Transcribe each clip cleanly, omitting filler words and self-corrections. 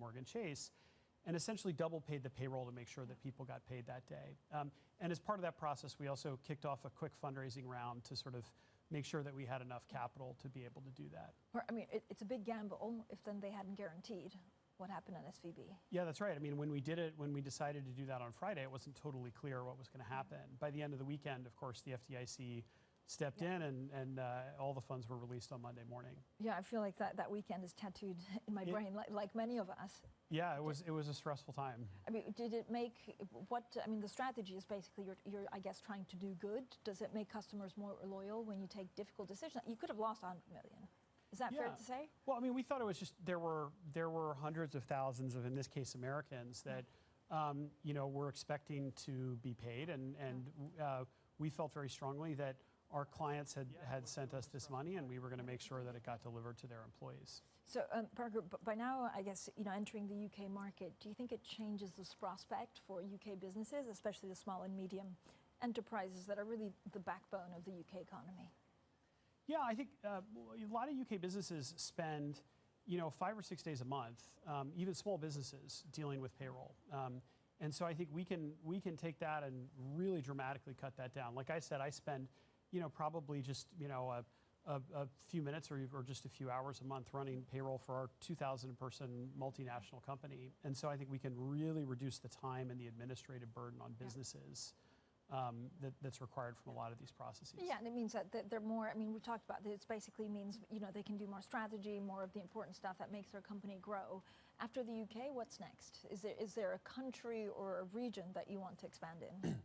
Morgan Chase, and essentially double paid the payroll to make sure that people got paid that day. And as part of that process, we also kicked off a quick fundraising round to sort of make sure that we had enough capital to be able to do that. I mean, it's a big gamble if then they hadn't guaranteed what happened on SVB. Yeah, that's right. I mean, when we decided to do that on Friday, it wasn't totally clear what was going to happen. By the end of the weekend, of course, the FDIC stepped in and all the funds were released on Monday morning. Yeah, I feel like that weekend is tattooed in my brain, like many of us. Yeah, it was a stressful time. I mean, did it make the strategy is basically you're I guess trying to do good. Does it make customers more loyal when you take difficult decisions? You could have lost 100 million. Is that fair to say? Well, I mean, we thought it was just there were hundreds of thousands of, in this case, Americans that were expecting to be paid, and we felt very strongly that our clients had sent us this money, and we were going to make sure that it got delivered to their employees. So, Parker, by now, I guess, entering the UK market, do you think it changes this prospect for UK businesses, especially the small and medium enterprises that are really the backbone of the UK economy? Yeah, I think a lot of UK businesses spend, 5 or 6 days a month, even small businesses, dealing with payroll. And so I think we can take that and really dramatically cut that down. Like I said, I spend probably just, a few minutes or just a few hours a month running payroll for our 2,000-person multinational company. And so I think we can really reduce the time and the administrative burden on businesses that's required from a lot of these processes. Yeah, and it means that they're more, I mean, we talked about this, basically means, they can do more strategy, more of the important stuff that makes their company grow. After the UK, what's next? Is there a country or a region that you want to expand in?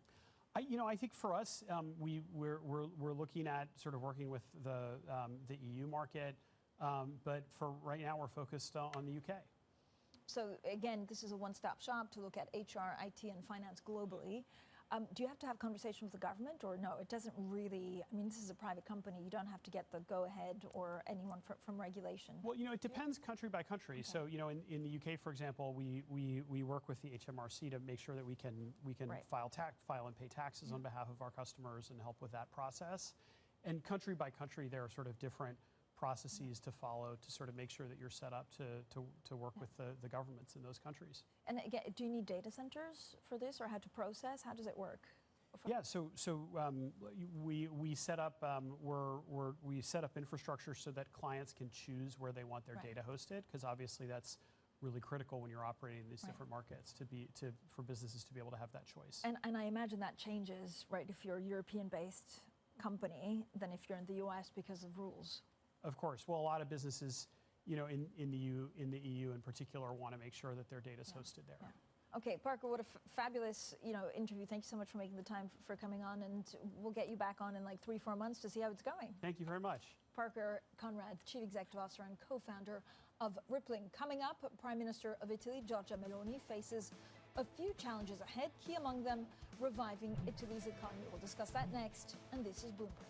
I think for us, we're looking at sort of working with the EU market, but for right now, we're focused on the UK. So again, this is a one-stop shop to look at HR, IT, and finance globally. Do you have to have conversation with the government, or no? It doesn't really. I mean, this is a private company. You don't have to get the go-ahead or anyone from regulation. Well, it depends country by country. Okay. So, in the UK, for example, we work with the HMRC to make sure that we can right. file and pay taxes on behalf of our customers and help with that process. And country by country, there are sort of different processes to follow to sort of make sure that you're set up to work with the governments in those countries. And again, do you need data centers for this, or how to process? How does it work? Yeah, so we set up we set up infrastructure so that clients can choose where they want their right. data hosted, because obviously that's really critical when you're operating in these right. different markets for businesses to be able to have that choice. And I imagine that changes, right, if you're a European-based company than if you're in the US because of rules. Of course. Well, a lot of businesses, in the EU in particular, want to make sure that their data is hosted there. Yeah. Okay, Parker, what a fabulous, interview. Thank you so much for making the time for coming on, and we'll get you back on in like 3-4 months to see how it's going. Thank you very much. Parker Conrad, Chief Executive Officer and co-founder of Rippling. Coming up, Prime Minister of Italy, Giorgia Meloni, faces a few challenges ahead, key among them reviving Italy's economy. We'll discuss that next, and this is Bloomberg.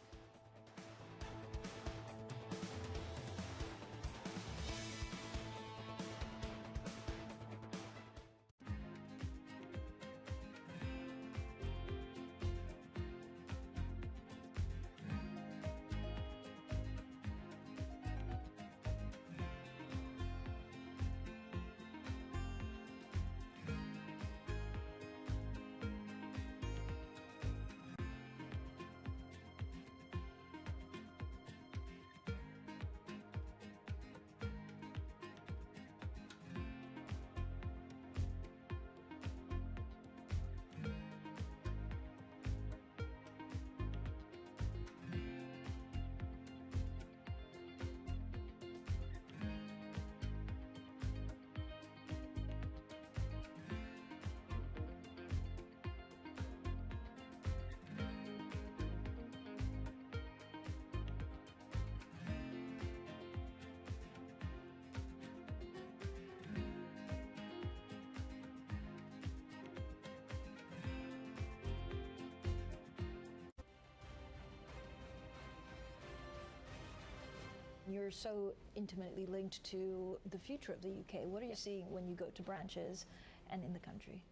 You're so intimately linked to the future of the UK. What are you seeing when you go to branches and in the country?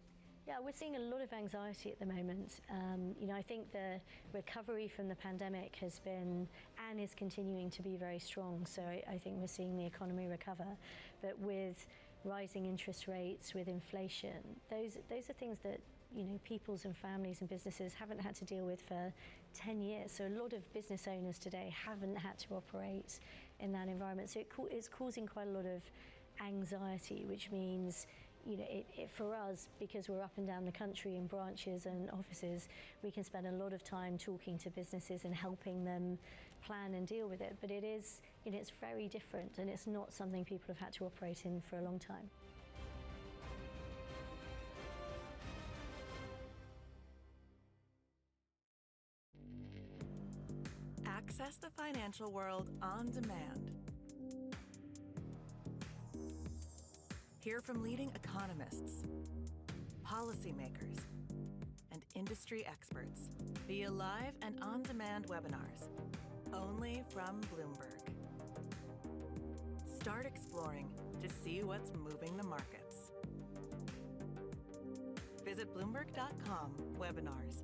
Yeah, we're seeing a lot of anxiety at the moment. I think the recovery from the pandemic has been and is continuing to be very strong. So I think we're seeing the economy recover. But with rising interest rates, with inflation. Those are things that peoples and families and businesses haven't had to deal with for 10 years. So a lot of business owners today haven't had to operate in that environment. So it's causing quite a lot of anxiety, which means for us, because we're up and down the country in branches and offices, we can spend a lot of time talking to businesses and helping them plan and deal with it. But it is, it's very different, and it's not something people have had to operate in for a long time. Access the financial world on demand. Hear from leading economists, policymakers, and industry experts via live and on-demand webinars, only from Bloomberg. Start exploring to see what's moving the markets. Visit Bloomberg.com/webinars.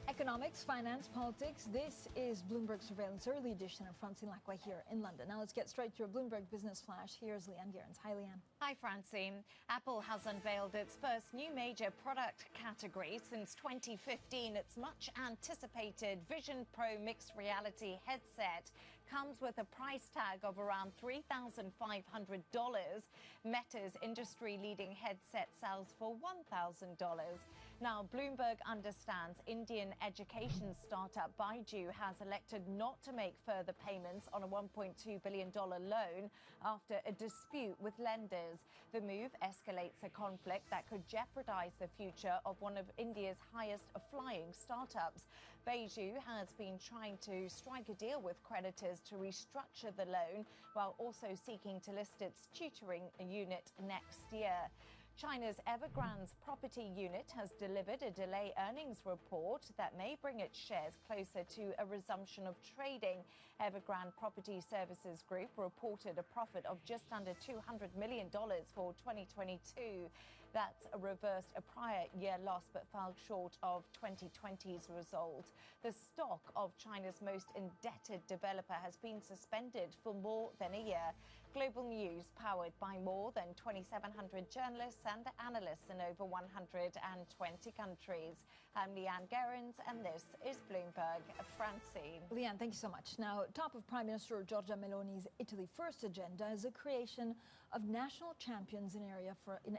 Economics, finance, politics. This is Bloomberg Surveillance Early Edition of Francine Lacroix here in London. Now let's get straight to your Bloomberg Business Flash. Here's Leanne Gerrans. Hi, Leanne. Hi, Francine. Apple has unveiled its first new major product category since 2015. Its much anticipated Vision Pro mixed reality headset comes with a price tag of around $3,500. Meta's industry-leading headset sells for $1,000. Now, Bloomberg understands Indian education startup Baiju has elected not to make further payments on a $1.2 billion loan after a dispute with lenders. The move escalates a conflict that could jeopardize the future of one of India's highest flying startups. Baiju has been trying to strike a deal with creditors to restructure the loan while also seeking to list its tutoring unit next year. China's Evergrande's property unit has delivered a delay earnings report that may bring its shares closer to a resumption of trading. Evergrande Property Services Group reported a profit of just under $200 million for 2022. That reversed a prior year loss but fell short of 2020's result. The stock of China's most indebted developer has been suspended for more than a year. Global news powered by more than 2,700 journalists and analysts in over 120 countries. I'm Leanne Gerrans, and this is Bloomberg. Francine. Leanne, thank you so much. Now, top of Prime Minister Giorgia Meloni's Italy First agenda is the creation of national champions in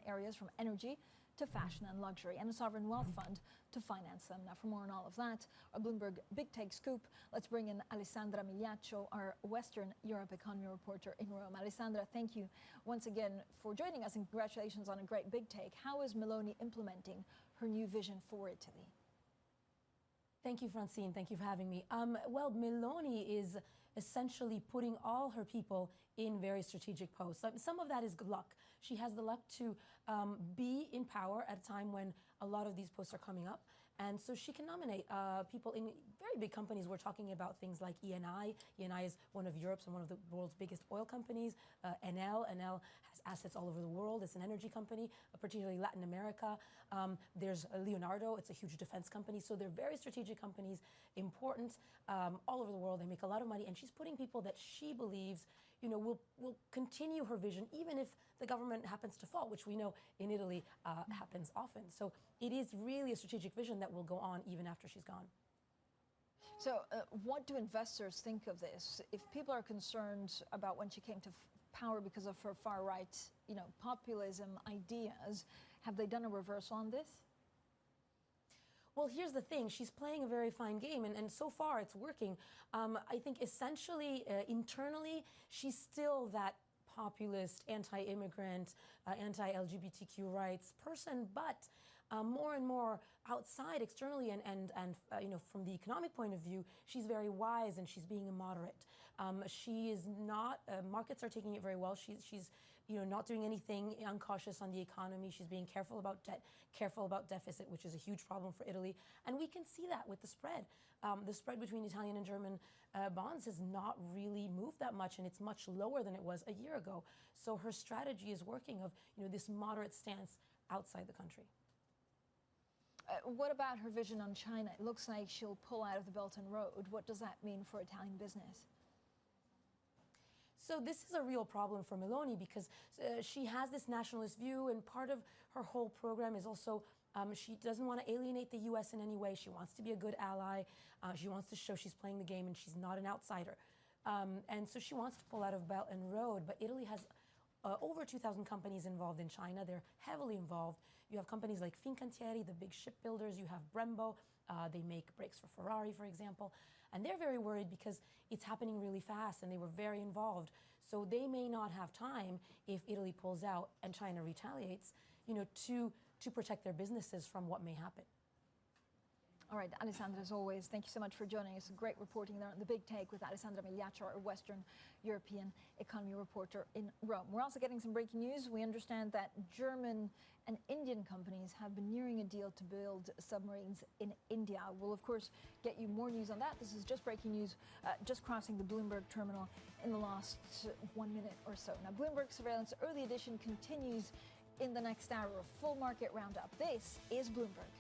areas from energy to fashion and luxury, and a sovereign wealth fund to finance them. Now, for more on all of that, our Bloomberg Big Take Scoop, let's bring in Alessandra Migliaccio, our Western Europe economy reporter in Rome. Alessandra, thank you once again for joining us, and congratulations on a great Big Take. How is Meloni implementing her new vision for Italy? Thank you, Francine. Thank you for having me. Well, Meloni is essentially putting all her people in very strategic posts. Some of that is good luck. She has the luck to be in power at a time when a lot of these posts are coming up. And so she can nominate people in very big companies. We're talking about things like Eni. Eni is one of Europe's and one of the world's biggest oil companies. Enel has assets all over the world. It's an energy company, particularly Latin America. There's Leonardo. It's a huge defense company. So they're very strategic companies, important all over the world. They make a lot of money. And she's putting people that she believes will continue her vision, even if the government happens to fall, which we know in Italy happens often. So it is really a strategic vision that will go on even after she's gone. So what do investors think of this? If people are concerned about when she came to power because of her far-right, populism ideas, have they done a reversal on this? Well, here's the thing. She's playing a very fine game, and so far it's working. I think essentially, internally, she's still that populist, anti-immigrant, anti-LGBTQ rights person, but more and more outside, externally, and from the economic point of view, she's very wise and she's being moderate. She is not. Markets are taking it very well. She's not doing anything uncautious on the economy. She's being careful about debt, careful about deficit, which is a huge problem for Italy. And we can see that with the spread. The spread between Italian and German bonds has not really moved that much, and it's much lower than it was a year ago. So her strategy is working of this moderate stance outside the country. What about her vision on China? It looks like she'll pull out of the Belt and Road. What does that mean for Italian business? So this is a real problem for Meloni because she has this nationalist view, and part of her whole program is also she doesn't want to alienate the U.S. in any way. She wants to be a good ally. She wants to show she's playing the game and she's not an outsider. And so she wants to pull out of Belt and Road, but Italy has over 2,000 companies involved in China. They're heavily involved. You have companies like Fincantieri, the big shipbuilders. You have Brembo. They make brakes for Ferrari, for example. And they're very worried because it's happening really fast and they were very involved. So they may not have time, if Italy pulls out and China retaliates, to protect their businesses from what may happen. All right, Alessandra, as always, thank you so much for joining us. Great reporting there on The Big Take with Alessandra Migliaccio, our Western European economy reporter in Rome. We're also getting some breaking news. We understand that German and Indian companies have been nearing a deal to build submarines in India. We'll, of course, get you more news on that. This is just breaking news, just crossing the Bloomberg terminal in the last 1 minute or so. Now, Bloomberg Surveillance Early Edition continues in the next hour. A full market roundup. This is Bloomberg.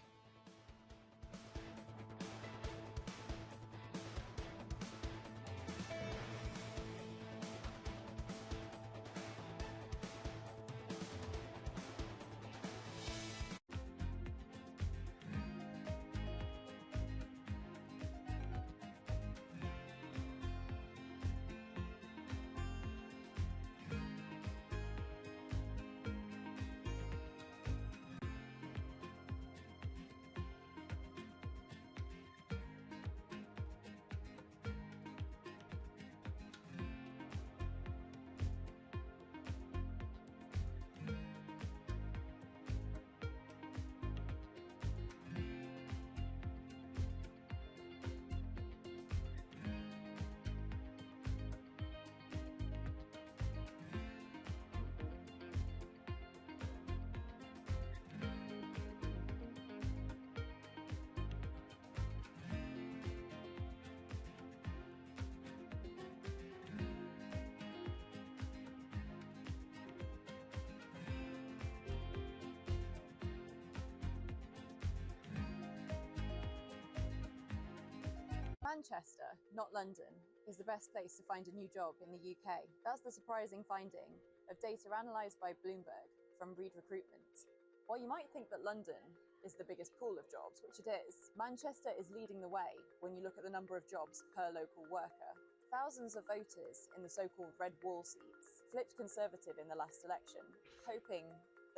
Manchester, not London, is the best place to find a new job in the UK. That's the surprising finding of data analysed by Bloomberg from Reed Recruitment. While you might think that London is the biggest pool of jobs, which it is, Manchester is leading the way when you look at the number of jobs per local worker. Thousands of voters in the so-called Red Wall seats flipped Conservative in the last election, hoping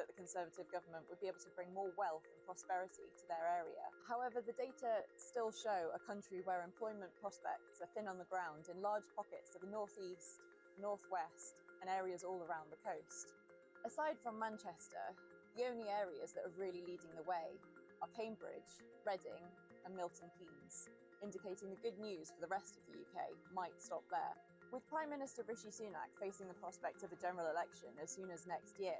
that the Conservative government would be able to bring more wealth and prosperity to their area. However, the data still show a country where employment prospects are thin on the ground in large pockets of the northeast, northwest, and areas all around the coast. Aside from Manchester, the only areas that are really leading the way are Cambridge, Reading, and Milton Keynes, indicating the good news for the rest of the UK might stop there. With Prime Minister Rishi Sunak facing the prospect of a general election as soon as next year,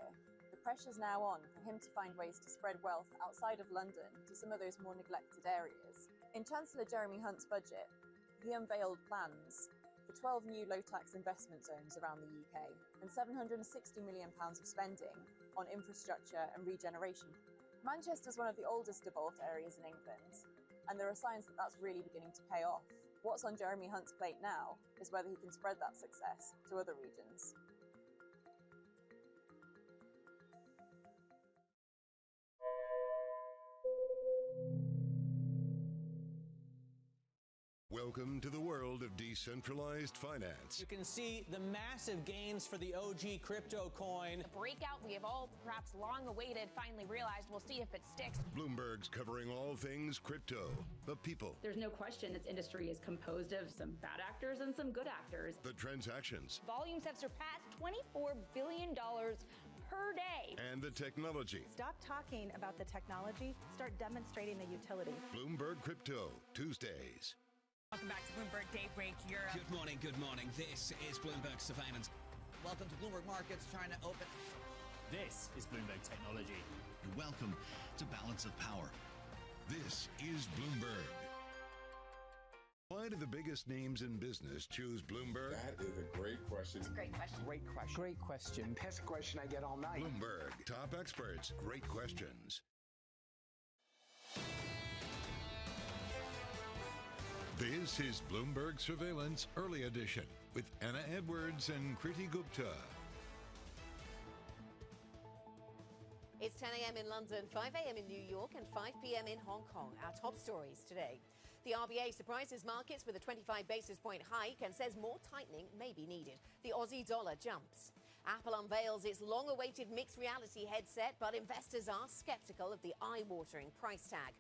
the pressure's now on for him to find ways to spread wealth outside of London to some of those more neglected areas. In Chancellor Jeremy Hunt's budget, he unveiled plans for 12 new low-tax investment zones around the UK and £760 million of spending on infrastructure and regeneration. Manchester's one of the oldest devolved areas in England, and there are signs that that's really beginning to pay off. What's on Jeremy Hunt's plate now is whether he can spread that success to other regions. Welcome to the world of decentralized finance. You can see the massive gains for the OG crypto coin. The breakout we have all perhaps long awaited finally realized. We'll see if it sticks. Bloomberg's covering all things crypto, the people. There's no question this industry is composed of some bad actors and some good actors. The transactions. Volumes have surpassed $24 billion per day. And the technology. Stop talking about the technology, start demonstrating the utility. Bloomberg Crypto, Tuesdays. Welcome back to Bloomberg Daybreak Europe. Good morning, good morning. This is Bloomberg Surveillance. Welcome to Bloomberg Markets, trying to open. This is Bloomberg Technology. And welcome to Balance of Power. This is Bloomberg. Why do the biggest names in business choose Bloomberg? That is a great question. It's a great question. Great question. Great question. Best question I get all night. Bloomberg, top experts, great questions. This is Bloomberg Surveillance Early Edition with Anna Edwards and Kriti Gupta. It's 10 a.m. in London, 5 a.m. in New York, and 5 p.m. in Hong Kong. Our top stories today. The RBA surprises markets with a 25 basis point hike and says more tightening may be needed. The Aussie dollar jumps. Apple unveils its long-awaited mixed reality headset, but investors are skeptical of the eye-watering price tag.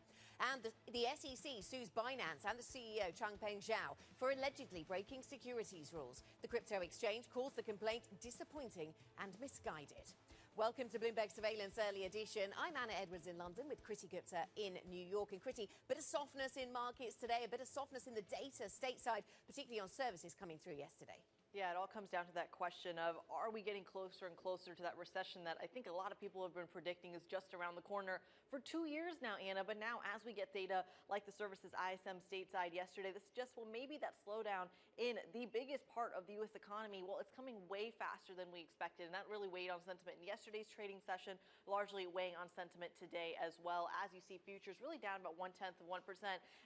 And the SEC sues Binance and the CEO, Changpeng Zhao, for allegedly breaking securities rules. The crypto exchange calls the complaint disappointing and misguided. Welcome to Bloomberg Surveillance Early Edition. I'm Anna Edwards in London with Kriti Gupta in New York. And Kriti, bit of softness in markets today, a bit of softness in the data stateside, particularly on services coming through yesterday. Yeah, it all comes down to that question of, are we getting closer and closer to that recession that I think a lot of people have been predicting is just around the corner for 2 years now, Anna. But now as we get data like the services ISM stateside yesterday, this suggests, well, maybe that slowdown in the biggest part of the U.S. economy, well, it's coming way faster than we expected. And that really weighed on sentiment in yesterday's trading session, largely weighing on sentiment today as well, as you see futures really down about 0.1%.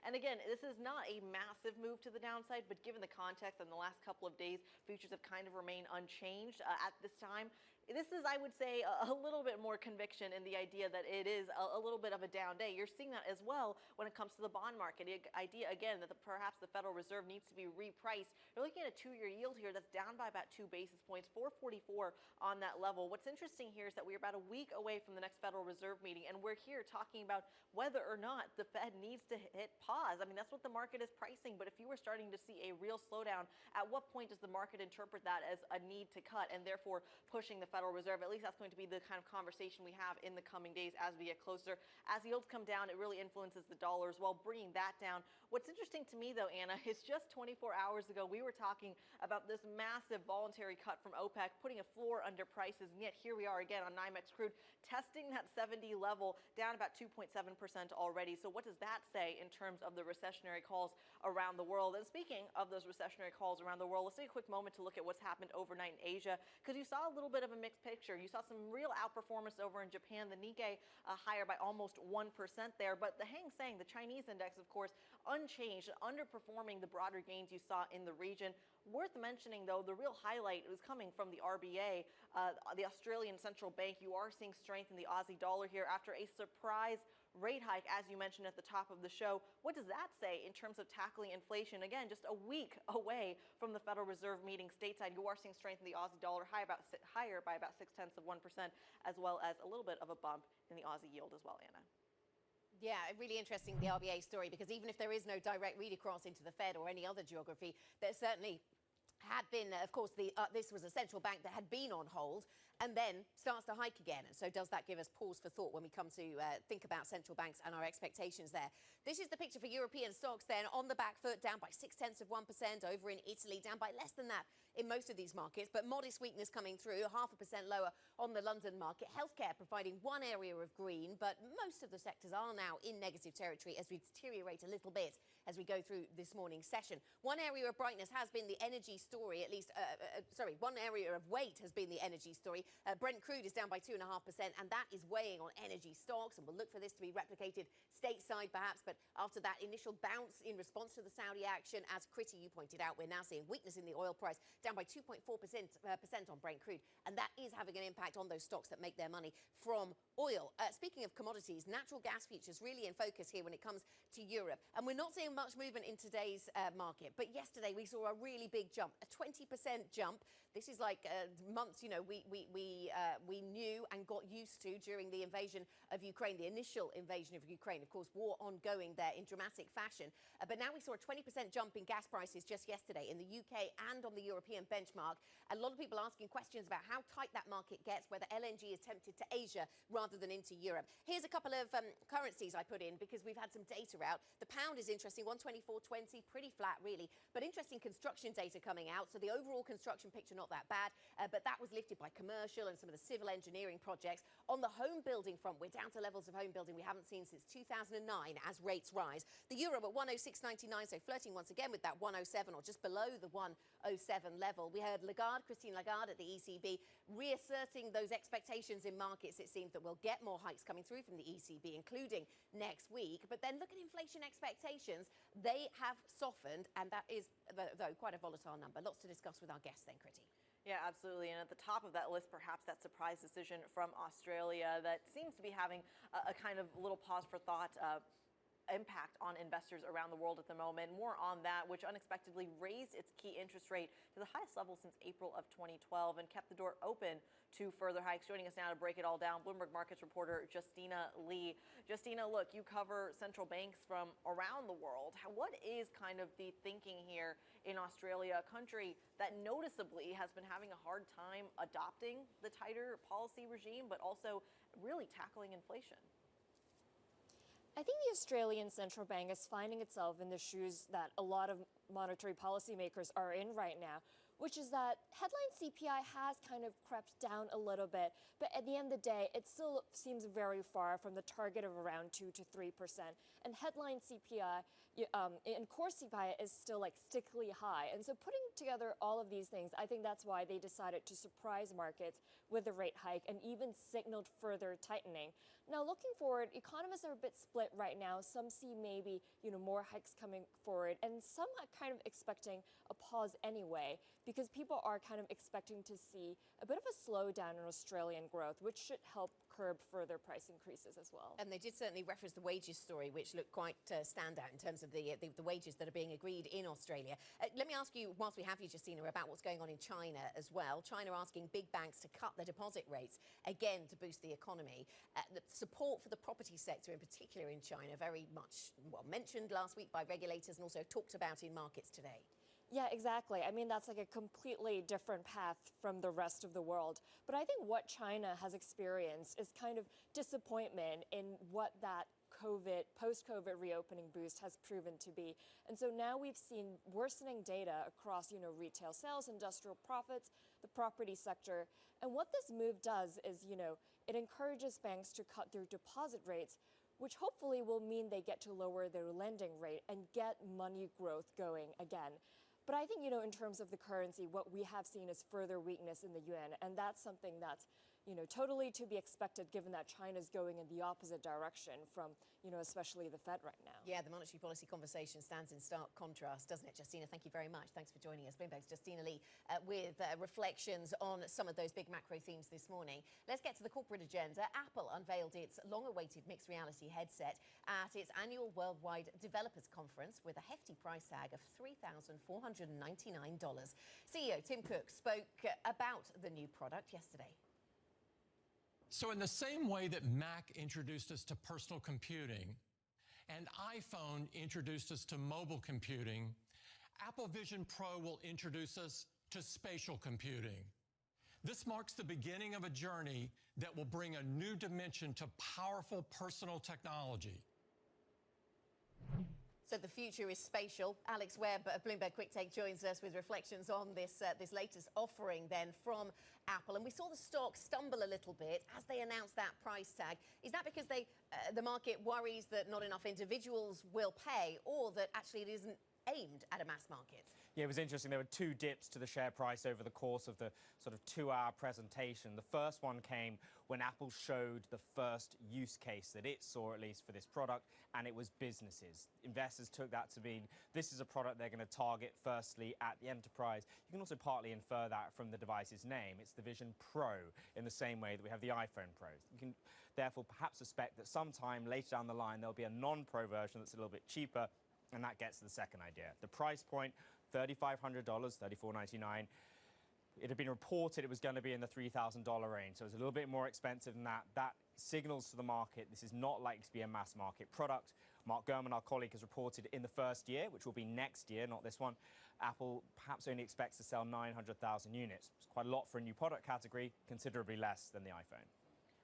And again, this is not a massive move to the downside, but given the context in the last couple of days, futures have kind of remained unchanged at this time. This is, I would say, a little bit more conviction in the idea that it is a little bit of a down day. You're seeing that as well when it comes to the bond market. The idea, again, that perhaps the Federal Reserve needs to be repriced. You're looking at a 2-year yield here that's down by about 2 basis points, 444 on that level. What's interesting here is that we're about a week away from the next Federal Reserve meeting, and we're here talking about whether or not the Fed needs to hit pause. I mean, that's what the market is pricing, but if you were starting to see a real slowdown, at what point does the market interpret that as a need to cut and therefore pushing the Federal Reserve? At least that's going to be the kind of conversation we have in the coming days as we get closer. As yields come down, it really influences the dollar as well, bringing that down. What's interesting to me, though, Anna, is just 24 hours ago, we were talking about this massive voluntary cut from OPEC, putting a floor under prices, and yet here we are again on NYMEX crude, testing that 70 level, down about 2.7% already. So what does that say in terms of the recessionary calls around the world? And speaking of those recessionary calls around the world, let's take a quick moment to look at what's happened overnight in Asia, because you saw a little bit of a mixed picture. You saw some real outperformance over in Japan. The Nikkei higher by almost 1% there, but the Hang Seng, the Chinese index, of course, unchanged, underperforming the broader gains you saw in the region. Worth mentioning, though, the real highlight was coming from the RBA, the Australian Central Bank. You are seeing strength in the Aussie dollar here after a surprise rate hike, as you mentioned at the top of the show. What does that say in terms of tackling inflation? Again, just a week away from the Federal Reserve meeting stateside, you are seeing strength in the Aussie dollar, higher by about 0.6%, as well as a little bit of a bump in the Aussie yield as well, Anna. Yeah, really interesting, the RBA story, because even if there is no direct read across into the Fed or any other geography, there certainly had been, of course, this was a central bank that had been on hold and then starts to hike again. And so does that give us pause for thought when we come to think about central banks and our expectations there? This is the picture for European stocks then, on the back foot, down by 0.6%. Over in Italy, down by less than that in most of these markets, but modest weakness coming through, 0.5% lower on the London market. Healthcare providing one area of green, but most of the sectors are now in negative territory as we deteriorate a little bit as we go through this morning's session. One area of brightness has been the energy story, at least, one area of weight has been the energy story. Brent crude is down by 2.5%, and that is weighing on energy stocks, and we'll look for this to be replicated stateside perhaps, but after that initial bounce in response to the Saudi action, as Kriti, you pointed out, we're now seeing weakness in the oil price, down by 2.4% on Brent crude, and that is having an impact on those stocks that make their money from oil. Speaking of commodities, natural gas futures really in focus here when it comes to Europe, and we're not seeing much movement in today's market, but yesterday we saw a really big jump, a 20% jump. This is like months, you know, we knew and got used to during the invasion of Ukraine, the initial invasion of Ukraine. Of course, war ongoing there in dramatic fashion. But now we saw a 20% jump in gas prices just yesterday in the UK and on the European benchmark. A lot of people asking questions about how tight that market gets, whether LNG is tempted to Asia rather than into Europe. Here's a couple of currencies I put in because we've had some data out. The pound is interesting, 124.20, pretty flat really, but interesting construction data coming out. So the overall construction picture not that bad, but that was lifted by commercial and some of the civil engineering projects. On the home building front, we're down to levels of home building we haven't seen since 2009 as rates rise. The euro at 106.99, so flirting once again with that 107 or just below the 107 level. We heard Christine Lagarde at the ECB reasserting those expectations in markets. It seems that we'll get more hikes coming through from the ECB, including next week. But then look at inflation expectations. They have softened, and that is, though, quite a volatile number. Lots to discuss with our guests then, Kriti. Yeah, absolutely. And at the top of that list, perhaps that surprise decision from Australia that seems to be having a kind of little pause for thought impact on investors around the world at the moment. More on that, which unexpectedly raised its key interest rate to the highest level since April of 2012 and kept the door open to further hikes. Joining us now to break it all down, Bloomberg Markets reporter Justina Lee. Justina, look, you cover central banks from around the world. What is kind of the thinking here in Australia, a country that noticeably has been having a hard time adopting the tighter policy regime, but also really tackling inflation? I think the Australian Central Bank is finding itself in the shoes that a lot of monetary policymakers are in right now, which is that headline CPI has kind of crept down a little bit, but at the end of the day, it still seems very far from the target of around 2 to 3%. And headline CPI and core CPI is still like stickily high. And so putting together all of these things, I think that's why they decided to surprise markets with a rate hike and even signaled further tightening. Now, looking forward, economists are a bit split right now. Some see maybe, more hikes coming forward, and some are kind of expecting a pause anyway, because people are kind of expecting to see a bit of a slowdown in Australian growth, which should help curb further price increases as well. And they did certainly reference the wages story, which looked quite standout in terms of the wages that are being agreed in Australia. Let me ask you, whilst we have you, Justina, about what's going on in China as well. China asking big banks to cut their deposit rates, again, to boost the economy. The support for the property sector in particular in China, very much mentioned last week by regulators and also talked about in markets today. Yeah, exactly. I mean, that's like a completely different path from the rest of the world. But I think what China has experienced is kind of disappointment in what that post-COVID reopening boost has proven to be. And so now we've seen worsening data across, retail sales, industrial profits, the property sector. And what this move does is, it encourages banks to cut their deposit rates, which hopefully will mean they get to lower their lending rate and get money growth going again. But I think, in terms of the currency, what we have seen is further weakness in the yuan. And that's something that's, totally to be expected, given that China's going in the opposite direction from, especially the Fed right now. Yeah, the monetary policy conversation stands in stark contrast, doesn't it, Justina? Thank you very much. Thanks for joining us. Bloomberg's Justina Lee with reflections on some of those big macro themes this morning. Let's get to the corporate agenda. Apple unveiled its long-awaited mixed reality headset at its annual Worldwide Developers Conference with a hefty price tag of $3,499. CEO Tim Cook spoke about the new product yesterday. So in the same way that Mac introduced us to personal computing and iPhone introduced us to mobile computing, Apple Vision Pro will introduce us to spatial computing. This marks the beginning of a journey that will bring a new dimension to powerful personal technology. So the future is spatial. Alex Webb of Bloomberg Quick Take joins us with reflections on this latest offering then from Apple. And we saw the stock stumble a little bit as they announced that price tag. Is that because the market worries that not enough individuals will pay, or that actually it isn't aimed at a mass market? Yeah, it was interesting. There were two dips to the share price over the course of the sort of 2-hour presentation. The first one came when Apple showed the first use case that it saw, at least for this product, and it was businesses. Investors took that to mean this is a product they're going to target firstly at the enterprise. You can also partly infer that from the device's name. It's the Vision Pro, in the same way that we have the iPhone Pro. You can therefore perhaps suspect that sometime later down the line there'll be a non-Pro version that's a little bit cheaper, And that gets to the second idea. The price point, $3,500, $3,499. It had been reported it was going to be in the $3,000 range, so it's a little bit more expensive than that. That signals to the market this is not likely to be a mass market product. Mark Gurman, our colleague, has reported in the first year, which will be next year, not this one, Apple perhaps only expects to sell 900,000 units. It's quite a lot for a new product category, considerably less than the iPhone.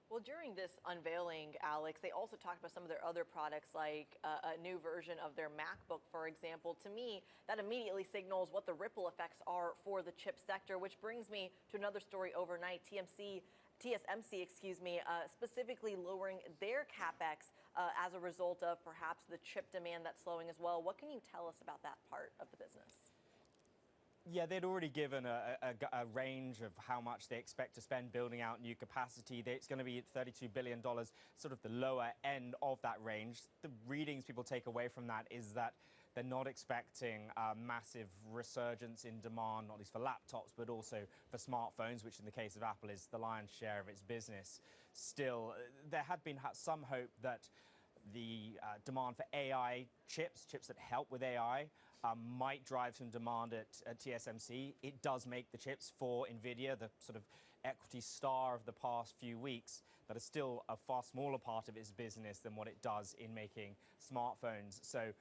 Well, during this unveiling, Alex, they also talked about some of their other products, like a new version of their MacBook, for example. To me, that immediately signals what the ripple effects are for the chip sector, which brings me to another story overnight. TSMC, specifically lowering their capex as a result of perhaps the chip demand that's slowing as well. What can you tell us about that part of the business? Yeah, they'd already given a range of how much they expect to spend building out new capacity. It's going to be $32 billion, sort of the lower end of that range. The readings people take away from that is that they're not expecting a massive resurgence in demand, not least for laptops, but also for smartphones, which in the case of Apple is the lion's share of its business. Still, there had been some hope that the demand for AI chips that help with AI, might drive some demand at TSMC. It does make the chips for NVIDIA, the sort of equity star of the past few weeks, but it's still a far smaller part of its business than what it does in making smartphones. So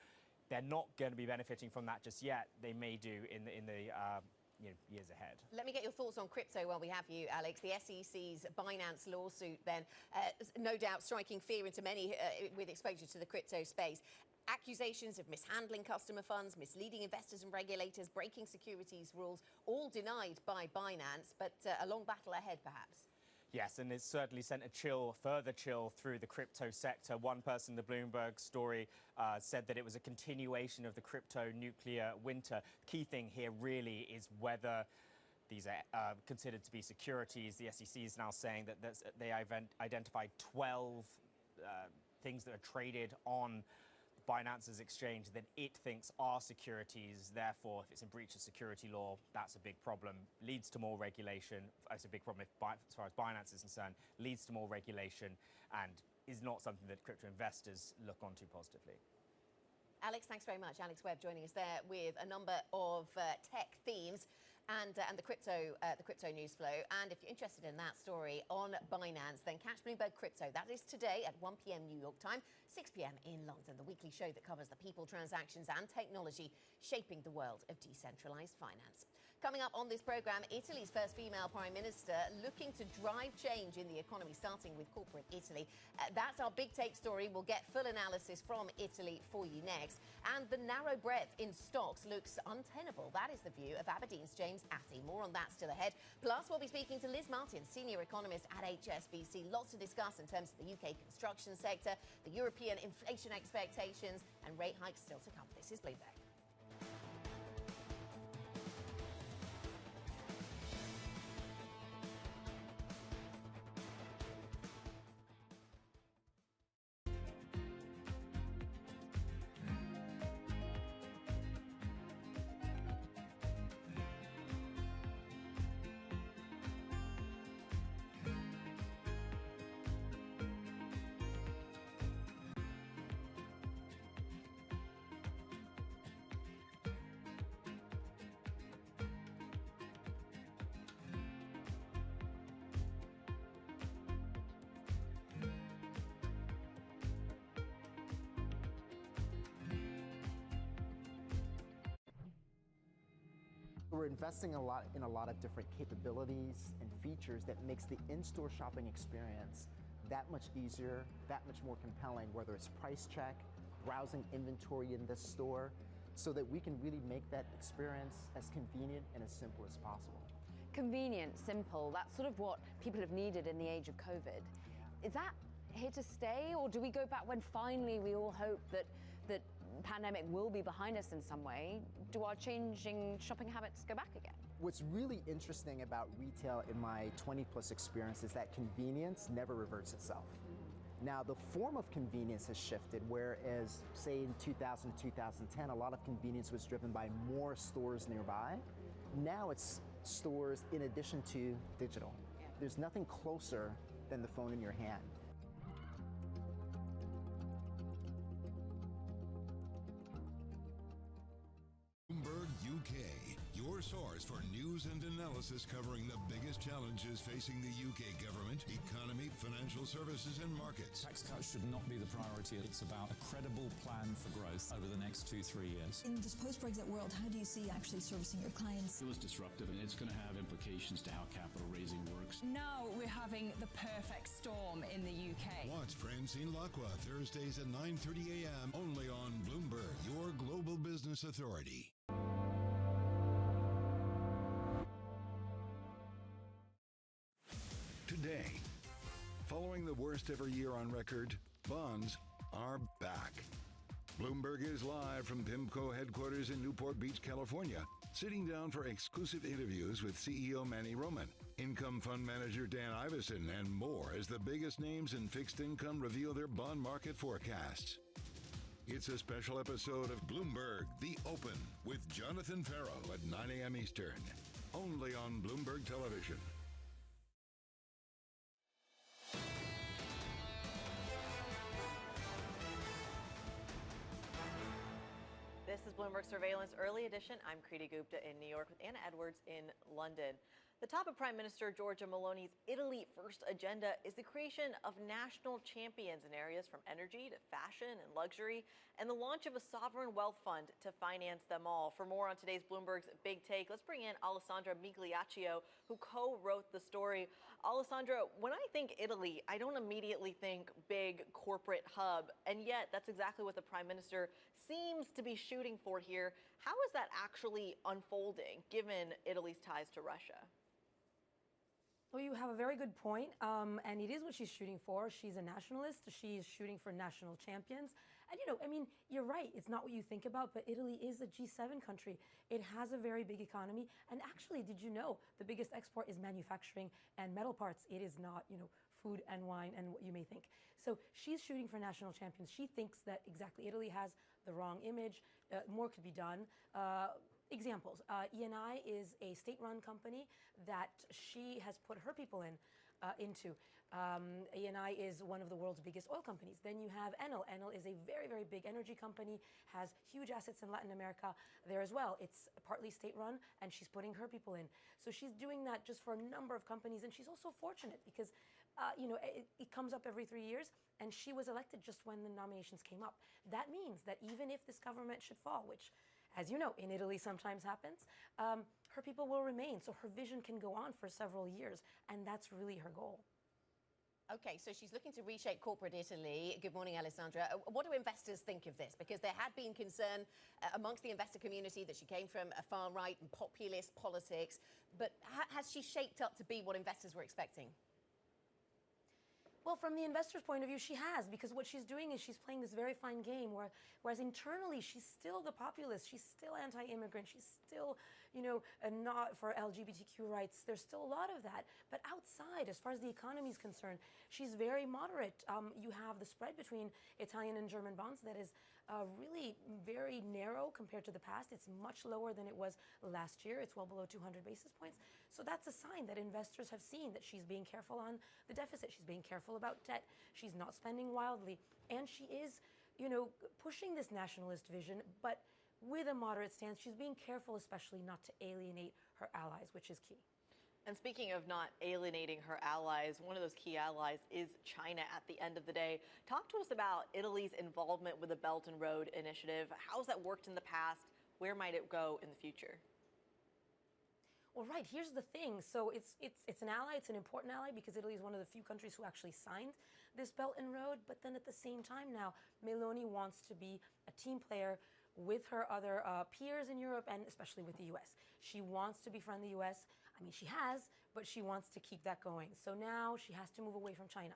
they're not going to be benefiting from that just yet. They may do in the years ahead. Let me get your thoughts on crypto while we have you, Alex. The SEC's Binance lawsuit then, no doubt striking fear into many with exposure to the crypto space. Accusations of mishandling customer funds, misleading investors and regulators, breaking securities rules, all denied by Binance, but a long battle ahead, perhaps. Yes, and it's certainly sent a further chill through the crypto sector. One person in the Bloomberg story said that it was a continuation of the crypto nuclear winter. Key thing here really is whether these are considered to be securities. The SEC is now saying that they identified 12 things that are traded on Binance's exchange that it thinks are securities. Therefore, if it's in breach of security law, that's a big problem. Leads to more regulation. It's a big problem as far as Binance is concerned. Leads to more regulation and is not something that crypto investors look on too positively. Alex, thanks very much. Alex Webb joining us there with a number of tech themes and the crypto news flow. And if you're interested in that story on Binance, then catch Bloomberg Crypto. That is today at 1 p.m. New York time, 6 p.m. in London, the weekly show that covers the people, transactions and technology shaping the world of decentralized finance. Coming up on this program, Italy's first female prime minister looking to drive change in the economy, starting with corporate Italy. That's our big take story. We'll get full analysis from Italy for you next. And the narrow breadth in stocks looks untenable. That is the view of Aberdeen's James Attey. More on that still ahead. Plus, we'll be speaking to Liz Martin, senior economist at HSBC. Lots to discuss in terms of the UK construction sector, the European inflation expectations, and rate hikes still to come. This is Bloomberg. We're investing in a lot of different capabilities and features that makes the in-store shopping experience that much easier, that much more compelling, whether it's price check, browsing inventory in this store, so that we can really make that experience as convenient and as simple as possible. Convenient, simple, that's sort of what people have needed in the age of COVID. Is that here to stay, or do we go back when finally we all hope that pandemic will be behind us in some way? Do our changing shopping habits go back again? What's really interesting about retail in my 20-plus experience is that convenience never reverts itself. Now, the form of convenience has shifted, whereas, say, in 2000 to 2010, a lot of convenience was driven by more stores nearby. Now it's stores in addition to digital. Yeah. There's nothing closer than the phone in your hand. your source for news and analysis covering the biggest challenges facing the UK government, economy, financial services, and markets. Tax cuts should not be the priority. It's about a credible plan for growth over the next 2-3 years. In this post-Brexit world, how do you see actually servicing your clients? It was disruptive, and it's going to have implications to how capital raising works. Now we're having the perfect storm in the UK. Watch Francine Lacqua Thursdays at 9:30 a.m. only on Bloomberg, your global business authority. Today, following the worst ever year on record, bonds are back. Bloomberg is live from PIMCO headquarters in Newport Beach, California, sitting down for exclusive interviews with CEO Manny Roman, income fund manager Dan Iveson, and more as the biggest names in fixed income reveal their bond market forecasts. It's a special episode of Bloomberg The Open with Jonathan Farrow at 9 a.m. Eastern, only on Bloomberg Television. This is Bloomberg Surveillance Early Edition. I'm Kriti Gupta in New York with Anna Edwards in London. The top of Prime Minister Giorgia Meloni's Italy First agenda is the creation of national champions in areas from energy to fashion and luxury, and the launch of a sovereign wealth fund to finance them all. For more on today's Bloomberg's Big Take, let's bring in Alessandra Migliaccio, who co-wrote the story. Alessandra, when I think Italy, I don't immediately think big corporate hub, and yet that's exactly what the Prime Minister seems to be shooting for here. How is that actually unfolding, given Italy's ties to Russia? Well, you have a very good point, and it is what she's shooting for. She's a nationalist. She's shooting for national champions. And, I mean, you're right. It's not what you think about, but Italy is a G7 country. It has a very big economy. And actually, did you know the biggest export is manufacturing and metal parts? It is not, food and wine and what you may think. So she's shooting for national champions. She thinks that exactly Italy has the wrong image. More could be done. Examples. ENI is a state-run company that she has put her people into. ENI is one of the world's biggest oil companies. Then you have Enel. Enel is a very, very big energy company, has huge assets in Latin America there as well. It's partly state-run, and she's putting her people in. So she's doing that just for a number of companies, and she's also fortunate because, it comes up every 3 years, and she was elected just when the nominations came up. That means that even if this government should fall, which, as you know, in Italy sometimes happens, her people will remain. So her vision can go on for several years, and that's really her goal. Okay, so she's looking to reshape corporate Italy. Good morning, Alessandra. What do investors think of this? Because there had been concern amongst the investor community that she came from a far-right and populist politics, but has she shaped up to be what investors were expecting? Well, from the investor's point of view, she has, because what she's doing is she's playing this very fine game, whereas internally she's still the populist, she's still anti-immigrant, she's still, not for LGBTQ rights. There's still a lot of that. But outside, as far as the economy is concerned, she's very moderate. You have the spread between Italian and German bonds that is really very narrow compared to the past. It's much lower than it was last year. It's well below 200 basis points. So that's a sign that investors have seen that she's being careful on the deficit. She's being careful about debt. She's not spending wildly. And she is, pushing this nationalist vision, but with a moderate stance. She's being careful, especially not to alienate her allies, which is key. And speaking of not alienating her allies, one of those key allies is China at the end of the day. Talk to us about Italy's involvement with the Belt and Road Initiative. How's that worked in the past? Where might it go in the future? Well, right, here's the thing. So it's an ally, it's an important ally because Italy is one of the few countries who actually signed this Belt and Road. But then at the same time now, Meloni wants to be a team player with her other peers in Europe and especially with the U.S. She wants to befriend the U.S. I mean, she has, but she wants to keep that going. So now she has to move away from China.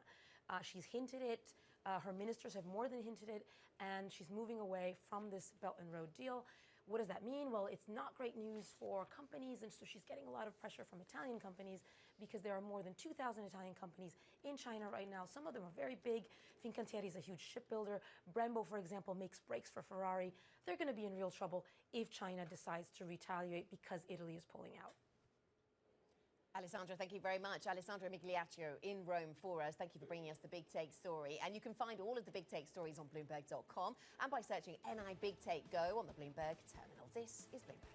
She's hinted it. Her ministers have more than hinted it, and she's moving away from this Belt and Road deal. What does that mean? Well, it's not great news for companies, and so she's getting a lot of pressure from Italian companies because there are more than 2,000 Italian companies in China right now. Some of them are very big. Fincantieri is a huge shipbuilder. Brembo, for example, makes brakes for Ferrari. They're going to be in real trouble if China decides to retaliate because Italy is pulling out. Alessandra, thank you very much. Alessandra Migliaccio in Rome for us. Thank you for bringing us the Big Take story. And you can find all of the Big Take stories on Bloomberg.com and by searching NI Big Take Go on the Bloomberg terminal. This is Bloomberg.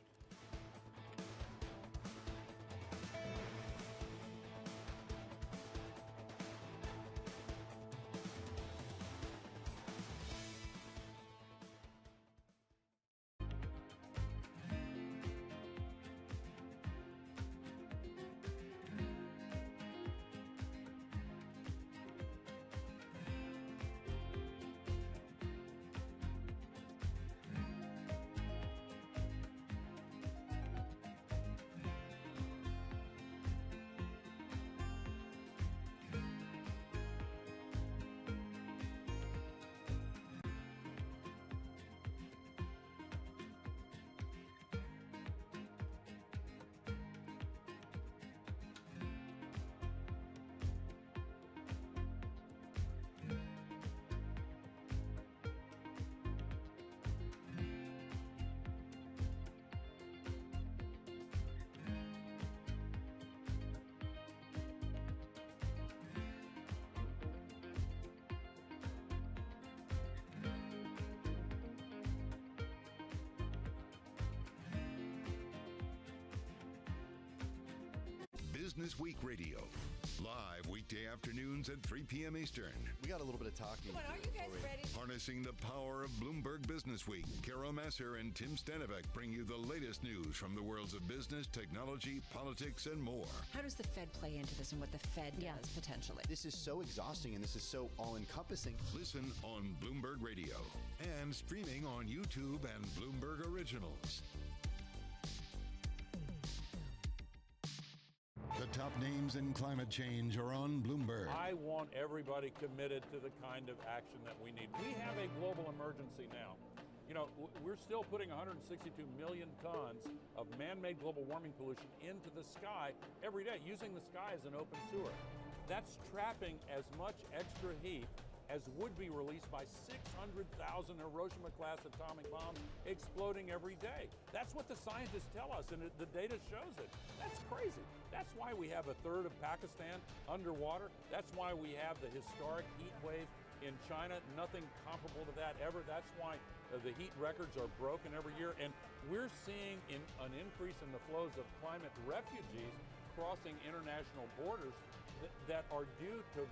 Business Week Radio. Live weekday afternoons at 3 p.m. Eastern. We got a little bit of talking. Come on, are you guys ready? Harnessing the power of Bloomberg Business Week, Carol Masser and Tim Stanovic bring you the latest news from the worlds of business, technology, politics, and more. How does the Fed play into this and what the Fed does potentially? This is so exhausting and this is so all-encompassing. Listen on Bloomberg Radio and streaming on YouTube and Bloomberg Originals. The top names in climate change are on Bloomberg. I want everybody committed to the kind of action that we need. We have a global emergency now. You know, we're still putting 162 million tons of man-made global warming pollution into the sky every day, using the sky as an open sewer. That's trapping as much extra heat as would be released by 600,000 Hiroshima-class atomic bombs exploding every day. That's what the scientists tell us, and the data shows it. That's crazy. That's why we have a third of Pakistan underwater. That's why we have the historic heat wave in China. Nothing comparable to that ever. That's why the heat records are broken every year. And we're seeing an increase in the flows of climate refugees crossing international borders that are due to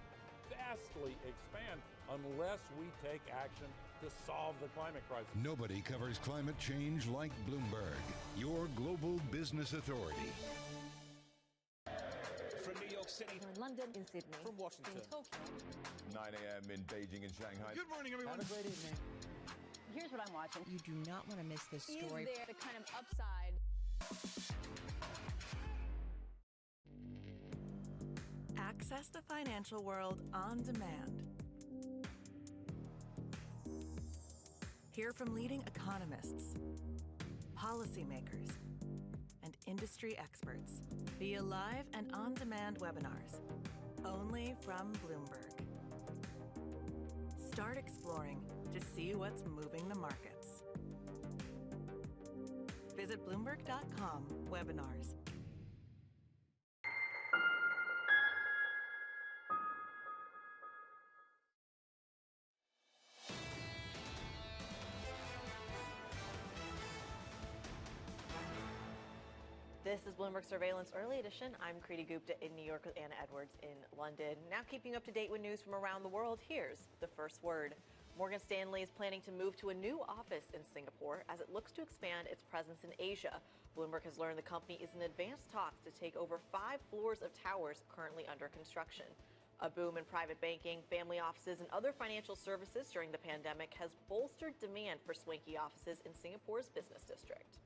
vastly expand unless we take action to solve the climate crisis. Nobody covers climate change like Bloomberg, your global business authority. From New York City. In London, in Sydney. From Washington. In Tokyo. 9 a.m. in Beijing and Shanghai. Good morning, everyone. Have a great evening. Here's what I'm watching. You do not want to miss this story. Is there the kind of upside? Access the financial world on demand. Hear from leading economists, policymakers, and industry experts via live and on-demand webinars, only from Bloomberg. Start exploring to see what's moving the markets. Visit Bloomberg.com/webinars. This is Bloomberg Surveillance Early Edition. I'm Kriti Gupta in New York with Anna Edwards in London. Now keeping up to date with news from around the world, here's the first word. Morgan Stanley is planning to move to a new office in Singapore as it looks to expand its presence in Asia. Bloomberg has learned the company is in advanced talks to take over 5 floors of towers currently under construction. A boom in private banking, family offices, and other financial services during the pandemic has bolstered demand for swanky offices in Singapore's business district.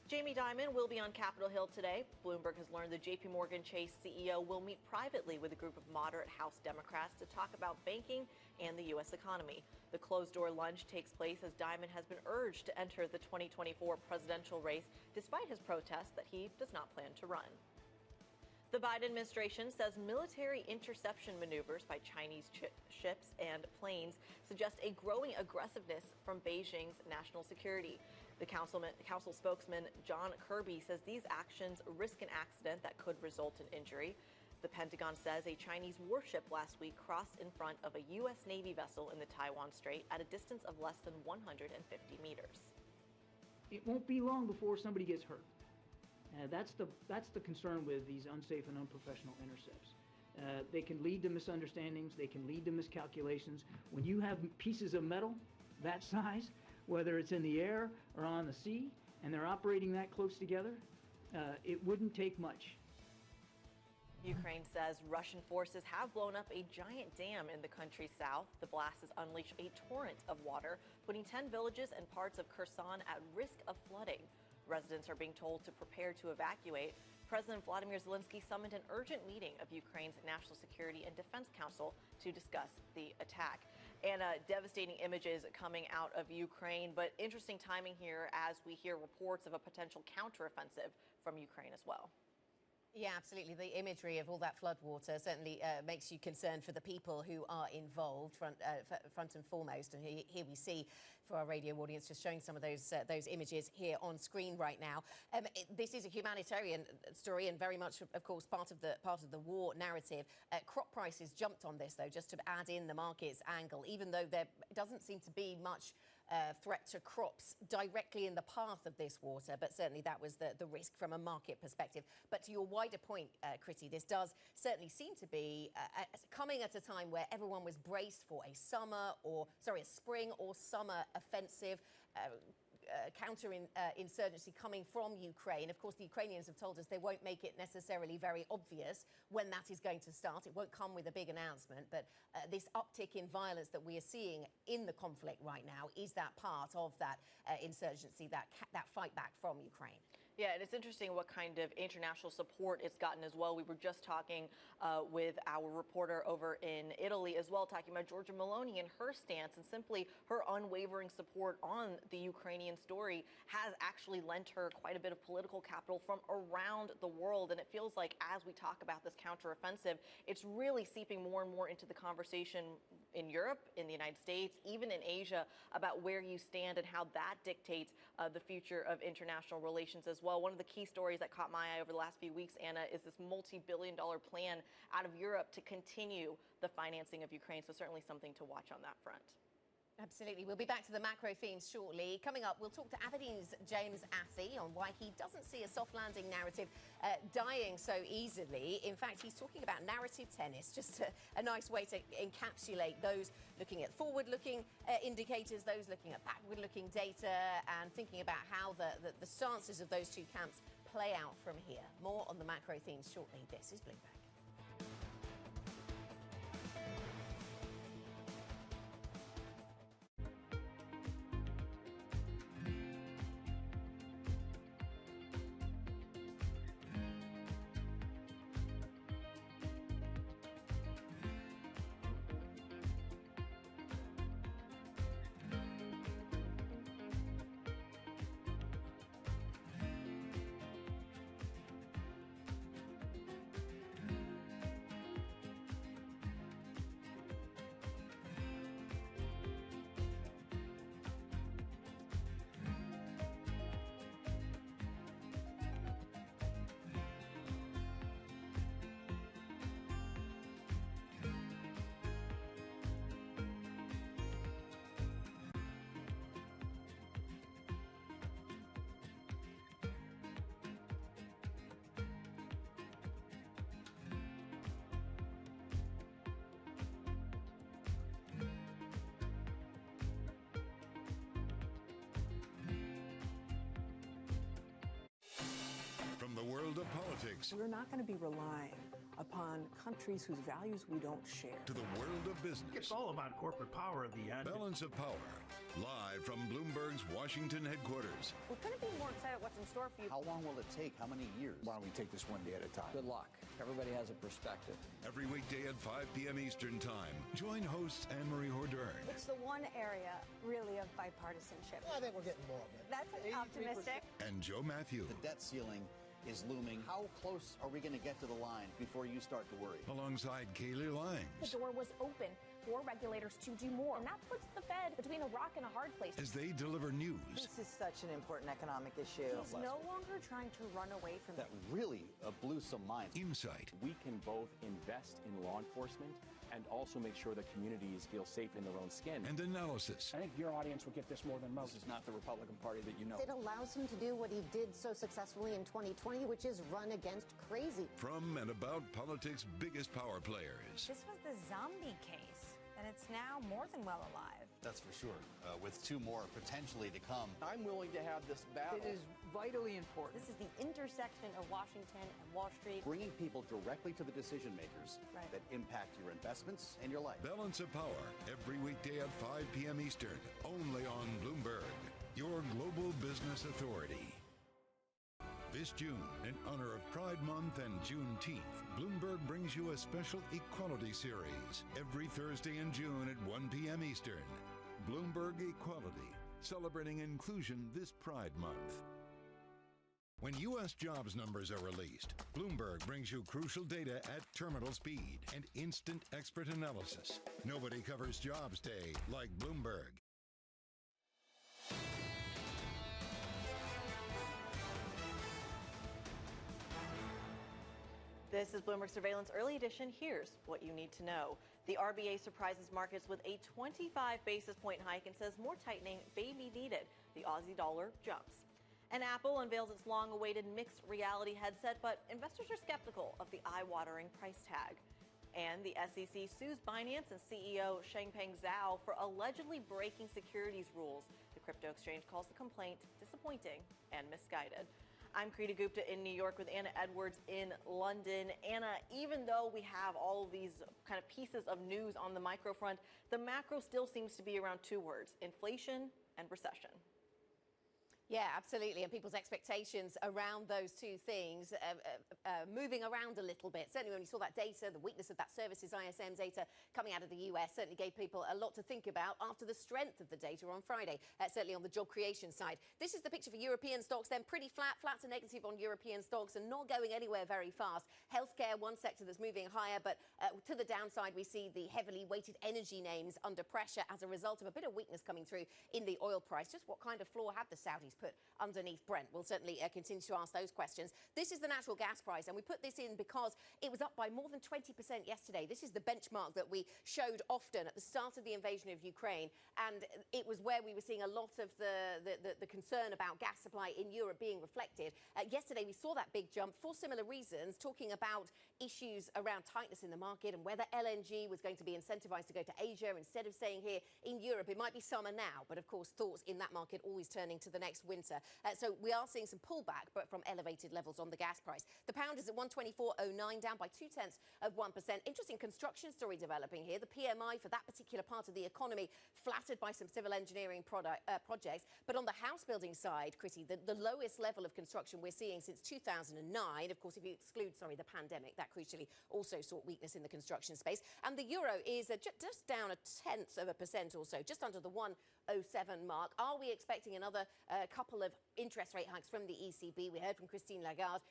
Jamie Dimon will be on Capitol Hill today. Bloomberg has learned the JP Morgan Chase CEO will meet privately with a group of moderate House Democrats to talk about banking and the U.S. economy. The closed-door lunch takes place as Dimon has been urged to enter the 2024 presidential race despite his protest that he does not plan to run. The Biden administration says military interception maneuvers by Chinese ships and planes suggest a growing aggressiveness from Beijing's national security. The council spokesman John Kirby says these actions risk an accident that could result in injury. The Pentagon says a Chinese warship last week crossed in front of a U.S. Navy vessel in the Taiwan Strait at a distance of less than 150 meters. It won't be long before somebody gets hurt. That's the concern with these unsafe and unprofessional intercepts. They can lead to misunderstandings. They can lead to miscalculations. When you have pieces of metal that size, whether it's in the air or on the sea, and they're operating that close together, it wouldn't take much. Ukraine says Russian forces have blown up a giant dam in the country's south. The blast has unleashed a torrent of water, putting 10 villages and parts of Kherson at risk of flooding. Residents are being told to prepare to evacuate. President Vladimir Zelensky summoned an urgent meeting of Ukraine's National Security and Defense Council to discuss the attack. And devastating images coming out of Ukraine, but interesting timing here as we hear reports of a potential counteroffensive from Ukraine as well. Yeah, absolutely. The imagery of all that floodwater certainly makes you concerned for the people who are involved, front and foremost. And here we see, for our radio audience, just showing some of those images here on screen right now. This is a humanitarian story and very much, of course, part of the war narrative. Crop prices jumped on this, though, just to add in the market's angle, even though there doesn't seem to be much threat to crops directly in the path of this water, but certainly that was the risk from a market perspective. But to your wider point, Kriti, this does certainly seem to be coming at a time where everyone was braced for a spring or summer offensive. Counter-insurgency coming from Ukraine. Of course, the Ukrainians have told us they won't make it necessarily very obvious when that is going to start. It won't come with a big announcement, but this uptick in violence that we are seeing in the conflict right now is that part of that insurgency, that fight back from Ukraine. Yeah, and it's interesting what kind of international support it's gotten as well. We were just talking with our reporter over in Italy as well, talking about Giorgia Meloni and her stance, and simply her unwavering support on the Ukrainian story has actually lent her quite a bit of political capital from around the world. And it feels like as we talk about this counteroffensive, it's really seeping more and more into the conversation in Europe, in the United States, even in Asia, about where you stand and how that dictates the future of international relations as well. One of the key stories that caught my eye over the last few weeks, Anna, is this multi-billion-dollar plan out of Europe to continue the financing of Ukraine. So certainly something to watch on that front. Absolutely. We'll be back to the macro themes shortly. Coming up, we'll talk to Aberdeen's James Athey on why he doesn't see a soft landing narrative dying so easily. In fact, he's talking about narrative tennis, just a nice way to encapsulate those looking at forward-looking indicators, those looking at backward-looking data, and thinking about how the stances of those two camps play out from here. More on the macro themes shortly. This is Bloomberg. From the world of politics We're not going to be relying upon countries whose values we don't share. to the world of business. It's all about corporate power at the end. Balance of Power, live from Bloomberg's Washington headquarters. We couldn't be more excited what's in store for you. How long will it take? How many years? Why don't we take this one day at a time? Good luck. Everybody has a perspective. Every weekday at 5 p.m. Eastern Time. Join hosts Anne-Marie Hordern It's the one area, really, of bipartisanship. I think we're getting more of it. That's optimistic. and Joe Matthew. The debt ceiling is looming. How close are we going to get to the line before you start to worry? Alongside Kaylee The Langs door was open for regulators to do more, and that puts the Fed between a rock and a hard place. as they deliver news This is such an important economic issue. He's no longer trying to run away from That really blew some minds. insight We can both invest in law enforcement and also make sure that communities feel safe in their own skin. and analysis. I think your audience will get this more than most. This is not the Republican Party that you know. It allows him to do what he did so successfully in 2020, which is run against crazy. From and about politics' biggest power players. This was the zombie case, and it's now more than well alive. That's for sure. With two more potentially to come. I'm willing to have this battle. It is vitally important. This is the intersection of Washington and Wall Street. Bringing people directly to the decision makers that impact your investments and your life. Balance of Power, every weekday at 5 p.m. Eastern, only on Bloomberg, your global business authority. This June, in honor of Pride Month and Juneteenth, Bloomberg brings you a special equality series every Thursday in June at 1 p.m. Eastern. Bloomberg Equality, celebrating inclusion this Pride Month. When U.S. jobs numbers are released, Bloomberg brings you crucial data at terminal speed and instant expert analysis. Nobody covers Jobs Day like Bloomberg. This is Bloomberg Surveillance Early Edition. Here's what you need to know. The RBA surprises markets with a 25 basis point hike and says more tightening may be needed. The Aussie dollar jumps. And Apple unveils its long-awaited mixed reality headset, but investors are skeptical of the eye-watering price tag. And the SEC sues Binance and CEO Changpeng Zhao for allegedly breaking securities rules. The crypto exchange calls the complaint disappointing and misguided. I'm Kriti Gupta in New York with Anna Edwards in London. Anna, even though we have all of these kind of pieces of news on the micro front, the macro still seems to be around two words: inflation and recession. Yeah, absolutely. And people's expectations around those two things moving around a little bit. Certainly when we saw that data, the weakness of that services ISM data coming out of the US certainly gave people a lot to think about after the strength of the data on Friday, certainly on the job creation side. This is the picture for European stocks, then pretty flat to negative on European stocks and not going anywhere very fast. Healthcare, one sector that's moving higher, but to the downside, we see the heavily weighted energy names under pressure as a result of a bit of weakness coming through in the oil price. Just what kind of floor have the Saudis put underneath Brent? We'll certainly continue to ask those questions. This is the natural gas price, and we put this in because it was up by more than 20% yesterday. This is the benchmark that we showed often at the start of the invasion of Ukraine, and it was where we were seeing a lot of the concern about gas supply in Europe being reflected. Yesterday, we saw that big jump for similar reasons, talking about issues around tightness in the market and whether LNG was going to be incentivized to go to Asia instead of staying here in Europe. It might be summer now, but of course, thoughts in that market always turning to the next winter. So we are seeing some pullback, but from elevated levels on the gas price. The pound is at 124.09, down by 0.2%. Interesting construction story developing here. The PMI for that particular part of the economy flattered by some civil engineering projects. But on the house building side, Kriti, the lowest level of construction we're seeing since 2009. Of course, if you exclude, the pandemic, that crucially also saw weakness in the construction space. And the euro is just down 0.1% or so, just under the 1.07 mark. Are we expecting another couple of interest rate hikes from the ECB? We heard from Christine Lagarde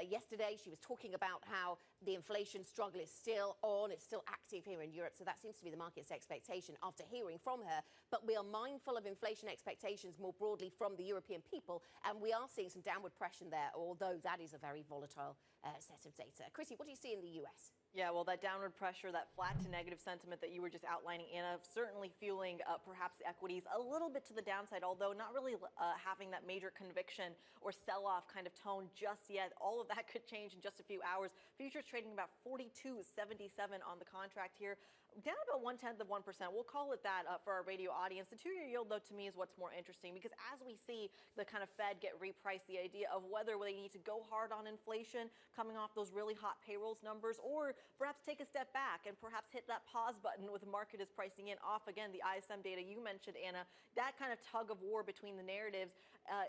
yesterday. She was talking about how the inflation struggle is still on. It's still active here in Europe. So that seems to be the market's expectation after hearing from her. But we are mindful of inflation expectations more broadly from the European people. And we are seeing some downward pressure there, although that is a very volatile set of data. Chrissy, what do you see in the US? Yeah, well, that downward pressure, that flat to negative sentiment that you were just outlining, Anna, certainly fueling perhaps the equities a little bit to the downside, although not really having that major conviction or sell-off kind of tone just yet. All of that could change in just a few hours. Futures trading about 42.77 on the contract here, down about 0.1%. We'll call it that for our radio audience. The two-year yield, though, to me is what's more interesting, because as we see the kind of Fed get repriced, the idea of whether they need to go hard on inflation coming off those really hot payrolls numbers, or perhaps take a step back and perhaps hit that pause button with the market is pricing in off again the ISM data you mentioned, Anna. That kind of tug of war between the narratives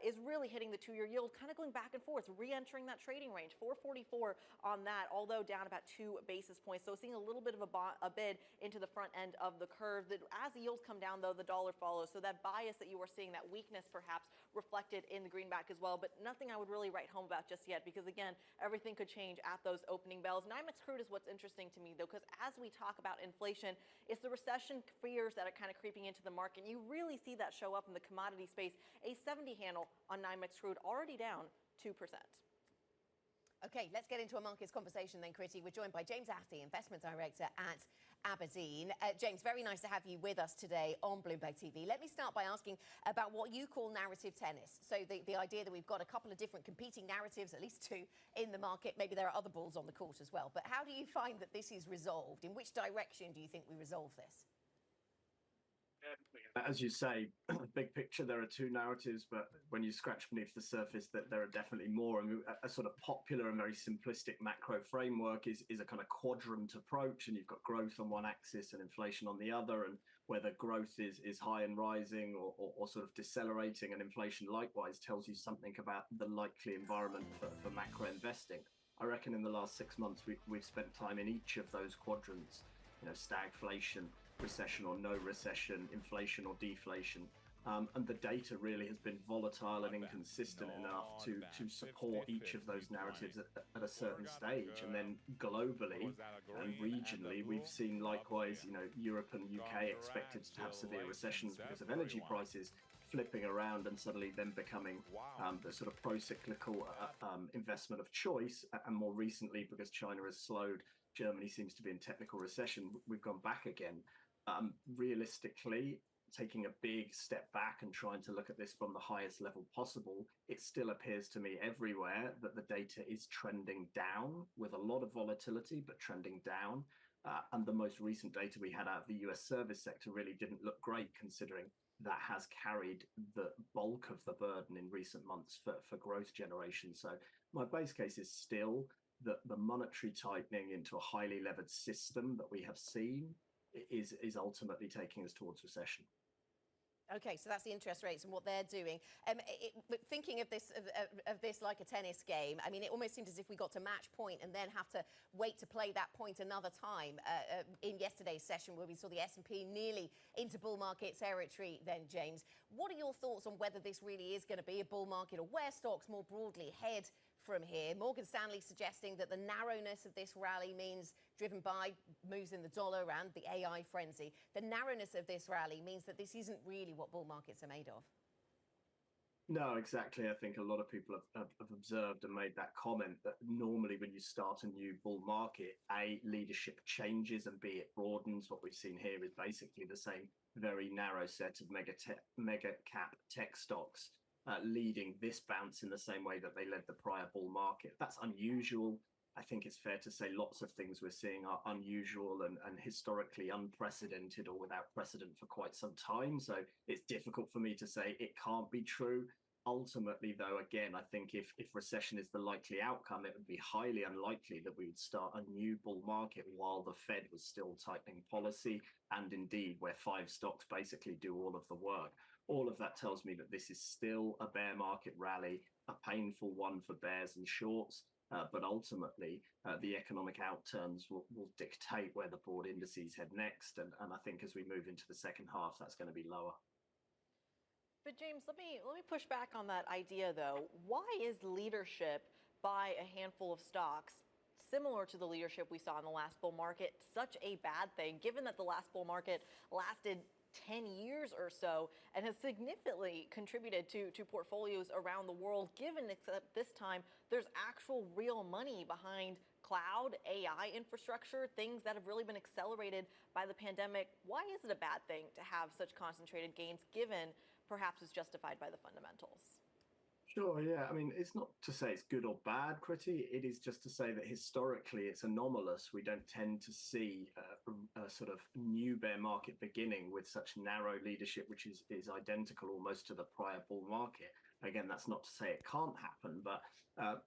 is really hitting the two-year yield, kind of going back and forth, re-entering that trading range. 444 on that, although down about 2 basis points. So seeing a little bit of a bid into the front end of the curve. As the yields come down, though, the dollar follows. So that bias that you are seeing, that weakness perhaps reflected in the greenback as well. But nothing I would really write home about just yet, because again, everything could change at those opening bells. NYMEX crude is what's interesting to me, though, because as we talk about inflation, it's the recession fears that are kind of creeping into the market. You really see that show up in the commodity space. A 70 handle on NYMEX crude, already down 2%. Okay, let's get into a markets conversation then, Kriti. We're joined by James Attey, Investment Director at Aberdeen. James, very nice to have you with us today on Bloomberg TV. Let me start by asking about what you call narrative tennis. So the idea that we've got a couple of different competing narratives, at least two, in the market. Maybe there are other balls on the court as well. But how do you find that this is resolved? In which direction do you think we resolve this? As you say, big picture, there are two narratives, but when you scratch beneath the surface, that there are definitely more. And a sort of popular and very simplistic macro framework is a kind of quadrant approach, and you've got growth on one axis and inflation on the other, and whether growth is high and rising or sort of decelerating, and inflation likewise tells you something about the likely environment for macro investing. I reckon in the last 6 months, we've spent time in each of those quadrants, stagflation, recession or no recession, inflation or deflation. And the data really has been volatile and inconsistent enough to support each of those narratives at a certain stage. And then globally and regionally, we've seen likewise, Europe and UK expected to have severe recessions because of energy prices. flipping around and suddenly then becoming the sort of pro-cyclical investment of choice. And more recently, because China has slowed, Germany seems to be in technical recession, we've gone back again. Realistically, taking a big step back and trying to look at this from the highest level possible, it still appears to me everywhere that the data is trending down with a lot of volatility, but trending down. And the most recent data we had out of the US service sector really didn't look great, considering that has carried the bulk of the burden in recent months for growth generation. So my base case is still that the monetary tightening into a highly levered system that we have seen is ultimately taking us towards recession. Okay, so that's the interest rates and what they're doing. Thinking of this like a tennis game, I mean, it almost seemed as if we got to match point and then have to wait to play that point another time. In yesterday's session, where we saw the S&P nearly into bull market territory then, James. What are your thoughts on whether this really is going to be a bull market or where stocks more broadly head from here? Morgan Stanley suggesting that the narrowness of this rally means, driven by moves in the dollar and the AI frenzy, the narrowness of this rally means that this isn't really what bull markets are made of. No, exactly. I think a lot of people have observed and made that comment that normally when you start a new bull market, A, leadership changes, and B, it broadens. What we've seen here is basically the same very narrow set of mega cap tech stocks leading this bounce in the same way that they led the prior bull market. That's unusual. I think it's fair to say lots of things we're seeing are unusual and historically unprecedented or without precedent for quite some time. So it's difficult for me to say it can't be true. Ultimately, though, again, I think if recession is the likely outcome, it would be highly unlikely that we would start a new bull market while the Fed was still tightening policy, and indeed where 5 stocks basically do all of the work. All of that tells me that this is still a bear market rally, a painful one for bears and shorts. But ultimately, the economic outturns will dictate where the broad indices head next. And I think as we move into the second half, that's going to be lower. But James, let me push back on that idea, though. Why is leadership by a handful of stocks, similar to the leadership we saw in the last bull market, such a bad thing, given that the last bull market lasted 10 years or so and has significantly contributed to portfolios around the world, given that this time there's actual real money behind cloud, AI infrastructure, things that have really been accelerated by the pandemic? Why is it a bad thing to have such concentrated gains, given perhaps it's justified by the fundamentals? Sure, yeah. I mean, it's not to say it's good or bad, Kriti. It is just to say that historically it's anomalous. We don't tend to see a sort of new bear market beginning with such narrow leadership, which is identical almost to the prior bull market. Again, that's not to say it can't happen, but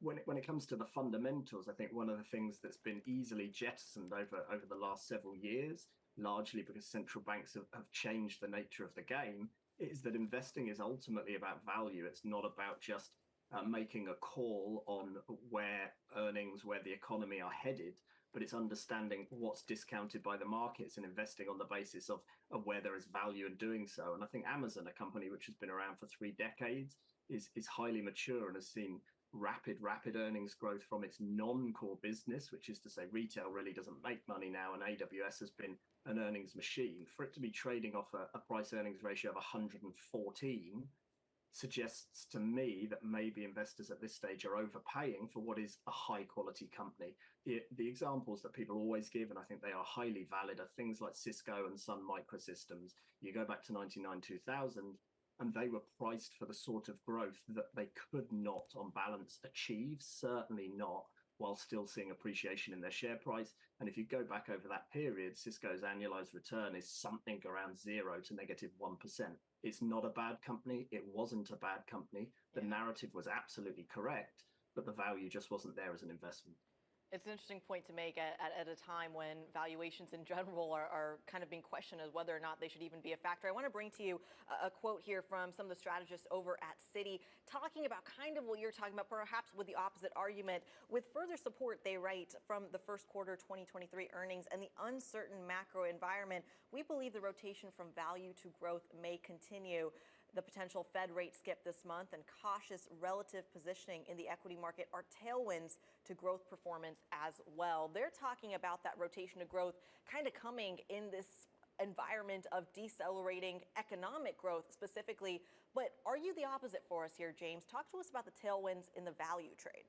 when it comes to the fundamentals, I think one of the things that's been easily jettisoned over the last several years, largely because central banks have changed the nature of the game, is that investing is ultimately about value. It's not about just making a call on where earnings, where the economy are headed, but it's understanding what's discounted by the markets and investing on the basis of where there is value in doing so. And I think Amazon, a company which has been around for 3 decades, is highly mature and has seen rapid earnings growth from its non-core business, which is to say retail really doesn't make money now, and AWS has been an earnings machine. For it to be trading off a price earnings ratio of 114 suggests to me that maybe investors at this stage are overpaying for what is a high quality company. The examples that people always give, and I think they are highly valid, are things like Cisco and Sun Microsystems. You go back to 1999-2000, and they were priced for the sort of growth that they could not on balance achieve, certainly not while still seeing appreciation in their share price. And if you go back over that period, Cisco's annualized return is something around 0 to -1%. It's not a bad company. It wasn't a bad company. The narrative was absolutely correct, but the value just wasn't there as an investment. It's an interesting point to make at a time when valuations in general are kind of being questioned as whether or not they should even be a factor. I want to bring to you a quote here from some of the strategists over at Citi, talking about kind of what you're talking about, perhaps with the opposite argument. With further support, they write, from the first quarter 2023 earnings and the uncertain macro environment, we believe the rotation from value to growth may continue. The potential Fed rate skip this month and cautious relative positioning in the equity market are tailwinds to growth performance as well. They're talking about that rotation to growth kind of coming in this environment of decelerating economic growth specifically. But argue the opposite for us here, James. Talk to us about the tailwinds in the value trade.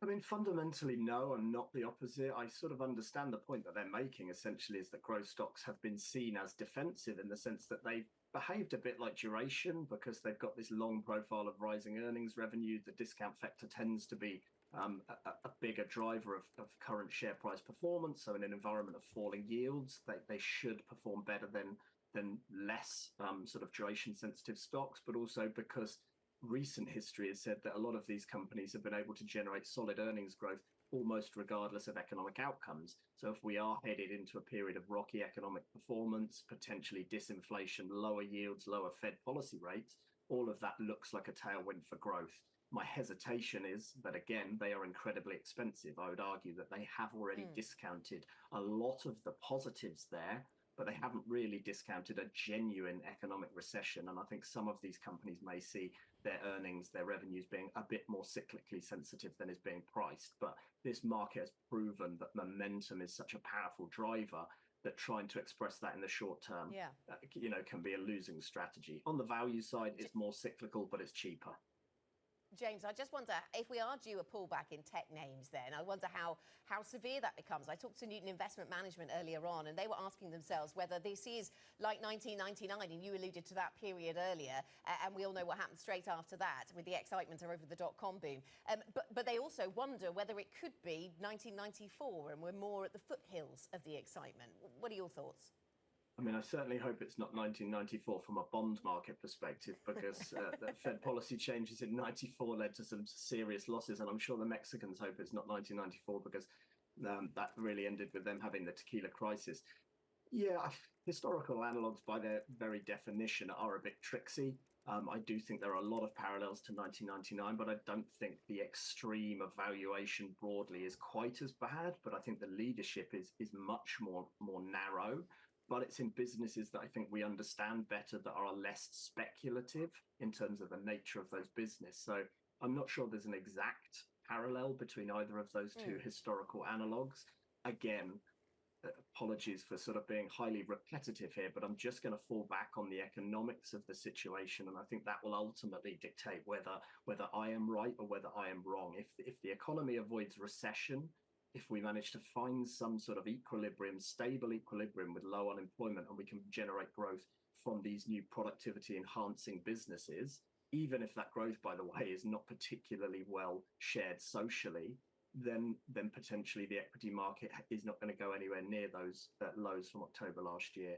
I mean, fundamentally, no, I'm not the opposite. I sort of understand the point that they're making, essentially, is that growth stocks have been seen as defensive in the sense that they've behaved a bit like duration because they've got this long profile of rising earnings revenue. The discount factor tends to be a bigger driver of current share price performance. So in an environment of falling yields, they should perform better than less sort of duration sensitive stocks, but also because recent history has said that a lot of these companies have been able to generate solid earnings growth almost regardless of economic outcomes. So if we are headed into a period of rocky economic performance, potentially disinflation, lower yields, lower Fed policy rates, all of that looks like a tailwind for growth. My hesitation is that, again, they are incredibly expensive. I would argue that they have already discounted a lot of the positives there, but they haven't really discounted a genuine economic recession. And I think some of these companies may see their earnings, their revenues being a bit more cyclically sensitive than is being priced. But this market has proven that momentum is such a powerful driver that trying to express that in the short term, can be a losing strategy. On the value side, it's more cyclical, but it's cheaper. James, I just wonder if we are due a pullback in tech names then, I wonder how severe that becomes. I talked to Newton Investment Management earlier on, and they were asking themselves whether this is like 1999, and you alluded to that period earlier, and we all know what happened straight after that with the excitement over the dot-com boom. But they also wonder whether it could be 1994 and we're more at the foothills of the excitement. What are your thoughts? I mean, I certainly hope it's not 1994 from a bond market perspective, because the Fed policy changes in 94 led to some serious losses. And I'm sure the Mexicans hope it's not 1994 because that really ended with them having the tequila crisis. Yeah, historical analogs by their very definition are a bit tricksy. I do think there are a lot of parallels to 1999, but I don't think the extreme of valuation broadly is quite as bad. But I think the leadership is much more narrow. But it's in businesses that I think we understand better, that are less speculative in terms of the nature of those businesses. So I'm not sure there's an exact parallel between either of those two historical analogs. Again, apologies for sort of being highly repetitive here, but I'm just going to fall back on the economics of the situation. And I think that will ultimately dictate whether I am right or whether I am wrong. If the economy avoids recession, if we manage to find some sort of equilibrium, stable equilibrium with low unemployment, and we can generate growth from these new productivity enhancing businesses, even if that growth, by the way, is not particularly well shared socially, then potentially the equity market is not going to go anywhere near those lows from October last year.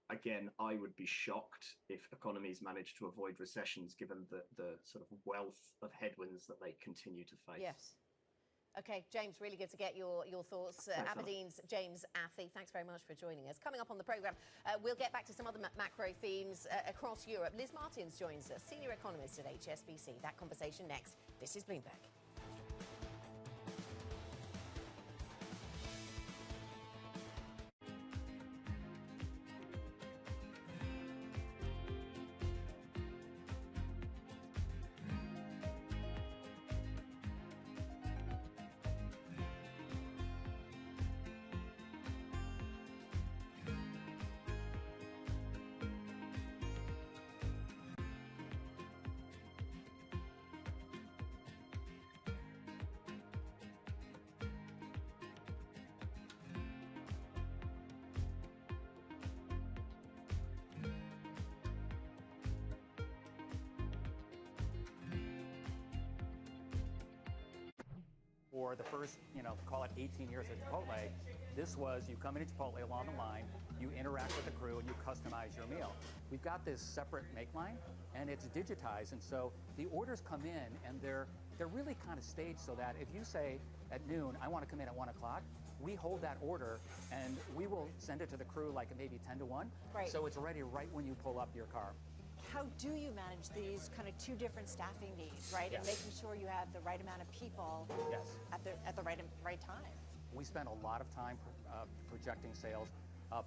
Again, I would be shocked if economies manage to avoid recessions, given the sort of wealth of headwinds that they continue to face. Yes. Okay, James, really good to get your thoughts. Aberdeen's James Affey, thanks very much for joining us. Coming up on the programme, we'll get back to some other macro themes across Europe. Liz Martins joins us, senior economist at HSBC. That conversation next. This is Bloomberg. For the first, call it 18 years at Chipotle, this was you come into Chipotle along the line, you interact with the crew, and you customize your meal. We've got this separate make line, and it's digitized, and so the orders come in, and they're really kind of staged so that if you say at noon, I want to come in at 1 o'clock, we hold that order, and we will send it to the crew like maybe 10 to 1, so it's ready right when you pull up your car. How do you manage these kind of two different staffing needs, right? And making sure you have the right amount of people at the right time. We spend a lot of time projecting sales.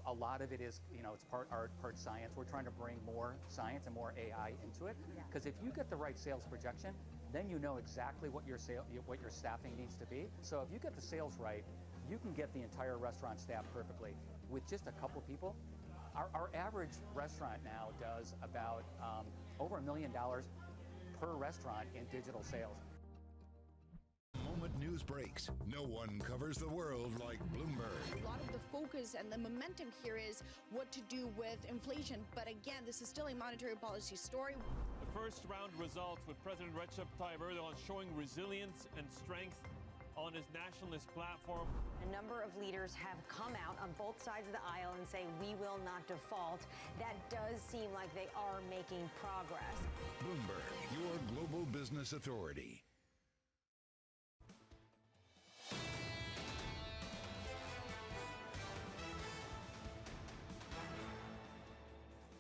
A lot of it is, it's part art, part science. We're trying to bring more science and more AI into it. Because if you get the right sales projection, then you know exactly what your staffing needs to be. So if you get the sales right, you can get the entire restaurant staffed perfectly with just a couple people. Our average restaurant now does about over $1 million per restaurant in digital sales. Moment news breaks. No one covers the world like Bloomberg. A lot of the focus and the momentum here is what to do with inflation. But again, this is still a monetary policy story. The first round results with President Recep Tayyip Erdogan showing resilience and strength on his nationalist platform. A number of leaders have come out on both sides of the aisle and say we will not default. That does seem like they are making progress. Bloomberg, your global business authority.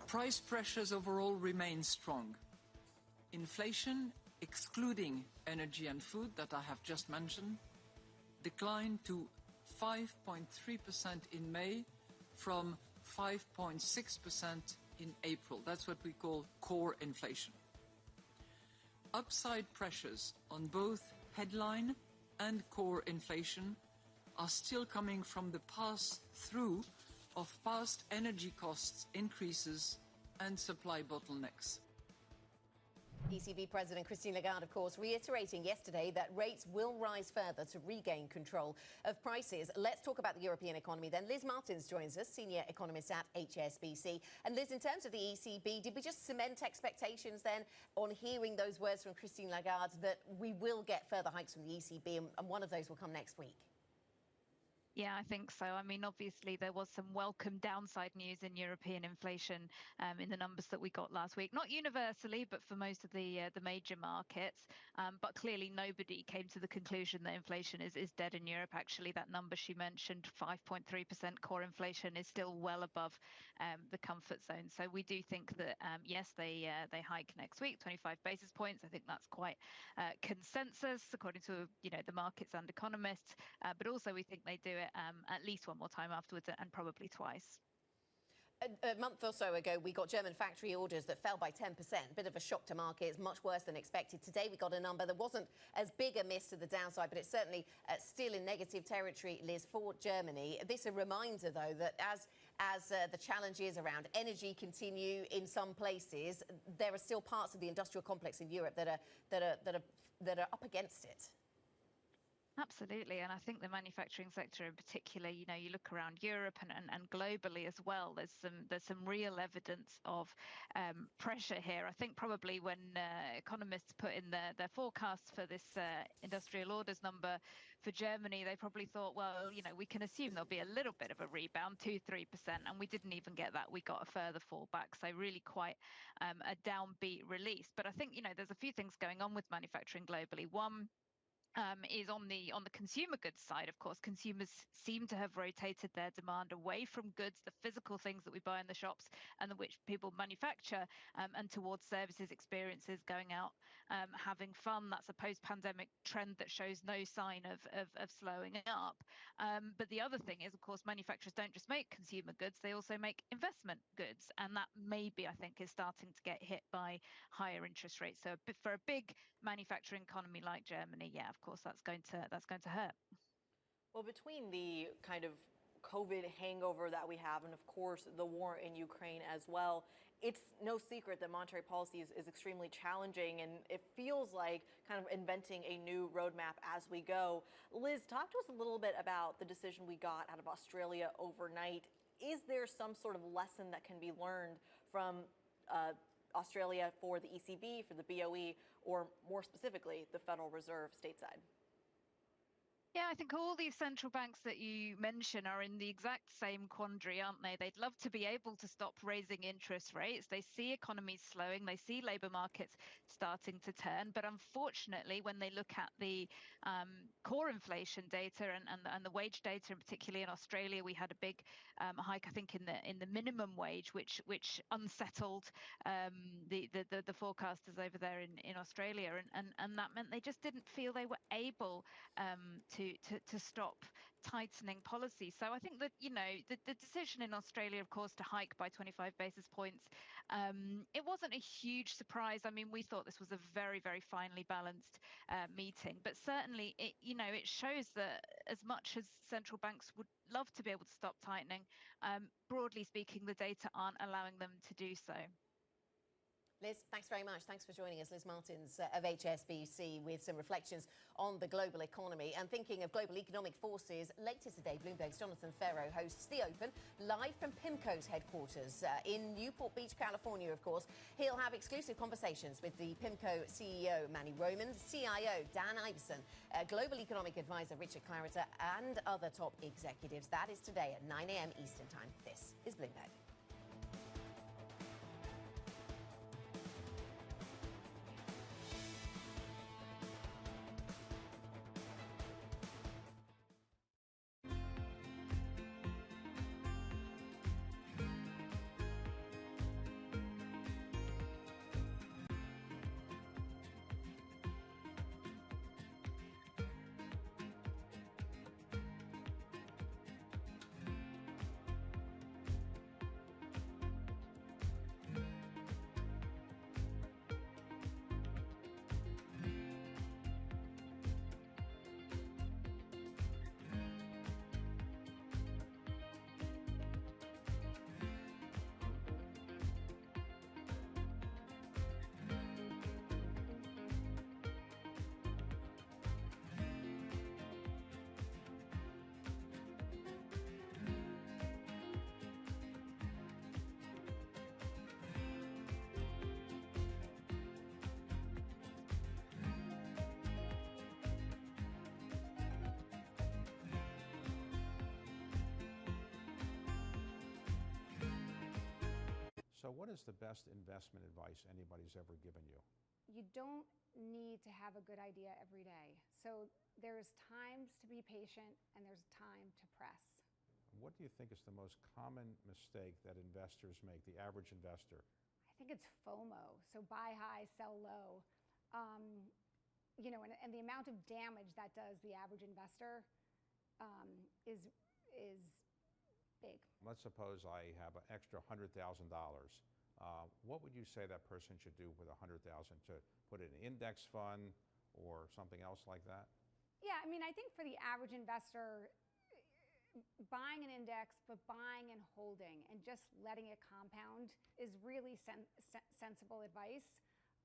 Price pressures overall remain strong. Inflation, excluding energy and food that I have just mentioned, declined to 5.3% in May from 5.6% in April. That's what we call core inflation. Upside pressures on both headline and core inflation are still coming from the pass-through of past energy costs increases and supply bottlenecks. ECB President Christine Lagarde, of course, reiterating yesterday that rates will rise further to regain control of prices. Let's talk about the European economy then. Liz Martins joins us, senior economist at HSBC. And Liz, in terms of the ECB, did we just cement expectations then on hearing those words from Christine Lagarde that we will get further hikes from the ECB and one of those will come next week? Yeah, I think so. I mean, obviously, there was some welcome downside news in European inflation in the numbers that we got last week. Not universally, but for most of the major markets. But clearly, nobody came to the conclusion that inflation is dead in Europe. Actually, that number she mentioned, 5.3% core inflation, is still well above the comfort zone. So we do think that, yes, they hike next week, 25 basis points. I think that's quite consensus, according to the markets and economists. But also, we think they do it at least one more time afterwards and probably twice. A month or so ago, we got German factory orders that fell by 10%. Bit of a shock to markets, much worse than expected. Today, we got a number that wasn't as big a miss to the downside, but it's certainly still in negative territory, Liz, for Germany. This a reminder, though, that as the challenges around energy continue in some places, there are still parts of the industrial complex in Europe that are up against it. Absolutely. And I think the manufacturing sector in particular, you look around Europe and globally as well, there's some real evidence of pressure here. I think probably when economists put in their forecasts for this industrial orders number for Germany, they probably thought, well, we can assume there'll be a little bit of a rebound, 2-3%, and we didn't even get that. We got a further fallback. So really quite a downbeat release. But I think, there's a few things going on with manufacturing globally. One, is on the consumer goods side. Of course, consumers seem to have rotated their demand away from goods, the physical things that we buy in the shops and which people manufacture, and towards services, experiences, going out, having fun. That's a post-pandemic trend that shows no sign of slowing up. But the other thing is, of course, manufacturers don't just make consumer goods, they also make investment goods. And that maybe, I think, is starting to get hit by higher interest rates. So for a big manufacturing economy like Germany, yeah, of course, that's going to hurt. Well, between the kind of COVID hangover that we have and, of course, the war in Ukraine as well, it's no secret that monetary policy is extremely challenging, and it feels like kind of inventing a new roadmap as we go. Liz, talk to us a little bit about the decision we got out of Australia overnight. Is there some sort of lesson that can be learned from Australia for the ECB, for the BOE, or more specifically, the Federal Reserve stateside? Yeah, I think all these central banks that you mention are in the exact same quandary, aren't they? They'd love to be able to stop raising interest rates. They see economies slowing. They see labour markets starting to turn. But unfortunately, when they look at the core inflation data and the wage data, and particularly in Australia, we had a big hike, I think, in the minimum wage, which unsettled the forecasters over there in Australia, and that meant they just didn't feel they were able to to stop tightening policy. So I think that, you know, the decision in Australia, of course, to hike by 25 basis points, it wasn't a huge surprise. I mean, we thought this was a very, very finely balanced meeting, but certainly it, you know, it shows that as much as central banks would love to be able to stop tightening, broadly speaking, the data aren't allowing them to do so. Liz, thanks very much. Thanks for joining us. Liz Martins of HSBC with some reflections on the global economy. And thinking of global economic forces, later today, Bloomberg's Jonathan Ferro hosts The Open, live from PIMCO's headquarters in Newport Beach, California, of course. He'll have exclusive conversations with the PIMCO CEO, Manny Roman, CIO, Dan Iverson, Global Economic Advisor, Richard Clarita, and other top executives. That is today at 9 a.m. Eastern Time. This is Bloomberg. So what is the best investment advice anybody's ever given you? You don't need to have a good idea every day. So there's times to be patient and there's time to press. What do you think is the most common mistake that investors make, the average investor? I think it's FOMO. So buy high, sell low. You know, and the amount of damage that does the average investor is big. Let's suppose I have an extra $100,000. What would you say that person should do with $100,000? To put it in an index fund or something else like that? Yeah, I mean, I think for the average investor, buying an index, but buying and holding and just letting it compound is really sensible advice.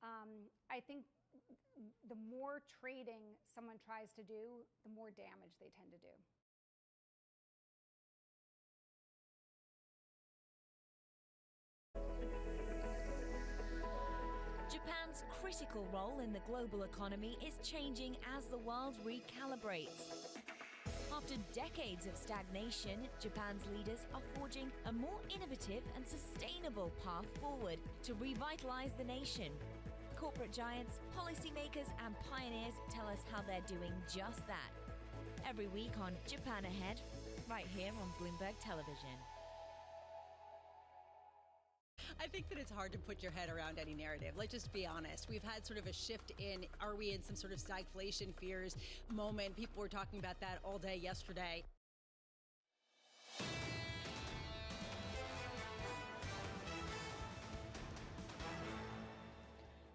I think the more trading someone tries to do, the more damage they tend to do. Japan's critical role in the global economy is changing as the world recalibrates. After decades of stagnation, Japan's leaders are forging a more innovative and sustainable path forward to revitalize the nation. Corporate giants, policymakers, and pioneers tell us how they're doing just that. Every week on Japan Ahead, right here on Bloomberg Television. I think that it's hard to put your head around any narrative. Let's just be honest. We've had sort of a shift in, are we in some sort of stagflation fears moment? People were talking about that all day yesterday.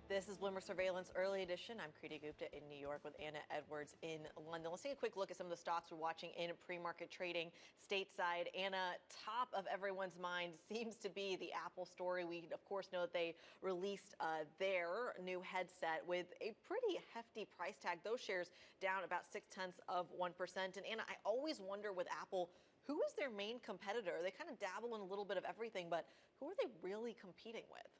This is Bloomberg Surveillance Early Edition. I'm Kriti Gupta in New York with Anna Edwards in London. Let's take a quick look at some of the stocks we're watching in pre-market trading stateside. Anna, top of everyone's mind seems to be the Apple story. We, of course, know that they released their new headset with a pretty hefty price tag. Those shares down about 0.6%. And Anna, I always wonder with Apple, who is their main competitor? They kind of dabble in a little bit of everything, but who are they really competing with?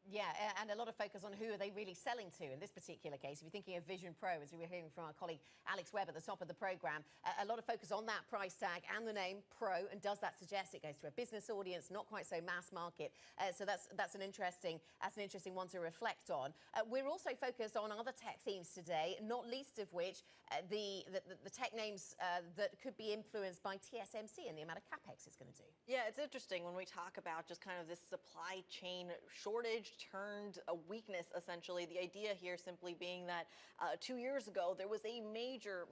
Yeah, and a lot of focus on who are they really selling to in this particular case. If you're thinking of Vision Pro, as we were hearing from our colleague Alex Webb at the top of the program, a lot of focus on that price tag and the name Pro. And does that suggest it goes to a business audience, not quite so mass market? So that's an interesting one to reflect on. We're also focused on other tech themes today, not least of which the tech names that could be influenced by TSMC and the amount of capex it's going to do. Yeah, it's interesting when we talk about just kind of this supply chain shortage, turned a weakness, essentially. The idea here simply being that 2 years ago, there was a major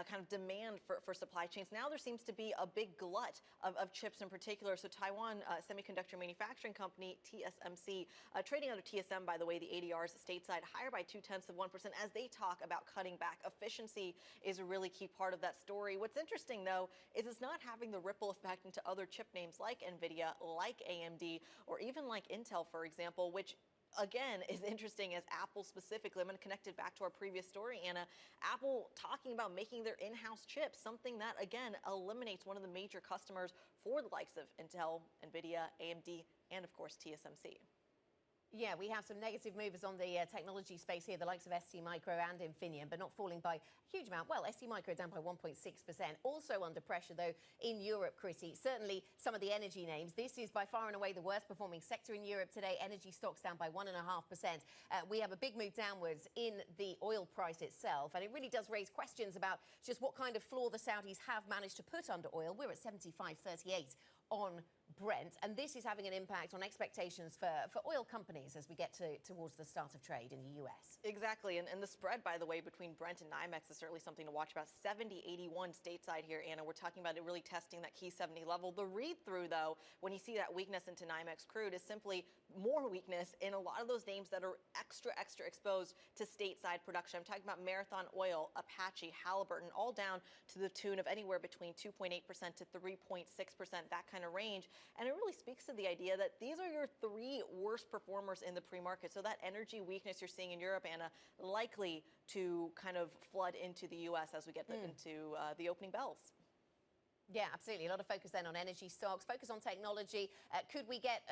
kind of demand for supply chains. Now there seems to be a big glut of chips in particular. So Taiwan Semiconductor Manufacturing Company, TSMC, trading under TSM, by the way, the ADRs stateside higher by 0.2% as they talk about cutting back. Efficiency is a really key part of that story. What's interesting, though, is it's not having the ripple effect into other chip names like NVIDIA, like AMD, or even like Intel, for example, which again is interesting as Apple specifically. I'm going to connect it back to our previous story, Anna. Apple talking about making their in-house chips, something that, again, eliminates one of the major customers for the likes of Intel, NVIDIA, AMD, and, of course, TSMC. Yeah, we have some negative movers on the technology space here, the likes of STMicro and Infineon, but not falling by a huge amount. Well, STMicro down by 1.6%. Also under pressure, though, in Europe, Chrissy. Certainly some of the energy names. This is by far and away the worst performing sector in Europe today. Energy stocks down by 1.5%. We have a big move downwards in the oil price itself, and it really does raise questions about just what kind of floor the Saudis have managed to put under oil. We're at 75.38 on Brent, and this is having an impact on expectations for oil companies as we get towards the start of trade in the US. Exactly, and the spread, by the way, between Brent and NYMEX is certainly something to watch about. 70.81 stateside here, Anna. We're talking about it really testing that key 70 level. The read-through, though, when you see that weakness into NYMEX crude is simply more weakness in a lot of those names that are extra exposed to stateside production. I'm talking about Marathon Oil, Apache, Halliburton, all down to the tune of anywhere between 2.8% to 3.6%, that kind of range. And it really speaks to the idea that these are your three worst performers in the pre-market. So that energy weakness you're seeing in Europe, Anna, likely to kind of flood into the U.S. as we get into the opening bells. Yeah, absolutely. A lot of focus then on energy stocks, focus on technology. Could we get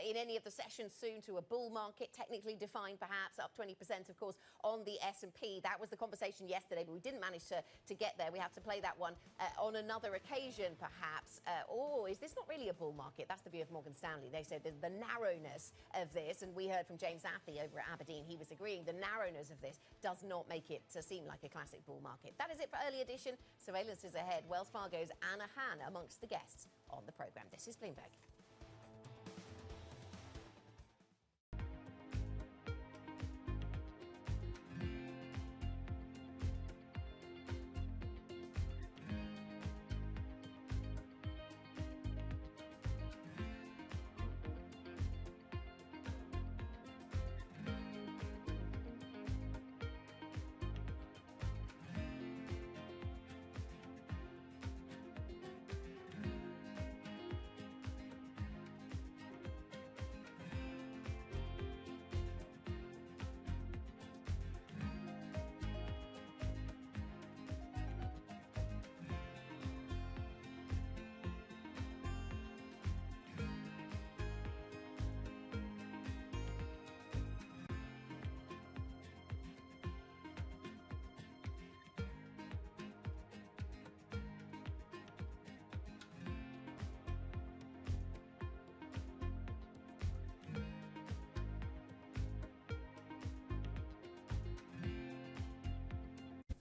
in any of the sessions soon to a bull market, technically defined perhaps, up 20%, of course, on the S&P. That was the conversation yesterday, but we didn't manage to get there. We have to play that one on another occasion, perhaps. Or is this not really a bull market? That's the view of Morgan Stanley. They said the narrowness of this, and we heard from James Athey over at Aberdeen. He was agreeing the narrowness of this does not make it to seem like a classic bull market. That is it for early edition. Surveillance is ahead. Wells Fargo's Anna Han amongst the guests on the programme. This is Bloomberg.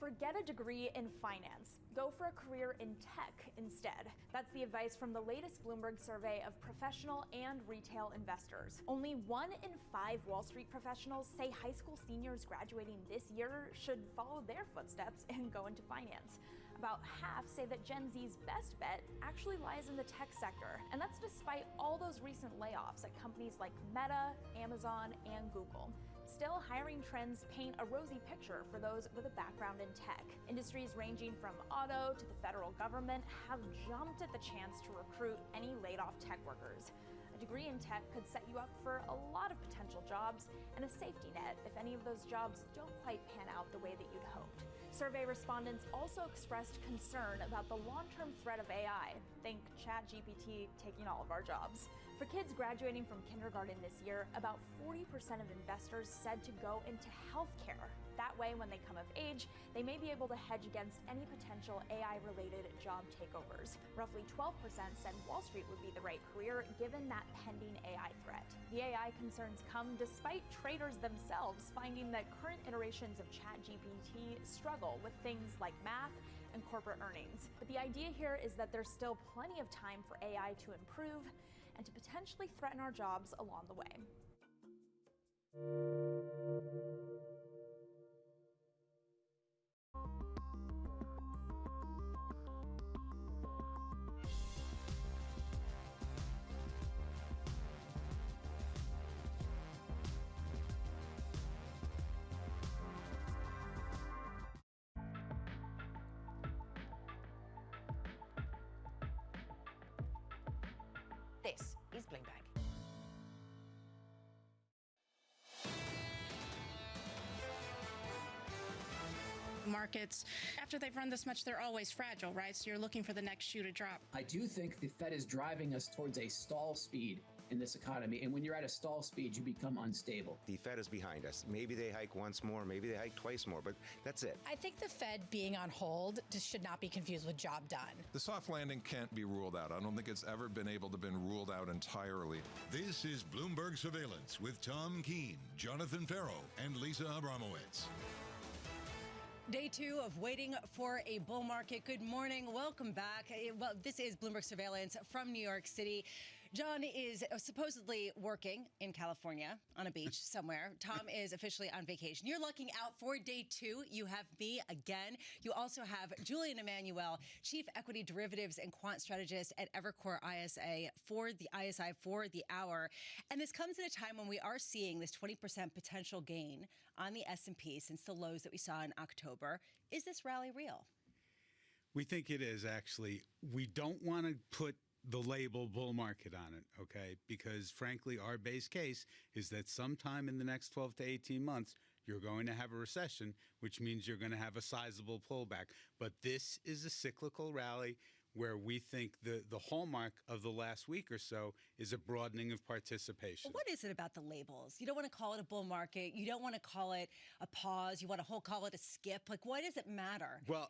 Forget a degree in finance. Go for a career in tech instead. That's the advice from the latest Bloomberg survey of professional and retail investors. Only 1 in 5 Wall Street professionals say high school seniors graduating this year should follow their footsteps and go into finance. About half say that Gen Z's best bet actually lies in the tech sector, and that's despite all those recent layoffs at companies like Meta, Amazon, and Google. Still, hiring trends paint a rosy picture for those with a background in tech. Industries ranging from auto to the federal government have jumped at the chance to recruit any laid-off tech workers. A degree in tech could set you up for a lot of potential jobs and a safety net if any of those jobs don't quite pan out the way that you'd hoped. Survey respondents also expressed concern about the long-term threat of AI. Think ChatGPT taking all of our jobs. For kids graduating from kindergarten this year, about 40% of investors said to go into healthcare. That way, when they come of age, they may be able to hedge against any potential AI-related job takeovers. Roughly 12% said Wall Street would be the right career given that pending AI threat. The AI concerns come despite traders themselves finding that current iterations of ChatGPT struggle with things like math and corporate earnings. But the idea here is that there's still plenty of time for AI to improve and to potentially threaten our jobs along the way. This is Bloomberg. Markets, after they've run this much, they're always fragile, right? So you're looking for the next shoe to drop. I do think the Fed is driving us towards a stall speed in this economy. And when you're at a stall speed, you become unstable. The Fed is behind us. Maybe they hike once more, maybe they hike twice more, but that's it. I think the Fed being on hold just should not be confused with job done. The soft landing can't be ruled out. I don't think it's ever been able to been ruled out entirely. This is Bloomberg Surveillance with Tom Keene, Jonathan Farrow, and Lisa Abramowitz. Day two of waiting for a bull market. Good morning. Welcome back. Well, this is Bloomberg Surveillance from New York City. John is supposedly working in California on a beach somewhere. Tom is officially on vacation. You're looking out for day two. You have me again. You also have Julian Emanuel, Chief Equity Derivatives and Quant Strategist at Evercore ISI for the hour. And this comes at a time when we are seeing this 20% potential gain on the S&P since the lows that we saw in October. Is this rally real? We think it is, actually. We don't want to put the label bull market on it, okay? Because frankly, our base case is that sometime in the next 12 to 18 months, you're going to have a recession, which means you're going to have a sizable pullback. But this is a cyclical rally where we think the hallmark of the last week or so is a broadening of participation. What is it about the labels? You don't want to call it a bull market. You don't want to call it a pause. You want to call it a skip. Like, why does it matter? Well,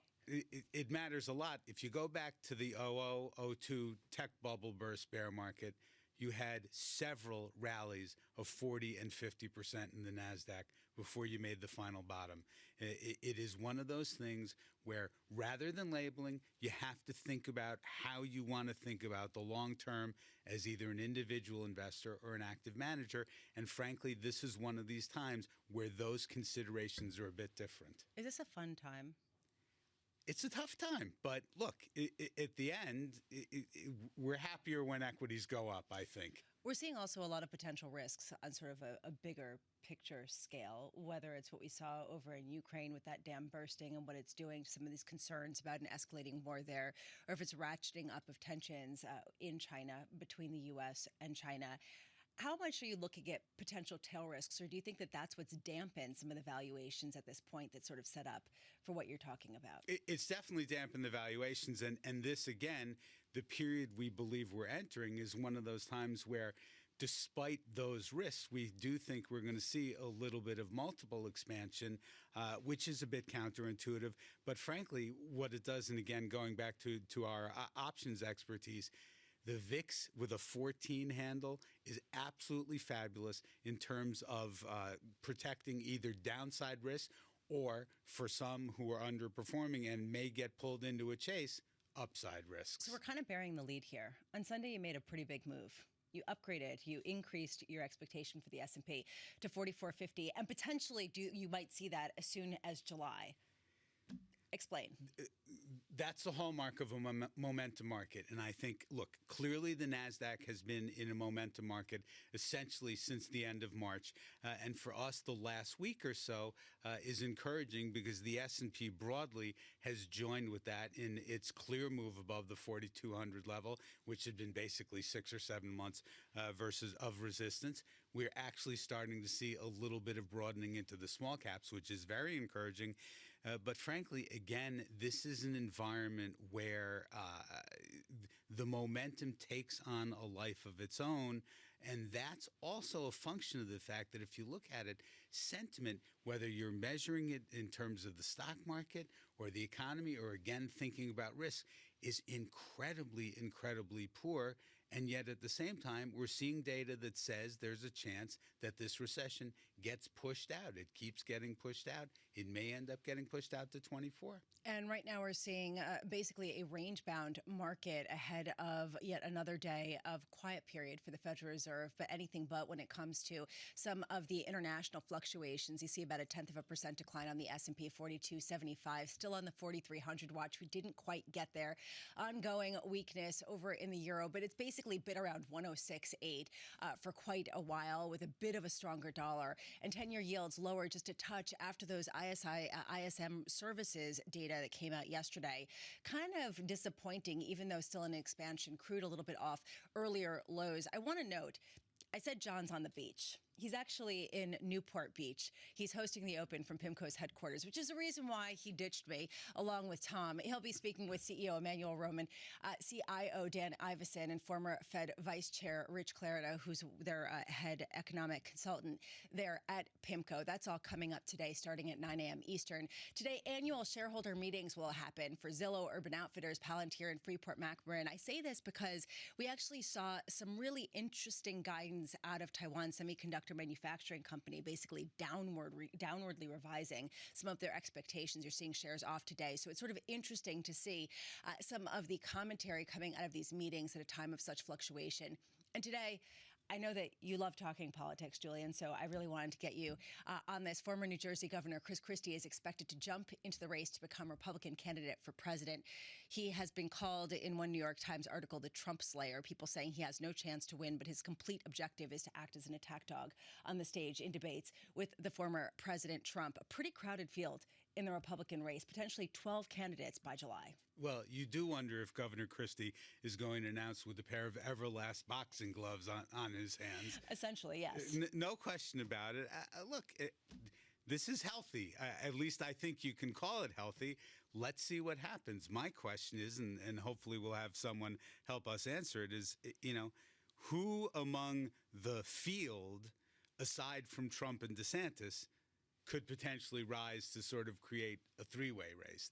it matters a lot. If you go back to the 2002 tech bubble burst bear market, you had several rallies of 40 and 50% in the NASDAQ before you made the final bottom. It is one of those things where rather than labeling, you have to think about how you want to think about the long term as either an individual investor or an active manager. And frankly, this is one of these times where those considerations are a bit different. Is this a fun time? It's a tough time, but look, at the end, we're happier when equities go up, I think. We're seeing also a lot of potential risks on sort of a bigger picture scale, whether it's what we saw over in Ukraine with that dam bursting and what it's doing to some of these concerns about an escalating war there, or if it's ratcheting up of tensions in China, between the U.S. and China. How much are you looking at potential tail risks, or do you think that that's what's dampened some of the valuations at this point that's sort of set up for what you're talking about? It's definitely dampened the valuations. And this, again, the period we believe we're entering is one of those times where, despite those risks, we do think we're going to see a little bit of multiple expansion, which is a bit counterintuitive. But frankly, what it does, and again, going back to our options expertise, the VIX with a 14 handle is absolutely fabulous in terms of protecting either downside risk or, for some who are underperforming and may get pulled into a chase, upside risks. So we're kind of bearing the lead here. On Sunday, you made a pretty big move. You upgraded, you increased your expectation for the S&P to 4450, and potentially you might see that as soon as July. Explain. That's the hallmark of a momentum market. And I think, look, clearly the NASDAQ has been in a momentum market essentially since the end of March. And for us, the last week or so is encouraging because the S&P broadly has joined with that in its clear move above the 4,200 level, which had been basically 6 or 7 months versus of resistance. We're actually starting to see a little bit of broadening into the small caps, which is very encouraging. But frankly, again, this is an environment where the momentum takes on a life of its own. And that's also a function of the fact that if you look at it, sentiment, whether you're measuring it in terms of the stock market or the economy, or again thinking about risk, is incredibly, incredibly poor. And yet at the same time, we're seeing data that says there's a chance that this recession gets pushed out. It keeps getting pushed out. It may end up getting pushed out to 24. And right now we're seeing basically a range-bound market ahead of yet another day of quiet period for the Federal Reserve, but anything but when it comes to some of the international fluctuations. You see about a 0.1% decline on the S&P 4275, still on the 4,300 watch. We didn't quite get there. Ongoing weakness over in the euro, but it's basically been around 106.8 for quite a while, with a bit of a stronger dollar. And 10-year yields lower just a touch after those ISM services data that came out yesterday. Kind of disappointing, even though still in expansion. Crude a little bit off earlier lows. I want to note, I said John's on the beach. He's actually in Newport Beach. He's hosting the Open from PIMCO's headquarters, which is the reason why he ditched me, along with Tom. He'll be speaking with CEO Emmanuel Roman, CIO Dan Ivison, and former Fed Vice Chair Rich Clarida, who's their head economic consultant there at PIMCO. That's all coming up today, starting at 9 a.m. Eastern. Today, annual shareholder meetings will happen for Zillow, Urban Outfitters, Palantir, and Freeport-McMoRan. I say this because we actually saw some really interesting guidance out of Taiwan Semiconductor manufacturing company, basically downwardly revising some of their expectations. You're seeing shares off today. So it's sort of interesting to see some of the commentary coming out of these meetings at a time of such fluctuation. And today, I know that you love talking politics, Julian, so I really wanted to get you on this. Former New Jersey Governor Chris Christie is expected to jump into the race to become Republican candidate for president. He has been called in one New York Times article the Trump Slayer, people saying he has no chance to win, but his complete objective is to act as an attack dog on the stage in debates with the former President Trump. A pretty crowded field in the Republican race, potentially 12 candidates by July. Well, you do wonder if Governor Christie is going to announce with a pair of Everlast boxing gloves on his hands. Essentially, yes. No question about it. Look, this is healthy. At least I think you can call it healthy. Let's see what happens. My question is, and hopefully we'll have someone help us answer it, is, who among the field, aside from Trump and DeSantis, could potentially rise to sort of create a three-way race?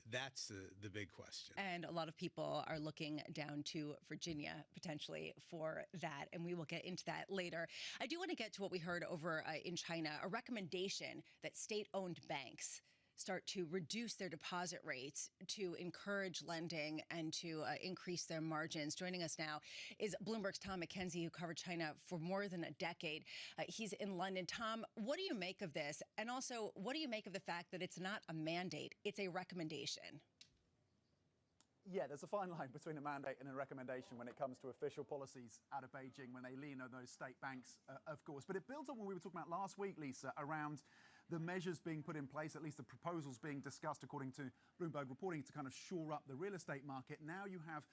That's the big question. And a lot of people are looking down to Virginia potentially for that, and we will get into that later. I do want to get to what we heard over in China, a recommendation that state-owned banks start to reduce their deposit rates to encourage lending and to increase their margins. Joining us now is Bloomberg's Tom McKenzie, who covered China for more than a decade. He's in London. Tom, what do you make of this? And also, what do you make of the fact that it's not a mandate, it's a recommendation? Yeah, there's a fine line between a mandate and a recommendation when it comes to official policies out of Beijing, when they lean on those state banks, of course. But it builds on what we were talking about last week, Lisa, around the measures being put in place, at least the proposals being discussed, according to Bloomberg reporting, to kind of shore up the real estate market. Now you have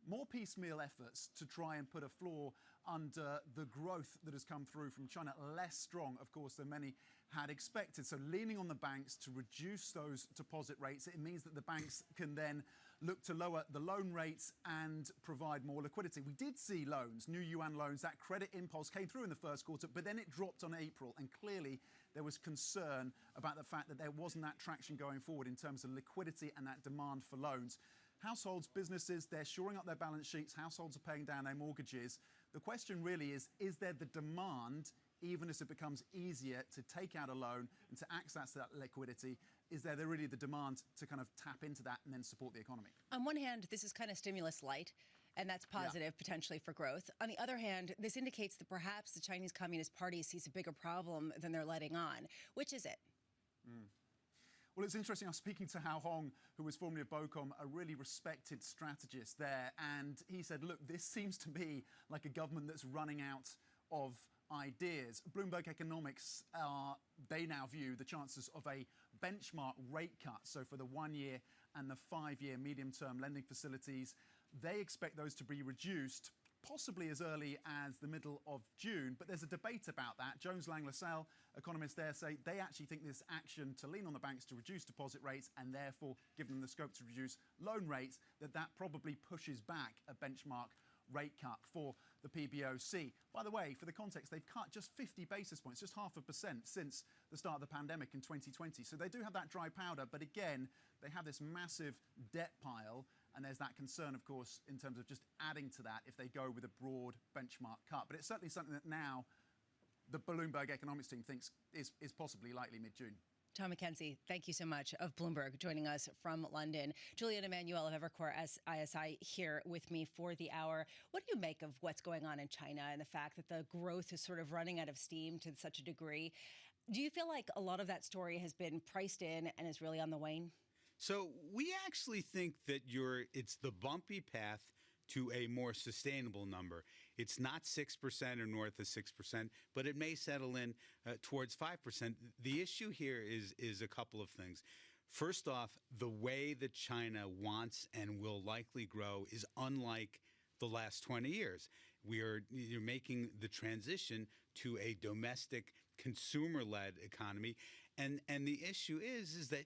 more piecemeal efforts to try and put a floor under the growth that has come through from China, less strong, of course, than many had expected. So leaning on the banks to reduce those deposit rates, it means that the banks can then look to lower the loan rates and provide more liquidity. We did see loans, new yuan loans, that credit impulse came through in the first quarter, but then it dropped on April. And clearly there was concern about the fact that there wasn't that traction going forward in terms of liquidity and that demand for loans. Households, businesses, they're shoring up their balance sheets. Households are paying down their mortgages. The question really is there the demand, even as it becomes easier to take out a loan and to access that liquidity, is there really the demand to kind of tap into that and then support the economy? On one hand, this is kind of stimulus light, and that's positive potentially for growth. On the other hand, this indicates that perhaps the Chinese Communist Party sees a bigger problem than they're letting on. Which is it? Well, it's interesting. I was speaking to Hao Hong, who was formerly of BOCOM, a really respected strategist there. And he said, look, this seems to me like a government that's running out of ideas. Bloomberg Economics, they now view the chances of a benchmark rate cut. So for the 1 year and the 5 year medium-term lending facilities, they expect those to be reduced possibly as early as the middle of June. But there's a debate about that. Jones Lang LaSalle, economists there, say they actually think this action to lean on the banks to reduce deposit rates and therefore give them the scope to reduce loan rates, that probably pushes back a benchmark rate cut for the PBOC. By the way, for the context, they've cut just 50 basis points, just 0.5% since the start of the pandemic in 2020. So they do have that dry powder, but again, they have this massive debt pile, and there's that concern, of course, in terms of just adding to that if they go with a broad benchmark cut. But it's certainly something that now the Bloomberg economics team thinks is possibly likely mid-June. Tom McKenzie, thank you so much, of Bloomberg, joining us from London. Julian Emanuel of Evercore ISI here with me for the hour. What do you make of what's going on in China and the fact that the growth is sort of running out of steam to such a degree? Do you feel like a lot of that story has been priced in and is really on the wane? So we actually think that it's the bumpy path to a more sustainable number. It's not 6% or north of 6%, but it may settle in towards 5%. The issue here is a couple of things. First off, the way that China wants and will likely grow is unlike the last 20 years. You're making the transition to a domestic consumer-led economy. And the issue is that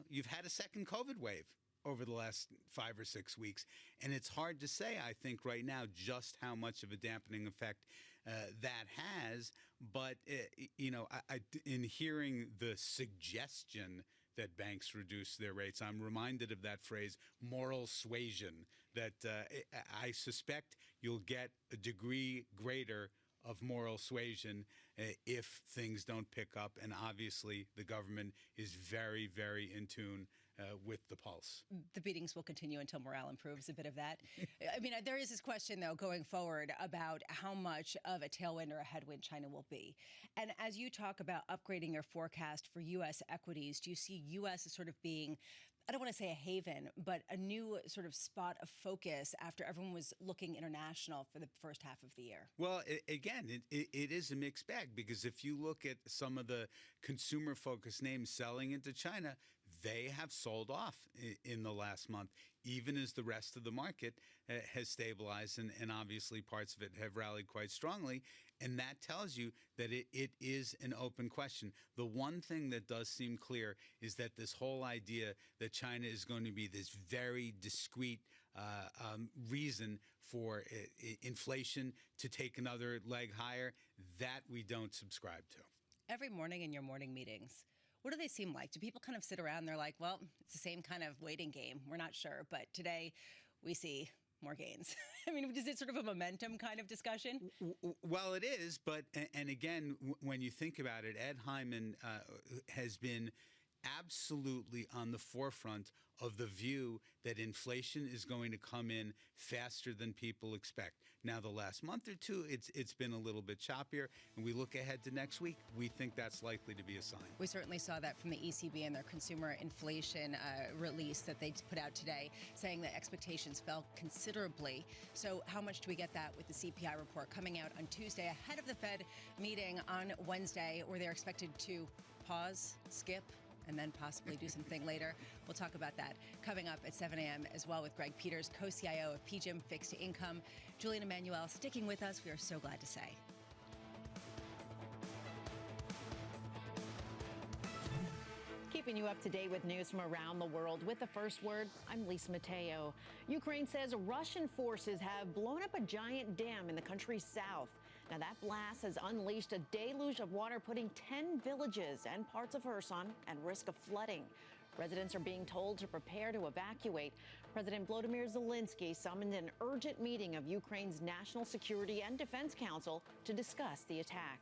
you've had a second COVID wave over the last 5 or 6 weeks. And it's hard to say, I think, right now, just how much of a dampening effect that has. But, in hearing the suggestion that banks reduce their rates, I'm reminded of that phrase, moral suasion, that I suspect you'll get a degree greater of moral suasion if things don't pick up. And obviously, the government is very, very in tune with the pulse. The beatings will continue until morale improves, a bit of that. I mean, there is this question, though, going forward about how much of a tailwind or a headwind China will be. And as you talk about upgrading your forecast for U.S. equities, do you see U.S. as sort of being, I don't want to say a haven, but a new sort of spot of focus after everyone was looking international for the first half of the year? Well, again, it is a mixed bag, because if you look at some of the consumer-focused names selling into China, they have sold off in the last month, even as the rest of the market has stabilized, and obviously parts of it have rallied quite strongly. And that tells you that it is an open question. The one thing that does seem clear is that this whole idea that China is going to be this very discrete reason for inflation to take another leg higher, that we don't subscribe to. Every morning in your morning meetings, what do they seem like? Do people kind of sit around and they're like, well, it's the same kind of waiting game. We're not sure. But today we see more gains. I mean, is it sort of a momentum kind of discussion? Well, it is. But, and again, when you think about it, Ed Hyman has been absolutely on the forefront of the view that inflation is going to come in faster than people expect. Now, the last month or two, it's been a little bit choppier, and we look ahead to next week, we think that's likely to be a sign. We certainly saw that from the ECB and their consumer inflation release that they put out today, saying that expectations fell considerably. So how much do we get that with the CPI report coming out on Tuesday ahead of the Fed meeting on Wednesday, where they're expected to pause, skip, and then possibly do something later? We'll talk about that coming up at 7 a.m. as well with Greg Peters, co-CIO of PGIM Fixed Income. Julian Emanuel sticking with us. We are so glad to say. Keeping you up to date with news from around the world. With the first word, I'm Lisa Mateo. Ukraine says Russian forces have blown up a giant dam in the country's south. Now, that blast has unleashed a deluge of water, putting 10 villages and parts of Kherson at risk of flooding. Residents are being told to prepare to evacuate. President Volodymyr Zelensky summoned an urgent meeting of Ukraine's National Security and Defense Council to discuss the attack.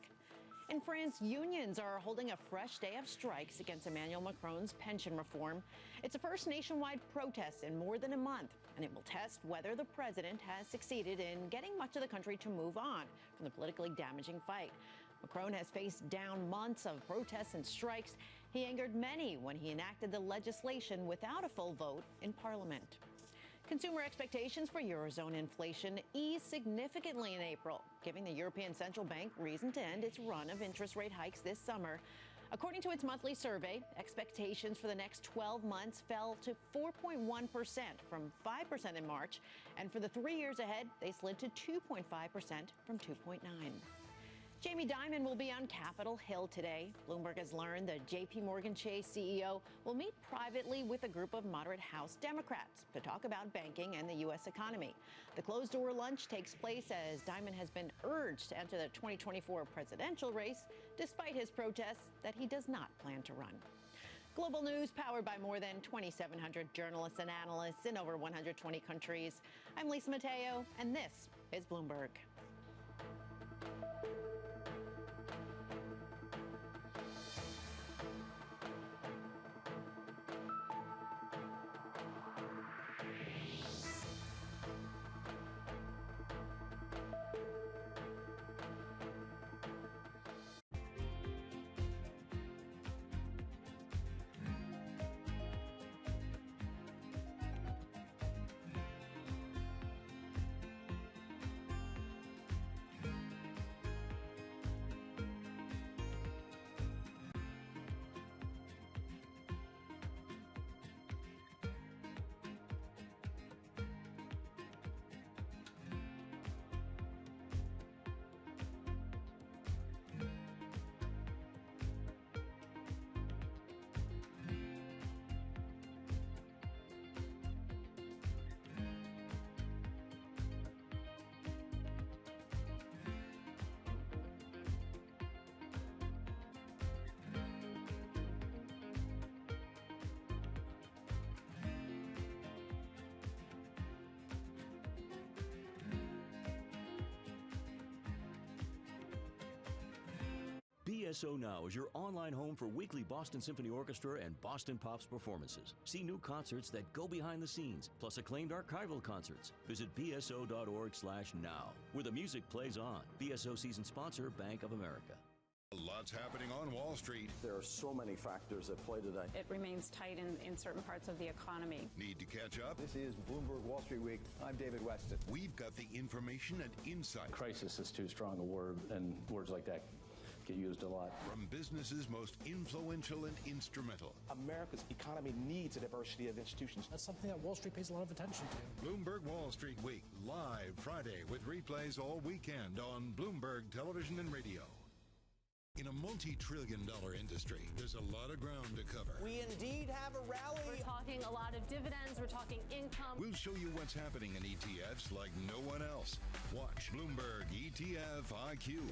In France, unions are holding a fresh day of strikes against Emmanuel Macron's pension reform. It's the first nationwide protest in more than a month, and it will test whether the president has succeeded in getting much of the country to move on from the politically damaging fight. Macron has faced down months of protests and strikes. He angered many when he enacted the legislation without a full vote in Parliament. Consumer expectations for Eurozone inflation eased significantly in April, giving the European Central Bank reason to end its run of interest rate hikes this summer. According to its monthly survey, expectations for the next 12 months fell to 4.1% from 5% in March, and for the 3 years ahead, they slid to 2.5% from 2.9%. Jamie Dimon will be on Capitol Hill today. Bloomberg has learned the J.P. Morgan Chase CEO will meet privately with a group of moderate House Democrats to talk about banking and the U.S. economy. The closed-door lunch takes place as Dimon has been urged to enter the 2024 presidential race, despite his protests that he does not plan to run. Global news powered by more than 2,700 journalists and analysts in over 120 countries. I'm Lisa Mateo, and this is Bloomberg. BSO Now is your online home for weekly Boston Symphony Orchestra and Boston Pops performances. See new concerts that go behind the scenes, plus acclaimed archival concerts. Visit bso.org/now, where the music plays on. BSO season sponsor, Bank of America. Lots happening on Wall Street. There are so many factors at play today. It remains tight in certain parts of the economy. Need to catch up? This is Bloomberg Wall Street Week. I'm David Weston. We've got the information and insight. Crisis is too strong a word, and words like that get used a lot. From businesses most influential and instrumental. America's economy needs a diversity of institutions. That's something that Wall Street pays a lot of attention to. Bloomberg Wall Street Week, live Friday with replays all weekend on Bloomberg Television and Radio. In a multi-trillion-dollar industry, there's a lot of ground to cover. We indeed have a rally. We're talking a lot of dividends. We're talking income. We'll show you what's happening in ETFs like no one else. Watch Bloomberg ETF IQ.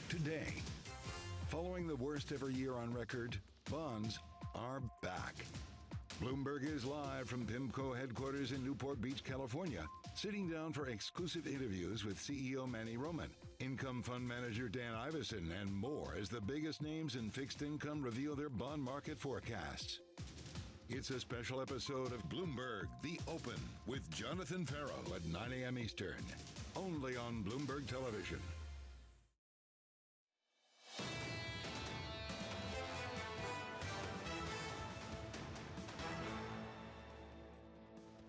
Today, following the worst ever year on record, bonds are back. Bloomberg is live from PIMCO headquarters in Newport Beach, California, sitting down for exclusive interviews with CEO Manny Roman, income fund manager Dan Iveson, and more as the biggest names in fixed income reveal their bond market forecasts. It's a special episode of Bloomberg The Open with Jonathan Farrow at 9 a.m. Eastern, only on Bloomberg Television.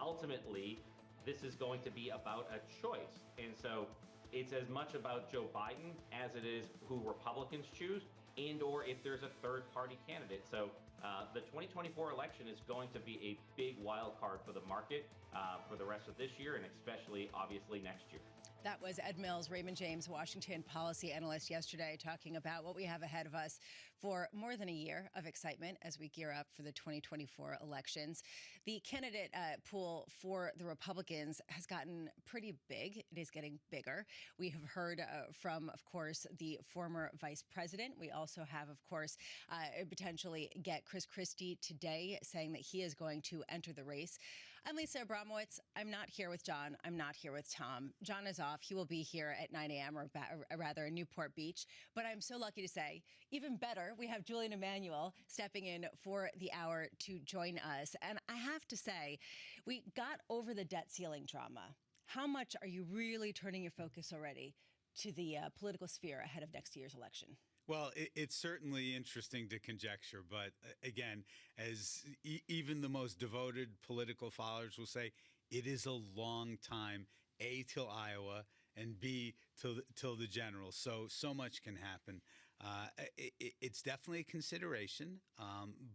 Ultimately, this is going to be about a choice. And so it's as much about Joe Biden as it is who Republicans choose and or if there's a third-party candidate. So the 2024 election is going to be a big wild card for the market for the rest of this year and especially, obviously, next year. That was Ed Mills, Raymond James, Washington policy analyst, yesterday talking about what we have ahead of us for more than a year of excitement as we gear up for the 2024 elections. The candidate pool for the Republicans has gotten pretty big. It is getting bigger. We have heard from, of course, the former vice president. We also have, of course, potentially get Chris Christie today saying that he is going to enter the race. I'm Lisa Abramowitz. I'm not here with John. I'm not here with Tom. John is off. He will be here at 9 a.m. or rather in Newport Beach. But I'm so lucky to say, even better, we have Julian Emanuel stepping in for the hour to join us. And I have to say, we got over the debt ceiling drama. How much are you really turning your focus already to the political sphere ahead of next year's election? Well, it's certainly interesting to conjecture, but again, as even the most devoted political followers will say, it is a long time, A, till Iowa, and B, till the general. So much can happen. It's definitely a consideration,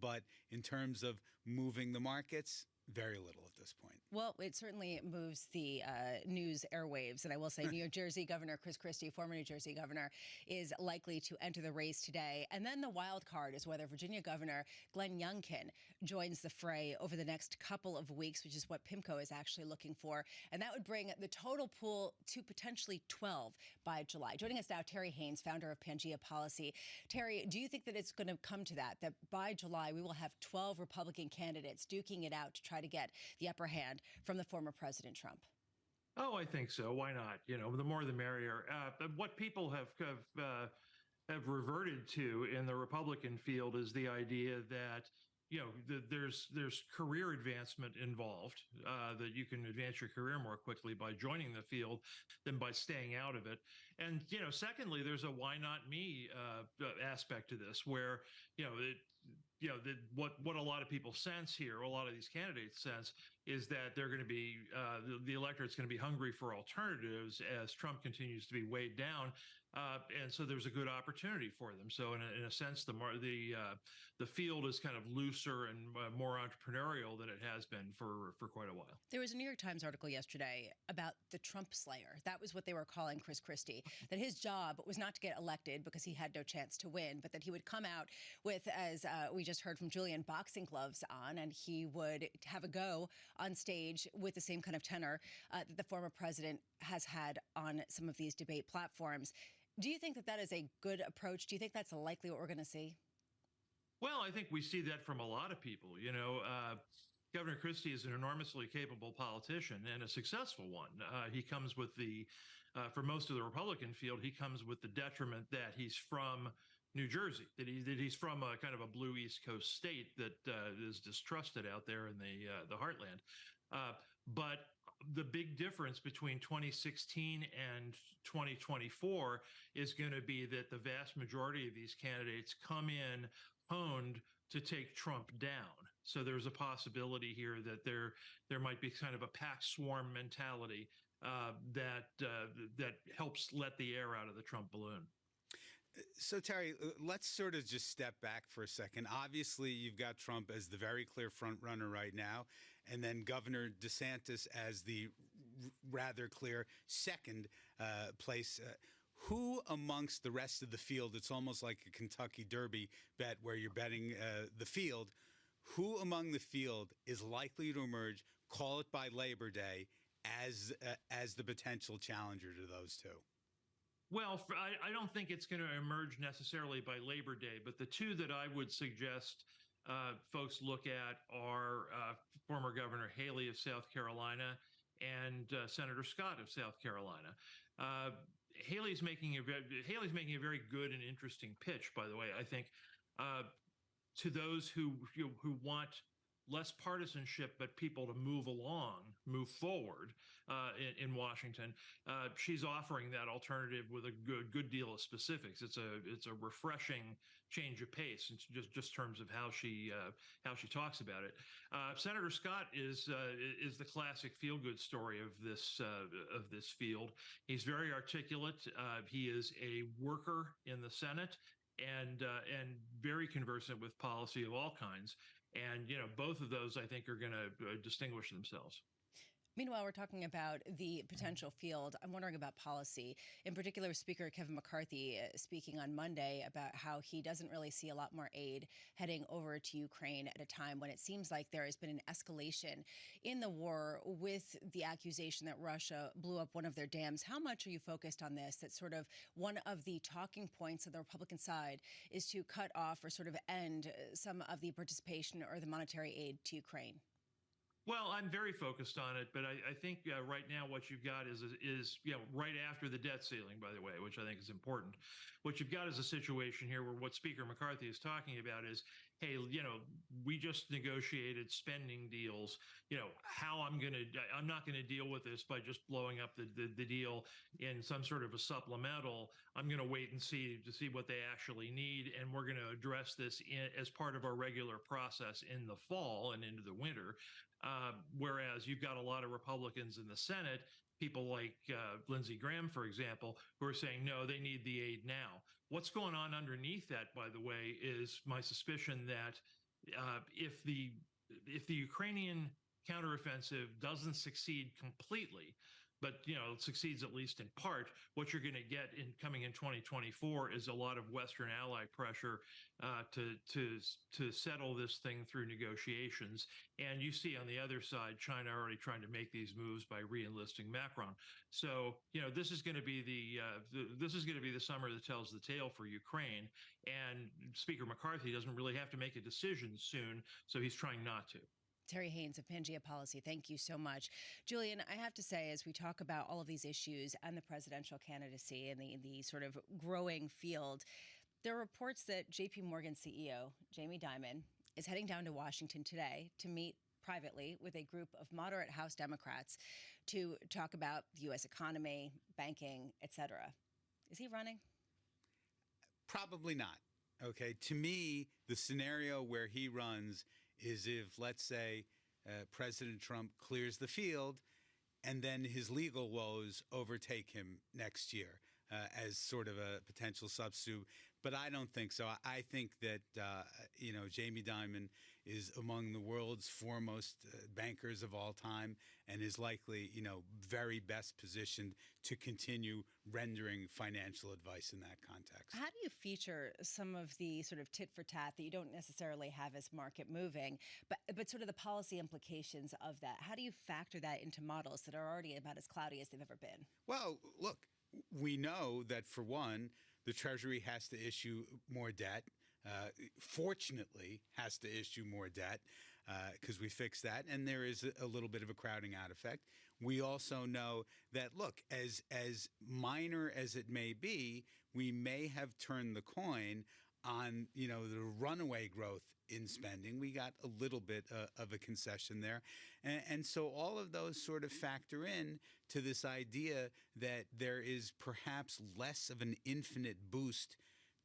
but in terms of moving the markets, very little at this point. Well, it certainly moves the news airwaves. And I will say New Jersey Governor Chris Christie, former New Jersey governor, is likely to enter the race today. And then the wild card is whether Virginia Governor Glenn Youngkin joins the fray over the next couple of weeks, which is what PIMCO is actually looking for. And that would bring the total pool to potentially 12 by July. Joining us now, Terry Haynes, founder of Pangea Policy. Terry, do you think that it's going to come to that by July we will have 12 Republican candidates duking it out to try to get the upper hand from the former President Trump? Oh, I think so. Why not? You know, the more the merrier. What people have reverted to in the Republican field is the idea that, you know, there's career advancement involved, that you can advance your career more quickly by joining the field than by staying out of it. And, you know, secondly, there's a why not me aspect to this where, what a lot of people sense here, a lot of these candidates sense, is that they're going to be the electorate's going to be hungry for alternatives as Trump continues to be weighed down, and so there's a good opportunity for them. So in a sense, the field is kind of looser and more entrepreneurial than it has been for quite a while. There was a New York Times article yesterday about the Trump Slayer. That was what they were calling Chris Christie. That his job was not to get elected because he had no chance to win, but that he would come out with, as we just heard from Julian, boxing gloves on, and he would have a go on stage with the same kind of tenor that the former president has had on some of these debate platforms. Do you think that that is a good approach? Do you think that's likely what we're going to see? Well, I think we see that from a lot of people. You know, Governor Christie is an enormously capable politician and a successful one. He comes with for most of the Republican field, he comes with the detriment that he's from New Jersey, that he's from a kind of a blue East Coast state that is distrusted out there in the heartland. But the big difference between 2016 and 2024 is going to be that the vast majority of these candidates come in honed to take Trump down. So there's a possibility here that there might be kind of a pack swarm mentality that helps let the air out of the Trump balloon. So, Terry, let's sort of just step back for a second. Obviously, you've got Trump as the very clear front runner right now, and then Governor DeSantis as the rather clear second place. Who amongst the rest of the field, it's almost like a Kentucky Derby bet where you're betting the field, who among the field is likely to emerge, call it by Labor Day, as the potential challenger to those two? Well, I don't think it's going to emerge necessarily by Labor Day, but the two that I would suggest folks look at are former Governor Haley of South Carolina and Senator Scott of South Carolina. Haley's making a very good and interesting pitch, by the way, I think, to those who want less partisanship, but people to move forward in Washington. She's offering that alternative with a good deal of specifics. It's a refreshing change of pace in just terms of how she talks about it. Senator Scott is the classic feel-good story of this field. He's very articulate. He is a worker in the Senate and very conversant with policy of all kinds. And, both of those, I think, are going to distinguish themselves. Meanwhile, we're talking about the potential field. I'm wondering about policy. In particular, Speaker Kevin McCarthy speaking on Monday about how he doesn't really see a lot more aid heading over to Ukraine at a time when it seems like there has been an escalation in the war with the accusation that Russia blew up one of their dams. How much are you focused on this? That sort of one of the talking points of the Republican side is to cut off or sort of end some of the participation or the monetary aid to Ukraine. Well, I'm very focused on it, but I think right now what you've got is right after the debt ceiling, by the way, which I think is important. What you've got is a situation here where what Speaker McCarthy is talking about is, hey, we just negotiated spending deals. I'm not going to deal with this by just blowing up the deal in some sort of a supplemental. I'm going to wait and see what they actually need, and we're going to address this as part of our regular process in the fall and into the winter. Whereas you've got a lot of Republicans in the Senate, people like Lindsey Graham, for example, who are saying, no, they need the aid now. What's going on underneath that, by the way, is my suspicion that if the Ukrainian counteroffensive doesn't succeed completely, but it succeeds at least in part, what you're going to get coming in 2024 is a lot of Western ally pressure to settle this thing through negotiations. And you see on the other side, China already trying to make these moves by re-enlisting Macron. So this is going to be the summer that tells the tale for Ukraine. And Speaker McCarthy doesn't really have to make a decision soon, so he's trying not to. Terry Haynes of Pangea Policy, thank you so much. Julian, I have to say, as we talk about all of these issues and the presidential candidacy and the sort of growing field, there are reports that JP Morgan CEO Jamie Dimon is heading down to Washington today to meet privately with a group of moderate House Democrats to talk about the U.S. economy, banking, etc. Is he running? Probably not. Okay. To me, the scenario where he runs is if, let's say, President Trump clears the field and then his legal woes overtake him next year as sort of a potential substitute. But I don't think so. I think that, Jamie Dimon is among the world's foremost bankers of all time and is likely, very best positioned to continue rendering financial advice in that context. How do you feature some of the sort of tit for tat that you don't necessarily have as market moving, but sort of the policy implications of that? How do you factor that into models that are already about as cloudy as they've ever been? Well, look, we know that for one, the Treasury has to issue more debt. Fortunately, has to issue more debt because we fixed that, and there is a little bit of a crowding out effect. We also know that, look, as minor as it may be, we may have turned the coin on, the runaway growth in spending. We got a little bit of a concession there. And so all of those sort of factor in to this idea that there is perhaps less of an infinite boost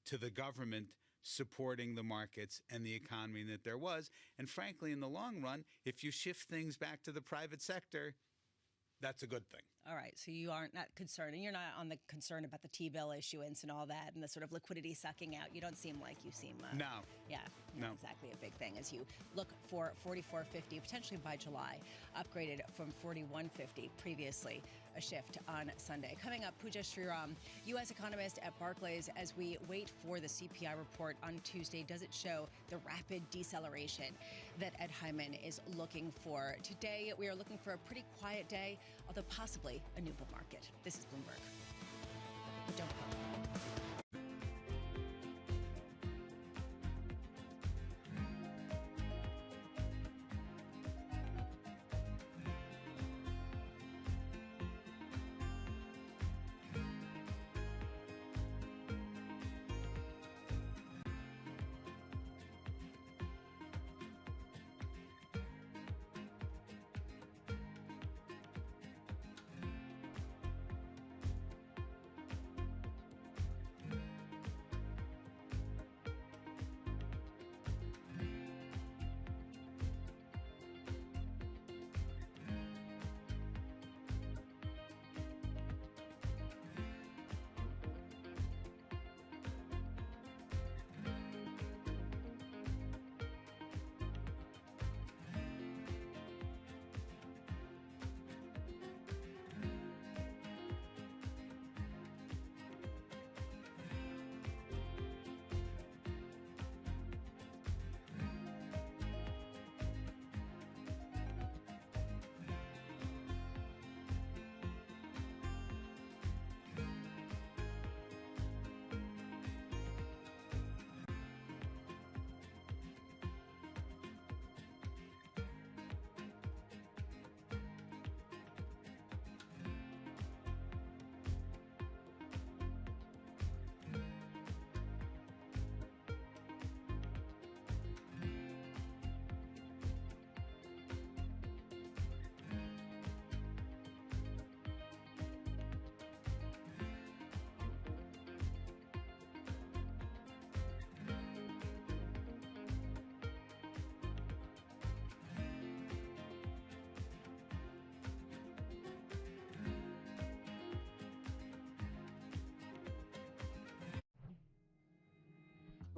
to the government supporting the markets and the economy that there was. And frankly, in the long run, if you shift things back to the private sector, that's a good thing. All right. So you aren't not concerned, and you're not on the concern about the T-bill issuance and all that and the sort of liquidity sucking out. You don't seem like you seem. No. Yeah. No. Exactly a big thing as you look for 44.50 potentially by July, upgraded from 41.50 previously. A shift on Sunday. Coming up, Pooja Sriram, U.S. economist at Barclays, as we wait for the CPI report on Tuesday. Does it show the rapid deceleration that Ed Hyman is looking for? Today, we are looking for a pretty quiet day, although possibly a new bull market. This is Bloomberg. Don't go.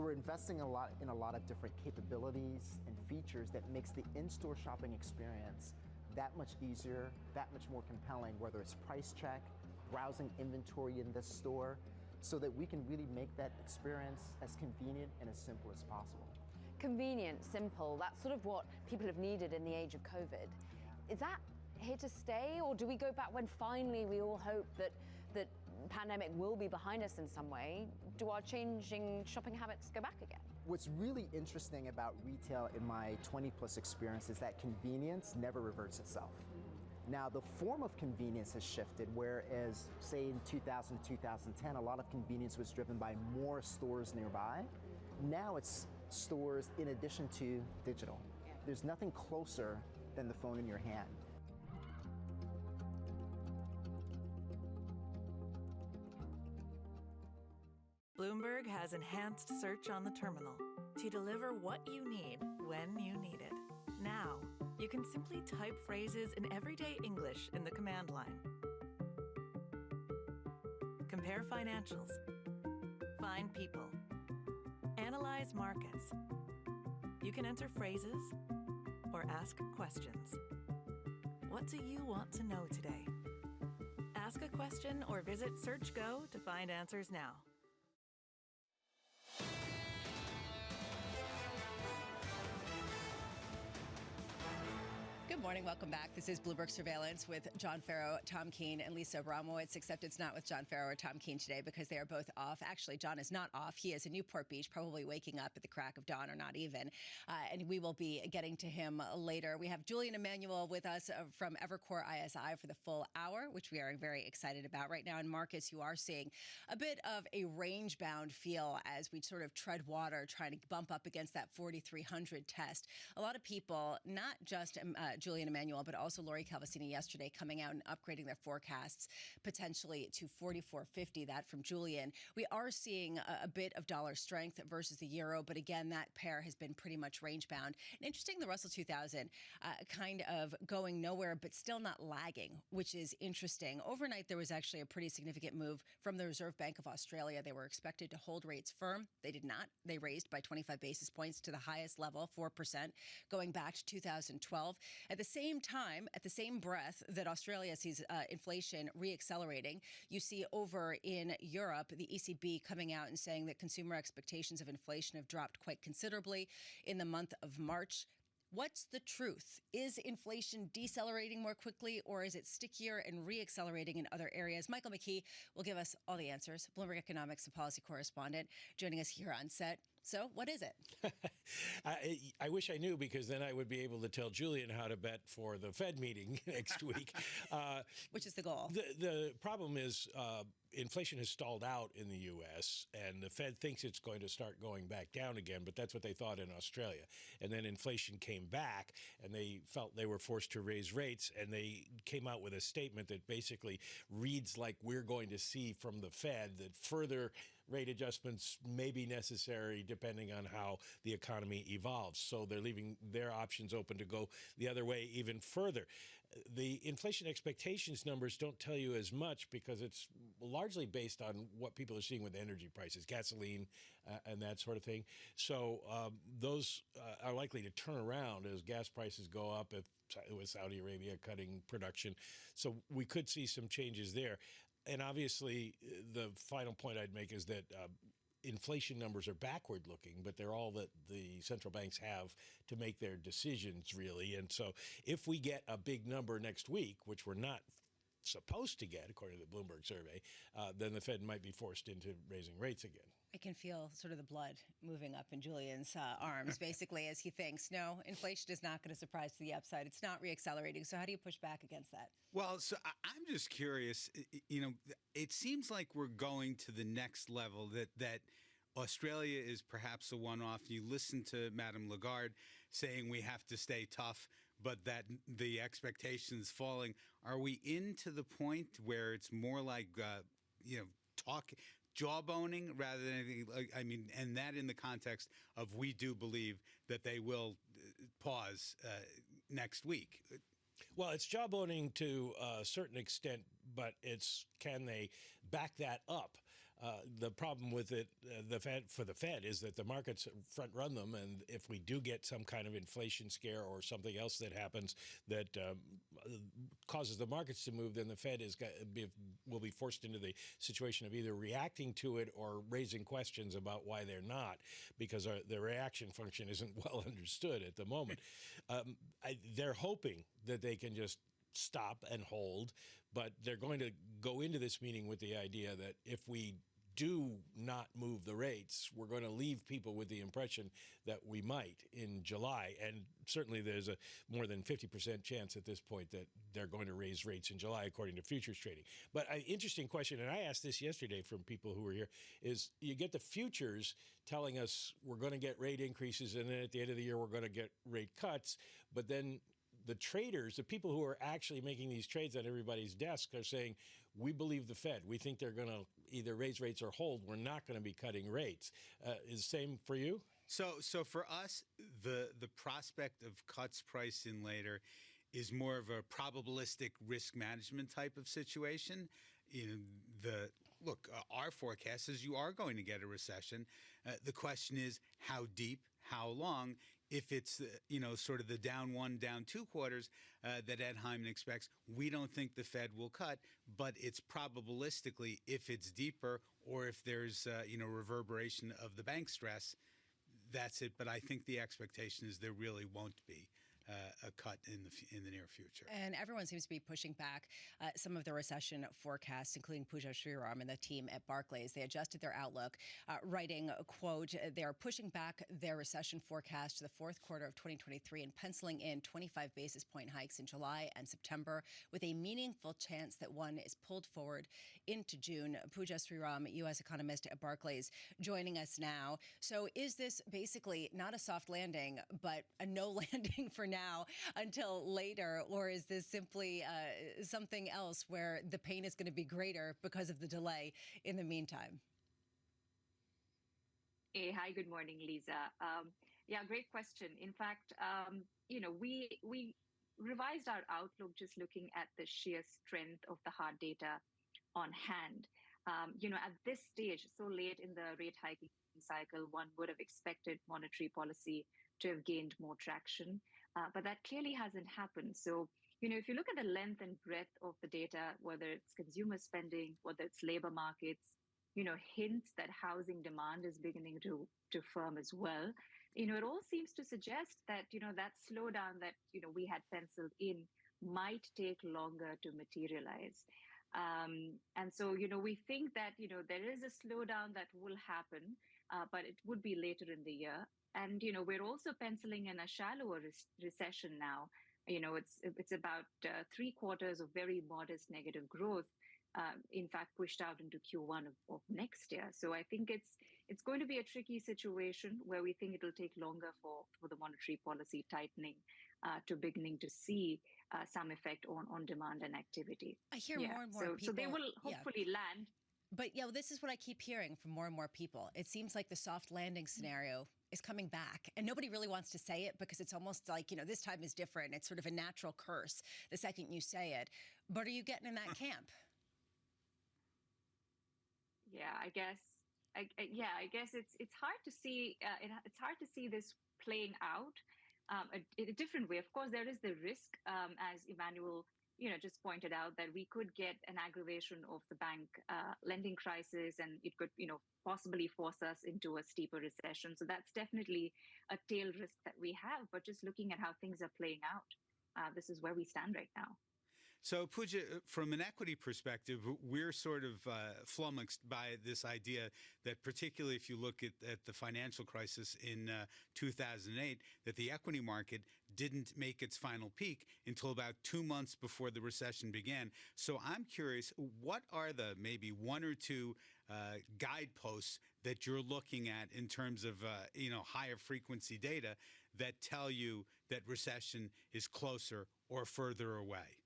we're investing in a lot of different capabilities and features that makes the in-store shopping experience that much easier, that much more compelling, whether it's price check, browsing inventory in this store, so that we can really make that experience as convenient and as simple as possible. Convenient, simple, that's sort of what people have needed in the age of COVID. Is that here to stay, or do we go back when finally we all hope that the pandemic will be behind us in some way? Do our changing shopping habits go back again? What's really interesting about retail in my 20-plus experience is that convenience never reverts itself. Now, the form of convenience has shifted, whereas, say, in 2000 to 2010, a lot of convenience was driven by more stores nearby. Now it's stores in addition to digital. There's nothing closer than the phone in your hand. Bloomberg has enhanced search on the terminal to deliver what you need when you need it. Now, you can simply type phrases in everyday English in the command line. Compare financials. Find people. Analyze markets. You can enter phrases or ask questions. What do you want to know today? Ask a question or visit SearchGo to find answers now. Good morning. Welcome back. This is Bloomberg Surveillance with John Farrow, Tom Keene, and Lisa Abramowitz, except it's not with John Farrow or Tom Keene today because they are both off. Actually, John is not off. He is in Newport Beach, probably waking up at the crack of dawn or not even. And we will be getting to him later. We have Julian Emanuel with us from Evercore ISI for the full hour, which we are very excited about. Right now in markets, you are seeing a bit of a range-bound feel as we sort of tread water, trying to bump up against that 4,300 test. A lot of people, not just Julian Emanuel, but also Lori Calvasini yesterday coming out and upgrading their forecasts potentially to 44.50. That from Julian. We are seeing a bit of dollar strength versus the euro, but again, that pair has been pretty much range bound. And interesting, the Russell 2000 kind of going nowhere, but still not lagging, which is interesting. Overnight, there was actually a pretty significant move from the Reserve Bank of Australia. They were expected to hold rates firm. They did not. They raised by 25 basis points to the highest level, 4%, going back to 2012. At the same time, at the same breath that Australia sees inflation reaccelerating, you see over in Europe, the ECB coming out and saying that consumer expectations of inflation have dropped quite considerably in the month of March. What's the truth? Is inflation decelerating more quickly, or is it stickier and reaccelerating in other areas? Michael McKee will give us all the answers. Bloomberg economics and policy correspondent joining us here on set. So what is it? I wish I knew, because then I would be able to tell Julian how to bet for the Fed meeting next week. Which is the goal. The problem is inflation has stalled out in the U.S., and the Fed thinks it's going to start going back down again, but that's what they thought in Australia. And then inflation came back, and they felt they were forced to raise rates, and they came out with a statement that basically reads like we're going to see from the Fed that further rate adjustments may be necessary depending on how the economy evolves. So they're leaving their options open to go the other way even further. The inflation expectations numbers don't tell you as much because it's largely based on what people are seeing with energy prices, gasoline and that sort of thing. So those are likely to turn around as gas prices go up, with Saudi Arabia cutting production. So we could see some changes there. And obviously, the final point I'd make is that inflation numbers are backward looking, but they're all that the central banks have to make their decisions, really. And so if we get a big number next week, which we're not supposed to get, according to the Bloomberg survey, then the Fed might be forced into raising rates again. I can feel sort of the blood moving up in Julian's arms, basically, as he thinks, no, inflation is not going to surprise to the upside. It's not reaccelerating. So how do you push back against that? Well, so I'm just curious. You know, it seems like we're going to the next level, that Australia is perhaps a one-off. You listen to Madame Lagarde saying we have to stay tough, but that the expectations falling. Are we into the point where it's more like, jawboning rather than anything? I mean, and that in the context of we do believe that they will pause next week. Well, it's jawboning to a certain extent, but it's can they back that up? The problem with it, the Fed is that the markets front run them, and if we do get some kind of inflation scare or something else that happens that causes the markets to move, then the Fed will be forced into the situation of either reacting to it or raising questions about why they're not, because the reaction function isn't well understood at the moment. They're hoping that they can just stop and hold, but they're going to go into this meeting with the idea that if we do not move the rates, we're going to leave people with the impression that we might in July. And certainly there's a more than 50% chance at this point that they're going to raise rates in July, according to futures trading. But an interesting question, and I asked this yesterday from people who were here, is you get the futures telling us we're going to get rate increases, and then at the end of the year we're going to get rate cuts, but then the traders, the people who are actually making these trades on everybody's desk, are saying, we believe the Fed. We think they're going to either raise rates or hold. We're not going to be cutting rates. Is the same for you? So for us, the prospect of cuts priced in later is more of a probabilistic risk management type of situation. Our forecast is you are going to get a recession. The question is how deep, how long. If it's, sort of the down 1, down 2 quarters that Ed Hyman expects, we don't think the Fed will cut, but it's probabilistically if it's deeper or if there's, reverberation of the bank stress, that's it. But I think the expectation is there really won't be a cut in the near future. And everyone seems to be pushing back some of the recession forecasts, including Pooja Sriram and the team at Barclays. They adjusted their outlook, writing, quote, they are pushing back their recession forecast to the fourth quarter of 2023 and penciling in 25 basis point hikes in July and September, with a meaningful chance that one is pulled forward into June. Pooja Sriram, U.S. economist at Barclays, joining us now. So is this basically not a soft landing, but a no landing for now until later, or is this simply something else where the pain is going to be greater because of the delay in the meantime? Hey, hi, good morning, Lisa. Great question. In fact, we revised our outlook just looking at the sheer strength of the hard data on hand. At this stage, so late in the rate hiking cycle, one would have expected monetary policy to have gained more traction. But that clearly hasn't happened. So, if you look at the length and breadth of the data, whether it's consumer spending, whether it's labor markets, hints that housing demand is beginning to firm as well. It all seems to suggest that, that slowdown that, we had penciled in might take longer to materialize. And so, we think that, there is a slowdown that will happen, but it would be later in the year. And, we're also penciling in a shallower recession now. It's about 3 quarters of very modest negative growth, in fact, pushed out into Q1 of next year. So I think it's going to be a tricky situation where we think it'll take longer for the monetary policy tightening to beginning to see some effect on demand and activity. I hear more and more people. So they will hopefully land. But this is what I keep hearing from more and more people. It seems like the soft landing scenario is coming back, and nobody really wants to say it because it's almost like, this time is different. It's sort of a natural curse the second you say it. But are you getting in that camp? Yeah, I guess it's hard to see. It's hard to see this playing out in a different way. Of course, there is the risk, as Emmanuel just pointed out, that we could get an aggravation of the bank lending crisis, and it could, possibly force us into a steeper recession. So that's definitely a tail risk that we have. But just looking at how things are playing out, this is where we stand right now. So, Pooja, from an equity perspective, we're sort of flummoxed by this idea that, particularly if you look at the financial crisis in 2008, that the equity market didn't make its final peak until about 2 months before the recession began. So I'm curious, what are the maybe 1 or 2 guideposts that you're looking at in terms of, higher frequency data that tell you that recession is closer or further away?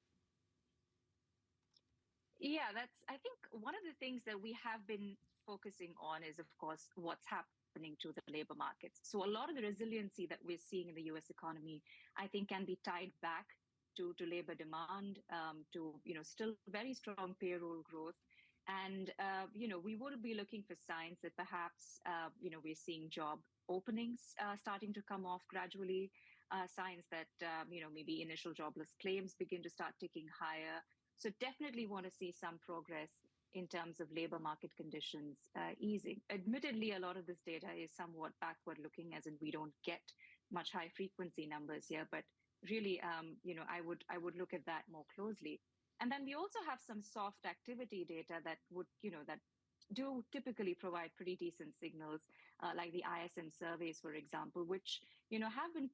Yeah, I think one of the things that we have been focusing on is, of course, what's happening to the labor markets. So a lot of the resiliency that we're seeing in the U.S. economy, I think, can be tied back to labor demand, to, still very strong payroll growth. And, we will be looking for signs that perhaps, we're seeing job openings starting to come off gradually, signs that, maybe initial jobless claims begin to start ticking higher. So definitely want to see some progress in terms of labor market conditions easing. Admittedly, a lot of this data is somewhat backward looking, as in we don't get much high frequency numbers here, but really, I would look at that more closely. And then we also have some soft activity data that would, that do typically provide pretty decent signals, like the ISM surveys, for example, which, have been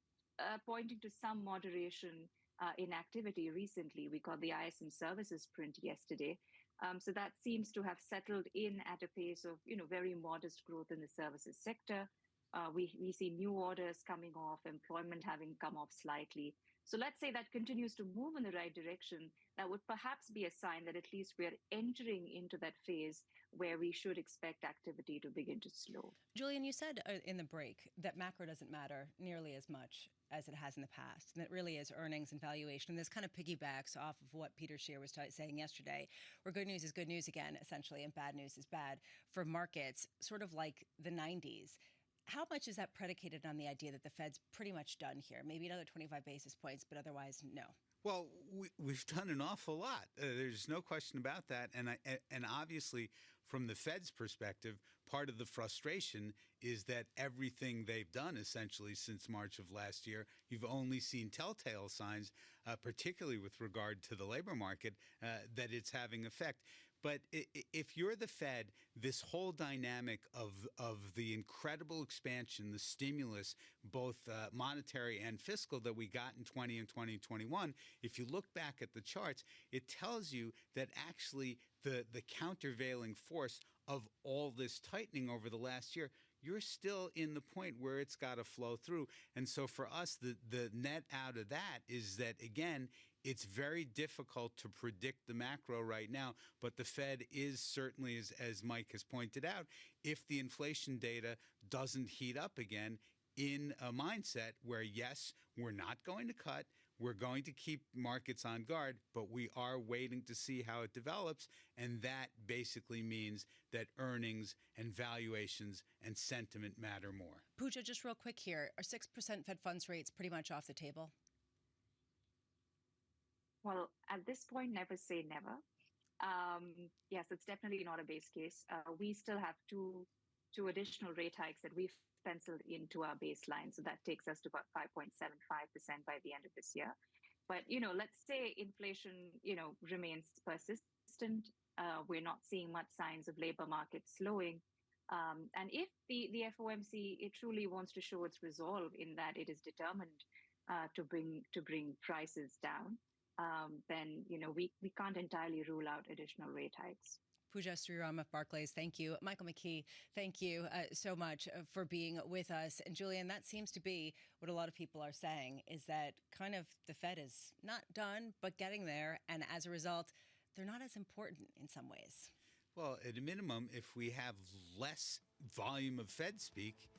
pointing to some moderation in activity recently. We got the ISM services print yesterday. So that seems to have settled in at a pace of, very modest growth in the services sector. We see new orders coming off, employment having come off slightly. So let's say that continues to move in the right direction. That would perhaps be a sign that at least we're entering into that phase where we should expect activity to begin to slow. Julian, you said in the break that macro doesn't matter nearly as much as it has in the past, and it really is earnings and valuation. And this kind of piggybacks off of what Peter Scheer was saying yesterday, where good news is good news again, essentially, and bad news is bad for markets, sort of like the 90s. How much is that predicated on the idea that the Fed's pretty much done here? Maybe another 25 basis points, but otherwise, no. Well, we've done an awful lot. There's no question about that. And obviously, from the Fed's perspective, part of the frustration is that everything they've done essentially since March of last year, you've only seen telltale signs, particularly with regard to the labor market, that it's having effect. But if you're the Fed, this whole dynamic of the incredible expansion, the stimulus, both monetary and fiscal that we got in 20 and 2021, if you look back at the charts, it tells you that actually the countervailing force of all this tightening over the last year, you're still in the point where it's got to flow through. And so for us, the net out of that is that, again, it's very difficult to predict the macro right now, but the Fed is certainly, as Mike has pointed out, if the inflation data doesn't heat up again, in a mindset where, yes, we're not going to cut, we're going to keep markets on guard, but we are waiting to see how it develops, and that basically means that earnings and valuations and sentiment matter more. Pooja, just real quick here, are 6% Fed funds rates pretty much off the table? Well, at this point, never say never. Yes, it's definitely not a base case. We still have two additional rate hikes that we've penciled into our baseline. So that takes us to about 5.75% by the end of this year. But, let's say inflation, remains persistent. We're not seeing much signs of labor market slowing. And if the FOMC, it truly wants to show its resolve in that it is determined to bring prices down, then, we can't entirely rule out additional rate hikes. Pooja Sriram of Barclays, thank you. Michael McKee, thank you so much for being with us. And Julian, that seems to be what a lot of people are saying, is that kind of the Fed is not done, but getting there. And as a result, they're not as important in some ways. Well, at a minimum, if we have less volume of Fed speak,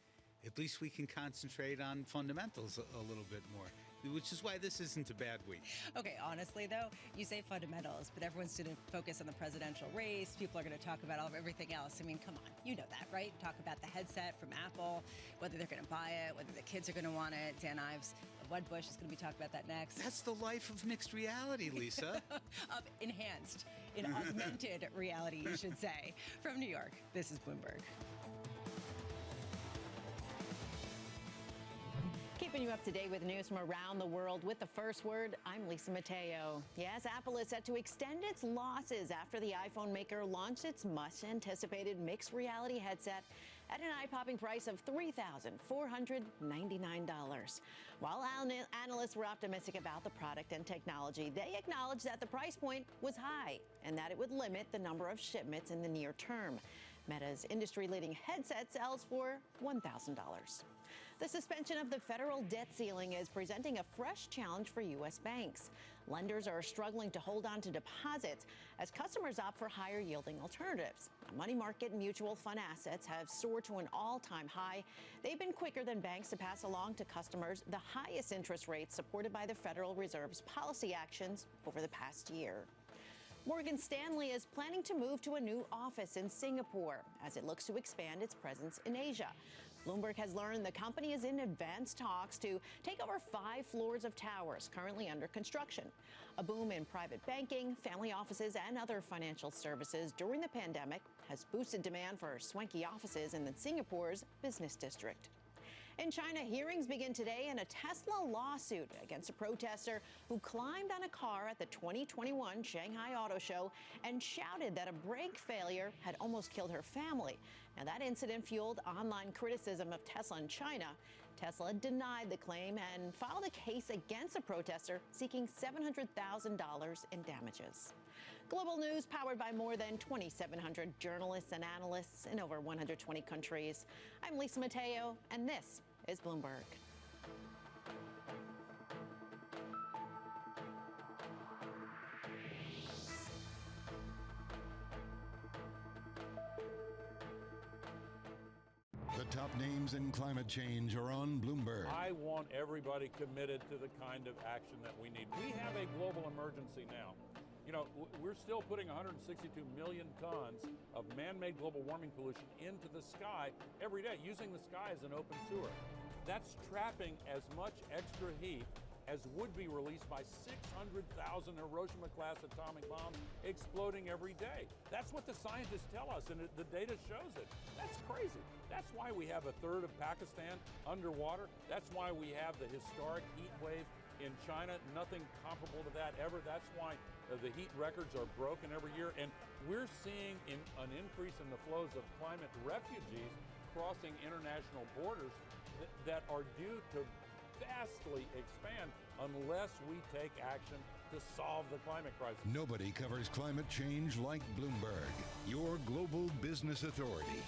at least we can concentrate on fundamentals a little bit more, which is why this isn't a bad week. Okay, honestly, though, you say fundamentals, but everyone's going to focus on the presidential race. People are going to talk about everything else. I mean, come on, you know that, right? Talk about the headset from Apple, whether they're going to buy it, whether the kids are going to want it. Dan Ives of Wedbush is going to be talking about that next. That's the life of mixed reality, Lisa. Of enhanced, in augmented reality, you should say. From New York, this is Bloomberg. Keeping you up to date with news from around the world with the first word, I'm Lisa Mateo. Yes, Apple is set to extend its losses after the iPhone maker launched its much-anticipated mixed reality headset at an eye-popping price of $3,499. While analysts were optimistic about the product and technology, they acknowledged that the price point was high and that it would limit the number of shipments in the near term. Meta's industry-leading headset sells for $1,000. The suspension of the federal debt ceiling is presenting a fresh challenge for U.S. banks. Lenders are struggling to hold on to deposits as customers opt for higher-yielding alternatives. Money market mutual fund assets have soared to an all-time high. They've been quicker than banks to pass along to customers the highest interest rates supported by the Federal Reserve's policy actions over the past year. Morgan Stanley is planning to move to a new office in Singapore as it looks to expand its presence in Asia. Bloomberg has learned the company is in advanced talks to take over 5 floors of towers currently under construction. A boom in private banking, family offices, and other financial services during the pandemic has boosted demand for swanky offices in Singapore's business district. In China, hearings begin today in a Tesla lawsuit against a protester who climbed on a car at the 2021 Shanghai Auto Show and shouted that a brake failure had almost killed her family. Now, that incident fueled online criticism of Tesla in China. Tesla denied the claim and filed a case against a protester seeking $700,000 in damages. Global news powered by more than 2,700 journalists and analysts in over 120 countries. I'm Lisa Mateo, and this is Bloomberg. The top names in climate change are on Bloomberg. I want everybody committed to the kind of action that we need. We have a global emergency now. You know, we're still putting 162 million tons of man-made global warming pollution into the sky every day, using the sky as an open sewer. That's trapping as much extra heat as would be released by 600,000 Hiroshima-class atomic bombs exploding every day. That's what the scientists tell us, and the data shows it. That's crazy. That's why we have a third of Pakistan underwater. That's why we have the historic heat wave in China. Nothing comparable to that ever. That's why the heat records are broken every year. And we're seeing an increase in the flows of climate refugees crossing international borders that are due to vastly expand unless we take action to solve the climate crisis. Nobody covers climate change like Bloomberg, your global business authority.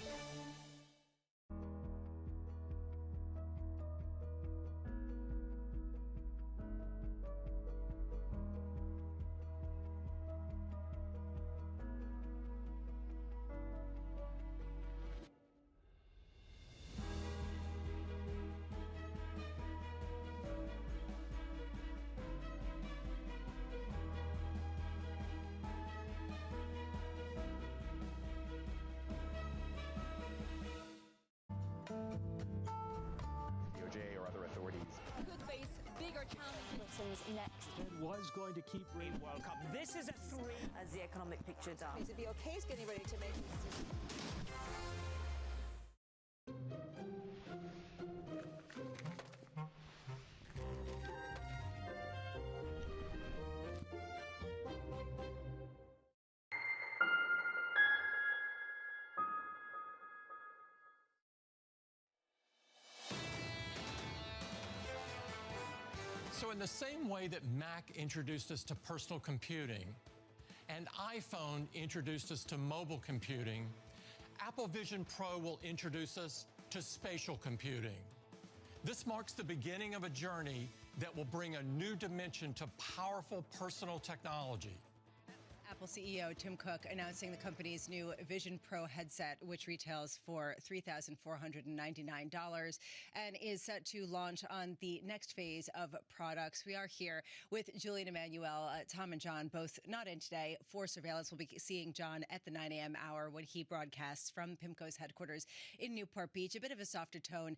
Next. It was going to keep Green World Cup. This is a 3. As the economic picture does. The OK is getting ready to make a decision. So in the same way that Mac introduced us to personal computing and iPhone introduced us to mobile computing, Apple Vision Pro will introduce us to spatial computing. This marks the beginning of a journey that will bring a new dimension to powerful personal technology. Apple CEO Tim Cook announcing the company's new Vision Pro headset, which retails for $3,499 and is set to launch on the next phase of products. We are here with Julian Emmanuel, Tom and John, both not in today for surveillance. We'll be seeing John at the 9 a.m. hour when he broadcasts from PIMCO's headquarters in Newport Beach. A bit of a softer tone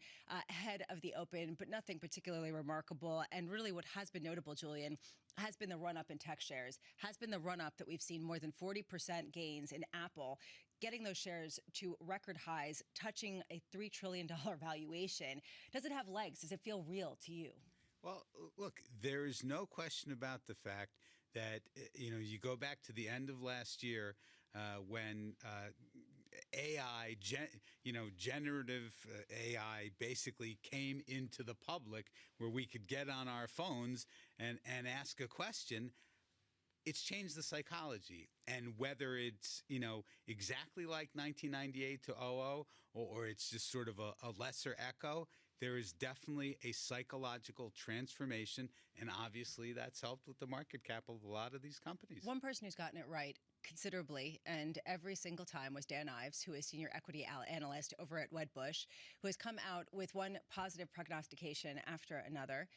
ahead of the open, but nothing particularly remarkable. And really what has been notable, Julian, has been the run-up in tech shares, has been the run-up that we've seen more than 40% gains in Apple, getting those shares to record highs, touching a $3 trillion valuation. Does it have legs? Does it feel real to you? Well, look, there is no question about the fact that, you go back to the end of last year when AI, generative AI basically came into the public where we could get on our phones and ask a question. It's changed the psychology. And whether it's, exactly like 1998 to 00 or it's just sort of a lesser echo, there is definitely a psychological transformation. And obviously that's helped with the market cap of a lot of these companies. One person who's gotten it right considerably, and every single time, was Dan Ives, who is senior equity analyst over at Wedbush, who has come out with one positive prognostication after another.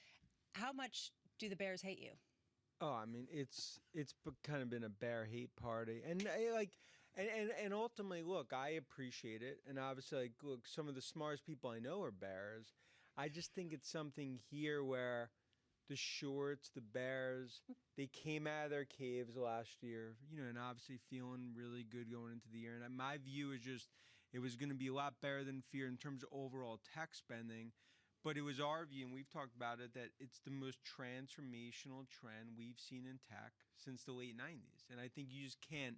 How much do the bears hate you? Oh, I mean, it's kind of been a bear hate party, and and ultimately, look, I appreciate it, and obviously, like, look, some of the smartest people I know are bears. I just think it's something here where the shorts, the bears, they came out of their caves last year, and obviously feeling really good going into the year. And my view is just it was going to be a lot better than fear in terms of overall tech spending. But it was our view, and we've talked about it, that it's the most transformational trend we've seen in tech since the late 90s. And I think you just can't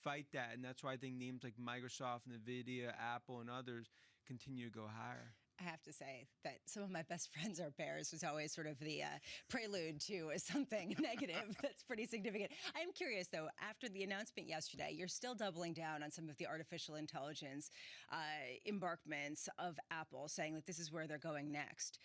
fight that. And that's why I think names like Microsoft, NVIDIA, Apple, and others continue to go higher. I have to say that some of my best friends are bears was always sort of the prelude to something negative that's pretty significant. I'm curious, though, after the announcement yesterday, you're still doubling down on some of the artificial intelligence embarkments of Apple, saying that this is where they're going next.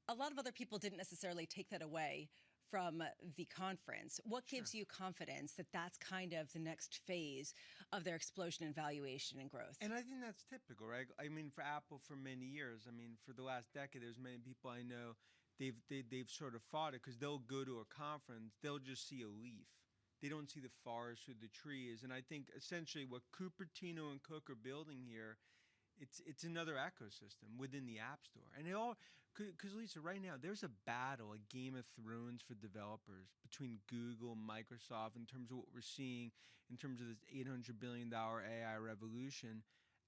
A lot of other people didn't necessarily take that away from the conference. What gives you confidence that that's kind of the next phase of their explosion in valuation and growth? And I think that's typical, right? I mean, for Apple for many years, I mean, for the last decade, there's many people I know, they've sort of fought it because they'll go to a conference, they'll just see a leaf. They don't see the forest or the trees. And I think essentially what Cupertino and Cook are building here, it's another ecosystem within the App Store. And it all, because Lisa, right now, there's a battle, a Game of Thrones for developers between Google and Microsoft in terms of what we're seeing in terms of this $800 billion AI revolution.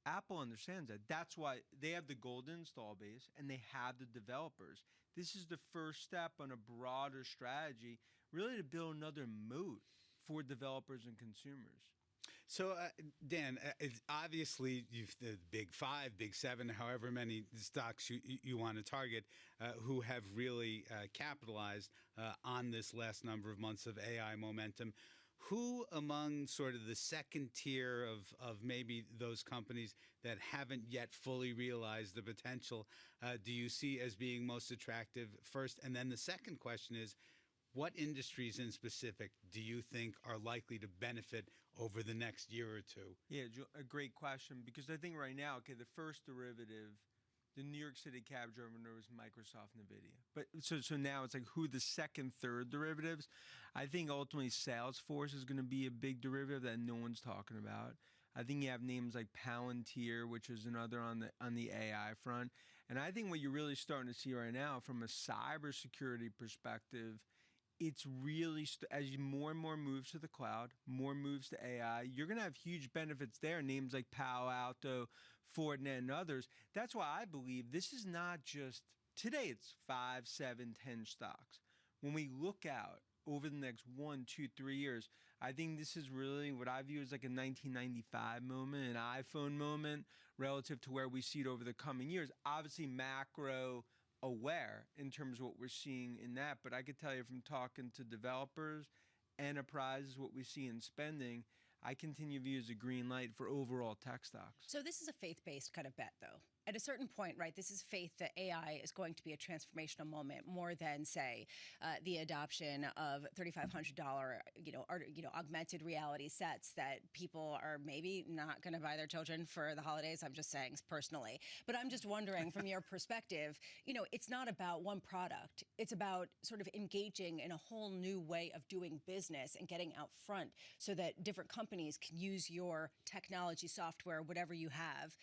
Apple understands that. That's why they have the gold install base and they have the developers. This is the first step on a broader strategy, really to build another moat for developers and consumers. So, Dan, it's obviously you've the big five, big seven, however many stocks you want to target, who have really capitalized on this last number of months of AI momentum. Who among sort of the second tier of maybe those companies that haven't yet fully realized the potential do you see as being most attractive first? And then the second question is, what industries in specific do you think are likely to benefit over the next year or two? Yeah, a great question, because I think right now, okay, the first derivative, the New York City cab driver was Microsoft, NVIDIA. But so now it's like who the second, third derivatives. I think ultimately Salesforce is going to be a big derivative that no one's talking about. I think you have names like Palantir, which is another on the AI front. And I think what you're really starting to see right now from a cybersecurity perspective, it's really, as more and more moves to the cloud, more moves to AI, you're going to have huge benefits there. Names like Palo Alto, Fortinet, and others. That's why I believe this is not just, today it's 5, 7, 10 stocks. When we look out over the next 1, 2, 3 years, I think this is really what I view as like a 1995 moment, an iPhone moment, relative to where we see it over the coming years. Obviously, macro aware in terms of what we're seeing in that, but I could tell you from talking to developers, enterprises, what we see in spending, I continue to view as a green light for overall tech stocks. So this is a faith-based kind of bet, though. At a certain point, right, this is faith that AI is going to be a transformational moment more than, say, the adoption of $3,500, augmented reality sets that people are maybe not going to buy their children for the holidays. I'm just saying personally. But I'm just wondering, from your perspective, it's not about one product. It's about sort of engaging in a whole new way of doing business and getting out front so that different companies can use your technology, software, whatever you have,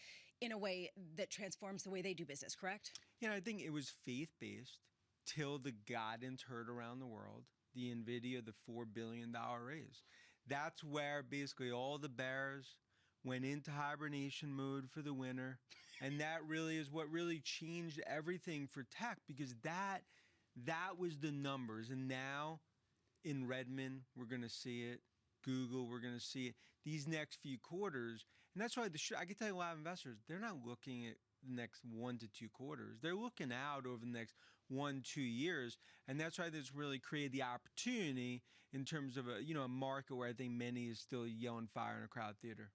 in a way that transforms the way they do business, correct? Yeah, I think it was faith-based till the guidance heard around the world, the NVIDIA, the $4 billion raise. That's where basically all the bears went into hibernation mode for the winter. And that really is what really changed everything for tech, because that was the numbers. And now in Redmond, we're going to see it. Google, we're going to see it these next few quarters. And that's why I can tell you a lot of investors, they're not looking at the next 1 to 2 quarters. They're looking out over the next 1, 2 years. And that's why this really created the opportunity in terms of a market where I think many is still yelling fire in a crowd theater.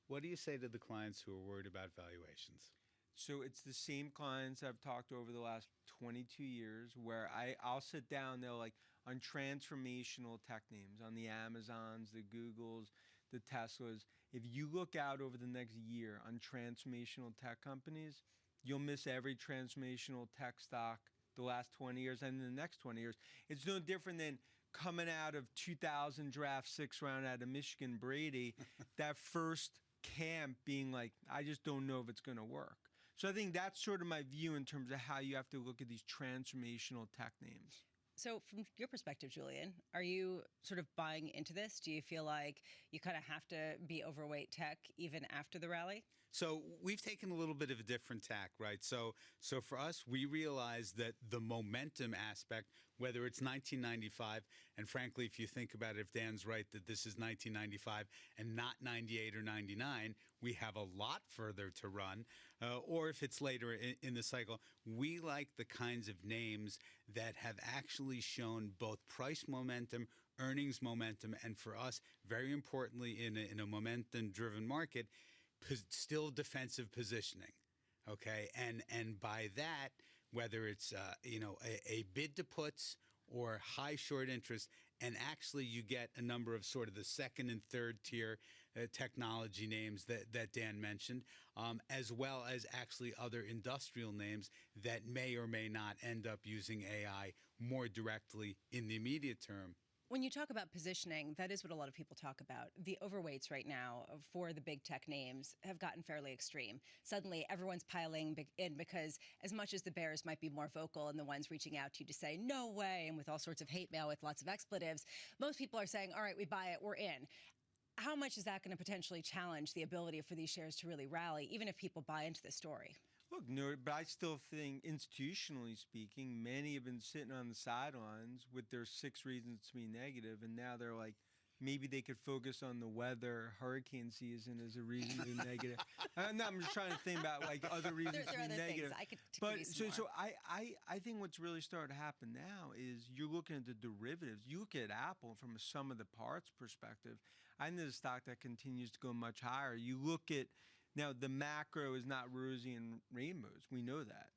What do you say to the clients who are worried about valuations? So it's the same clients I've talked to over the last 22 years where I'll sit down, they'll like on transformational tech names, on the Amazons, the Googles, the Teslas. If you look out over the next year on transformational tech companies, you'll miss every transformational tech stock the last 20 years and the next 20 years. It's no different than coming out of 2000 draft 6th round out of Michigan, Brady, that first camp being like, I just don't know if it's going to work. So I think that's sort of my view in terms of how you have to look at these transformational tech names. So from your perspective, Julian, are you sort of buying into this? Do you feel like you kind of have to be overweight tech even after the rally? So we've taken a little bit of a different tack, right? So for us, we realize that the momentum aspect, whether it's 1995, and frankly, if you think about it, if Dan's right that this is 1995 and not 98 or 99, we have a lot further to run. Or if it's later in the cycle, we like the kinds of names that have actually shown both price momentum, earnings momentum, and for us, very importantly, in a momentum-driven market, still defensive positioning, okay? And by that, whether it's a bid to puts or high short interest, and actually you get a number of sort of the second and third tier technology names that Dan mentioned, as well as actually other industrial names that may or may not end up using AI more directly in the immediate term. When you talk about positioning, that is what a lot of people talk about. The overweights right now for the big tech names have gotten fairly extreme. Suddenly, everyone's piling in because as much as the bears might be more vocal and the ones reaching out to you to say, no way, and with all sorts of hate mail with lots of expletives, most people are saying, all right, we buy it, we're in. How much is that going to potentially challenge the ability for these shares to really rally, even if people buy into the story? Look, no, but I still think, institutionally speaking, many have been sitting on the sidelines with their 6 reasons to be negative, and now they're like, maybe they could focus on the weather, hurricane season as a reason to be negative. I'm just trying to think about like other reasons to be negative. So I think what's really starting to happen now is you're looking at the derivatives. You look at Apple from a sum of the parts perspective. I think the stock that continues to go much higher. You look at now, the macro is not rosy and rainbows. We know that.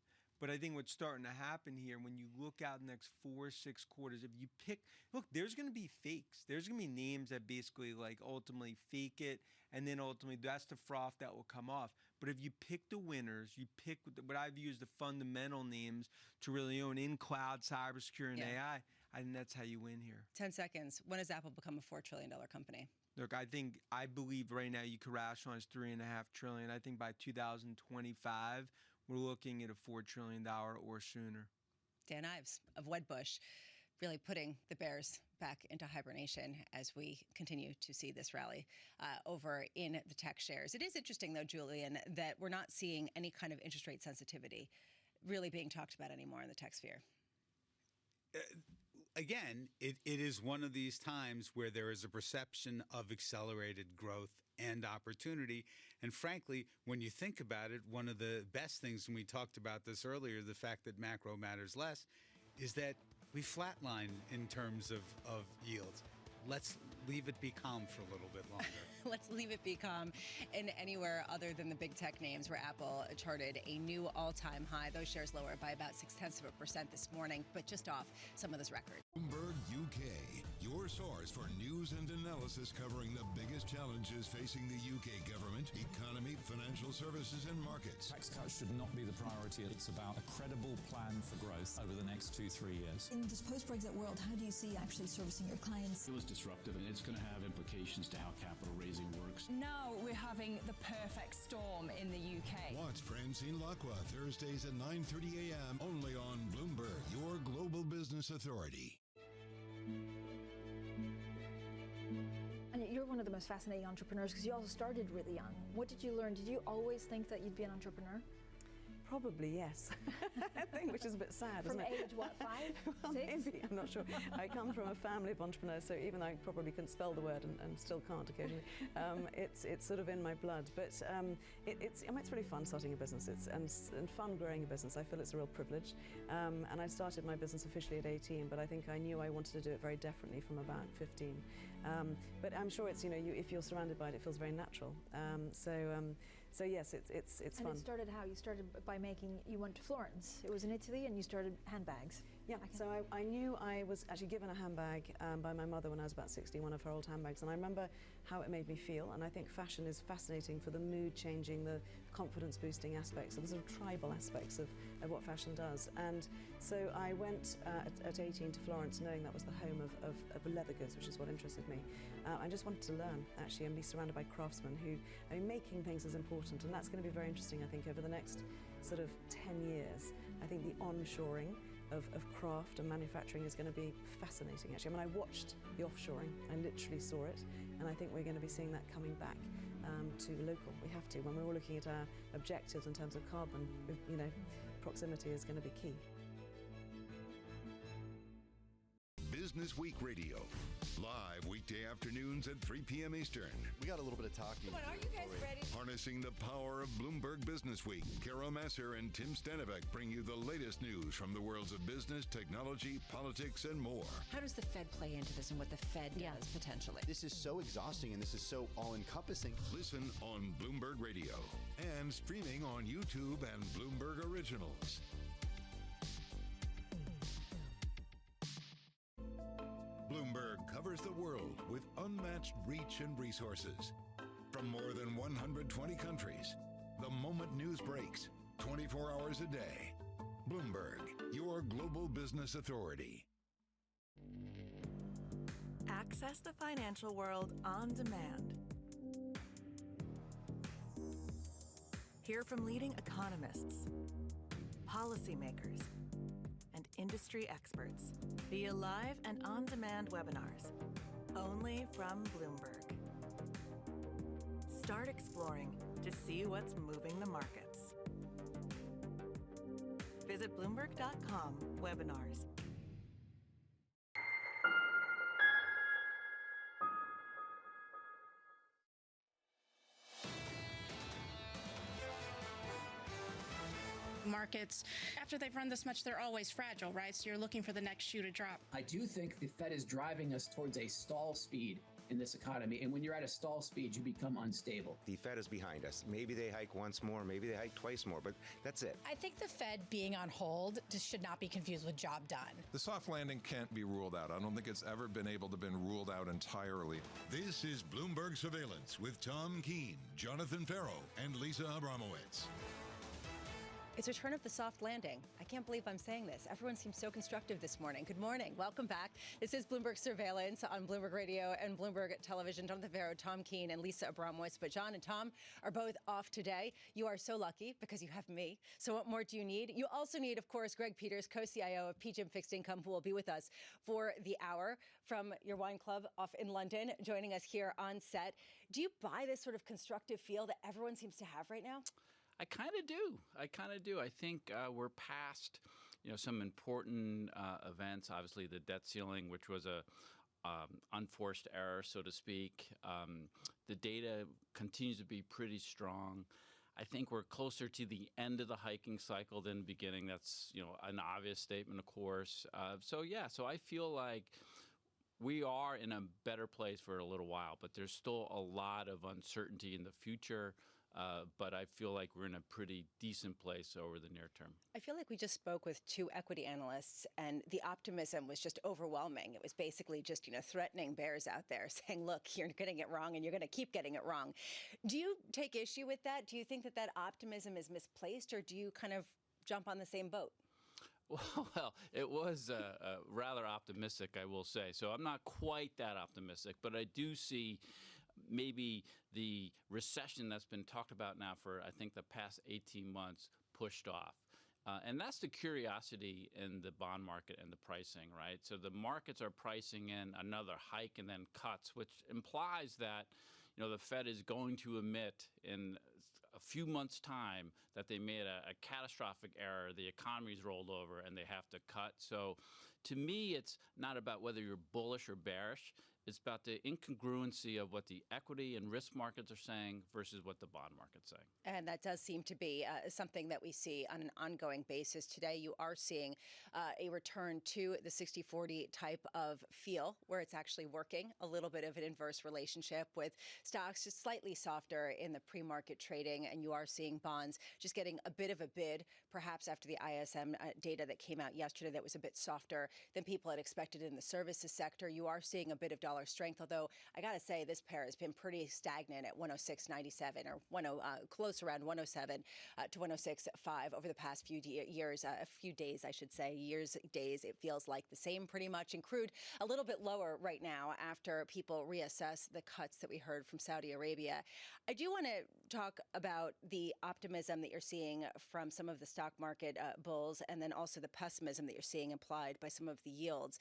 But I think what's starting to happen here, when you look out the next 4 or 6 quarters, if you pick, look, there's going to be fakes. There's going to be names that basically like ultimately fake it, and then ultimately that's the froth that will come off. But if you pick the winners, you pick what I view as the fundamental names to really own in cloud, cybersecurity, and AI, I think that's how you win here. 10 seconds. When does Apple become a $4 trillion company? Look, I believe right now you could rationalize $3.5 trillion. I think by 2025, we're looking at a $4 trillion or sooner. Dan Ives of Wedbush, really putting the bears back into hibernation as we continue to see this rally over in the tech shares. It is interesting, though, Julian, that we're not seeing any kind of interest rate sensitivity really being talked about anymore in the tech sphere. Again, it is one of these times where there is a perception of accelerated growth and opportunity. And frankly, when you think about it, one of the best things, and we talked about this earlier, the fact that macro matters less, is that we flatline in terms of yields. Let's leave it be calm for a little bit longer. Let's leave it be calm in anywhere other than the big tech names, where Apple charted a new all-time high. Those shares lower by about 0.6% this morning, but just off some of those records. Bloomberg UK, your source for news and analysis covering the biggest challenges facing the UK government, economy, financial services, and markets. Tax cuts should not be the priority. It's about a credible plan for growth over the next 2-3 years. In this post-Brexit world, how do you see actually servicing your clients? It was disruptive, and it's going to have implications to how capital raising works. Now we're having the perfect storm in the UK. Watch Francine Lacqua Thursdays at 9:30 a.m. only on Bloomberg, your global business authority. And you're one of the most fascinating entrepreneurs because you also started really young. What did you learn? Did you always think that you'd be an entrepreneur? Probably, yes. I think, which is a bit sad, From isn't it? age, what, 5? Well, 6? maybe, I'm not sure. I come from a family of entrepreneurs, so even though I probably couldn't spell the word and still can't occasionally, it's sort of in my blood. But it's really fun starting a business. And fun growing a business. I feel it's a real privilege. And I started my business officially at 18, but I think I knew I wanted to do it very differently from about 15. But I'm sure it's, if you're surrounded by it, it feels very natural. So yes, it's fun. And it started how? You started by you went to Florence. It was in Italy, and you started handbags. Yeah, so I knew I was actually given a handbag by my mother when I was about 16, one of her old handbags, and I remember how it made me feel. And I think fashion is fascinating for the mood-changing, the confidence-boosting aspects, so the sort of tribal aspects of what fashion does. And so I went at 18 to Florence, knowing that was the home of leather goods, which is what interested me. I just wanted to learn, actually, and be surrounded by craftsmen who, I mean, making things is important, and that's going to be very interesting, I think, over the next sort of 10 years. I think the onshoring of craft and manufacturing is going to be fascinating, actually. I mean, I watched the offshoring, I literally saw it, and I think we're going to be seeing that coming back to local. We have to. When we're all looking at our objectives in terms of carbon, you know, proximity is going to be key. Business Week Radio, live weekday afternoons at 3 p.m. Eastern. We got a little bit of talking. Come on, are you guys ready? Harnessing the power of Bloomberg Business Week, Carol Masser and Tim Stanovic bring you the latest news from the worlds of business, technology, politics, and more. How does the Fed play into this and what the Fed does potentially? This is so exhausting and this is so all-encompassing. Listen on Bloomberg Radio and streaming on YouTube and Bloomberg Originals. Bloomberg covers the world with unmatched reach and resources. From more than 120 countries, the moment news breaks, 24 hours a day. Bloomberg, your global business authority. Access the financial world on demand. Hear from leading economists, policymakers, and industry experts via live and on-demand webinars, only from Bloomberg. Start exploring to see what's moving the markets. Visit Bloomberg.com/webinars. Markets, after they've run this much, they're always fragile, right? So you're looking for the next shoe to drop. I do think the Fed is driving us towards a stall speed in this economy. And when you're at a stall speed, you become unstable. The Fed is behind us. Maybe they hike once more, maybe they hike twice more, but that's it. I think the Fed being on hold just should not be confused with job done. The soft landing can't be ruled out. I don't think it's ever been able to been ruled out entirely. This is Bloomberg Surveillance with Tom Keene, Jonathan Farrow, and Lisa Abramowitz. It's a return of the soft landing. I can't believe I'm saying this. Everyone seems so constructive this morning. Good morning. Welcome back. This is Bloomberg Surveillance on Bloomberg Radio and Bloomberg Television. Jonathan Farrow, Tom Keene, and Lisa Abramowitz. But John and Tom are both off today. You are so lucky because you have me. So what more do you need? You also need, of course, Greg Peters, co-CIO of PGIM Fixed Income, who will be with us for the hour from your wine club off in London, joining us here on set. Do you buy this sort of constructive feel that everyone seems to have right now? I kind of do. I think we're past, some important events. Obviously, the debt ceiling, which was a unforced error, so to speak. The data continues to be pretty strong. I think we're closer to the end of the hiking cycle than the beginning. That's an obvious statement, of course. So I feel like we are in a better place for a little while, but there's still a lot of uncertainty in the future. But I feel like we're in a pretty decent place over the near term. I feel like we just spoke with two equity analysts, and the optimism was just overwhelming. It was basically just, threatening bears out there saying, look, you're getting it wrong, and you're going to keep getting it wrong. Do you take issue with that? Do you think that optimism is misplaced, or do you kind of jump on the same boat? Well, it was rather optimistic, I will say. So I'm not quite that optimistic, but I do see maybe the recession that's been talked about now for, I think, the past 18 months pushed off. And that's the curiosity in the bond market and the pricing, right? So the markets are pricing in another hike and then cuts, which implies that, the Fed is going to admit in a few months' time that they made a catastrophic error, the economy's rolled over, and they have to cut. So to me, it's not about whether you're bullish or bearish. It's about the incongruency of what the equity and risk markets are saying versus what the bond market's saying. And that does seem to be something that we see on an ongoing basis. Today, you are seeing a return to the 60-40 type of feel where it's actually working, a little bit of an inverse relationship with stocks just slightly softer in the pre-market trading. And you are seeing bonds just getting a bit of a bid, perhaps after the ISM data that came out yesterday that was a bit softer than people had expected in the services sector. You are seeing a bit of dollar strength, although I got to say this pair has been pretty stagnant at 106.97 or close around 107 to 106.5 over the past few years, a few days, I should say, days. It feels like the same pretty much. And crude a little bit lower right now after people reassess the cuts that we heard from Saudi Arabia. I do want to talk about the optimism that you're seeing from some of the stock market bulls, and then also the pessimism that you're seeing implied by some of the yields.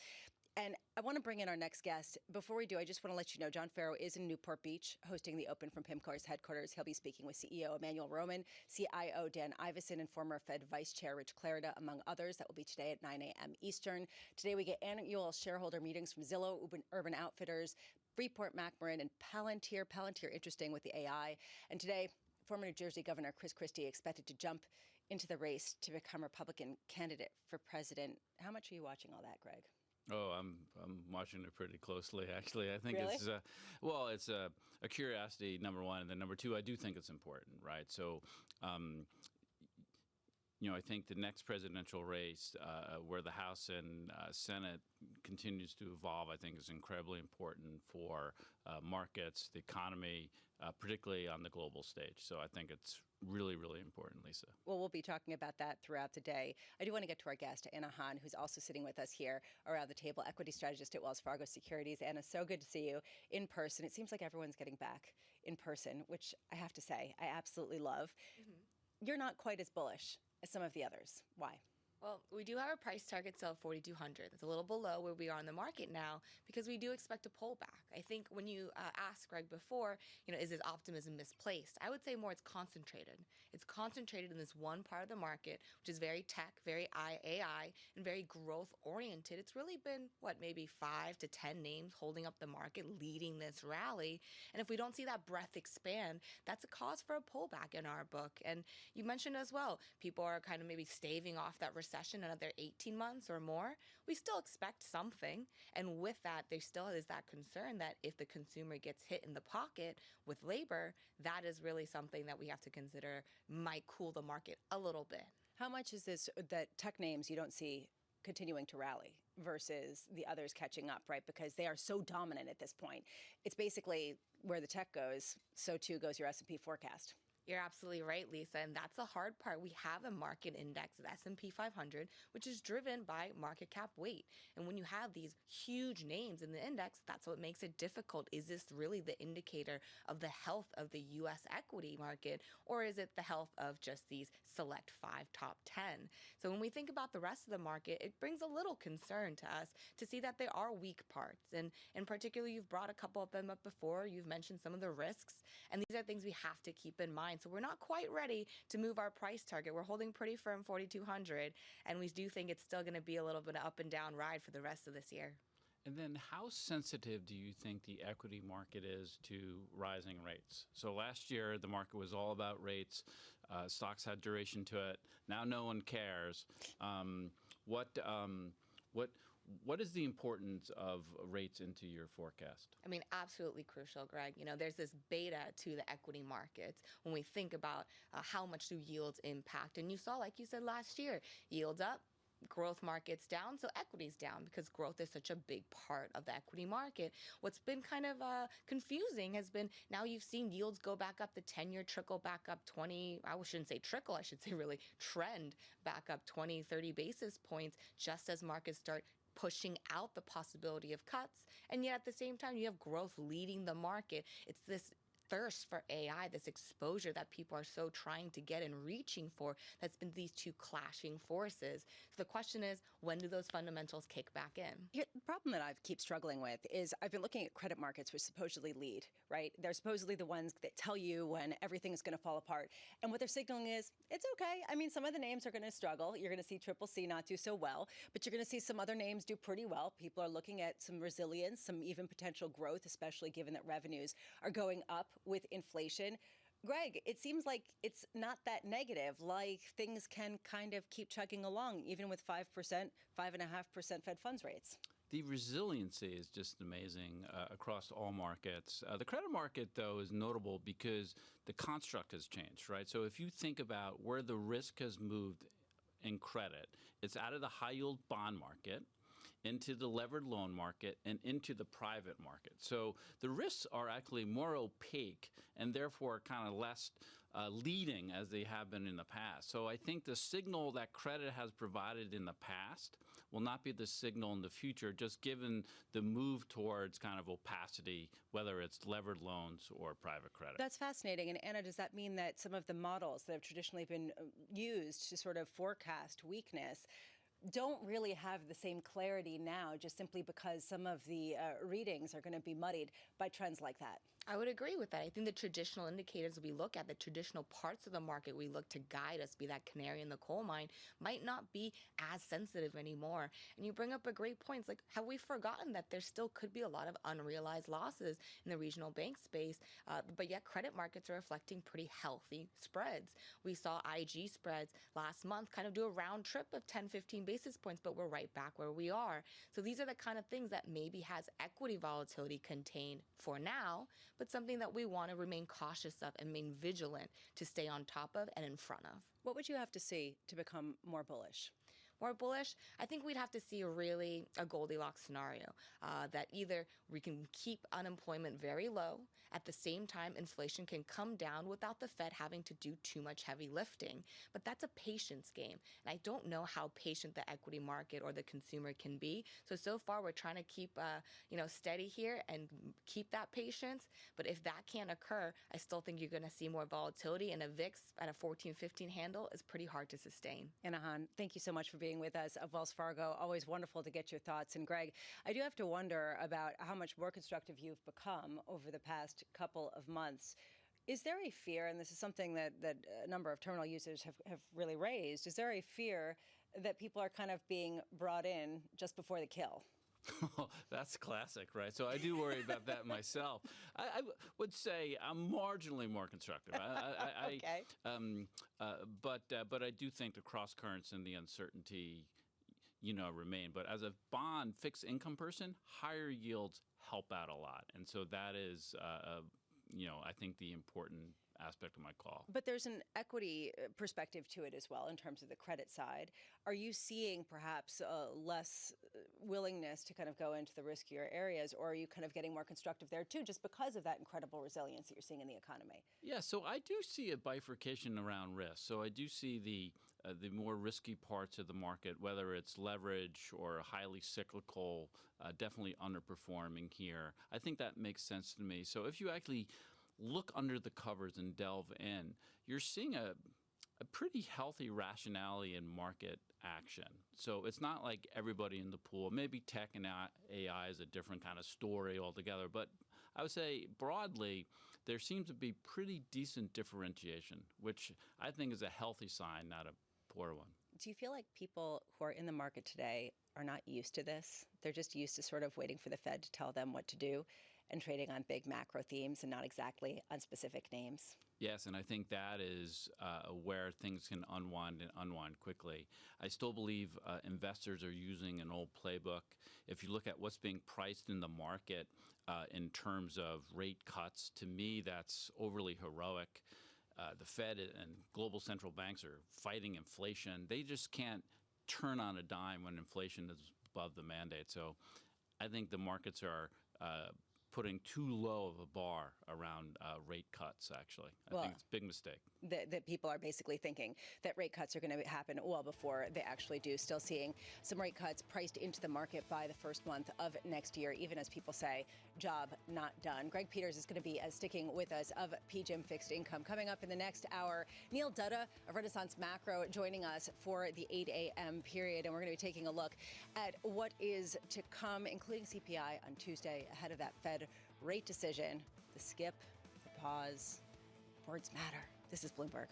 And I want to bring in our next guest. Before we do, I just want to let you know John Farrow is in Newport Beach hosting the Open from PIMCO's headquarters. He'll be speaking with CEO Emmanuel Roman, CIO Dan Ivison, and former Fed Vice Chair Rich Clarida, among others. That will be today at 9 a.m. Eastern. Today we get annual shareholder meetings from Zillow, Urban Outfitters, Freeport-McMoRan, and Palantir. Palantir, interesting with the AI. And today, former New Jersey Governor Chris Christie expected to jump into the race to become Republican candidate for president. How much are you watching all that, Greg? Oh, I'm watching it pretty closely, actually. I think Really? it's a curiosity, number one, and then number two, I do think it's important, right? So, I think the next presidential race, where the House and Senate continues to evolve, I think is incredibly important for markets, the economy, particularly on the global stage. So I think it's really, really important, Lisa. Well, we'll be talking about that throughout the day. I do want to get to our guest, Anna Han, who's also sitting with us here around the table, equity strategist at Wells Fargo Securities. Anna, so good to see you in person. It seems like everyone's getting back in person, which I have to say, I absolutely love. Mm-hmm. You're not quite as bullish as some of the others. Why? Well, we do have a price target still of 4,200. It's a little below where we are in the market now because we do expect a pullback. I think when you asked Greg before, is this optimism misplaced? I would say more it's concentrated. It's concentrated in this one part of the market, which is very tech, very AI, and very growth-oriented. It's really been, maybe 5 to 10 names holding up the market, leading this rally. And if we don't see that breadth expand, that's a cause for a pullback in our book. And you mentioned as well, people are kind of maybe staving off that recession another 18 months or more. We still expect something. And with that, there still is that concern that if the consumer gets hit in the pocket with labor, that is really something that we have to consider might cool the market a little bit. How much is this that tech names you don't see continuing to rally versus the others catching up, right? Because they are so dominant at this point. It's basically where the tech goes, so too goes your S&P forecast. You're absolutely right, Lisa, and that's the hard part. We have a market index, the S&P 500, which is driven by market cap weight. And when you have these huge names in the index, that's what makes it difficult. Is this really the indicator of the health of the U.S. equity market, or is it the health of just these select 5 top 10? So when we think about the rest of the market, it brings a little concern to us to see that there are weak parts. And in particular, you've brought a couple of them up before. You've mentioned some of the risks, and these are things we have to keep in mind. So we're not quite ready to move our price target. We're holding pretty firm 4,200, and we do think it's still going to be a little bit of up and down ride for the rest of this year. And then how sensitive do you think the equity market is to rising rates? So last year, the market was all about rates. Stocks had duration to it. Now no one cares. What is the importance of rates into your forecast? I mean, absolutely crucial, Greg. There's this beta to the equity markets when we think about how much do yields impact. And you saw, like you said last year, yields up, growth markets down, so equities down because growth is such a big part of the equity market. What's been kind of confusing has been now you've seen yields go back up, the 10-year trickle back up 20, I shouldn't say trickle, I should say really trend back up 20, 30 basis points just as markets start pushing out the possibility of cuts. And yet at the same time, you have growth leading the market. It's this thirst for AI, this exposure that people are so trying to get and reaching for, that's been these two clashing forces. So the question is, when do those fundamentals kick back in? Here, the problem that I keep struggling with is I've been looking at credit markets, which supposedly lead, right? They're supposedly the ones that tell you when everything is going to fall apart. And what they're signaling is, it's okay. I mean, some of the names are going to struggle. You're going to see CCC not do so well, but you're going to see some other names do pretty well. People are looking at some resilience, some even potential growth, especially given that revenues are going up with inflation. Greg, it seems like it's not that negative, like things can kind of keep chugging along, even with 5%, 5.5% Fed funds rates. The resiliency is just amazing across all markets. The credit market, though, is notable because the construct has changed, right? So if you think about where the risk has moved in credit, it's out of the high-yield bond market into the levered loan market and into the private market. So the risks are actually more opaque and therefore kind of less leading as they have been in the past. So I think the signal that credit has provided in the past will not be the signal in the future, just given the move towards kind of opacity, whether it's levered loans or private credit. That's fascinating. And Anna, does that mean that some of the models that have traditionally been used to sort of forecast weakness don't really have the same clarity now, just simply because some of the readings are going to be muddied by trends like that? I would agree with that. I think the traditional indicators we look at, the traditional parts of the market we look to guide us, be that canary in the coal mine, might not be as sensitive anymore. And you bring up a great point. It's like, have we forgotten that there still could be a lot of unrealized losses in the regional bank space, but yet credit markets are reflecting pretty healthy spreads. We saw IG spreads last month kind of do a round trip of 10, 15 basis points, but we're right back where we are. So these are the kind of things that maybe has equity volatility contained for now, but something that we want to remain cautious of and remain vigilant to stay on top of and in front of. What would you have to see to become more bullish? More bullish, I think we'd have to see really a Goldilocks scenario, that either we can keep unemployment very low, at the same time inflation can come down without the Fed having to do too much heavy lifting. But that's a patience game, and I don't know how patient the equity market or the consumer can be. So far we're trying to keep steady here and keep that patience. But if that can't occur, I still think you're going to see more volatility, and a VIX at a 14-15 handle is pretty hard to sustain. Anna Han, thank you so much for being with us of Wells Fargo. Always wonderful to get your thoughts. And Greg, I do have to wonder about how much more constructive you've become over the past couple of months. Is there a fear, and this is something that a number of terminal users have really raised, is there a fear that people are kind of being brought in just before the kill? That's classic, right? So I do worry about that myself. I would say I'm marginally more constructive. Okay. But I do think the cross currents and the uncertainty, remain. But as a bond fixed income person, higher yields help out a lot, and so that is, I think the important aspect of my call. But there's an equity perspective to it as well in terms of the credit side. Are you seeing perhaps less willingness to kind of go into the riskier areas, or are you kind of getting more constructive there too, just because of that incredible resilience that you're seeing in the economy? Yeah, so I do see a bifurcation around risk. So I do see the more risky parts of the market, whether it's leverage or highly cyclical, definitely underperforming here. I think that makes sense to me. So if you actually look under the covers and delve in, you're seeing a pretty healthy rationality in market action. So it's not like everybody in the pool. Maybe tech and AI is a different kind of story altogether. But I would say broadly, there seems to be pretty decent differentiation, which I think is a healthy sign, not a poor one. Do you feel like people who are in the market today are not used to this? They're just used to sort of waiting for the Fed to tell them what to do and trading on big macro themes and not exactly on specific names? Yes, and I think that is where things can unwind quickly. I still believe investors are using an old playbook. If you look at what's being priced in the market in terms of rate cuts, to me that's overly heroic. The Fed and global central banks are fighting inflation. They just can't turn on a dime when inflation is above the mandate. So I think the markets are putting too low of a bar around rate cuts, actually. I think it's a big mistake. That people are basically thinking that rate cuts are going to happen well before they actually do. Still seeing some rate cuts priced into the market by the first month of next year, even as people say, job not done. Greg Peters is going to be sticking with us of PGIM Fixed Income. Coming up in the next hour, Neil Dutta of Renaissance Macro joining us for the 8 a.m. period. And we're going to be taking a look at what is to come, including CPI on Tuesday ahead of that Fed rate decision. The skip, the pause, words matter. This is Bloomberg.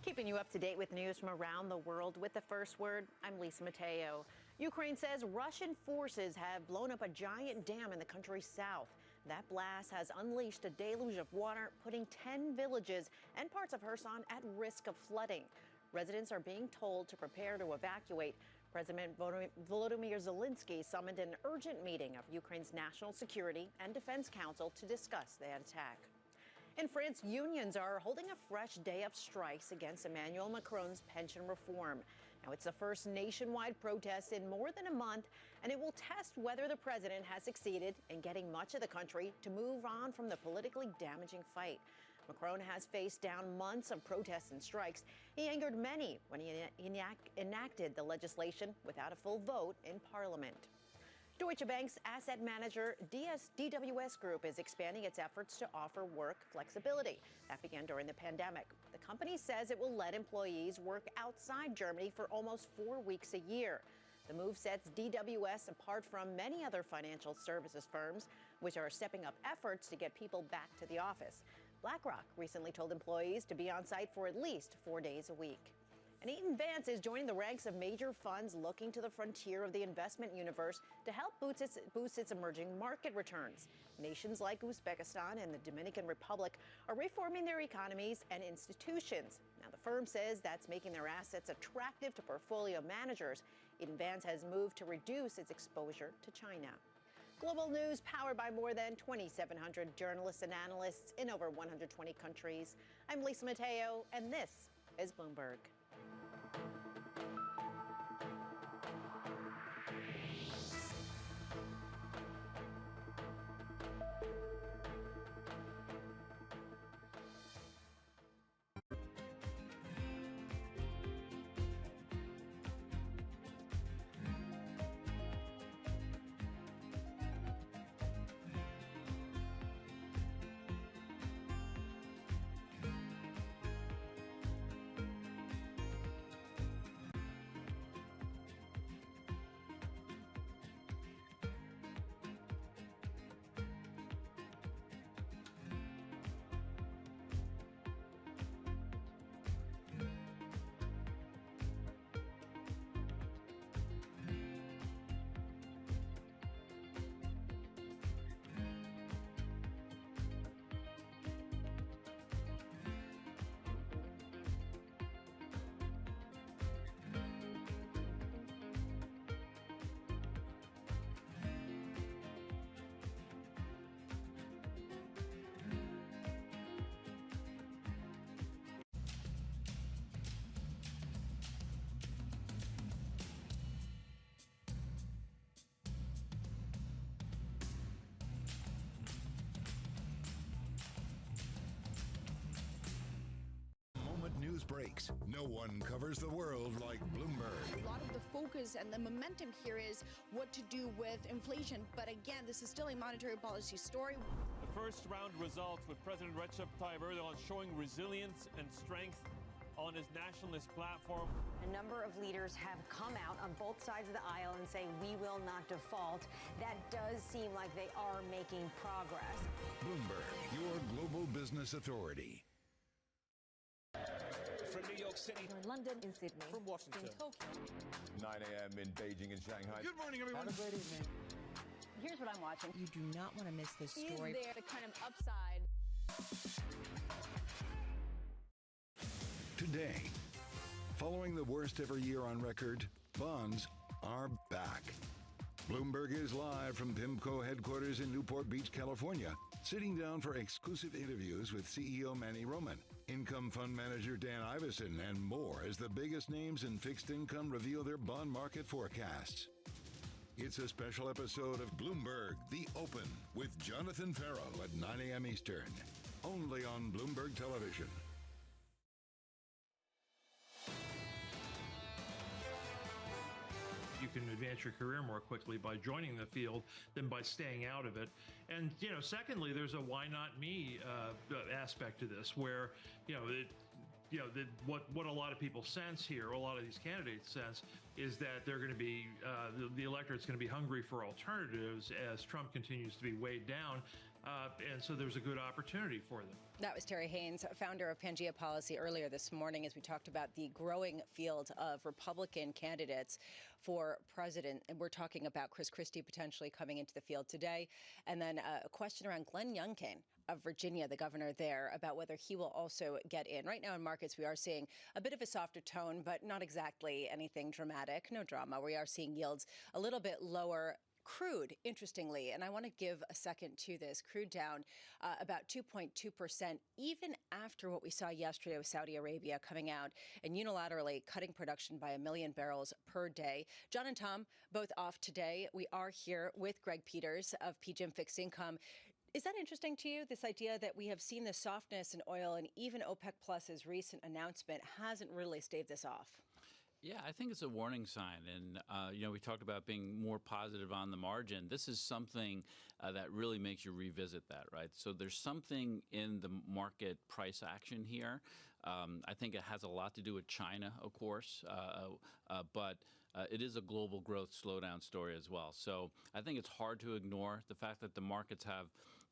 Keeping you up to date with news from around the world with the first word, I'm Lisa Mateo. Ukraine says Russian forces have blown up a giant dam in the country's south. That blast has unleashed a deluge of water, putting 10 villages and parts of Kherson at risk of flooding. Residents are being told to prepare to evacuate. President Volodymyr Zelensky summoned an urgent meeting of Ukraine's National Security and Defense Council to discuss that attack. In France, unions are holding a fresh day of strikes against Emmanuel Macron's pension reform. Now, it's the first nationwide protest in more than a month, and it will test whether the president has succeeded in getting much of the country to move on from the politically damaging fight. Macron has faced down months of protests and strikes. He angered many when he enacted the legislation without a full vote in Parliament. Deutsche Bank's asset manager DWS Group is expanding its efforts to offer work flexibility. That began during the pandemic. The company says it will let employees work outside Germany for almost 4 weeks a year. The move sets DWS apart from many other financial services firms, which are stepping up efforts to get people back to the office. BlackRock recently told employees to be on site for at least 4 days a week. And Eaton Vance is joining the ranks of major funds looking to the frontier of the investment universe to help boost its emerging market returns. Nations like Uzbekistan and the Dominican Republic are reforming their economies and institutions. Now, the firm says that's making their assets attractive to portfolio managers. Eaton Vance has moved to reduce its exposure to China. Global news powered by more than 2,700 journalists and analysts in over 120 countries. I'm Lisa Mateo, and this is Bloomberg. News breaks. No one covers the world like Bloomberg. A lot of the focus and the momentum here is what to do with inflation. But again, this is still a monetary policy story. The first round results with President Recep Tayyip Erdogan showing resilience and strength on his nationalist platform. A number of leaders have come out on both sides of the aisle and say we will not default. That does seem like they are making progress. Bloomberg, your global business authority. From New York City. From London, in Sydney. From Washington. In Tokyo. 9 a.m. in Beijing and Shanghai. Good morning, everyone. Have a great evening. Here's what I'm watching. You do not want to miss this story. Is there the kind of upside? Today, following the worst ever year on record, bonds are back. Bloomberg is live from PIMCO headquarters in Newport Beach, California, sitting down for exclusive interviews with CEO Manny Roman, income fund manager Dan Iveson, and more as the biggest names in fixed income reveal their bond market forecasts. It's a special episode of Bloomberg The Open with Jonathan Farrell at 9 a.m. Eastern, only on Bloomberg Television. You can advance your career more quickly by joining the field than by staying out of it. And, secondly, there's a why not me aspect to this where, what a lot of people sense here, a lot of these candidates sense, is that they're going to be, the electorate's going to be hungry for alternatives as Trump continues to be weighed down. And so there's a good opportunity for them. That was Terry Haynes, founder of Pangea Policy, earlier this morning as we talked about the growing field of Republican candidates for president. And we're talking about Chris Christie potentially coming into the field today. And then a question around Glenn Youngkin of Virginia, the governor there, about whether he will also get in. Right now in markets, we are seeing a bit of a softer tone, but not exactly anything dramatic. No drama. We are seeing yields a little bit lower. Crude, interestingly, and I want to give a second to this, crude down about 2.2%, even after what we saw yesterday with Saudi Arabia coming out and unilaterally cutting production by 1 million barrels per day. John and Tom, both off today. We are here with Greg Peters of PGIM Fixed Income. Is that interesting to you, this idea that we have seen the softness in oil and even OPEC Plus's recent announcement hasn't really staved this off? Yeah, I think it's a warning sign. And, we talked about being more positive on the margin. This is something that really makes you revisit that, right? So there's something in the market price action here. I think it has a lot to do with China, of course, but it is a global growth slowdown story as well. So I think it's hard to ignore the fact that the markets have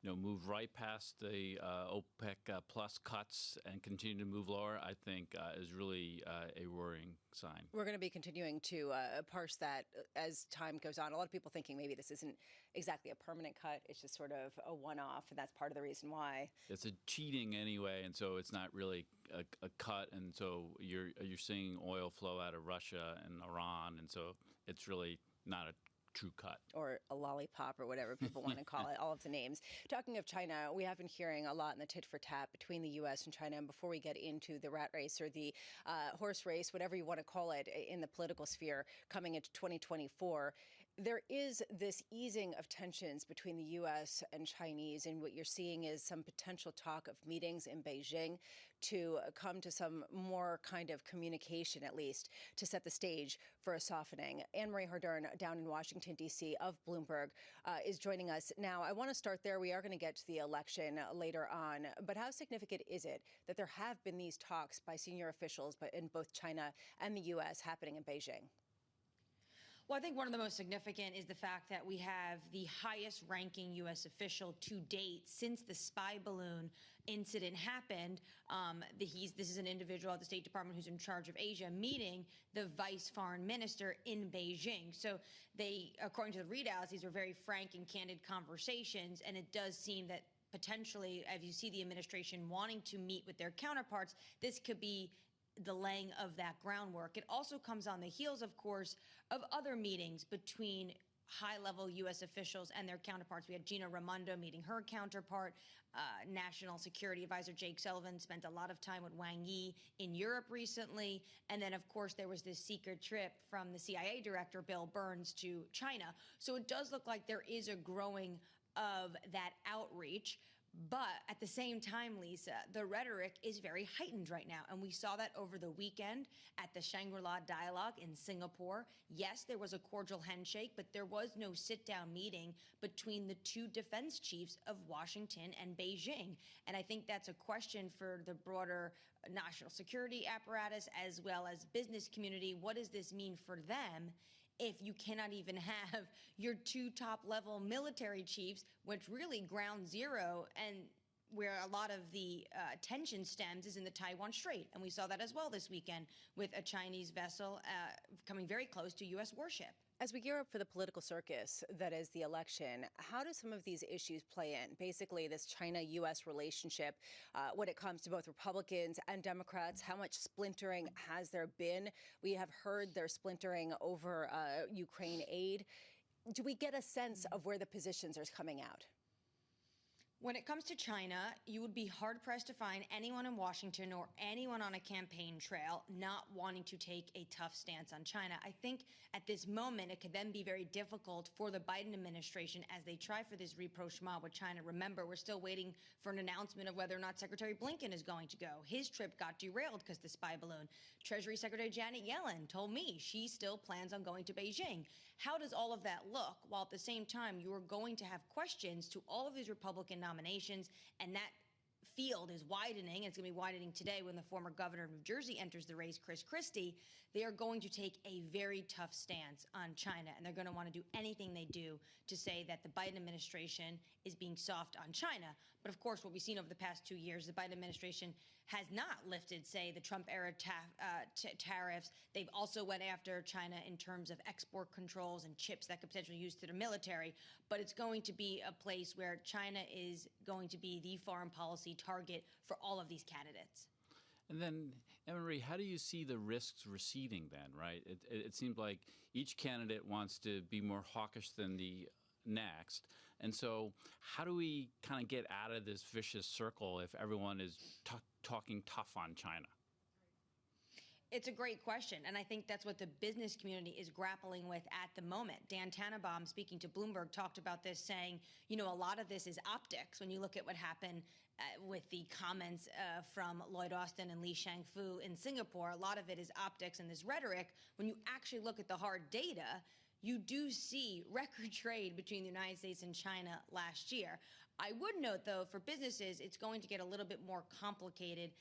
moved right past the OPEC plus cuts and continue to move lower, I think is really a worrying sign. We're going to be continuing to parse that as time goes on. A lot of people thinking maybe this isn't exactly a permanent cut. It's just sort of a one-off, and that's part of the reason why. It's a cheating anyway, and so it's not really a cut, and so you're seeing oil flow out of Russia and Iran, and so it's really not a true cut. Or a lollipop or whatever people want to call it, all of the names. Talking of China, we have been hearing a lot in the tit for tat between the U.S. and China. And before we get into the rat race or the horse race, whatever you want to call it, in the political sphere coming into 2024, there is this easing of tensions between the U.S. and Chinese, and what you're seeing is some potential talk of meetings in Beijing to come to some more kind of communication, at least, to set the stage for a softening. Anne-Marie Hardern down in Washington, D.C. of Bloomberg is joining us now. I want to start there. We are going to get to the election later on, but how significant is it that there have been these talks by senior officials in both China and the U.S. happening in Beijing? Well, I think one of the most significant is the fact that we have the highest ranking U.S. official to date since the spy balloon incident happened. This is an individual at the State Department who's in charge of Asia, meeting the vice foreign minister in Beijing. So they, according to the readouts, these are very frank and candid conversations, and it does seem that potentially, as you see the administration wanting to meet with their counterparts, this could be the laying of that groundwork. It also comes on the heels, of course, of other meetings between high-level U.S. officials and their counterparts. We had Gina Raimondo meeting her counterpart. National Security Advisor Jake Sullivan spent a lot of time with Wang Yi in Europe recently. And then, of course, there was this secret trip from the CIA director, Bill Burns, to China. So it does look like there is a growing of that outreach. But at the same time, Lisa, the rhetoric is very heightened right now. And we saw that over the weekend at the Shangri-La Dialogue in Singapore. Yes, there was a cordial handshake, but there was no sit-down meeting between the two defense chiefs of Washington and Beijing. And I think that's a question for the broader national security apparatus as well as business community. What does this mean for them if you cannot even have your two top-level military chiefs, which really ground zero and where a lot of the tension stems is in the Taiwan Strait. And we saw that as well this weekend with a Chinese vessel coming very close to U.S. warship. As we gear up for the political circus that is the election, how do some of these issues play in? Basically, this China-U.S. relationship, when it comes to both Republicans and Democrats, how much splintering has there been? We have heard there's splintering over Ukraine aid. Do we get a sense of where the positions are coming out? When it comes to China, you would be hard-pressed to find anyone in Washington or anyone on a campaign trail not wanting to take a tough stance on China. I think at this moment, it could then be very difficult for the Biden administration as they try for this rapprochement with China. Remember, we're still waiting for an announcement of whether or not Secretary Blinken is going to go. His trip got derailed because of the spy balloon. Treasury Secretary Janet Yellen told me she still plans on going to Beijing. How does all of that look? While at the same time, you are going to have questions to all of these Republican nominations, and that field is widening. It's going to be widening today when the former governor of New Jersey enters the race, Chris Christie. They are going to take a very tough stance on China, and they're going to want to do anything they do to say that the Biden administration is being soft on China. But of course, what we've seen over the past 2 years, the Biden administration has not lifted, say, the Trump-era tariffs. They've also went after China in terms of export controls and chips that could potentially use to the military. But it's going to be a place where China is going to be the foreign policy target for all of these candidates. And then, Emery, how do you see the risks receding then, right? It seems like each candidate wants to be more hawkish than the next. And so how do we kind of get out of this vicious circle if everyone is talking tough on China? It's a great question, and I think that's what the business community is grappling with at the moment. Dan Tannenbaum, speaking to Bloomberg, talked about this, saying, you know, a lot of this is optics. When you look at what happened with the comments from Lloyd Austin and Li Shangfu in Singapore, a lot of it is optics and this rhetoric. When you actually look at the hard data, you do see record trade between the United States and China last year. I would note, though, for businesses, it's going to get a little bit more complicated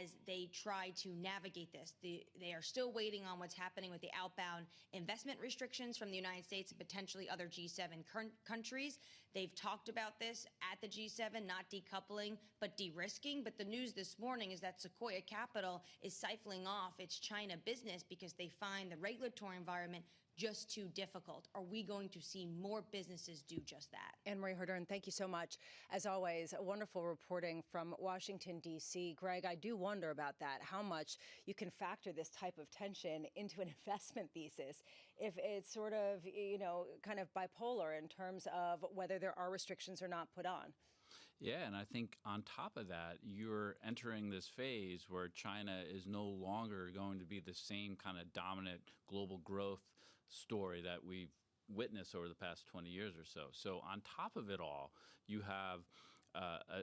as they try to navigate this. They are still waiting on what's happening with the outbound investment restrictions from the United States and potentially other G7 countries. They've talked about this at the G7, not decoupling, but de-risking. But the news this morning is that Sequoia Capital is siphoning off its China business because they find the regulatory environment just too difficult. Are we going to see more businesses do just that? Anne-Marie Herdern, thank you so much. As always, wonderful reporting from Washington, D.C. Greg, I do wonder about that, how much you can factor this type of tension into an investment thesis if it's sort of, you know, kind of bipolar in terms of whether there are restrictions or not put on. Yeah, and I think on top of that, you're entering this phase where China is no longer going to be the same kind of dominant global growth story that we've witnessed over the past 20 years or so. So on top of it all, you have a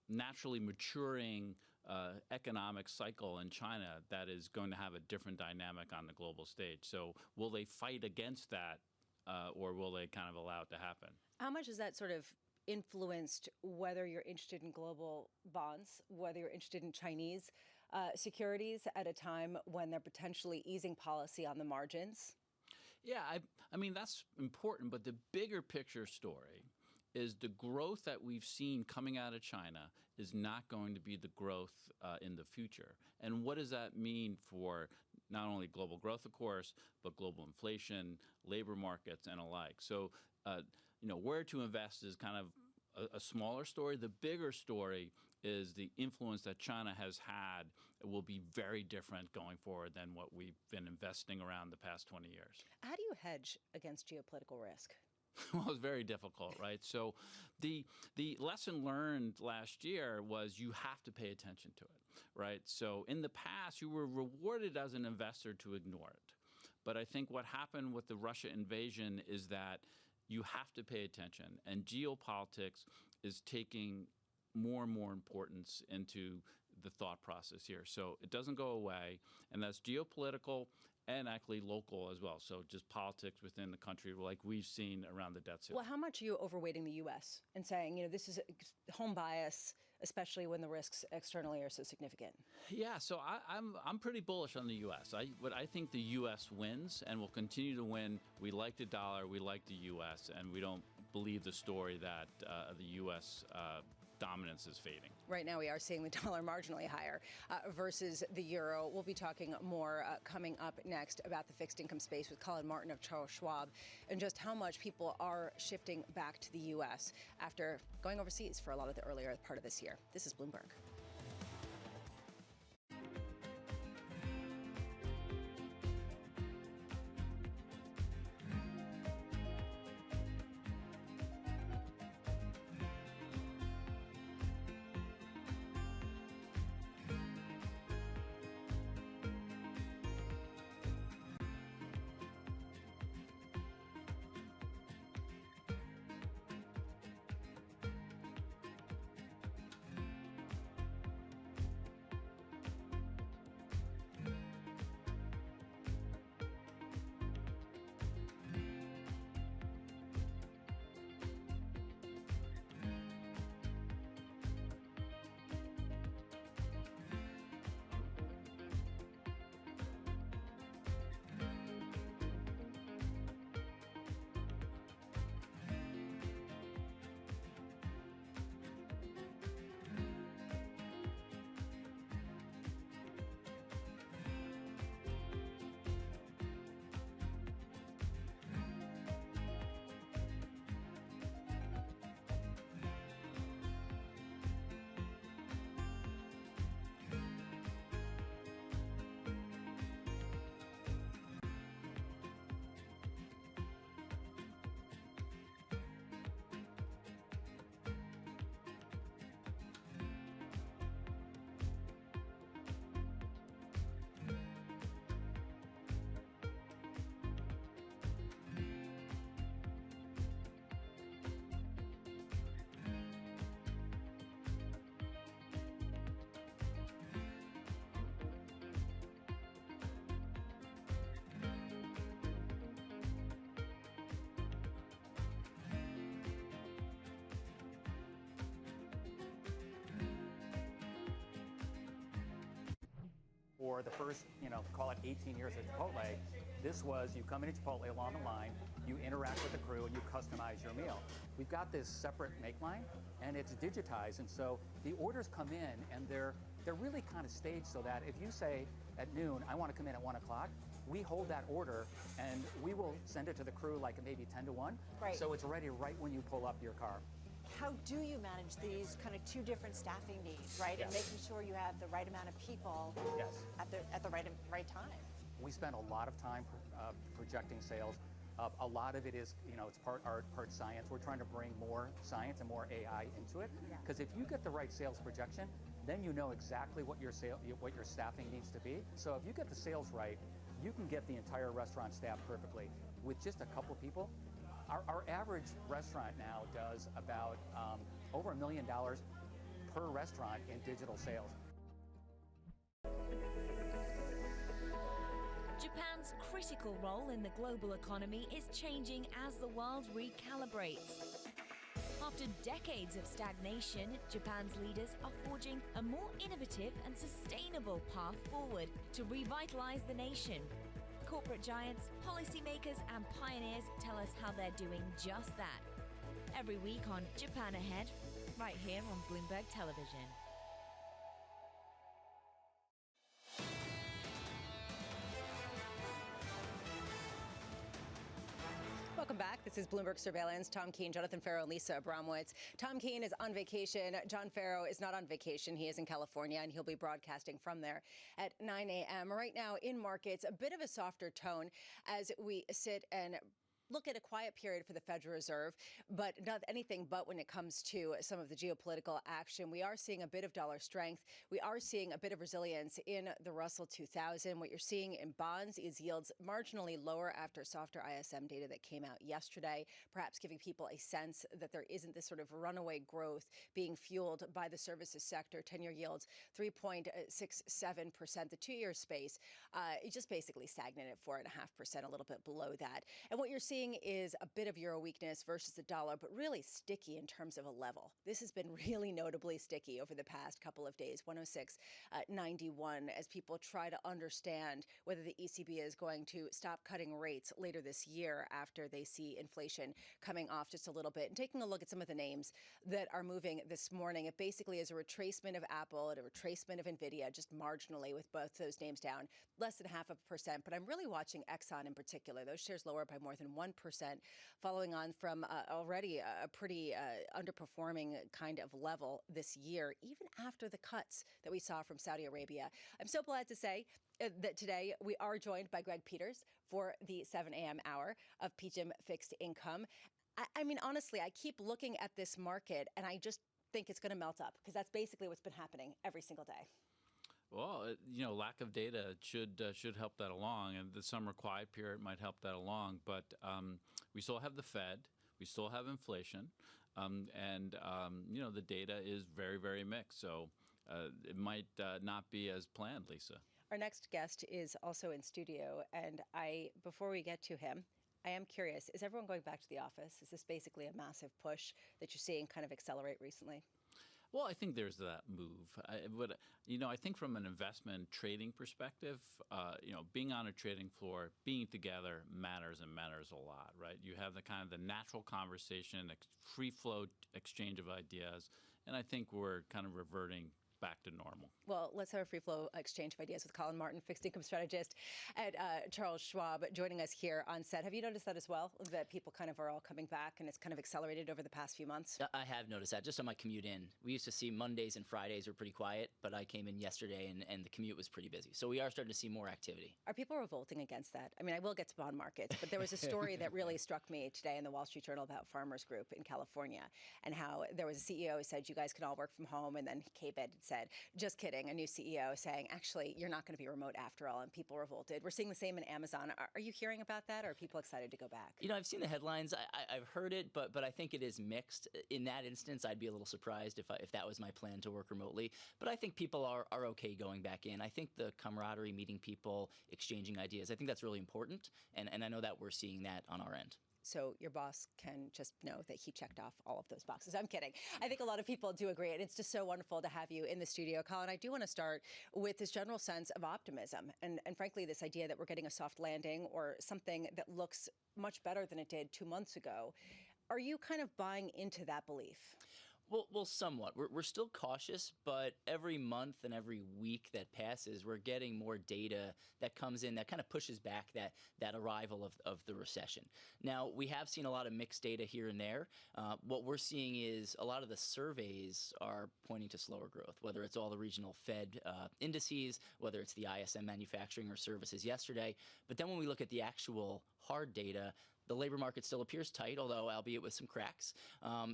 naturally maturing economic cycle in China that is going to have a different dynamic on the global stage. So will they fight against that or will they kind of allow it to happen? How much has that sort of influenced whether you're interested in global bonds, whether you're interested in Chinese securities at a time when they're potentially easing policy on the margins? Yeah, I mean, that's important, but the bigger picture story is the growth that we've seen coming out of China is not going to be the growth in the future. And what does that mean for not only global growth, of course, but global inflation, labor markets, and alike? So, you know, where to invest is kind of a smaller story. The bigger story is the influence that China has had will be very different going forward than what we've been investing around the past 20 years. How do you hedge against geopolitical risk? Well, it's very difficult, right? So the lesson learned last year was you have to pay attention to it, right? So in the past, you were rewarded as an investor to ignore it. But I think what happened with the Russia invasion is that you have to pay attention, and geopolitics is taking more and more importance into the thought process here. So it doesn't go away, and that's geopolitical and actually local as well. So just politics within the country like we've seen around the debt ceiling. Well, how much are you overweighting the U.S. and saying, you know, this is home bias, especially when the risks externally are so significant? Yeah, so I'm pretty bullish on the U.S. I think the U.S. wins and will continue to win. We like the dollar, we like the U.S., and we don't believe the story that the U.S. Dominance is fading. Right now we are seeing the dollar marginally higher versus the euro. We'll be talking more coming up next about the fixed income space with Colin Martin of Charles Schwab and just how much people are shifting back to the U.S. after going overseas for a lot of the earlier part of this year. This is Bloomberg. for the first, call it 18 years at Chipotle, this was you come into Chipotle along the line, you interact with the crew, and you customize your meal. We've got this separate make line, and it's digitized, and so the orders come in, and they're really kind of staged so that if you say at noon, I want to come in at 1 o'clock, we hold that order, and we will send it to the crew like maybe 10 to 1, Right. so it's ready right when you pull up your car. How do you manage these kind of two different staffing needs, right? And Yes. making sure you have the right amount of people Yes. at the right time. We spend a lot of time projecting sales. A lot of it is, it's part art, part science. We're trying to bring more science and more AI into it. Because if you get the right sales projection, then you know exactly what your staffing needs to be. So if you get the sales right, you can get the entire restaurant staffed perfectly. With just a couple people, our average restaurant now does about over $1 million per restaurant in digital sales. Japan's critical role in the global economy is changing as the world recalibrates. After decades of stagnation, Japan's leaders are forging a more innovative and sustainable path forward to revitalize the nation. Corporate giants, policymakers, and pioneers tell us how they're doing just that. Every week on Japan Ahead, right here on Bloomberg Television. Welcome back. This is Bloomberg Surveillance. Tom Keene, Jonathan Farrow, and Lisa Abramowitz. Tom Keene is on vacation. John Farrow is not on vacation. He is in California, and he'll be broadcasting from there at 9 a.m. Right now in markets, a bit of a softer tone as we sit and look at a quiet period for the Federal Reserve, but not anything but when it comes to some of the geopolitical action. We are seeing a bit of dollar strength. We are seeing a bit of resilience in the Russell 2000. What you're seeing in bonds is yields marginally lower after softer ISM data that came out yesterday, perhaps giving people a sense that there isn't this sort of runaway growth being fueled by the services sector. 10-year yields 3.67%. The 2-year space just basically stagnant at 4.5%, a little bit below that. And what you're seeing is a bit of euro weakness versus the dollar, but really sticky in terms of a level. This has been really notably sticky over the past couple of days, 106.91, as people try to understand whether the ECB is going to stop cutting rates later this year after they see inflation coming off just a little bit. And taking a look at some of the names that are moving this morning, it basically is a retracement of Apple and a retracement of NVIDIA, just marginally with both those names down, less than 0.5%. But I'm really watching Exxon in particular. Those shares lower by more than 1%, following on from already a pretty underperforming kind of level this year, even after the cuts that we saw from Saudi Arabia. I'm so glad to say that today we are joined by Greg Peters for the 7 a.m. hour of PGIM Fixed Income. I mean, honestly, I keep looking at this market and I just think it's going to melt up because that's basically what's been happening every single day. Well, lack of data should help that along, and the summer quiet period might help that along. But we still have the Fed, we still have inflation, and the data is very, very mixed. So it might not be as planned, Lisa. Our next guest is also in studio, and before we get to him, I am curious: is everyone going back to the office? Is this basically a massive push that you're seeing kind of accelerate recently? Well, I think there's that move. I think from an investment trading perspective, being on a trading floor, being together matters and matters a lot, right? You have the kind of the natural conversation, free flow exchange of ideas, and I think we're kind of reverting back to normal. Well, let's have a free flow exchange of ideas with Colin Martin, fixed income strategist at Charles Schwab, joining us here on set. Have you noticed that as well, that people kind of are all coming back and it's kind of accelerated over the past few months? I have noticed that just on my commute in. We used to see Mondays and Fridays were pretty quiet, but I came in yesterday and the commute was pretty busy. So we are starting to see more activity. Are people revolting against that? I mean, I will get to bond markets, but there was a story that really struck me today in the Wall Street Journal about Farmers Group in California and how there was a CEO who said, you guys can all work from home. And then K-Bed said, just kidding, a new CEO saying, actually, you're not going to be remote after all, and people revolted. We're seeing the same in Amazon. Are you hearing about that, or are people excited to go back? I've seen the headlines. I've heard it, but I think it is mixed. In that instance, I'd be a little surprised if that was my plan to work remotely. But I think people are okay going back in. I think the camaraderie, meeting people, exchanging ideas, I think that's really important, and I know that we're seeing that on our end. so your boss can just know that he checked off all of those boxes. I'm kidding. I think a lot of people do agree, and it's just so wonderful to have you in the studio, Colin. I do want to start with this general sense of optimism and frankly, this idea that we're getting a soft landing or something that looks much better than it did 2 months ago. Are you kind of buying into that belief? Well, somewhat. We're still cautious, but every month and every week that passes, we're getting more data that comes in that kind of pushes back that arrival of the recession. Now, we have seen a lot of mixed data here and there. What we're seeing is a lot of the surveys are pointing to slower growth, whether it's all the regional Fed indices, whether it's the ISM manufacturing or services yesterday. But then when we look at the actual hard data, the labor market still appears tight, although albeit with some cracks.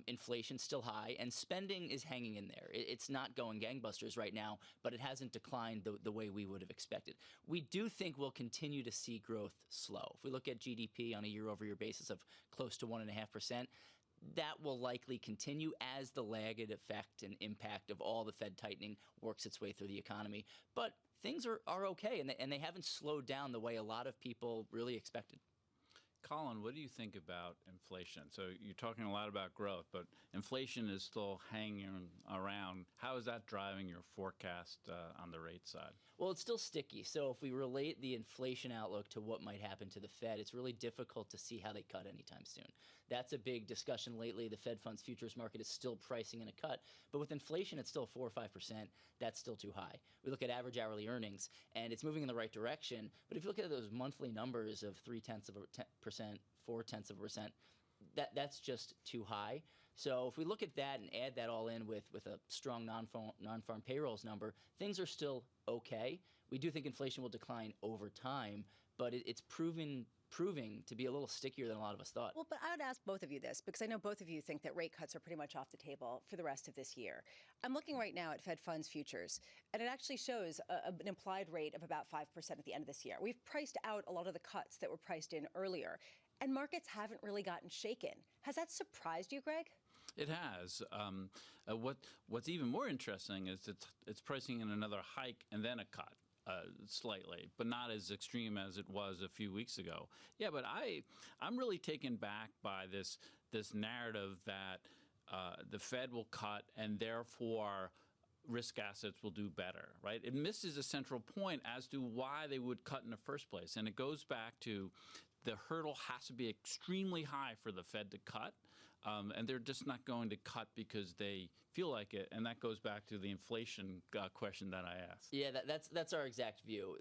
Inflation's still high, and spending is hanging in there. It's not going gangbusters right now, but it hasn't declined the way we would have expected. We do think we'll continue to see growth slow. If we look at GDP on a year-over-year basis of close to 1.5%, that will likely continue as the lagged effect and impact of all the Fed tightening works its way through the economy. But things are okay, and they haven't slowed down the way a lot of people really expected. Colin, what do you think about inflation? So you're talking a lot about growth, but inflation is still hanging around. How is that driving your forecast on the rate side? Well, it's still sticky. So if we relate the inflation outlook to what might happen to the Fed, it's really difficult to see how they cut anytime soon. That's a big discussion lately. The Fed funds futures market is still pricing in a cut, but with inflation, it's still 4 or 5%. That's still too high. We look at average hourly earnings, and it's moving in the right direction. But if you look at those monthly numbers of 0.3%, 0.4%, that's just too high. So if we look at that and add that all in with a strong non-farm payrolls number, things are still okay. We do think inflation will decline over time, but it's proving to be a little stickier than a lot of us thought. Well, but I would ask both of you this, because I know both of you think that rate cuts are pretty much off the table for the rest of this year. I'm looking right now at Fed funds futures, and it actually shows an implied rate of about 5% at the end of this year. We've priced out a lot of the cuts that were priced in earlier, and markets haven't really gotten shaken. Has that surprised you, Greg? It has. What's even more interesting is it's pricing in another hike and then a cut. Slightly, but not as extreme as it was a few weeks ago. Yeah, but I'm really taken back by this narrative that the Fed will cut and therefore risk assets will do better, right? It misses a central point as to why they would cut in the first place. And it goes back to the hurdle has to be extremely high for the Fed to cut. And they're just not going to cut because they feel like it, and that goes back to the inflation question that I asked. Yeah, that's our exact view.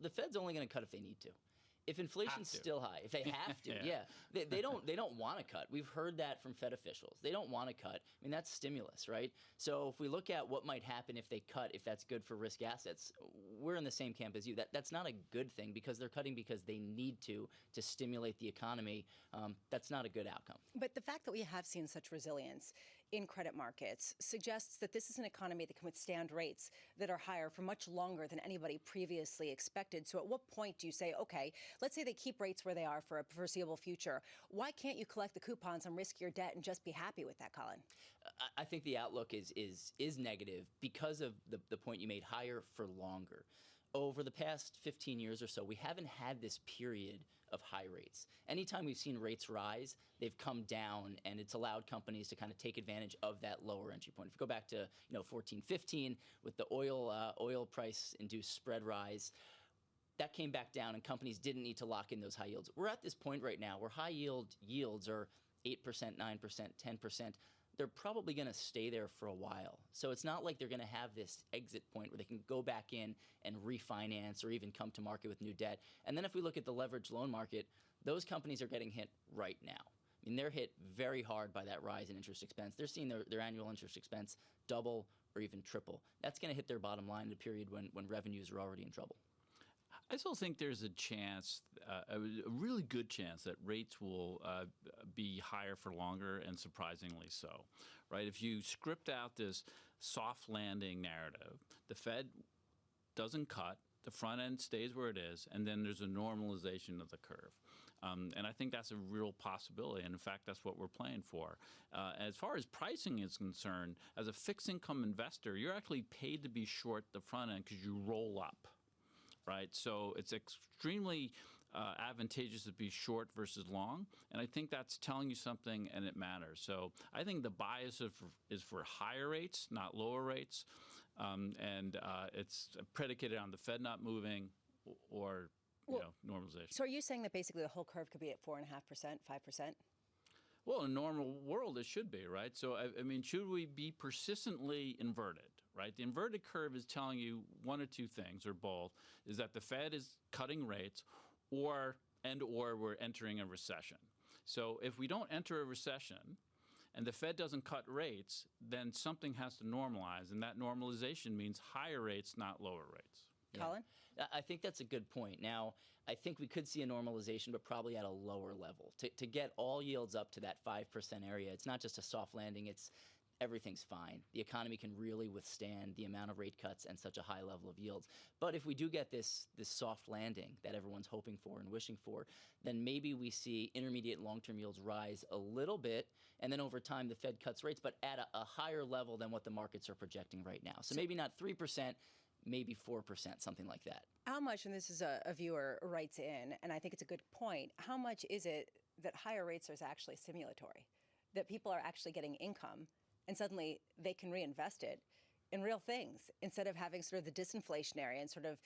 The Fed's only going to cut if they need to. If inflation's still high, if they have to, they don't want to cut. We've heard that from Fed officials. They don't want to cut. I mean, that's stimulus, right? So if we look at what might happen if they cut, if that's good for risk assets, we're in the same camp as you. That's not a good thing because they're cutting because they need to stimulate the economy. That's not a good outcome. But the fact that we have seen such resilience in credit markets suggests that this is an economy that can withstand rates that are higher for much longer than anybody previously expected. So at what point do you say, okay, let's say they keep rates where they are for a foreseeable future. Why can't you collect the coupons on riskier debt and just be happy with that, Colin? I think the outlook is negative because of the point you made, higher for longer. Over the past 15 years or so, we haven't had this period of high rates. Anytime we've seen rates rise, they've come down, and it's allowed companies to kind of take advantage of that lower entry point. If you go back to 14, 15, with the oil price-induced spread rise, that came back down, and companies didn't need to lock in those high yields. We're at this point right now where high yields are 8%, 9%, 10%. They're probably going to stay there for a while. So it's not like they're going to have this exit point where they can go back in and refinance or even come to market with new debt. And then if we look at the leveraged loan market, those companies are getting hit right now. I mean, they're hit very hard by that rise in interest expense. They're seeing their annual interest expense double or even triple. That's going to hit their bottom line in a period when revenues are already in trouble. I still think there's a chance, a really good chance, that rates will be higher for longer, and surprisingly so, right? If you script out this soft landing narrative, the Fed doesn't cut, the front end stays where it is, and then there's a normalization of the curve. And I think that's a real possibility, and in fact, that's what we're playing for. As far as pricing is concerned, as a fixed income investor, you're actually paid to be short the front end because you roll up. Right, so it's extremely advantageous to be short versus long, and I think that's telling you something, and it matters. So I think the bias is for higher rates, not lower rates, and it's predicated on the Fed not moving or normalization. So are you saying that basically the whole curve could be at 4.5%, 5%? Well, in a normal world, it should be, right? So, I mean, should we be persistently inverted, right? The inverted curve is telling you one or two things, or both, is that the Fed is cutting rates or we're entering a recession. So if we don't enter a recession and the Fed doesn't cut rates, then something has to normalize, and that normalization means higher rates, not lower rates. Colin? I think that's a good point. Now, I think we could see a normalization, but probably at a lower level. To get all yields up to that 5% area, it's not just a soft landing, it's everything's fine. The economy can really withstand the amount of rate cuts and such a high level of yields. But if we do get this soft landing that everyone's hoping for and wishing for, then maybe we see intermediate and long-term yields rise a little bit, and then over time the Fed cuts rates, but at a higher level than what the markets are projecting right now. So maybe not 3%, maybe 4%, something like that. How much, and this is a viewer writes in, and I think it's a good point, how much is it that higher rates is actually simulatory? That people are actually getting income, and suddenly they can reinvest it in real things instead of having sort of the disinflationary and sort of,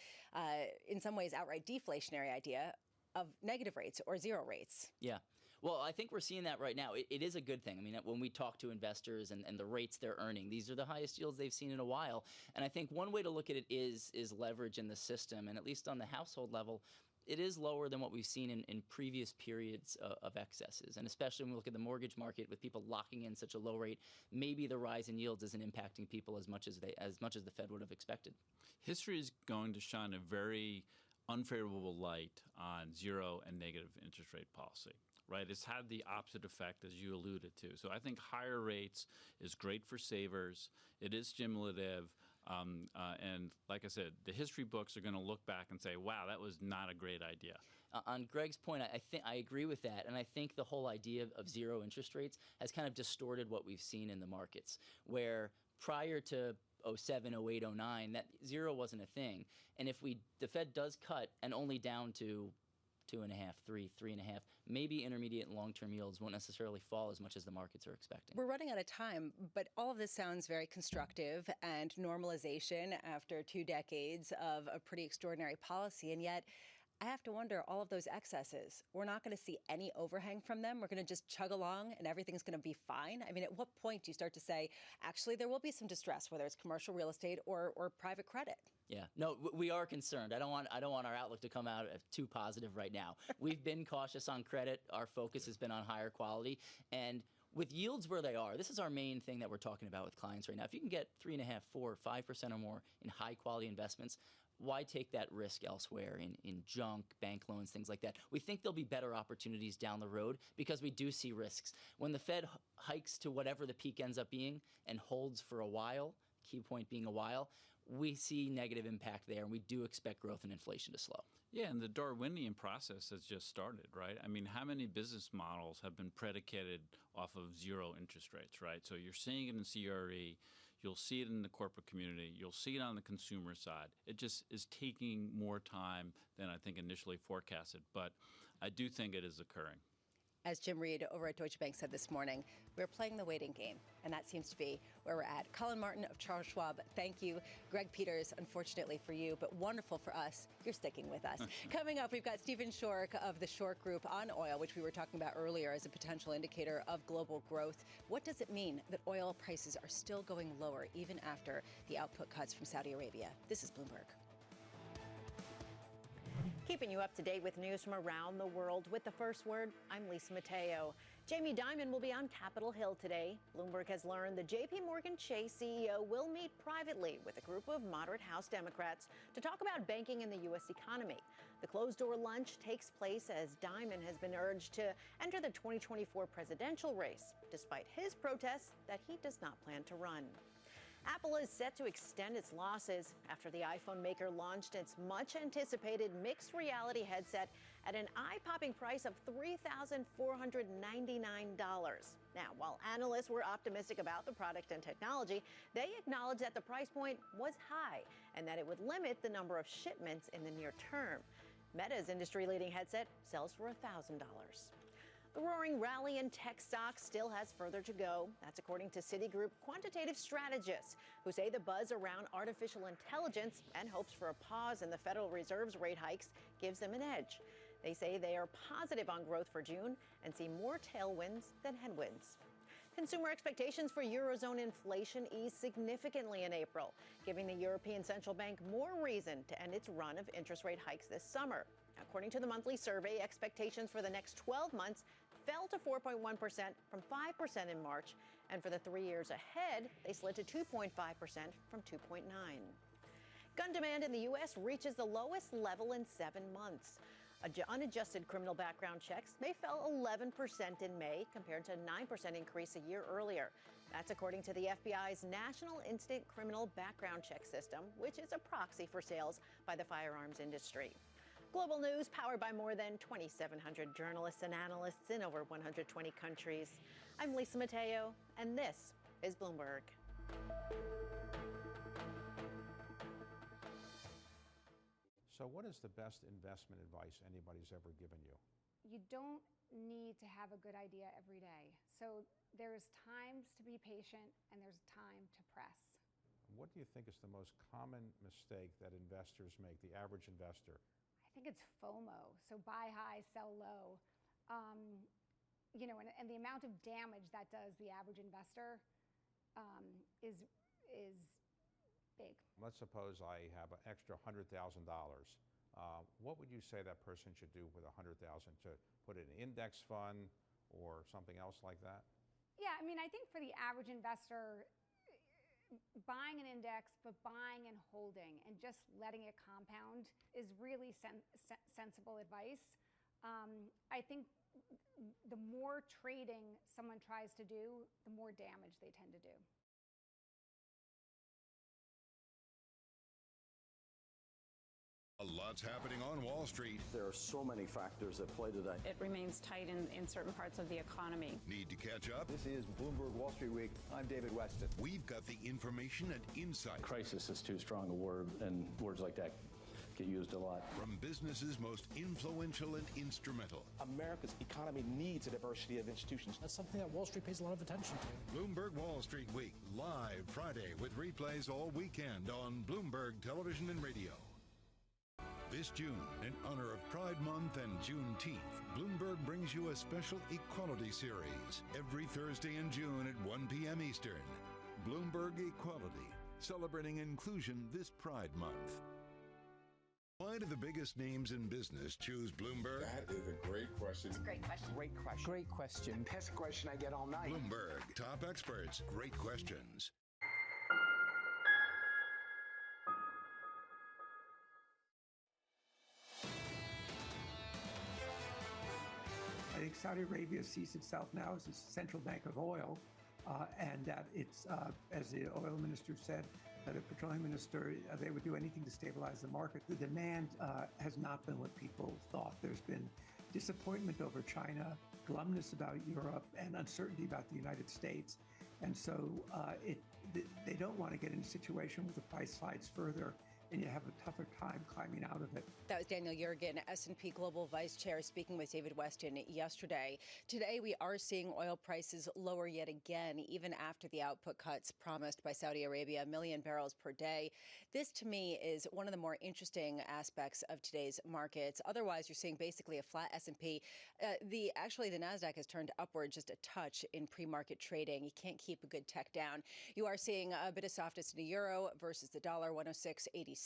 in some ways, outright deflationary idea of negative rates or zero rates. Yeah. Well, I think we're seeing that right now. It is a good thing. I mean, when we talk to investors and the rates they're earning, these are the highest yields they've seen in a while. And I think one way to look at it is leverage in the system. And at least on the household level, it is lower than what we've seen in previous periods of excesses. And especially when we look at the mortgage market with people locking in such a low rate, maybe the rise in yields isn't impacting people as much as the Fed would have expected. History is going to shine a very unfavorable light on zero and negative interest rate policy. Right, it's had the opposite effect, as you alluded to. So I think higher rates is great for savers. It is stimulative. And like I said, the history books are going to look back and say, wow, that was not a great idea. On Greg's point, I think I agree with that. And I think the whole idea of zero interest rates has kind of distorted what we've seen in the markets, where prior to 07, 08, 09, that zero wasn't a thing. And if the Fed does cut and only down to 2.5, 3, 3.5, maybe intermediate and long-term yields won't necessarily fall as much as the markets are expecting. We're running out of time, but all of this sounds very constructive and normalization after 2 decades of a pretty extraordinary policy, and yet I have to wonder, all of those excesses, we're not going to see any overhang from them. We're going to just chug along and everything's going to be fine. I mean, at what point do you start to say, actually, there will be some distress, whether it's commercial real estate or private credit? Yeah, no, we are concerned. I don't want our outlook to come out too positive right now. We've been cautious on credit. Our focus has been on higher quality. And with yields where they are, this is our main thing that we're talking about with clients right now. If you can get 3.5%, 4%, 5% or more in high quality investments, why take that risk elsewhere in junk, bank loans, things like that? We think there'll be better opportunities down the road because we do see risks. When the Fed hikes to whatever the peak ends up being and holds for a while, key point being a while, we see negative impact there, and we do expect growth and inflation to slow. Yeah, and the Darwinian process has just started, right? I mean, how many business models have been predicated off of zero interest rates, right? So you're seeing it in CRE, you'll see it in the corporate community, you'll see it on the consumer side. It just is taking more time than I think initially forecasted, but I do think it is occurring. As Jim Reed over at Deutsche Bank said this morning, we're playing the waiting game, and that seems to be where we're at. Colin Martin of Charles Schwab, thank you. Greg Peters, unfortunately for you, but wonderful for us. You're sticking with us. Coming up, we've got Stephen Schork of the Schork Group on oil, which we were talking about earlier as a potential indicator of global growth. What does it mean that oil prices are still going lower even after the output cuts from Saudi Arabia? This is Bloomberg. Keeping you up to date with news from around the world with the first word, I'm Lisa Mateo. Jamie Dimon will be on Capitol Hill today. Bloomberg has learned the J.P. Morgan Chase CEO will meet privately with a group of moderate House Democrats to talk about banking in the U.S. economy. The closed-door lunch takes place as Dimon has been urged to enter the 2024 presidential race, despite his protests that he does not plan to run. Apple is set to extend its losses after the iPhone maker launched its much-anticipated mixed reality headset at an eye-popping price of $3,499. Now, while analysts were optimistic about the product and technology, they acknowledged that the price point was high and that it would limit the number of shipments in the near term. Meta's industry-leading headset sells for $1,000. The roaring rally in tech stocks still has further to go. That's according to Citigroup quantitative strategists, who say the buzz around artificial intelligence and hopes for a pause in the Federal Reserve's rate hikes gives them an edge. They say they are positive on growth for June and see more tailwinds than headwinds. Consumer expectations for Eurozone inflation eased significantly in April, giving the European Central Bank more reason to end its run of interest rate hikes this summer. According to the monthly survey, expectations for the next 12 months fell to 4.1% from 5% in March, and for the 3 years ahead, they slid to 2.5% from 2.9%. Gun demand in the U.S. reaches the lowest level in 7 months. Unadjusted criminal background checks, they fell 11% in May compared to a 9% increase a year earlier. That's according to the FBI's National Instant Criminal Background Check System, which is a proxy for sales by the firearms industry. Global news powered by more than 2,700 journalists and analysts in over 120 countries. I'm Lisa Mateo, and this is Bloomberg. So what is the best investment advice anybody's ever given you? You don't need to have a good idea every day. So there's times to be patient and there's time to press. What do you think is the most common mistake that investors make, the average investor? I think it's FOMO. So buy high, sell low. You know, and the amount of damage that does the average investor is big. Let's suppose I have an extra $100,000. What would you say that person should do with $100,000? To put it in an index fund or something else like that? Yeah, I mean, I think for the average investor, buying an index, but buying and holding and just letting it compound is really sensible advice. I think the more trading someone tries to do, the more damage they tend to do. A lot's happening on Wall Street. There are so many factors at play today. It remains tight in certain parts of the economy. Need to catch up? This is Bloomberg Wall Street Week. I'm David Weston. We've got the information and insight. Crisis is too strong a word, and words like that get used a lot. From businesses most influential and instrumental. America's economy needs a diversity of institutions. That's something that Wall Street pays a lot of attention to. Bloomberg Wall Street Week, live Friday with replays all weekend on Bloomberg Television and Radio. This June, in honor of Pride Month and Juneteenth, Bloomberg brings you a special equality series every Thursday in June at 1 p.m. Eastern. Bloomberg Equality, celebrating inclusion this Pride Month. Why do the biggest names in business choose Bloomberg? That is a great question. It's a great question. Great question. Great question. That's a question I get all night. Bloomberg, top experts, great questions. I think Saudi Arabia sees itself now as a central bank of oil, and that it's, as the oil minister said, that the petroleum minister, they would do anything to stabilize the market. The demand has not been what people thought. There's been disappointment over China, glumness about Europe, and uncertainty about the United States. And so they don't want to get in a situation where the price slides further and you have a tougher time climbing out of it. That was Daniel Yergin, S&P Global Vice Chair, speaking with David Weston yesterday. Today, we are seeing oil prices lower yet again, even after the output cuts promised by Saudi Arabia, 1 million barrels per day. This, to me, is one of the more interesting aspects of today's markets. Otherwise, you're seeing basically a flat S&P. Actually, the NASDAQ has turned upward just a touch in pre-market trading. You can't keep a good tech down. You are seeing a bit of softness in the euro versus the dollar, 106.87.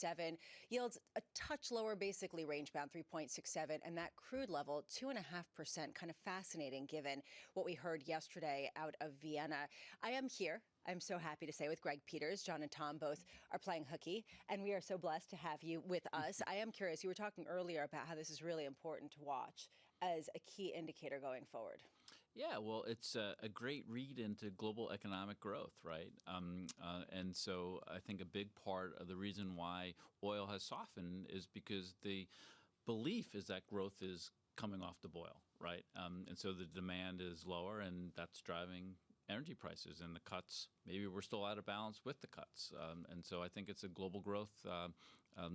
Yields a touch lower, basically range bound 3.67, and that crude level 2.5%. Kind of fascinating given what we heard yesterday out of Vienna. I am here, I'm so happy to say, with Greg Peters. John and Tom both are playing hooky, and we are so blessed to have you with us. I am curious, you were talking earlier about how this is really important to watch as a key indicator going forward. Yeah, well, it's a great read into global economic growth, right? And so I think a big part of the reason why oil has softened is because the belief is that growth is coming off the boil, right? And so the demand is lower, and that's driving energy prices, and the cuts, maybe we're still out of balance with the cuts. And so I think it's a global growth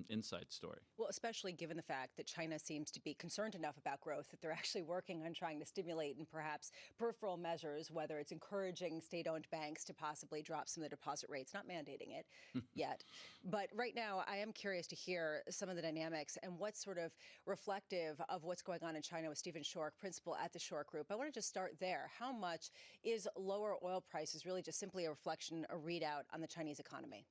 inside story. Well, especially given the fact that China seems to be concerned enough about growth that they're actually working on trying to stimulate and perhaps peripheral measures, whether it's encouraging state-owned banks to possibly drop some of the deposit rates, not mandating it yet. But right now, I am curious to hear some of the dynamics and what's sort of reflective of what's going on in China with Stephen Schork, principal at the Schork Group. I want to just start there. How much is lower oil prices really just simply a reflection, a readout on the Chinese economy?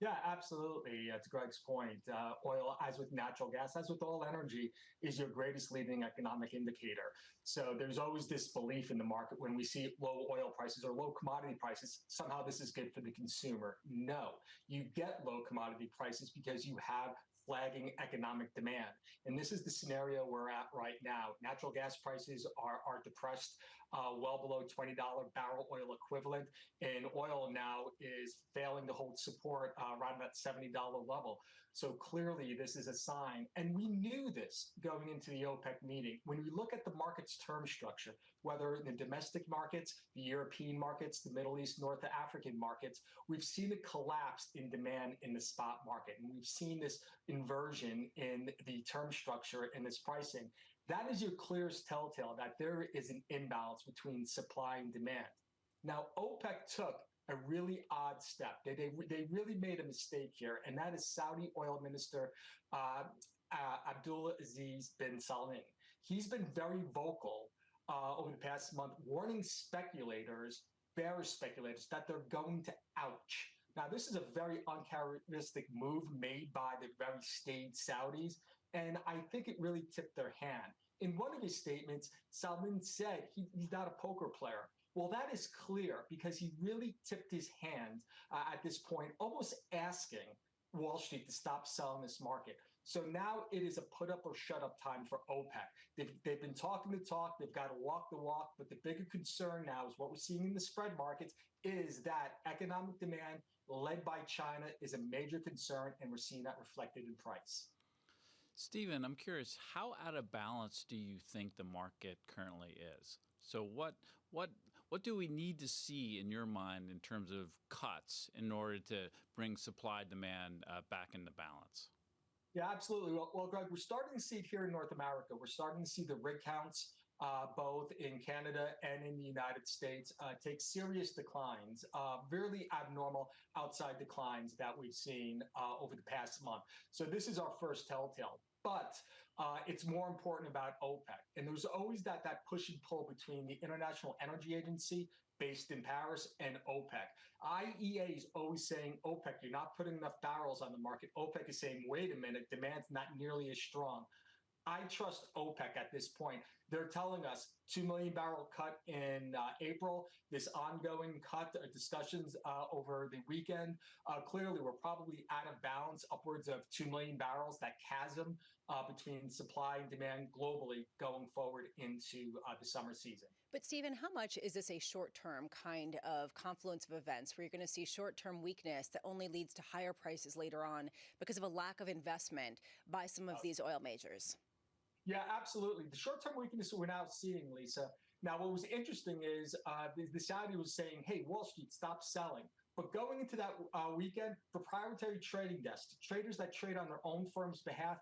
Yeah, absolutely. To Greg's point, oil, as with natural gas, as with all energy, is your greatest leading economic indicator. So there's always this belief in the market when we see low oil prices or low commodity prices, somehow this is good for the consumer. No, you get low commodity prices because you have flagging economic demand. And this is the scenario we're at right now. Natural gas prices are depressed, well below $20 barrel oil equivalent. And oil now is failing to hold support around that $70 level. So clearly this is a sign. And we knew this going into the OPEC meeting. When we look at the market's term structure, whether in the domestic markets, the European markets, the Middle East, North African markets, we've seen a collapse in demand in the spot market. And we've seen this inversion in the term structure and this pricing. That is your clearest telltale that there is an imbalance between supply and demand. Now, OPEC took a really odd step. They really made a mistake here, and that is Saudi Oil Minister Abdulaziz bin Salman. He's been very vocal over the past month, warning speculators, bearish speculators, that they're going to ouch. Now, this is a very uncharacteristic move made by the very staid Saudis, and I think it really tipped their hand. In one of his statements, Salman said he's not a poker player. Well, that is clear because he really tipped his hand at this point, almost asking Wall Street to stop selling this market. So now it is a put up or shut up time for OPEC. They've been talking the talk, they've got to walk the walk, but the bigger concern now is what we're seeing in the spread markets is that economic demand led by China is a major concern, and we're seeing that reflected in price. Stephen, I'm curious, how out of balance do you think the market currently is? So what do we need to see in your mind in terms of cuts in order to bring supply demand back into balance? Yeah, absolutely. Well, Greg, we're starting to see it here in North America. We're starting to see the rig counts, both in Canada and in the United States, take serious declines, really abnormal outside declines that we've seen over the past month. So this is our first telltale. But it's more important about OPEC. And there's always that push and pull between the International Energy Agency based in Paris and OPEC. IEA is always saying, OPEC, you're not putting enough barrels on the market. OPEC is saying, wait a minute, demand's not nearly as strong. I trust OPEC at this point. They're telling us 2 million barrel cut in April, this ongoing cut discussions over the weekend. Clearly, we're probably out of balance, upwards of 2 million barrels, that chasm between supply and demand globally going forward into the summer season. But Stephen, how much is this a short-term kind of confluence of events where you're going to see short-term weakness that only leads to higher prices later on because of a lack of investment by some of these oil majors? Yeah, absolutely. The short-term weakness we're now seeing, Lisa. Now, what was interesting is the Saudi was saying, hey, Wall Street, stop selling. But going into that weekend, proprietary trading desks, traders that trade on their own firm's behalf,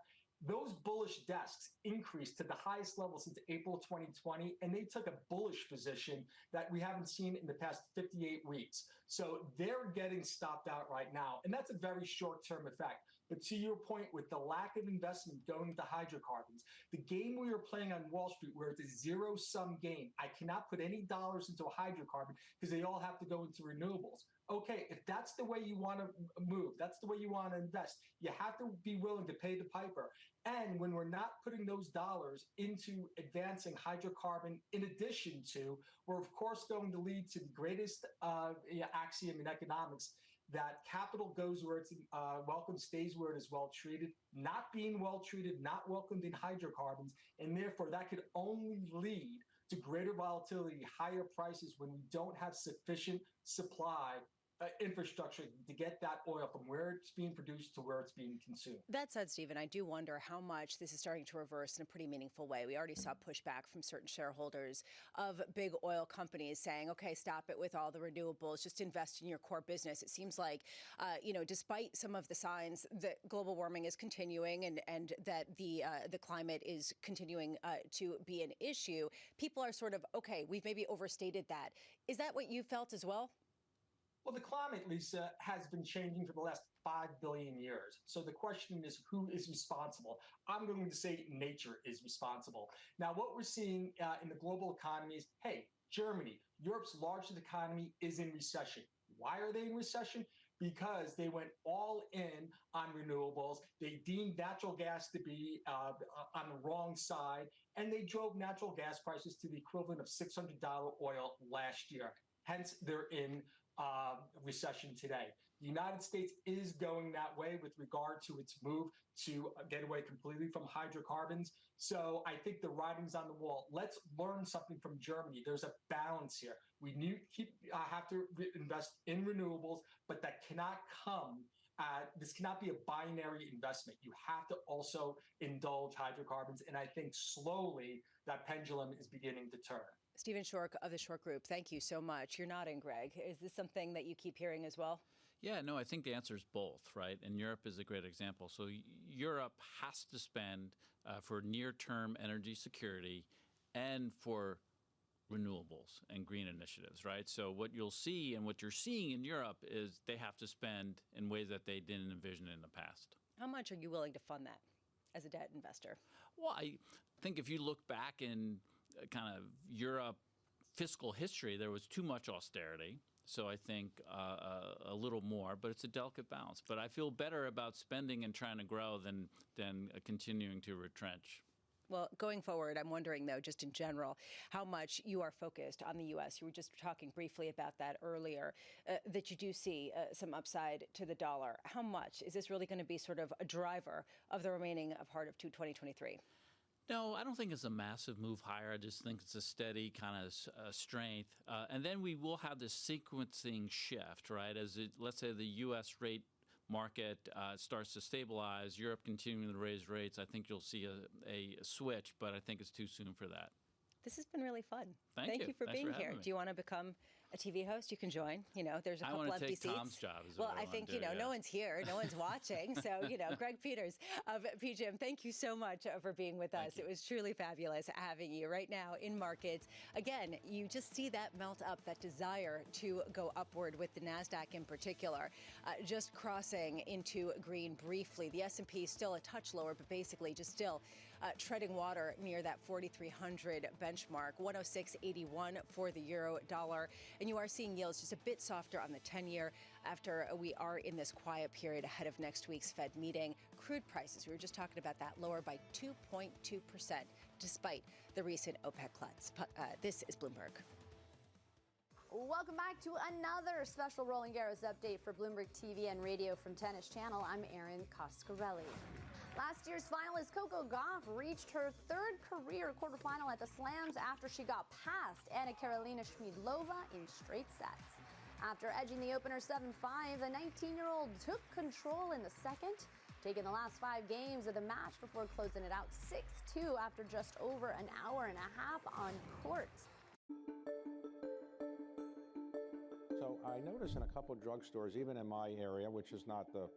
those bullish desks increased to the highest level since April 2020, and they took a bullish position that we haven't seen in the past 58 weeks. So they're getting stopped out right now, and that's a very short-term effect. But to your point, with the lack of investment going into hydrocarbons, the game we were playing on Wall Street where it's a zero-sum game, I cannot put any dollars into a hydrocarbon because they all have to go into renewables. Okay, if that's the way you want to move, that's the way you want to invest, you have to be willing to pay the piper. And when we're not putting those dollars into advancing hydrocarbon, in addition to, we're of course going to lead to the greatest axiom in economics, that capital goes where it's welcome, stays where it is well treated, not being well treated, not welcomed in hydrocarbons, and therefore that could only lead to greater volatility, higher prices when we don't have sufficient supply infrastructure to get that oil from where it's being produced to where it's being consumed. That said, Stephen, I do wonder how much this is starting to reverse in a pretty meaningful way. We already saw pushback from certain shareholders of big oil companies saying, okay, stop it with all the renewables, just invest in your core business. It seems like, despite some of the signs that global warming is continuing and that the climate is continuing to be an issue, people are sort of, okay, we've maybe overstated that. Is that what you felt as well? Well, the climate, Lisa, has been changing for the last 5 billion years. So the question is, who is responsible? I'm going to say nature is responsible. Now, what we're seeing in the global economy is, hey, Germany, Europe's largest economy, is in recession. Why are they in recession? Because they went all in on renewables. They deemed natural gas to be on the wrong side, and they drove natural gas prices to the equivalent of $600 oil last year. Hence, they're in recession today. The United States is going that way with regard to its move to get away completely from hydrocarbons. So I think the writing's on the wall. Let's learn something from Germany. There's a balance here. We have to invest in renewables, but that cannot come. This cannot be a binary investment. You have to also indulge hydrocarbons. And I think slowly that pendulum is beginning to turn. Stephen Schork of the Schork Group, thank you so much. You're nodding, Greg. Is this something that you keep hearing as well? Yeah, no, I think the answer is both, right? And Europe is a great example. So Europe has to spend for near-term energy security and for renewables and green initiatives, right? So what you'll see and what you're seeing in Europe is they have to spend in ways that they didn't envision in the past. How much are you willing to fund that as a debt investor? Well, I think if you look back in kind of Europe fiscal history, there was too much austerity. So I think a little more, but it's a delicate balance. But I feel better about spending and trying to grow than continuing to retrench. Well, going forward, I'm wondering, though, just in general, how much you are focused on the U.S. You were just talking briefly about that earlier, that you do see some upside to the dollar. How much? Is this really going to be sort of a driver of the remaining part of 2023? No, I don't think it's a massive move higher. I just think it's a steady kind of strength. And then we will have this sequencing shift, right? As let's say the U.S. rate market starts to stabilize, Europe continuing to raise rates, I think you'll see a switch, but I think it's too soon for that. This has been really fun. Thank you for Thanks being for here. having me. Do you want to become a TV host? You can join. You know, there's a couple empty seats. I want to take Tom's job. Well, I think, no one's here. No one's watching. So, Greg Peters of PGIM, thank you so much for being with us. It was truly fabulous having you right now in markets. Again, you just see that melt up, that desire to go upward with the NASDAQ in particular, just crossing into green briefly. The S&P still a touch lower, but basically just still treading water near that 4,300 benchmark, 106.81 for the euro dollar. And you are seeing yields just a bit softer on the 10-year after we are in this quiet period ahead of next week's Fed meeting. Crude prices, we were just talking about that, lower by 2.2% despite the recent OPEC cuts. This is Bloomberg. Welcome back to another special Rolling Garros update for Bloomberg TV and radio from Tennis Channel. I'm Erin Coscarelli. Last year's finalist Coco Gauff reached her third career quarterfinal at the Slams after she got past Anna Karolina Schmiedlova in straight sets. After edging the opener 7-5, the 19-year-old took control in the second, taking the last 5 games of the match before closing it out 6-2 after just over an hour and a half on court. So I notice in a couple of drugstores, even in my area, which is not the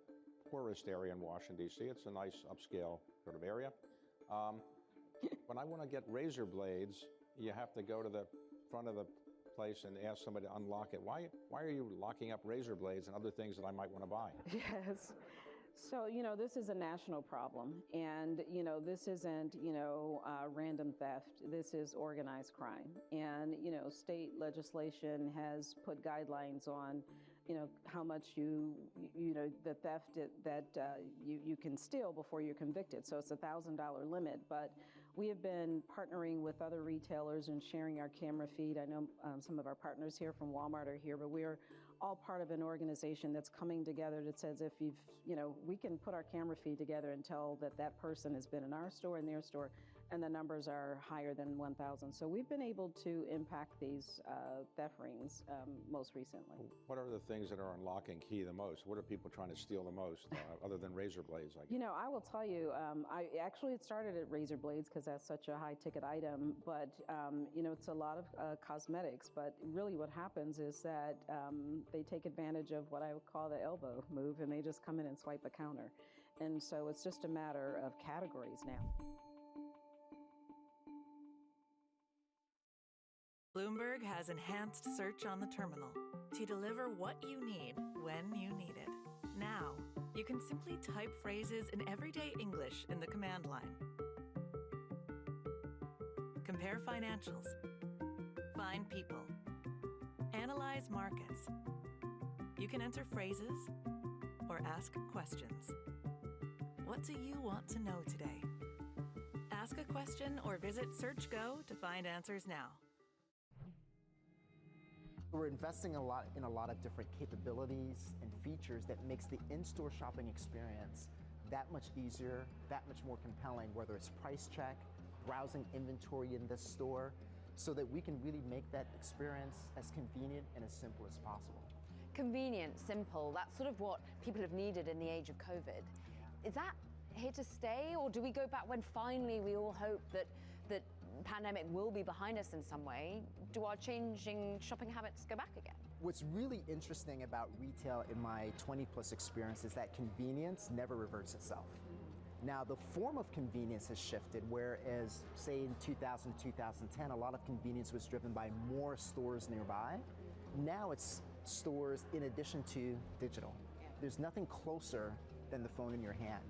poorest area in Washington, D.C., it's a nice upscale sort of area. When I want to get razor blades, you have to go to the front of the place and ask somebody to unlock it. Why are you locking up razor blades and other things that I might want to buy? Yes. So, this is a national problem. And, this isn't, random theft. This is organized crime. And, state legislation has put guidelines on, how much the theft that you can steal before you're convicted. So it's a $1,000 limit. But we have been partnering with other retailers and sharing our camera feed. I know some of our partners here from Walmart are here, but we're all part of an organization that's coming together that says if we can put our camera feed together and tell that person has been in our store and their store and the numbers are higher than 1,000. So we've been able to impact these theft rings most recently. What are the things that are unlocking key the most? What are people trying to steal the most, other than razor blades, I guess? You know, I will tell you, it started at razor blades because that's such a high ticket item, but you know, it's a lot of cosmetics, but really what happens is that they take advantage of what I would call the elbow move, and they just come in and swipe a counter. And so it's just a matter of categories now. Bloomberg has enhanced search on the terminal to deliver what you need when you need it. Now, you can simply type phrases in everyday English in the command line. Compare financials. Find people. Analyze markets. You can enter phrases or ask questions. What do you want to know today? Ask a question or visit SearchGo to find answers now. We're investing a lot in a lot of different capabilities and features that makes the in-store shopping experience that much easier, that much more compelling, whether it's price check, browsing inventory in this store, so that we can really make that experience as convenient and as simple as possible. Convenient, simple, that's sort of what people have needed in the age of COVID. Is that here to stay, or do we go back when finally we all hope that the pandemic will be behind us in some way? Do our changing shopping habits go back again? What's really interesting about retail in my 20-plus experience is that convenience never reverts itself. Now, the form of convenience has shifted, whereas, say, in 2000 to 2010, a lot of convenience was driven by more stores nearby. Now it's stores in addition to digital. There's nothing closer than the phone in your hand.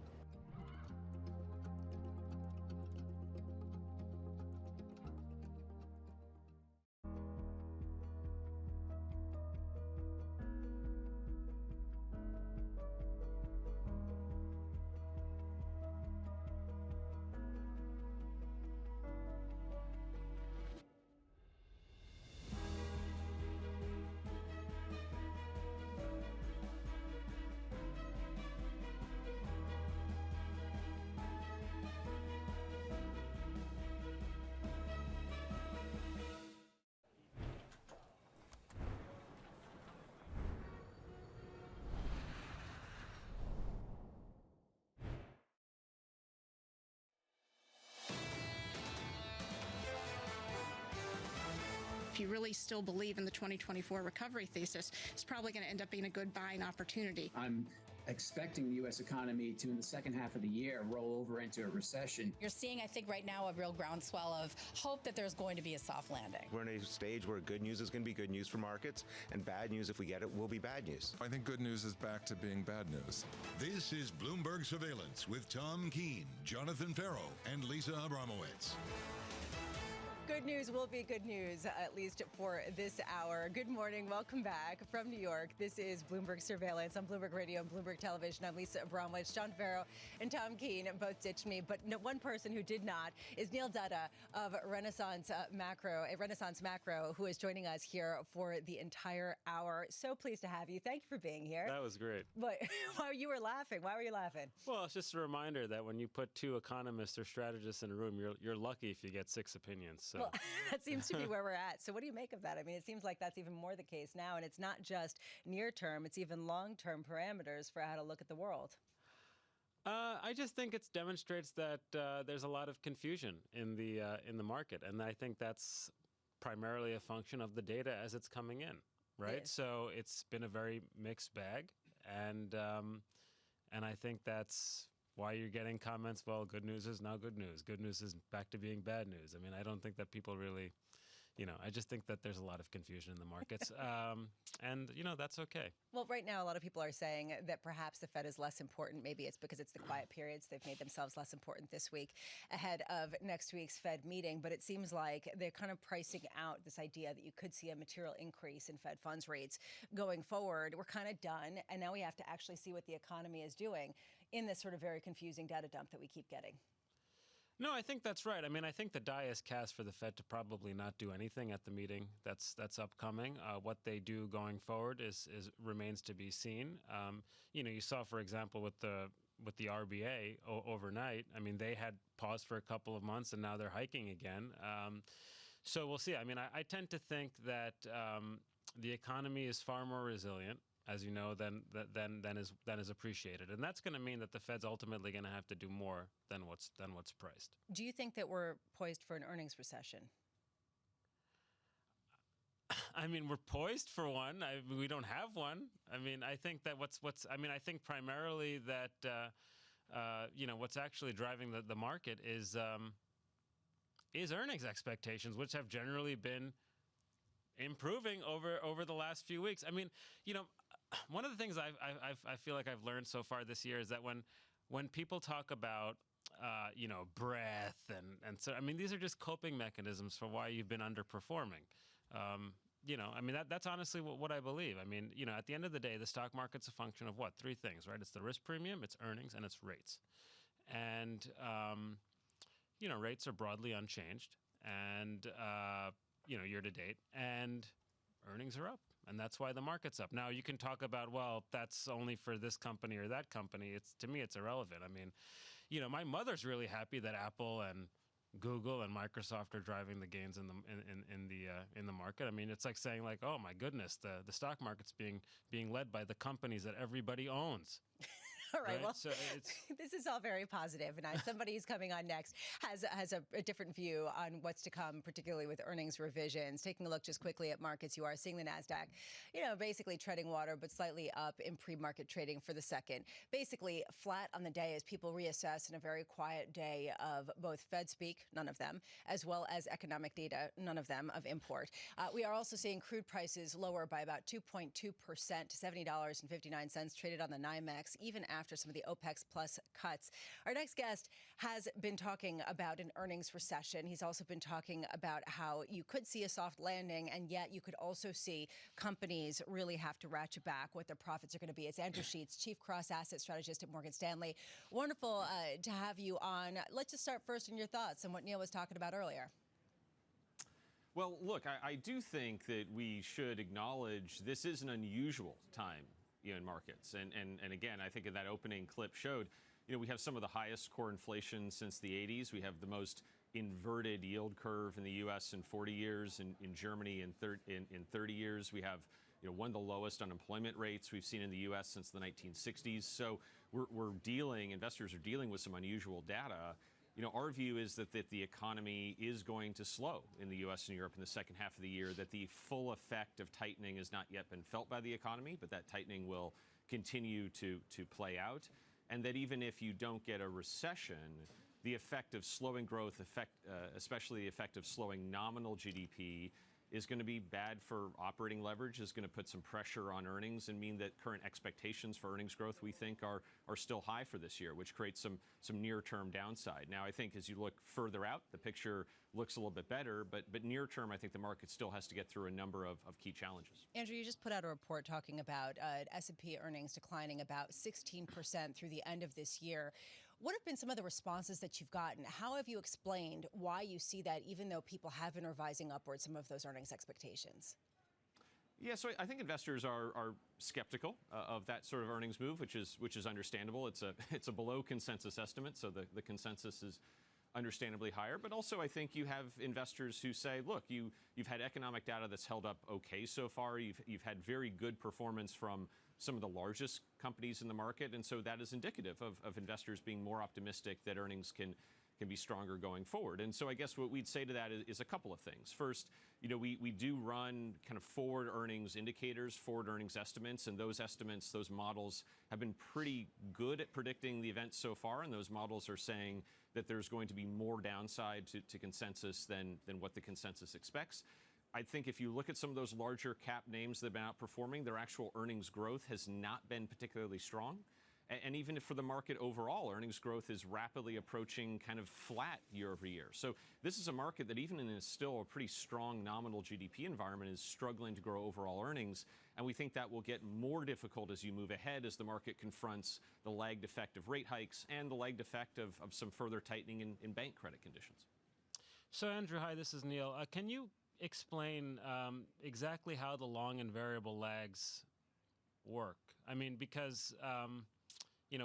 If you really still believe in the 2024 recovery thesis, it's probably going to end up being a good buying opportunity. I'm expecting the U.S. economy to, in the second half of the year, roll over into a recession. You're seeing, I think, right now a real groundswell of hope that there's going to be a soft landing. We're in a stage where good news is going to be good news for markets, and bad news, if we get it, will be bad news. I think good news is back to being bad news. This is Bloomberg Surveillance with Tom Keene, Jonathan Farrow, and Lisa Abramowitz. Good news will be good news, at least for this hour. Good morning. Welcome back from New York. This is Bloomberg Surveillance on Bloomberg Radio and Bloomberg Television. I'm Lisa Abramowitz. John Farrow and Tom Keene both ditched me, but no, one person who did not is Neil Dutta of Renaissance Macro, who is joining us here for the entire hour. So pleased to have you. Thank you for being here. That was great. But you were laughing. Why were you laughing? Well, it's just a reminder that when you put two economists or strategists in a room, you're lucky if you get six opinions. So. Well, that seems to be where we're at. So what do you make of that? I mean, it seems like that's even more the case now, and it's not just near term, it's even long-term parameters for how to look at the world. I just think it demonstrates that there's a lot of confusion in the market, and I think that's primarily a function of the data as it's coming in, right? Yes. So it's been a very mixed bag, and I think that's why you're getting comments, well, good news is now good news. Good news is back to being bad news. I mean, I don't think that people really, I just think that there's a lot of confusion in the markets. And, that's okay. Well, right now, a lot of people are saying that perhaps the Fed is less important. Maybe it's because it's the quiet periods. They've made themselves less important this week ahead of next week's Fed meeting. But it seems like they're kind of pricing out this idea that you could see a material increase in Fed funds rates going forward. We're kind of done. And now we have to actually see what the economy is doing in this sort of very confusing data dump that we keep getting. No, I think that's right. I mean, I think the die is cast for the Fed to probably not do anything at the meeting that's upcoming. What they do going forward is remains to be seen. You saw, for example, with with the RBA overnight. I mean, they had paused for a couple of months and now they're hiking again. So we'll see. I mean, I tend to think that the economy is far more resilient, as you know, than is appreciated, and that's going to mean that the Fed's ultimately going to have to do more than what's priced. Do you think that we're poised for an earnings recession? I mean, we're poised for one. We don't have one. I mean, I think that I think primarily that what's actually driving the market is earnings expectations, which have generally been improving over the last few weeks. I mean, one of the things I feel like I've learned so far this year is that when people talk about breadth and so, I mean, these are just coping mechanisms for why you've been underperforming. I mean, that's honestly what I believe. I mean, at the end of the day, the stock market's a function of what? Three things, right? It's the risk premium, it's earnings, and it's rates. And, rates are broadly unchanged and, year to date, and earnings are up. And that's why the market's up. Now, you can talk about, well, that's only for this company or that company. To me, it's irrelevant. I mean, my mother's really happy that Apple and Google and Microsoft are driving the gains in the market. I mean, it's like saying, like, oh my goodness, the stock market's being led by the companies that everybody owns. All right. Well, so this is all very positive, and somebody who's coming on next has a different view on what's to come, particularly with earnings revisions. Taking a look just quickly at markets, you are seeing the Nasdaq, basically treading water, but slightly up in pre-market trading for the second. Basically flat on the day as people reassess in a very quiet day of both Fed speak, none of them, as well as economic data, none of them of import. We are also seeing crude prices lower by about 2.2% to $70.59, traded on the NYMEX, even after some of the OPEC plus cuts. Our next guest has been talking about an earnings recession. He's also been talking about how you could see a soft landing, and yet you could also see companies really have to ratchet back what their profits are going to be. It's Andrew Sheets, Chief Cross-Asset Strategist at Morgan Stanley. Wonderful to have you on. Let's just start first in your thoughts on what Neil was talking about earlier. Well, look, I do think that we should acknowledge this is an unusual time in markets. And again, I think that opening clip showed, we have some of the highest core inflation since the 80s. We have the most inverted yield curve in the U.S. in 40 years, in Germany in 30 years. We have one of the lowest unemployment rates we've seen in the U.S. since the 1960s. So investors are dealing with some unusual data. Our view is that the economy is going to slow in the U.S. and Europe in the second half of the year, that the full effect of tightening has not yet been felt by the economy, but that tightening will continue to play out, and that even if you don't get a recession, the effect of slowing growth, especially the effect of slowing nominal GDP, is going to be bad for operating leverage, is going to put some pressure on earnings and mean that current expectations for earnings growth, we think, are still high for this year, which creates some near-term downside. Now, I think as you look further out, the picture looks a little bit better, but near-term, I think the market still has to get through a number of key challenges. Andrew, you just put out a report talking about S&P earnings declining about 16% through the end of this year. What have been some of the responses that you've gotten? How have you explained why you see that, even though people have been revising upward some of those earnings expectations? Yeah, so I think investors are skeptical of that sort of earnings move, which is understandable. It's a below consensus estimate, so the consensus is understandably higher. But also, I think you have investors who say, look, you've had economic data that's held up okay so far. You've had very good performance from some of the largest companies in the market, and so that is indicative of investors being more optimistic that earnings can be stronger going forward. And so I guess what we'd say to that is a couple of things. First, we do run kind of forward earnings indicators, forward earnings estimates, and those estimates, those models have been pretty good at predicting the events so far, and those models are saying that there's going to be more downside to consensus than what the consensus expects. I think if you look at some of those larger cap names that have been outperforming, their actual earnings growth has not been particularly strong. And even for the market overall, earnings growth is rapidly approaching kind of flat year over year. So this is a market that even in a still a pretty strong nominal GDP environment is struggling to grow overall earnings. And we think that will get more difficult as you move ahead, as the market confronts the lagged effect of rate hikes and the lagged effect of some further tightening in bank credit conditions. So Andrew, hi, this is Neil. Can you explain exactly how the long and variable lags work? I mean, because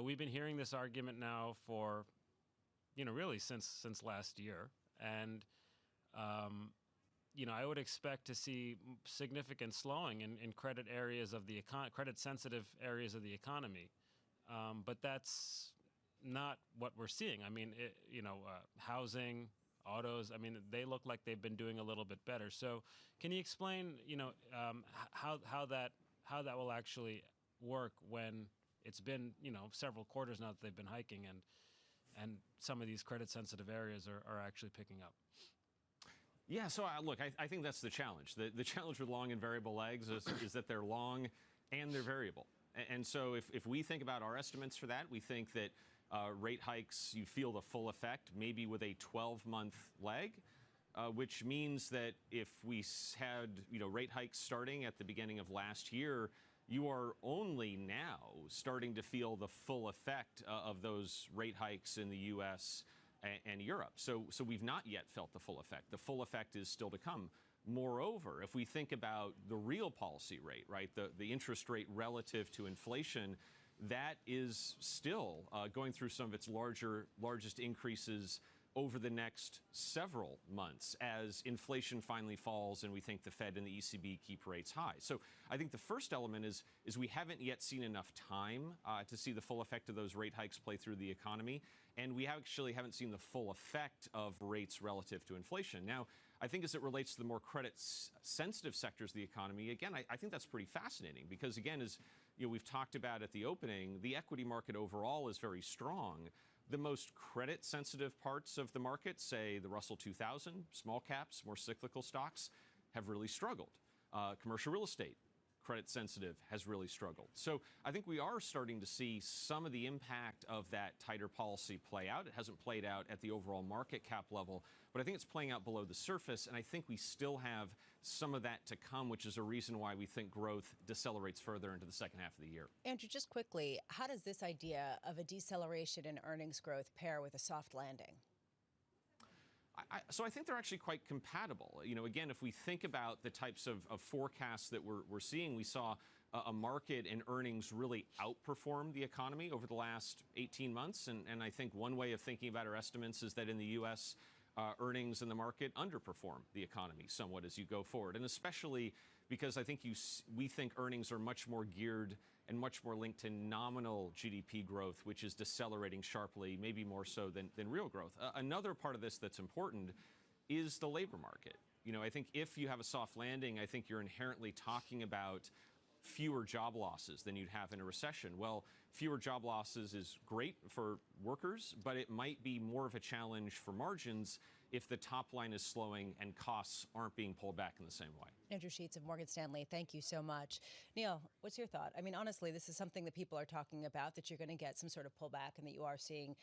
we've been hearing this argument now for, really since last year. And, I would expect to see significant slowing in credit areas of the credit-sensitive areas of the economy. But that's not what we're seeing. I mean, housing, autos, I mean, they look like they've been doing a little bit better. So can you explain, how that will actually work when it's been, several quarters now that they've been hiking and some of these credit-sensitive areas are actually picking up? Yeah, so look, I think that's the challenge. The challenge with long and variable lags is that they're long and they're variable. And so if we think about our estimates for that, we think that rate hikes, you feel the full effect, maybe with a 12-month lag, which means that if we had rate hikes starting at the beginning of last year, you are only now starting to feel the full effect of those rate hikes in the U.S. and Europe. So we've not yet felt the full effect. The full effect is still to come. Moreover, if we think about the real policy rate, right, the interest rate relative to inflation, that is still going through some of its largest increases over the next several months as inflation finally falls and we think the Fed and the ECB keep rates high. So I think the first element is we haven't yet seen enough time to see the full effect of those rate hikes play through the economy, and we actually haven't seen the full effect of rates relative to inflation. Now, I think as it relates to the more credit-sensitive sectors of the economy, again, I think that's pretty fascinating because, again, as we've talked about at the opening, the equity market overall is very strong. The most credit-sensitive parts of the market, say the Russell 2000, small caps, more cyclical stocks, have really struggled. Commercial real estate, credit-sensitive, has really struggled. So I think we are starting to see some of the impact of that tighter policy play out. It hasn't played out at the overall market cap level, but I think it's playing out below the surface, and I think we still have some of that to come, which is a reason why we think growth decelerates further into the second half of the year. Andrew, just quickly, how does this idea of a deceleration in earnings growth pair with a soft landing? So I think they're actually quite compatible. Again, if we think about the types of forecasts that we're seeing, we saw a market and earnings really outperform the economy over the last 18 months. And I think one way of thinking about our estimates is that in the U.S., earnings in the market underperform the economy somewhat as you go forward. And especially because I think we think earnings are much more geared and much more linked to nominal GDP growth, which is decelerating sharply, maybe more so than real growth. Another part of this that's important is the labor market. I think if you have a soft landing, I think you're inherently talking about fewer job losses than you'd have in a recession. Well, fewer job losses is great for workers, but it might be more of a challenge for margins if the top line is slowing and costs aren't being pulled back in the same way. Andrew Sheets of Morgan Stanley, thank you so much. Neil, what's your thought? I mean, honestly, this is something that people are talking about, that you're going to get some sort of pullback and that you are seeing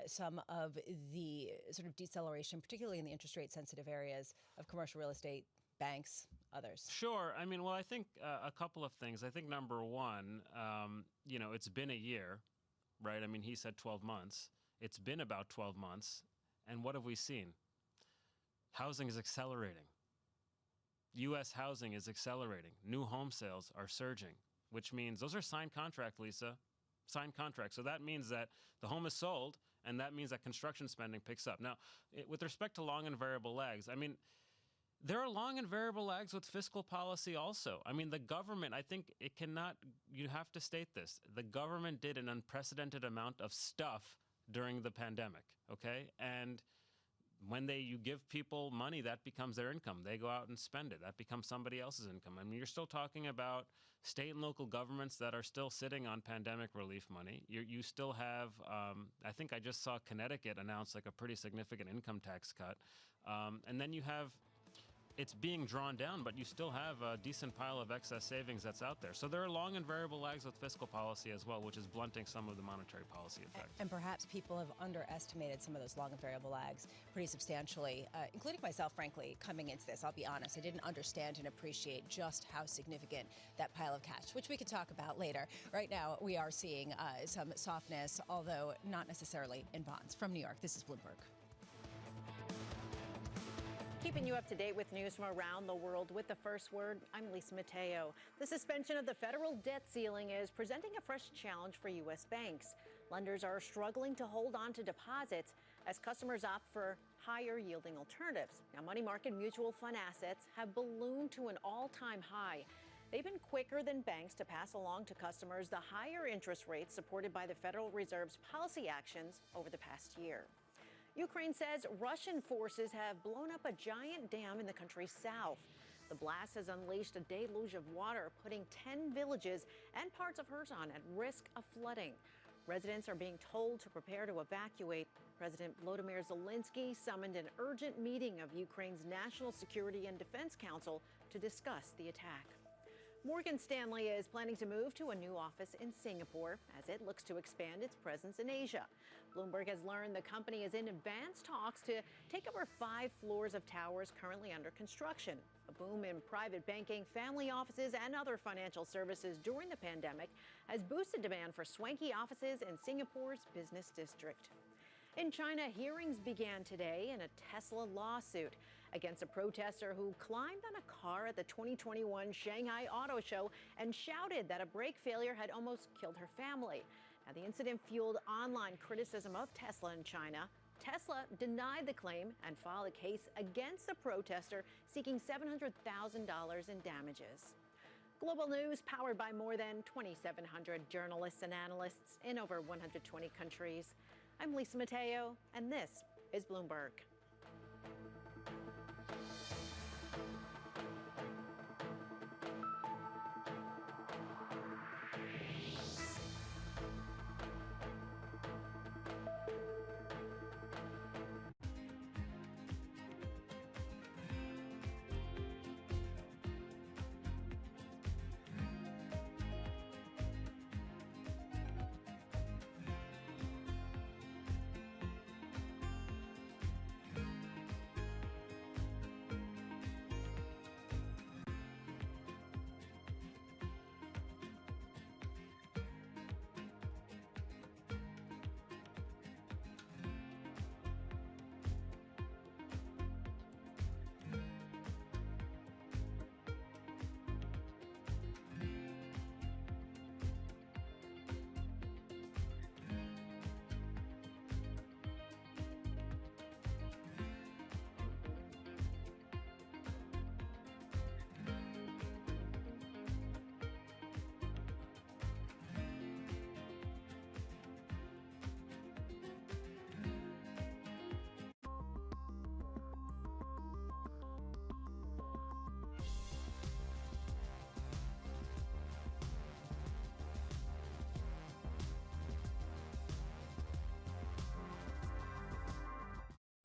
some of the sort of deceleration, particularly in the interest rate sensitive areas of commercial real estate, banks, others. Sure. I mean, well, I think a couple of things. I think number one, it's been a year, right? I mean, he said 12 months. It's been about 12 months. And what have we seen? Housing is accelerating. U.S. housing is accelerating. New home sales are surging, which means those are signed contracts, Lisa. Signed contracts. So that means that the home is sold, and that means that construction spending picks up. Now, with respect to long and variable lags, I mean, there are long and variable lags with fiscal policy also. I mean, the government, I think it cannot, you have to state this, the government did an unprecedented amount of stuff during the pandemic, okay? And when you give people money, that becomes their income. They go out and spend it. That becomes somebody else's income. I mean, you're still talking about state and local governments that are still sitting on pandemic relief money. You still have, I think I just saw Connecticut announce like a pretty significant income tax cut. And then you have, it's being drawn down, but you still have a decent pile of excess savings that's out there. So there are long and variable lags with fiscal policy as well, which is blunting some of the monetary policy effect. And perhaps people have underestimated some of those long and variable lags pretty substantially, including myself, frankly, coming into this. I'll be honest, I didn't understand and appreciate just how significant that pile of cash, which we could talk about later. Right now, we are seeing some softness, although not necessarily in bonds. From New York, this is Bloomberg. Keeping you up to date with news from around the world with the first word, I'm Lisa Mateo. The suspension of the federal debt ceiling is presenting a fresh challenge for U.S. banks. Lenders are struggling to hold on to deposits as customers opt for higher yielding alternatives. Now, money market mutual fund assets have ballooned to an all-time high. They've been quicker than banks to pass along to customers the higher interest rates supported by the Federal Reserve's policy actions over the past year. Ukraine says Russian forces have blown up a giant dam in the country's south. The blast has unleashed a deluge of water, putting 10 villages and parts of Kherson at risk of flooding. Residents are being told to prepare to evacuate. President Volodymyr Zelensky summoned an urgent meeting of Ukraine's National Security and Defense Council to discuss the attack. Morgan Stanley is planning to move to a new office in Singapore as it looks to expand its presence in Asia. Bloomberg has learned the company is in advanced talks to take over 5 floors of towers currently under construction. A boom in private banking, family offices, and other financial services during the pandemic has boosted demand for swanky offices in Singapore's business district. In China, hearings began today in a Tesla lawsuit against a protester who climbed on a car at the 2021 Shanghai Auto Show and shouted that a brake failure had almost killed her family. Now, the incident fueled online criticism of Tesla in China. Tesla denied the claim and filed a case against the protester, seeking $700,000 in damages. Global news powered by more than 2,700 journalists and analysts in over 120 countries. I'm Lisa Mateo, and this is Bloomberg.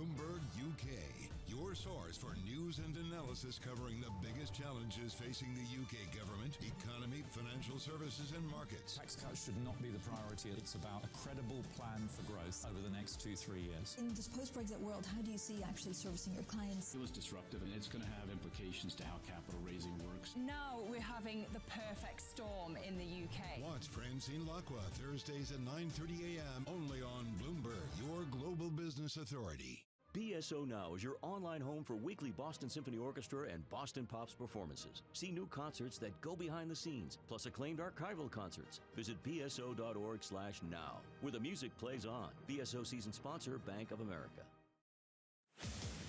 Bloomberg UK, your source for news and analysis covering the biggest challenges facing the UK government, economy, financial services, and markets. Tax cuts should not be the priority. It's about a credible plan for growth over the next 2-3 years. In this post-Brexit world, how do you see actually servicing your clients? It was disruptive, and it's going to have implications to how capital raising works. Now we're having the perfect storm in the UK. Watch Francine Lacqua Thursdays at 9:30 a.m. only on Bloomberg, your global business authority. BSO Now is your online home for weekly Boston Symphony Orchestra and Boston Pops performances. See new concerts that go behind the scenes, plus acclaimed archival concerts. Visit bso.org/now, where the music plays on. BSO season sponsor, Bank of America.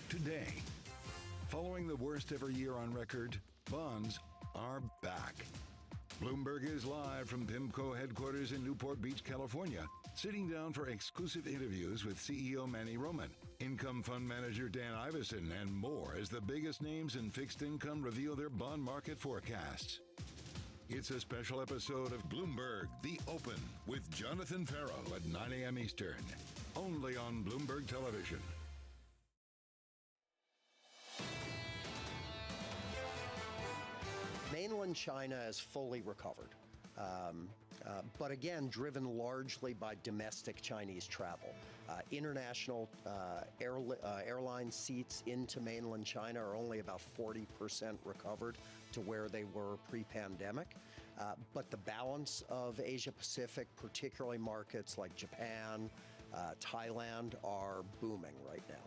Today, following the worst ever year on record, bonds are back. Bloomberg is live from PIMCO headquarters in Newport Beach, California, sitting down for exclusive interviews with CEO Manny Roman, income fund manager Dan Iveson, and more as the biggest names in fixed income reveal their bond market forecasts. It's a special episode of Bloomberg The Open with Jonathan Farrow at 9 a.m. Eastern, only on Bloomberg Television. Mainland China is fully recovered, but again, driven largely by domestic Chinese travel. International airline seats into mainland China are only about 40% recovered to where they were pre-pandemic. But the balance of Asia-Pacific, particularly markets like Japan, Thailand, are booming right now.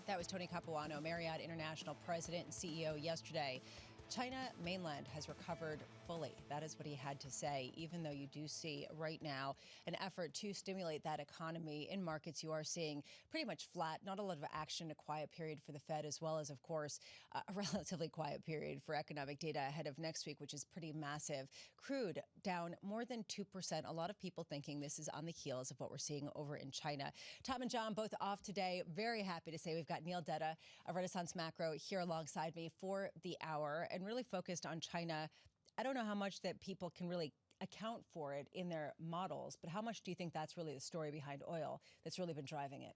That was Tony Capuano, Marriott International President and CEO yesterday. China mainland has recovered fully. That is what he had to say, even though you do see right now an effort to stimulate that economy. In markets, you are seeing pretty much flat, not a lot of action, a quiet period for the Fed, as well as, of course, a relatively quiet period for economic data ahead of next week, which is pretty massive. Crude down more than 2%. A lot of people thinking this is on the heels of what we're seeing over in China. Tom and John both off today. Very happy to say we've got Neil Detta of Renaissance Macro here alongside me for the hour, and really focused on China. I don't know how much that people can really account for it in their models, but how much do you think that's really the story behind oil that's really been driving it?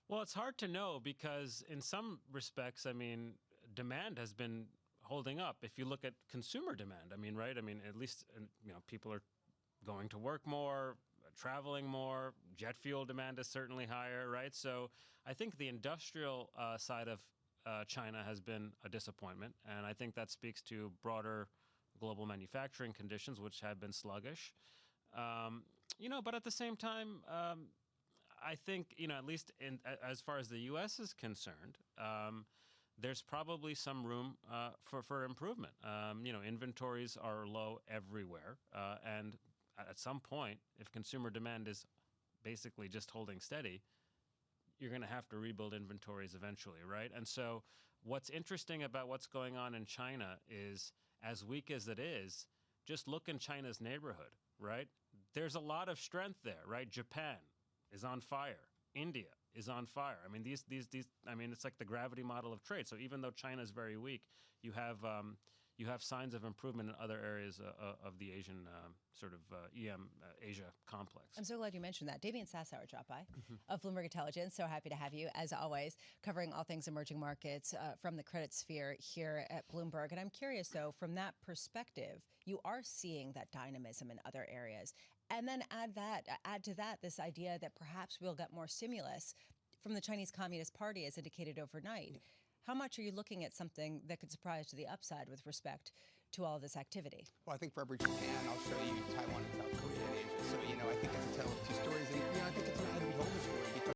Well, it's hard to know because in some respects, I mean, demand has been holding up. If you look at consumer demand, I mean, right? I mean, at least, you know, people are going to work more, traveling more, jet fuel demand is certainly higher, right? So I think the industrial side of China has been a disappointment, and I think that speaks to broader global manufacturing conditions, which have been sluggish. You know, but at the same time, I think, you know, at least as far as the U.S. is concerned, there's probably some room for improvement. You know, inventories are low everywhere, and at some point, if consumer demand is basically just holding steady, you're going to have to rebuild inventories eventually, right? And so what's interesting about what's going on in China is, as weak as it is, just look in China's neighborhood, right? There's a lot of strength there, right? Japan is on fire. India is on fire. I mean, I mean, it's like the gravity model of trade. So even though China is very weak, you have signs of improvement in other areas of the Asian Asia complex. I'm so glad you mentioned that. Damian Sassower dropped by of Bloomberg Intelligence. So happy to have you, as always, covering all things emerging markets from the credit sphere here at Bloomberg. And I'm curious, though, from that perspective, you are seeing that dynamism in other areas. And then add to that this idea that perhaps we'll get more stimulus from the Chinese Communist Party, as indicated overnight. How much are you looking at something that could surprise to the upside with respect to all of this activity? Well, I think for every Japan, I'll show you Taiwan and South Korea and Asia. So, you know, I think it's a tale of two stories. And, you know, I think it's an eye to beholder story. Because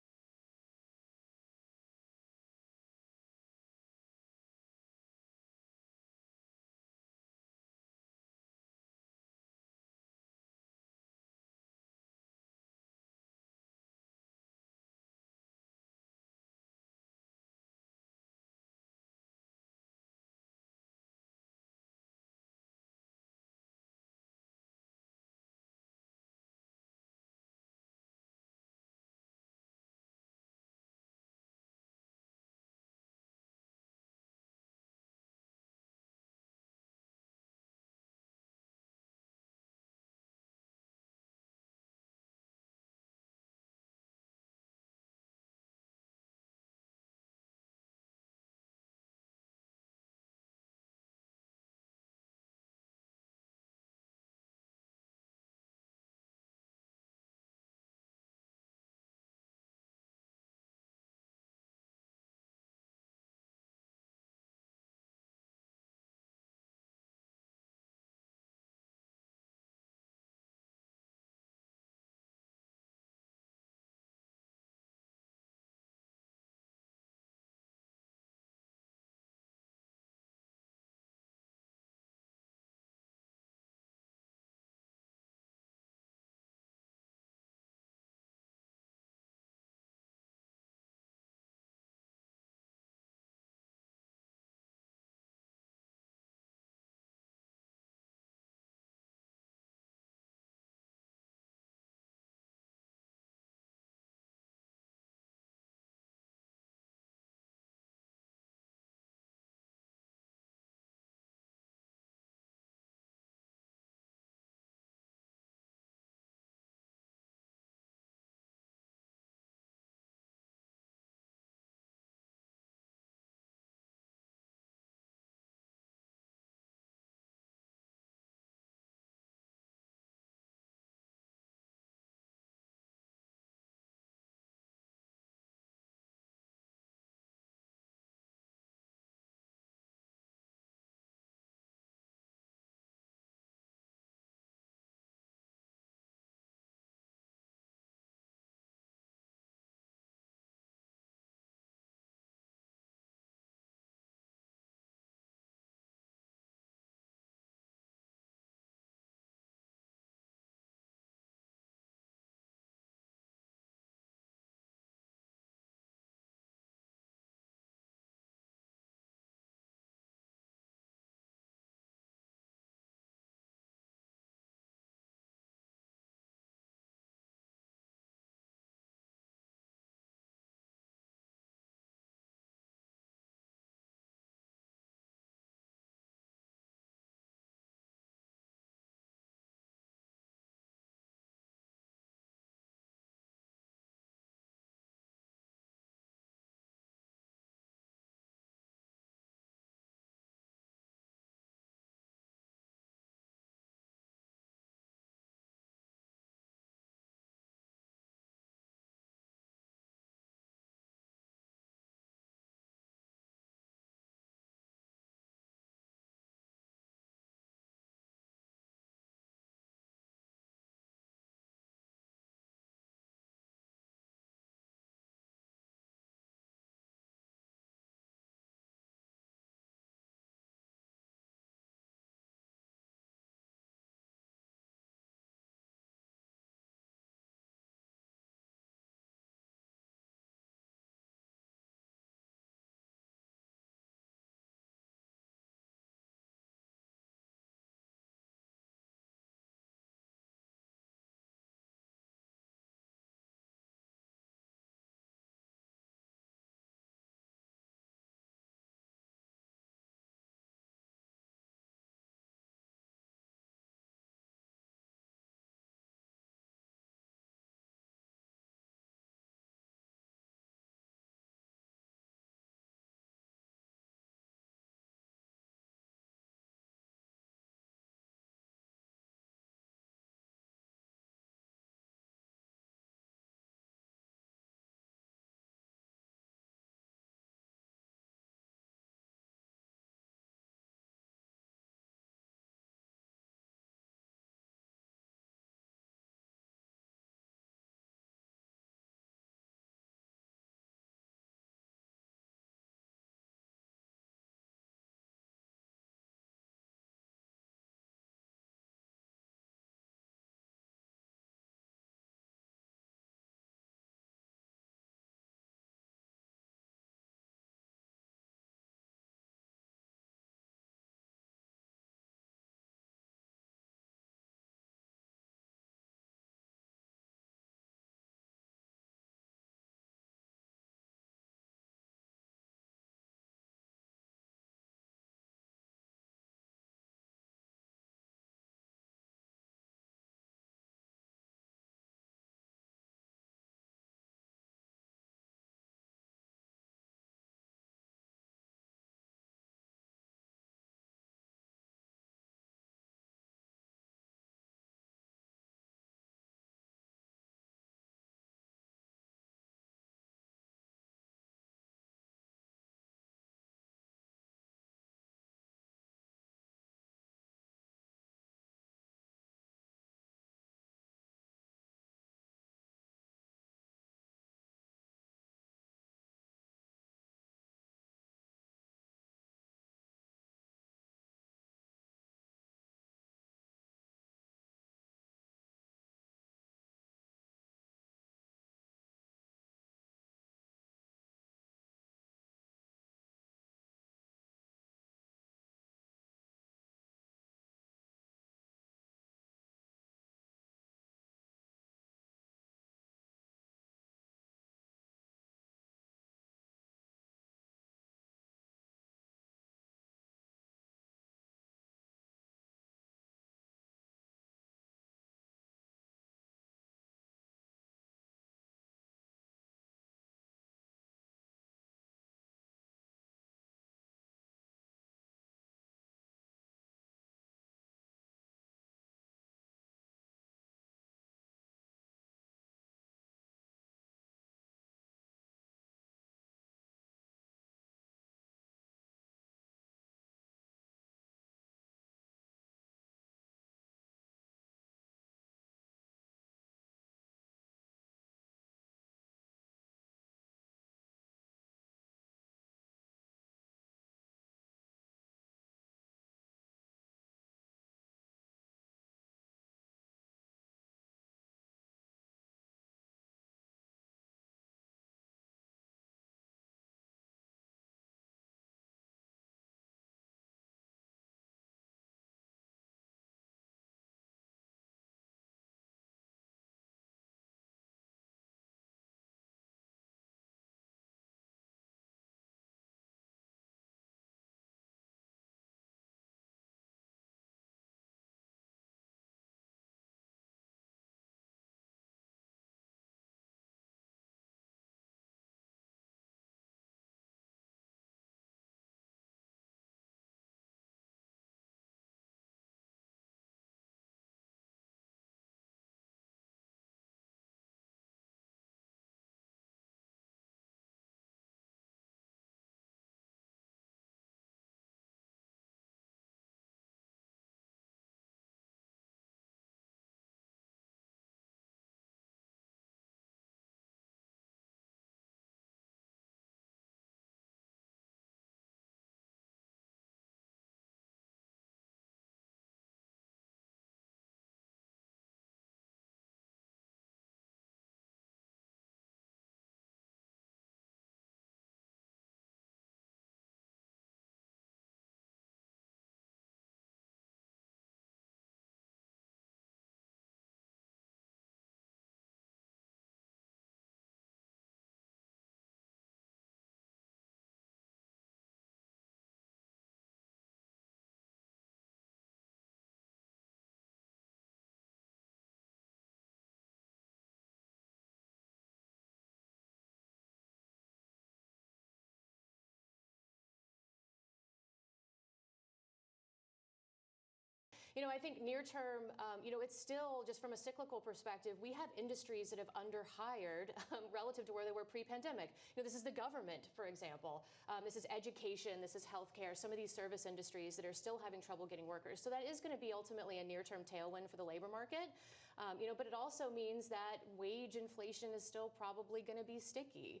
I think near term, it's still just from a cyclical perspective, we have industries that have underhired relative to where they were pre-pandemic. This is the government, for example. This is education. This is healthcare. Some of these service industries that are still having trouble getting workers. So that is going to be ultimately a near-term tailwind for the labor market. But it also means that wage inflation is still probably going to be sticky.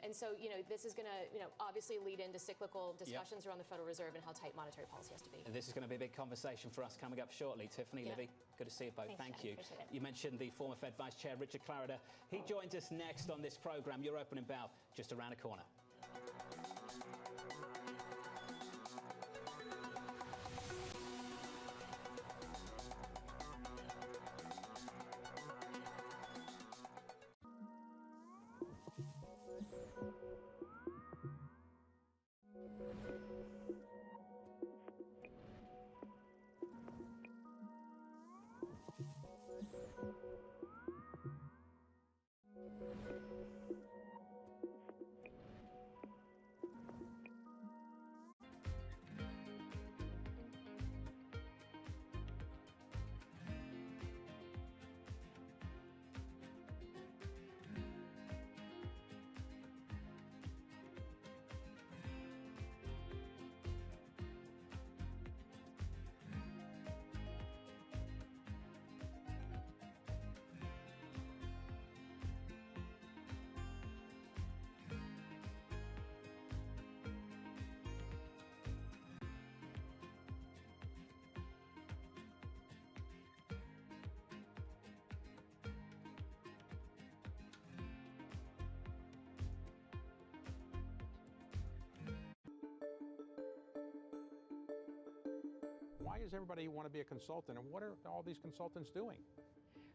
And so, this is going to, obviously lead into cyclical discussions around the Federal Reserve and how tight monetary policy has to be. And this is going to be a big conversation for us coming up shortly. Tiffany, Libby, good to see you both. Thank you. You mentioned the former Fed Vice Chair, Richard Clarida. He joins us next on this program. Your opening bell just around the corner. Why does everybody want to be a consultant, and what are all these consultants doing?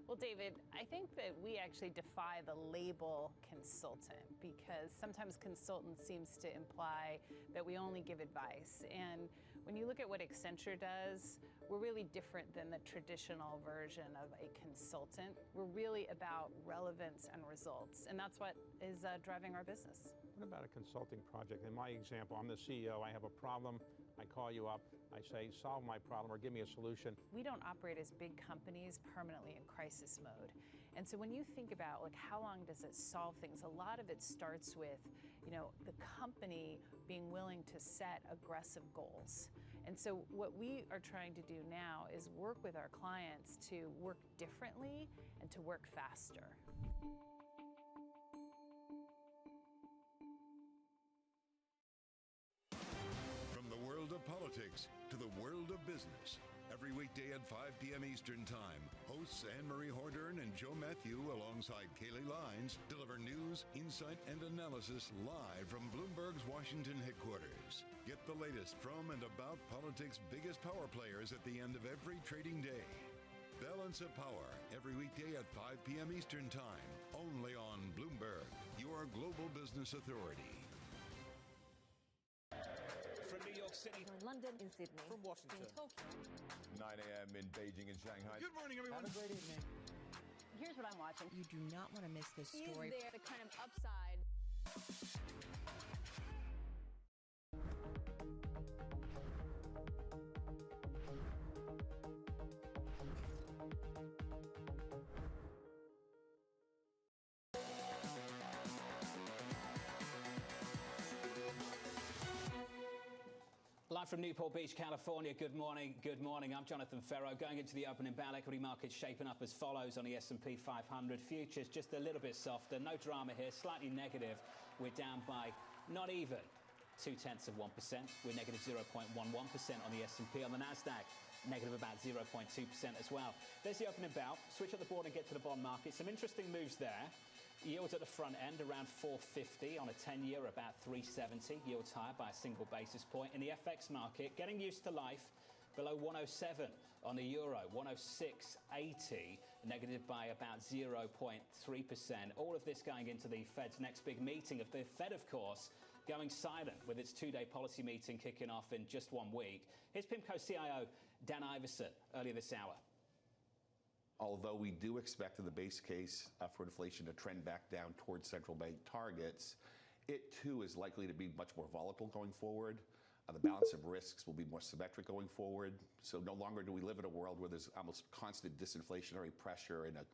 Well, David, I think that we actually defy the label consultant, because sometimes consultant seems to imply that we only give advice. And when you look at what Accenture does, we're really different than the traditional version of a consultant. We're really about relevance and results, and that's what is driving our business. What about a consulting project? In my example, I'm the CEO, I have a problem, I call you up, I say, solve my problem or give me a solution. We don't operate as big companies permanently in crisis mode. And so when you think about how long does it solve things, a lot of it starts with, the company being willing to set aggressive goals. And so what we are trying to do now is work with our clients to work differently and to work faster. From the world of politics to the world of business, every weekday at 5 p.m. Eastern Time, hosts Anne-Marie Hordern and Joe Matthew alongside Kaylee Lines deliver news, insight, and analysis live from Bloomberg's Washington headquarters. Get the latest from and about politics' biggest power players at the end of every trading day. Balance of Power, every weekday at 5 p.m. Eastern Time, only on Bloomberg, your global business authority. From New York City, from London, in Sydney, from Washington, in Tokyo, 9 a.m. in Beijing and Shanghai. Good morning, everyone. Have a great evening. Here's what I'm watching. You do not want to miss this story. Is there the kind of upside? Live from Newport Beach, California. Good morning. Good morning. I'm Jonathan Ferro. Going into the opening bell, equity markets shaping up as follows on the S&P 500. Futures just a little bit softer. No drama here. Slightly negative. We're down by not even 0.2%. We're negative 0.11% on the S&P. On the Nasdaq, negative about 0.2% as well. There's the opening bell. Switch up the board and get to the bond market. Some interesting moves there. Yields at the front end around 450 on a 10-year, about 370. Yields higher by a single basis point. In the FX market, getting used to life, below 107 on the euro, 106.80, negative by about 0.3%. All of this going into the Fed's next big meeting of the Fed, of course, going silent with its two-day policy meeting kicking off in just 1 week. Here's PIMCO CIO Dan Iverson earlier this hour. Although we do expect in the base case for inflation to trend back down towards central bank targets, it too is likely to be much more volatile going forward. The balance of risks will be more symmetric going forward. So no longer do we live in a world where there's almost constant disinflationary pressure and a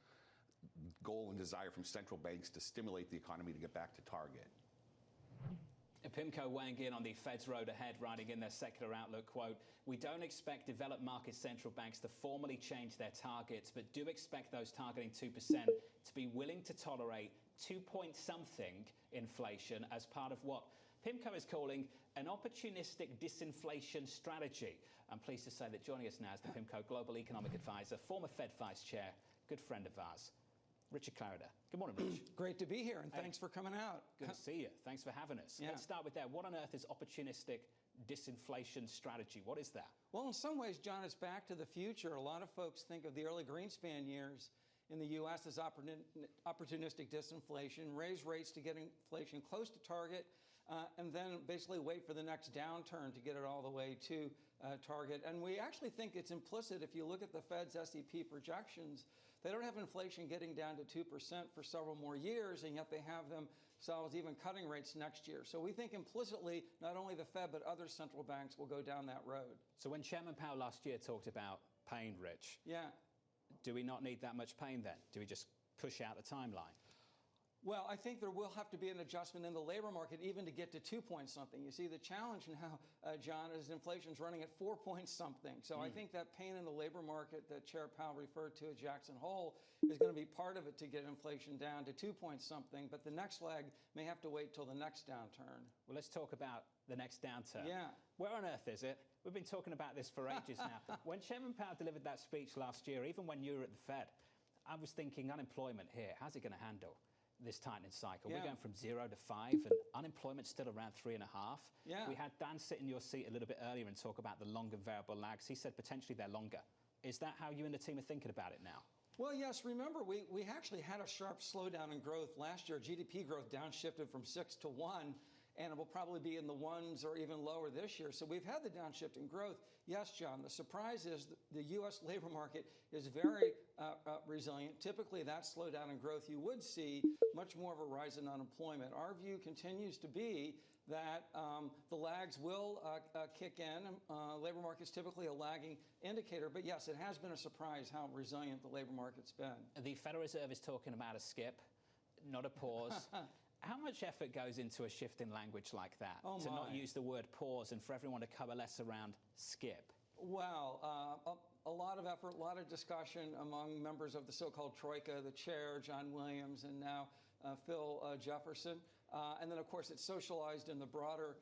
goal and desire from central banks to stimulate the economy to get back to target. PIMCO weighing in on the Fed's road ahead, writing in their secular outlook, quote, "We don't expect developed market central banks to formally change their targets, but do expect those targeting 2% to be willing to tolerate 2-point-something inflation as part of what PIMCO is calling an opportunistic disinflation strategy." I'm pleased to say that joining us now is the PIMCO Global Economic Advisor, former Fed Vice Chair, good friend of ours, Richard Clarida. Good morning, Rich. Great to be here, and thanks for coming out. Good to see you. Thanks for having us. Yeah. Let's start with that. What on earth is opportunistic disinflation strategy? What is that? Well, in some ways, John, it's back to the future. A lot of folks think of the early Greenspan years in the U.S. as opportunistic disinflation, raise rates to get inflation close to target, and then basically wait for the next downturn to get it all the way to target. And we actually think it's implicit. If you look at the Fed's SEP projections, they don't have inflation getting down to 2% for several more years, and yet they have themselves even cutting rates next year. So we think implicitly not only the Fed but other central banks will go down that road. So when Chairman Powell last year talked about pain, Rich, do we not need that much pain then? Do we just push out the timeline? Well, I think there will have to be an adjustment in the labor market even to get to 2-point-something. You see, the challenge now, John, is inflation's running at 4-point-something. So I think that pain in the labor market that Chair Powell referred to at Jackson Hole is going to be part of it to get inflation down to 2-point-something. But the next leg may have to wait till the next downturn. Well, let's talk about the next downturn. Yeah. Where on earth is it? We've been talking about this for ages now. When Chairman Powell delivered that speech last year, even when you were at the Fed, I was thinking unemployment here, how's it going to handle this tightening cycle? We're going from 0 to 5 and unemployment's still around 3.5. We had Dan sit in your seat a little bit earlier and talk about the longer variable lags. He said potentially they're longer. Is that how you and the team are thinking about it now? Well, yes. Remember, we actually had a sharp slowdown in growth last year. GDP growth downshifted from 6 to 1, and it will probably be in the 1s or even lower this year. So we've had the downshift in growth. Yes, John, the surprise is the U.S. labor market is very resilient. Typically, that slowdown in growth, you would see much more of a rise in unemployment. Our view continues to be that the lags will kick in. Labor market's typically a lagging indicator, but yes, it has been a surprise how resilient the labor market's been. The Federal Reserve is talking about a skip, not a pause. How much effort goes into a shift in language like that? To not use the word pause and for everyone to coalesce around skip? Well, a lot of effort, a lot of discussion among members of the so-called Troika, the chair, John Williams, and now Phil Jefferson. And then, of course, it's socialized in the broader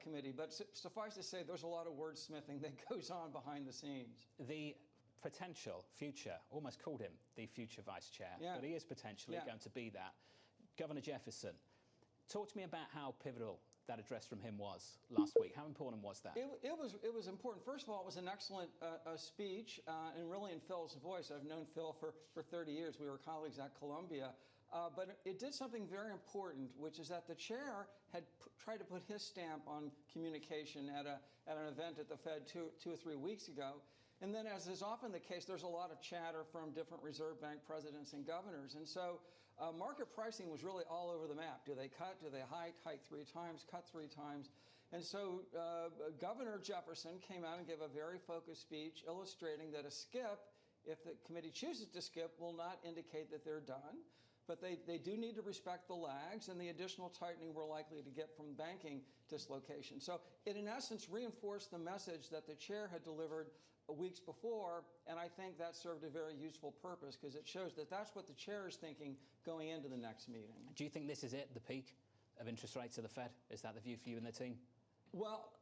committee. But suffice to say, there's a lot of wordsmithing that goes on behind the scenes. The potential future, almost called him the future vice chair, but he is potentially going to be that. Governor Jefferson, talk to me about how pivotal that address from him was last week. How important was that? It was important. First of all, it was an excellent speech, and really in Phil's voice. I've known Phil for 30 years. We were colleagues at Columbia. But it did something very important, which is that the chair had tried to put his stamp on communication at an event at the Fed two or 3 weeks ago. And then, as is often the case, there's a lot of chatter from different Reserve Bank presidents and governors. And so market pricing was really all over the map. Do they cut? Do they hike? Hike 3 times, cut 3 times. And so Governor Jefferson came out and gave a very focused speech illustrating that a skip, if the committee chooses to skip, will not indicate that they're done. But they do need to respect the lags and the additional tightening we're likely to get from banking dislocation. So it, in essence, reinforced the message that the chair had delivered weeks before, and I think that served a very useful purpose because it shows that that's what the chair is thinking going into the next meeting. Do you think this is it, the peak of interest rates of the Fed? Is that the view for you and the team? Well,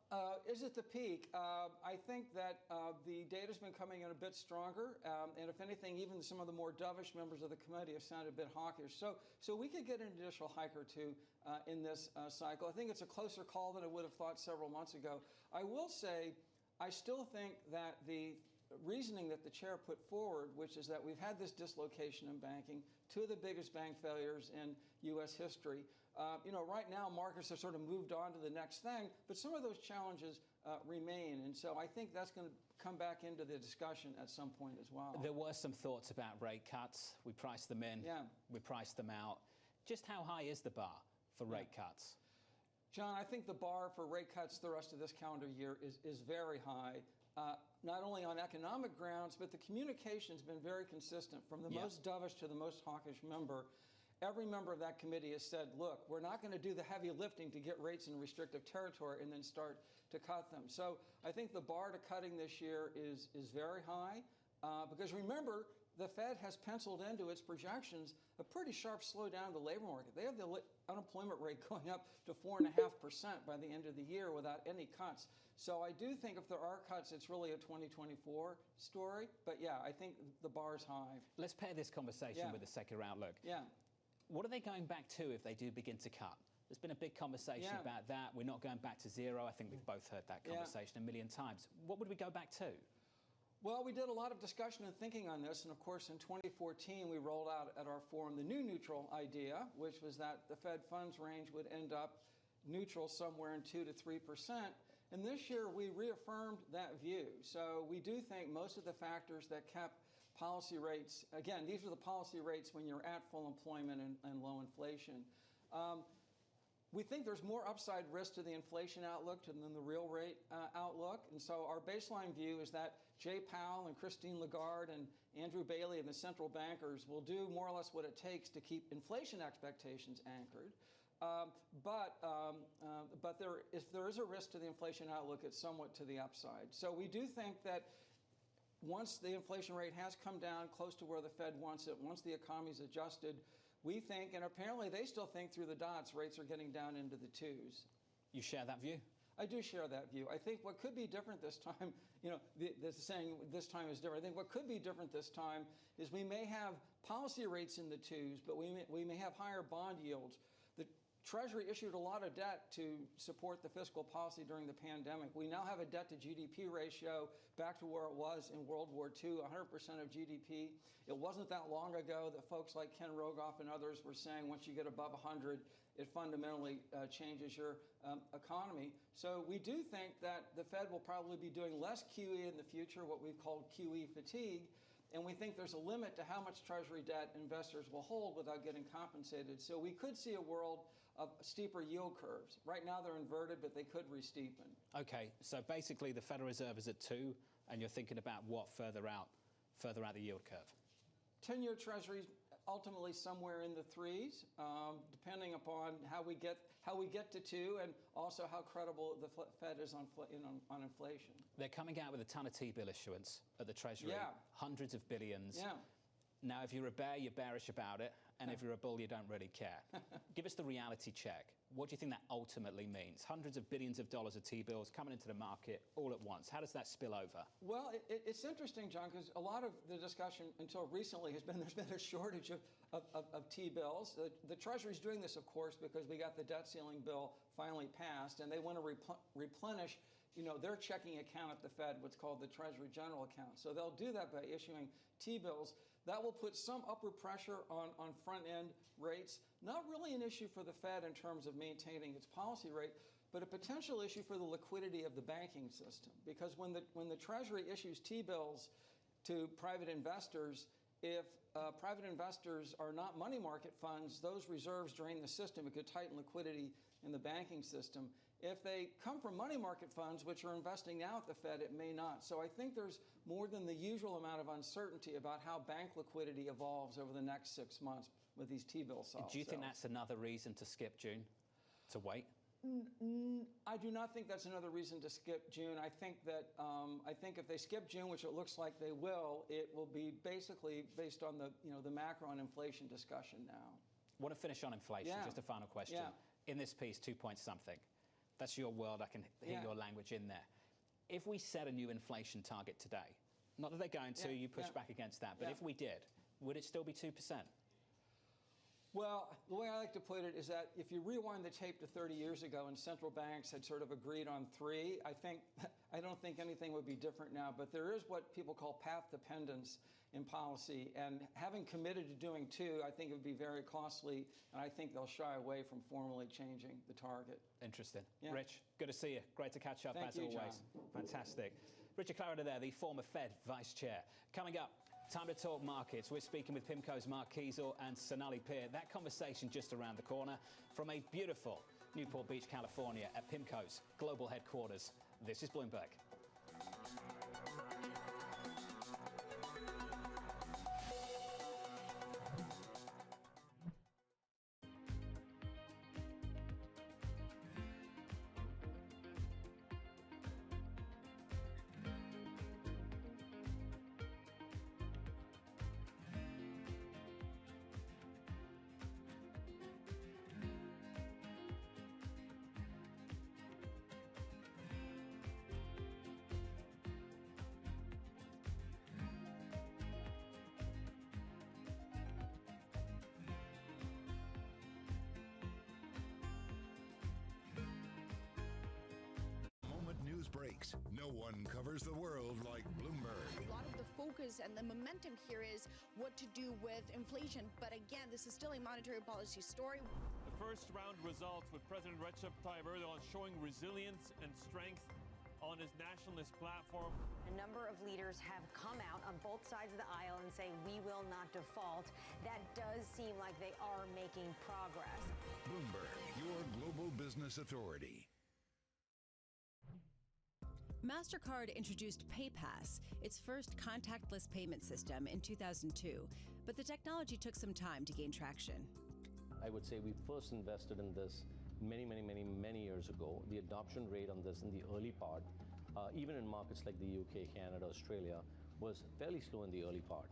is it the peak? I think that the data's been coming in a bit stronger, and if anything, even some of the more dovish members of the committee have sounded a bit hawkish. So we could get an additional hike or two in this cycle. I think it's a closer call than I would have thought several months ago. I will say, I still think that the reasoning that the chair put forward, which is that we've had this dislocation in banking, 2 of the biggest bank failures in U.S. history. Right now markets have sort of moved on to the next thing, but some of those challenges remain. And so I think that's going to come back into the discussion at some point as well. There were some thoughts about rate cuts. We priced them in. We priced them out. Just how high is the bar for rate cuts? John, I think the bar for rate cuts the rest of this calendar year is very high, not only on economic grounds, but the communication's been very consistent from the most dovish to the most hawkish member. Every member of that committee has said, look, we're not going to do the heavy lifting to get rates in restrictive territory and then start to cut them. So I think the bar to cutting this year is very high because remember, the Fed has penciled into its projections a pretty sharp slowdown in the labor market. They have the unemployment rate going up to 4.5% by the end of the year without any cuts. So I do think if there are cuts, it's really a 2024 story. But yeah, I think the bar's high. Let's pair this conversation with the secular outlook. Yeah. What are they going back to if they do begin to cut? There's been a big conversation about that. We're not going back to zero. I think we've both heard that conversation a million times. What would we go back to? Well, we did a lot of discussion and thinking on this, and of course in 2014 we rolled out at our forum the new neutral idea, which was that the Fed funds range would end up neutral somewhere in 2 to 3%. And this year we reaffirmed that view. So we do think most of the factors that kept policy rates, again, these are the policy rates when you're at full employment and low inflation. We think there's more upside risk to the inflation outlook than the real rate outlook. And so our baseline view is that Jay Powell and Christine Lagarde and Andrew Bailey and the central bankers will do more or less what it takes to keep inflation expectations anchored. But if there is a risk to the inflation outlook, it's somewhat to the upside. So we do think that once the inflation rate has come down close to where the Fed wants it, once the economy's adjusted, we think, and apparently they still think through the dots, rates are getting down into the 2s. You share that view? I do share that view. I think what could be different this time, this saying this time is different. I think what could be different this time is we may have policy rates in the 2s, but we may have higher bond yields. The Treasury issued a lot of debt to support the fiscal policy during the pandemic. We now have a debt to GDP ratio back to where it was in World War II, 100% of GDP. It wasn't that long ago that folks like Ken Rogoff and others were saying once you get above 100, it fundamentally changes your economy. So we do think that the Fed will probably be doing less QE in the future, what we've called QE fatigue. And we think there's a limit to how much Treasury debt investors will hold without getting compensated. So we could see a world of steeper yield curves. Right now they're inverted, but they could re-steepen. Okay, so basically the Federal Reserve is at 2, and you're thinking about what further out the yield curve? 10-year Treasuries ultimately somewhere in the 3s, depending upon how we get to 2 and also how credible the Fed is on inflation. They're coming out with a ton of T-bill issuance at the Treasury, hundreds of billions. Now, if you're a bear, you're bearish about it, and if you're a bull, you don't really care. Give us the reality check. What do you think that ultimately means? Hundreds of billions of dollars of T-bills coming into the market all at once. How does that spill over? Well, it's interesting, John, because a lot of the discussion until recently has been there's been a shortage of T-bills. The Treasury's doing this, of course, because we got the debt ceiling bill finally passed, and they want to replenish their checking account at the Fed, what's called the Treasury General Account. So they'll do that by issuing T-bills. That will put some upward pressure on front-end rates. Not really an issue for the Fed in terms of maintaining its policy rate, but a potential issue for the liquidity of the banking system. Because when the Treasury issues T-bills to private investors, if private investors are not money market funds, those reserves drain the system. It could tighten liquidity in the banking system. If they come from money market funds, which are investing now at the Fed, it may not. So I think there's more than the usual amount of uncertainty about how bank liquidity evolves over the next 6 months with these T-bill sales. Do you think that's another reason to skip June, to wait? I do not think that's another reason to skip June. I think that if they skip June, which it looks like they will, it will be basically based on the macro and inflation discussion now. I want to finish on inflation. Just a final question. In this piece, 2 point something. That's your world. I can hear your language in there. If we set a new inflation target today, not that they're going to, you push back against that, but if we did, would it still be 2%? Well, the way I like to put it is that if you rewind the tape to 30 years ago and central banks had sort of agreed on 3, I don't think anything would be different now. But there is what people call path dependence in policy. And having committed to doing 2, I think it would be very costly. And I think they'll shy away from formally changing the target. Interesting. Rich, good to see you. Great to catch up as always. John. Fantastic. Richard Clarida there, the former Fed Vice Chair. Coming up, time to talk markets. We're speaking with PIMCO's Mark Kiesel and Sonali Peer. That conversation just around the corner from a beautiful Newport Beach, California, at PIMCO's global headquarters. This is Bloomberg. Breaks. No one covers the world like Bloomberg. A lot of the focus and the momentum here is what to do with inflation. But again, this is still a monetary policy story. The first round results with President Recep Tayyip Erdogan showing resilience and strength on his nationalist platform. A number of leaders have come out on both sides of the aisle and say we will not default. That does seem like they are making progress. Bloomberg, your global business authority. MasterCard introduced PayPass, its first contactless payment system, in 2002, but the technology took some time to gain traction. I would say we first invested in this many years ago. The adoption rate on this in the early part, even in markets like the UK, Canada, Australia, was fairly slow in the early part.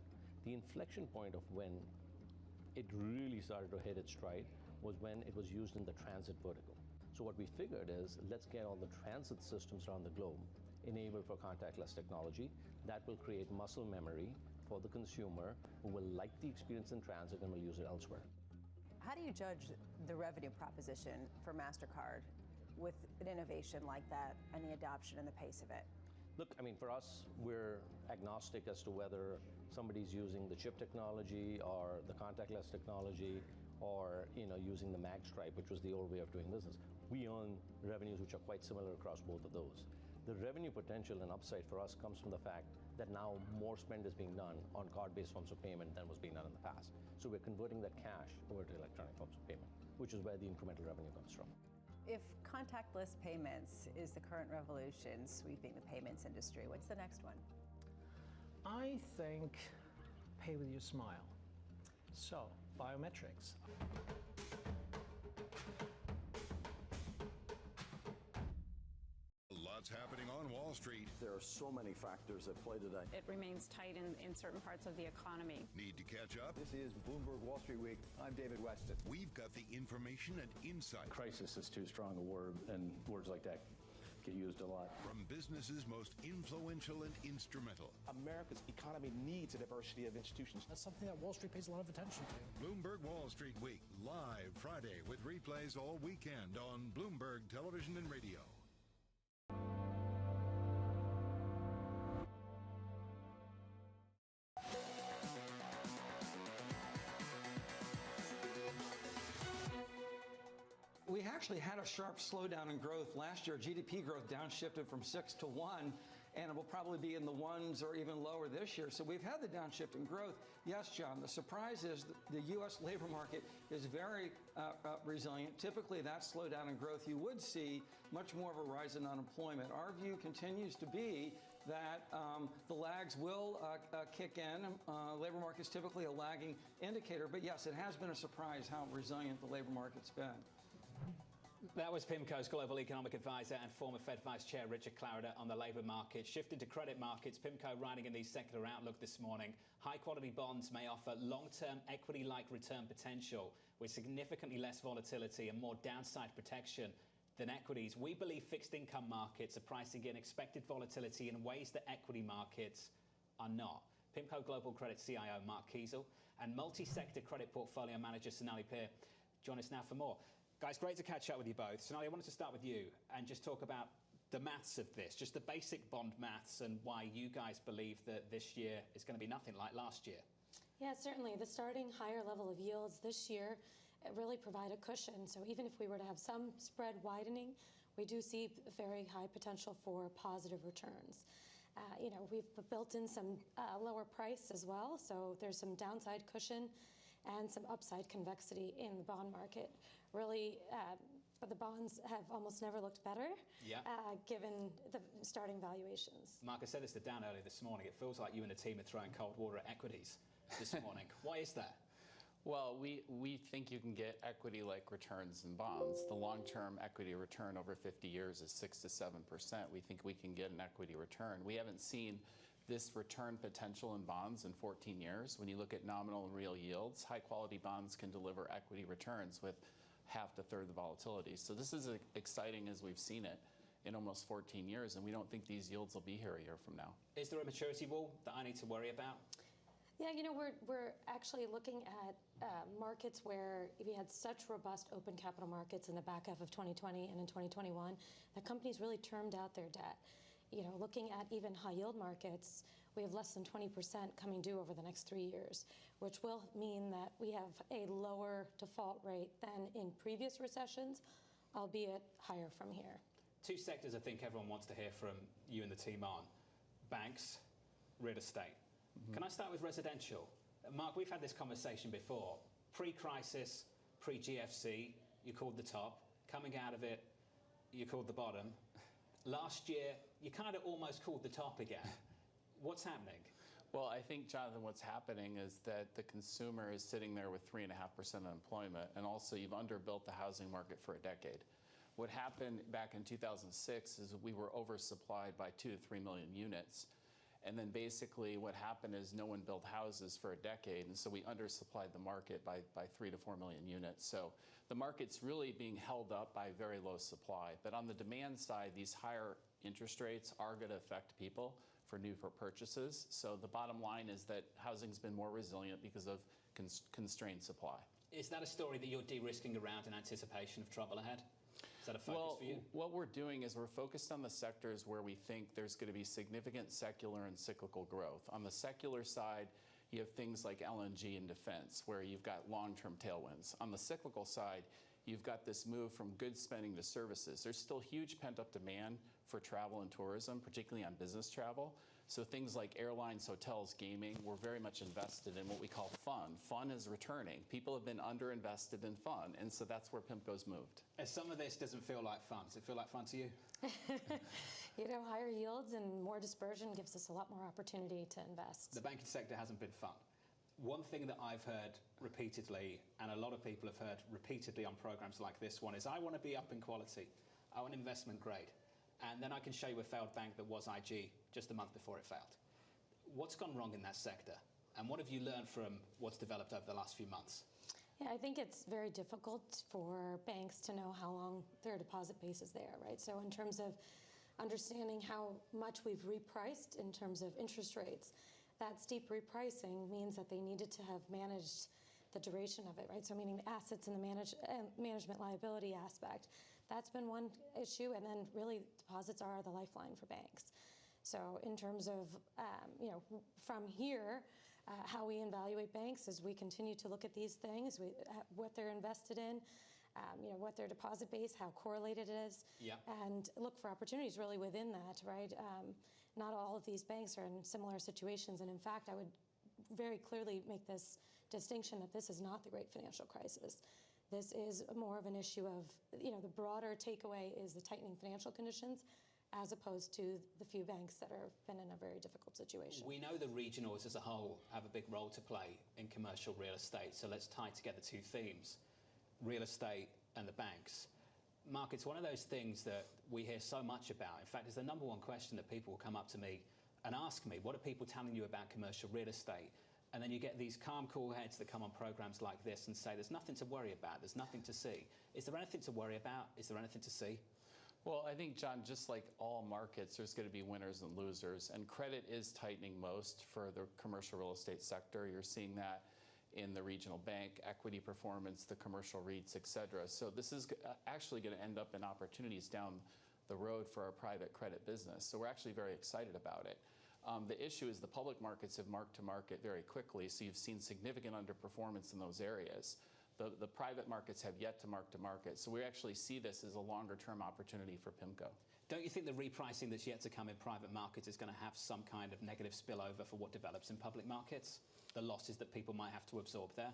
The inflection point of when it really started to hit its stride was when it was used in the transit vertical. So what we figured is, let's get all the transit systems around the globe enabled for contactless technology. That will create muscle memory for the consumer who will like the experience in transit and will use it elsewhere. How do you judge the revenue proposition for MasterCard with an innovation like that and the adoption and the pace of it? Look, I mean, for us, we're agnostic as to whether somebody's using the chip technology or the contactless technology or, using the mag stripe, which was the old way of doing business. We earn revenues which are quite similar across both of those. The revenue potential and upside for us comes from the fact that now more spend is being done on card-based forms of payment than was being done in the past. So we're converting that cash over to electronic forms of payment, which is where the incremental revenue comes from. If contactless payments is the current revolution sweeping the payments industry, what's the next one? I think pay with your smile. So, biometrics. Lots happening on Wall Street. There are so many factors at play today. It remains tight in certain parts of the economy. Need to catch up? This is Bloomberg Wall Street Week. I'm David Weston. We've got the information and insight. Crisis is too strong a word, and words like that get used a lot. From businesses most influential and instrumental. America's economy needs a diversity of institutions. That's something that Wall Street pays a lot of attention to. Bloomberg Wall Street Week, live Friday with replays all weekend on Bloomberg Television and Radio. We actually had a sharp slowdown in growth last year. GDP growth downshifted from 6 to 1, and it will probably be in the 1s or even lower this year. So we've had the downshift in growth. Yes, John, the surprise is the U.S. labor market is very resilient. Typically, that slowdown in growth, you would see much more of a rise in unemployment. Our view continues to be that the lags will kick in. Labor market's typically a lagging indicator, but yes, it has been a surprise how resilient the labor market's been. That was PIMCO's global economic advisor and former Fed Vice Chair Richard Clarida on the labour market. Shifting to credit markets, PIMCO writing in the secular outlook this morning, high-quality bonds may offer long-term equity-like return potential with significantly less volatility and more downside protection than equities. We believe fixed income markets are pricing in expected volatility in ways that equity markets are not. PIMCO Global Credit CIO Mark Kiesel and multi-sector credit portfolio manager Sonali Peer join us now for more. Guys, great to catch up with you both. Sonali, I wanted to start with you and just talk about the maths of this, just the basic bond maths and why you guys believe that this year is going to be nothing like last year. Yeah, certainly. The starting higher level of yields this year really provide a cushion. So even if we were to have some spread widening, we do see very high potential for positive returns. We've built in some lower price as well, so there's some downside cushion and some upside convexity in the bond market. Really but the bonds have almost never looked better, given the starting valuations. Mark, I said this to Dan earlier this morning. It feels like you and the team are throwing cold water at equities this morning. Why is that? Well, we think you can get equity-like returns in bonds. The long-term equity return over 50 years is 6 to 7%. We think we can get an equity return. We haven't seen this return potential in bonds in 14 years. When you look at nominal and real yields, high-quality bonds can deliver equity returns with half to third the volatility. So this is as exciting as we've seen it in almost 14 years, and we don't think these yields will be here a year from now. Is there a maturity wall that I need to worry about? Yeah, you know, we're actually looking at markets where we had such robust open capital markets in the back half of 2020 and in 2021 that companies really termed out their debt. You know, looking at even high yield markets, we have less than 20% coming due over the next 3 years, which will mean that we have a lower default rate than in previous recessions, albeit higher from here. Two sectors I think everyone wants to hear from you and the team on: banks, real estate. Can I start with residential? Mark, we've had this conversation before. Pre-crisis, pre-GFC, you called the top. Coming out of it, you called the bottom. Last year, you kind of almost called the top again. What's happening? Well, I think, Jonathan, what's happening is that the consumer is sitting there with 3.5% unemployment, and also you've underbuilt the housing market for a decade. What happened back in 2006 is we were oversupplied by 2 to 3 million units. And then basically what happened is no one built houses for a decade, and so we undersupplied the market by 3 to 4 million units. So the market's really being held up by very low supply. But on the demand side, these higher interest rates are going to affect people for new purchases. So the bottom line is that housing's been more resilient because of constrained supply. Is that a story that you're de-risking around in anticipation of trouble ahead? Is that a focus for you? What we're doing is we're focused on the sectors where we think there's going to be significant secular and cyclical growth. On the secular side, you have things like LNG and defense, where you've got long-term tailwinds. On the cyclical side, you've got this move from goods spending to services. There's still huge pent-up demand for travel and tourism, particularly on business travel. So things like airlines, hotels, gaming, we're very much invested in what we call fun. Fun is returning. People have been underinvested in fun, and so that's where PIMCO's moved. And some of this doesn't feel like fun. Does it feel like fun to you? You know, higher yields and more dispersion gives us a lot more opportunity to invest. The banking sector hasn't been fun. One thing that I've heard repeatedly, and a lot of people have heard repeatedly on programs like this one, is I want to be up in quality. I want investment grade. And then I can show you a failed bank that was IG just a month before it failed. What's gone wrong in that sector? And what have you learned from what's developed over the last few months? Yeah, I think it's very difficult for banks to know how long their deposit base is there, right? So in terms of understanding how much we've repriced in terms of interest rates, that steep repricing means that they needed to have managed the duration of it, right? So meaning the assets and the management liability aspect. That's been one issue, and then really deposits are the lifeline for banks. So in terms of, you know, from here, how we evaluate banks is we continue to look at these things, what they're invested in, you know, what their deposit base, how correlated it is, and look for opportunities really within that, right? Not all of these banks are in similar situations, and in fact, I would very clearly make this distinction that this is not the great financial crisis. This is more of an issue of, you know, the broader takeaway is the tightening financial conditions as opposed to the few banks that have been in a very difficult situation. We know the regionals as a whole have a big role to play in commercial real estate, so let's tie together two themes, real estate and the banks. Mark, it's one of those things that we hear so much about. In fact, it's the number one question that people will come up to me and ask me, what are people telling you about commercial real estate? And then you get these calm, cool heads that come on programs like this and say, there's nothing to worry about, there's nothing to see. Is there anything to worry about? Is there anything to see? Well, I think, John, just like all markets, there's going to be winners and losers, and credit is tightening most for the commercial real estate sector. You're seeing that in the regional bank, equity performance, the commercial REITs, et cetera. So this is actually going to end up in opportunities down the road for our private credit business. So we're actually very excited about it. The issue is the public markets have marked to market very quickly, so you've seen significant underperformance in those areas. The private markets have yet to mark to market, so we actually see this as a longer-term opportunity for PIMCO. Don't you think the repricing that's yet to come in private markets is going to have some kind of negative spillover for what develops in public markets? The losses that people might have to absorb there?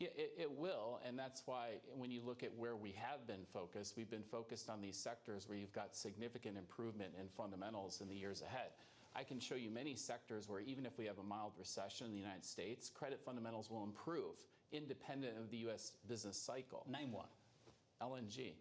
Yeah, it will, and that's why when you look at where we have been focused, we've been focused on these sectors where you've got significant improvement in fundamentals in the years ahead. I can show you many sectors where even if we have a mild recession in the United States, credit fundamentals will improve independent of the U.S. business cycle. Name one. LNG.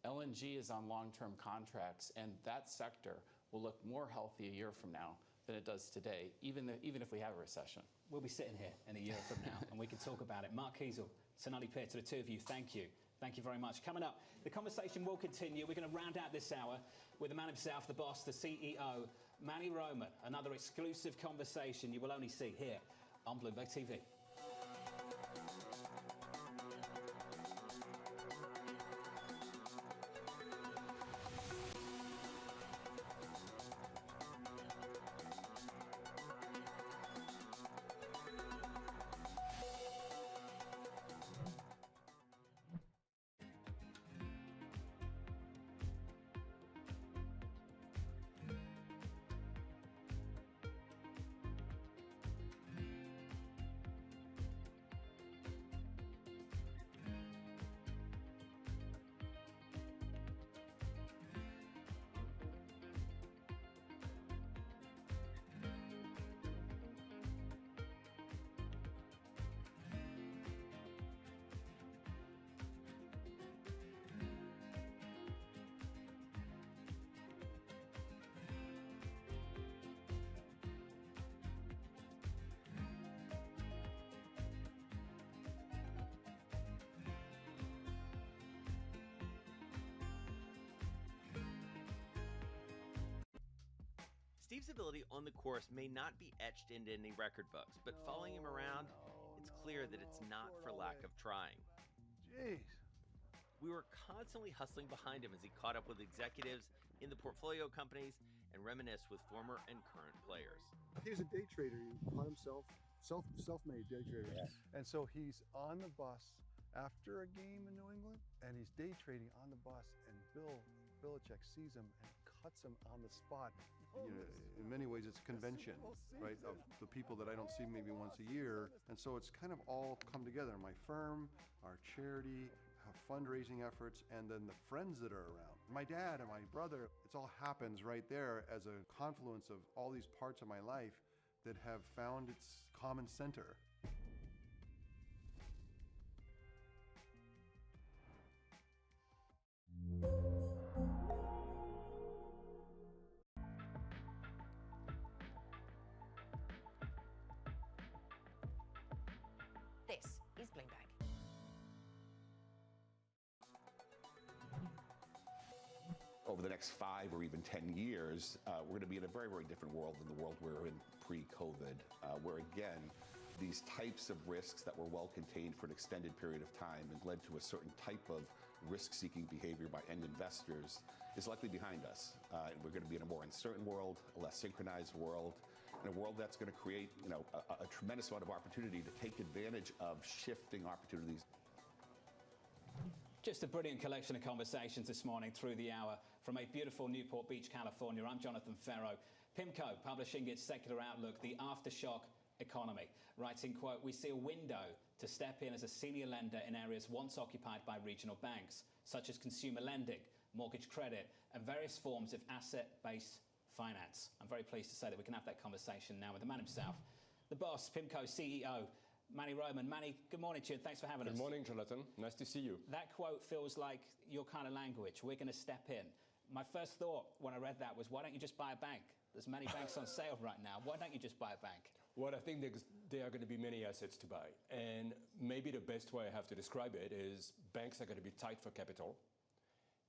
LNG is on long-term contracts, and that sector will look more healthy a year from now than it does today, even if we have a recession. We'll be sitting here in a year from now, and we can talk about it. Mark Kiesel, Sonali Peer, to the two of you, thank you. Thank you very much. Coming up, the conversation will continue. We're going to round out this hour with the man himself, the boss, the CEO, Manny Roman. Another exclusive conversation you will only see here on Bloomberg TV. Steve's ability on the course may not be etched into any record books, but following him around, it's clear that it's not for lack of trying. Jeez. We were constantly hustling behind him as he caught up with executives in the portfolio companies and reminisced with former and current players. He was a day trader. He taught himself, self-made day trader. Yes. And so he's on the bus after a game in New England, and he's day trading on the bus, and Bill Belichick sees him and cuts him on the spot. You know, in many ways, it's a convention, right, of the people that I don't see maybe once a year. And so it's kind of all come together. My firm, our charity, fundraising efforts, and then the friends that are around. My dad and my brother, it all happens right there as a confluence of all these parts of my life that have found its common center. This is Bloomberg. Over the next 5 or even 10 years, we're going to be in a very, very different world than the world we were in pre-COVID, where again, these types of risks that were well contained for an extended period of time and led to a certain type of risk-seeking behavior by end investors is likely behind us. We're going to be in a more uncertain world, a less synchronized world, and a world that's going to create, a tremendous amount of opportunity to take advantage of shifting opportunities. Just a brilliant collection of conversations this morning through the hour from a beautiful Newport Beach, California. I'm Jonathan Ferro. PIMCO publishing its secular outlook, The Aftershock Economy, writing, quote, "We see a window to step in as a senior lender in areas once occupied by regional banks, such as consumer lending, mortgage credit, and various forms of asset-based finance." I'm very pleased to say that we can have that conversation now with the man himself, the boss, PIMCO CEO, Manny Roman. Manny, good morning to you, and thanks for having us. Good morning, Jonathan. Nice to see you. That quote feels like your kind of language. We're going to step in. My first thought when I read that was, why don't you just buy a bank? There's many banks on sale right now. Why don't you just buy a bank? Well, I think there are going to be many assets to buy. And maybe the best way I have to describe it is banks are going to be tight for capital.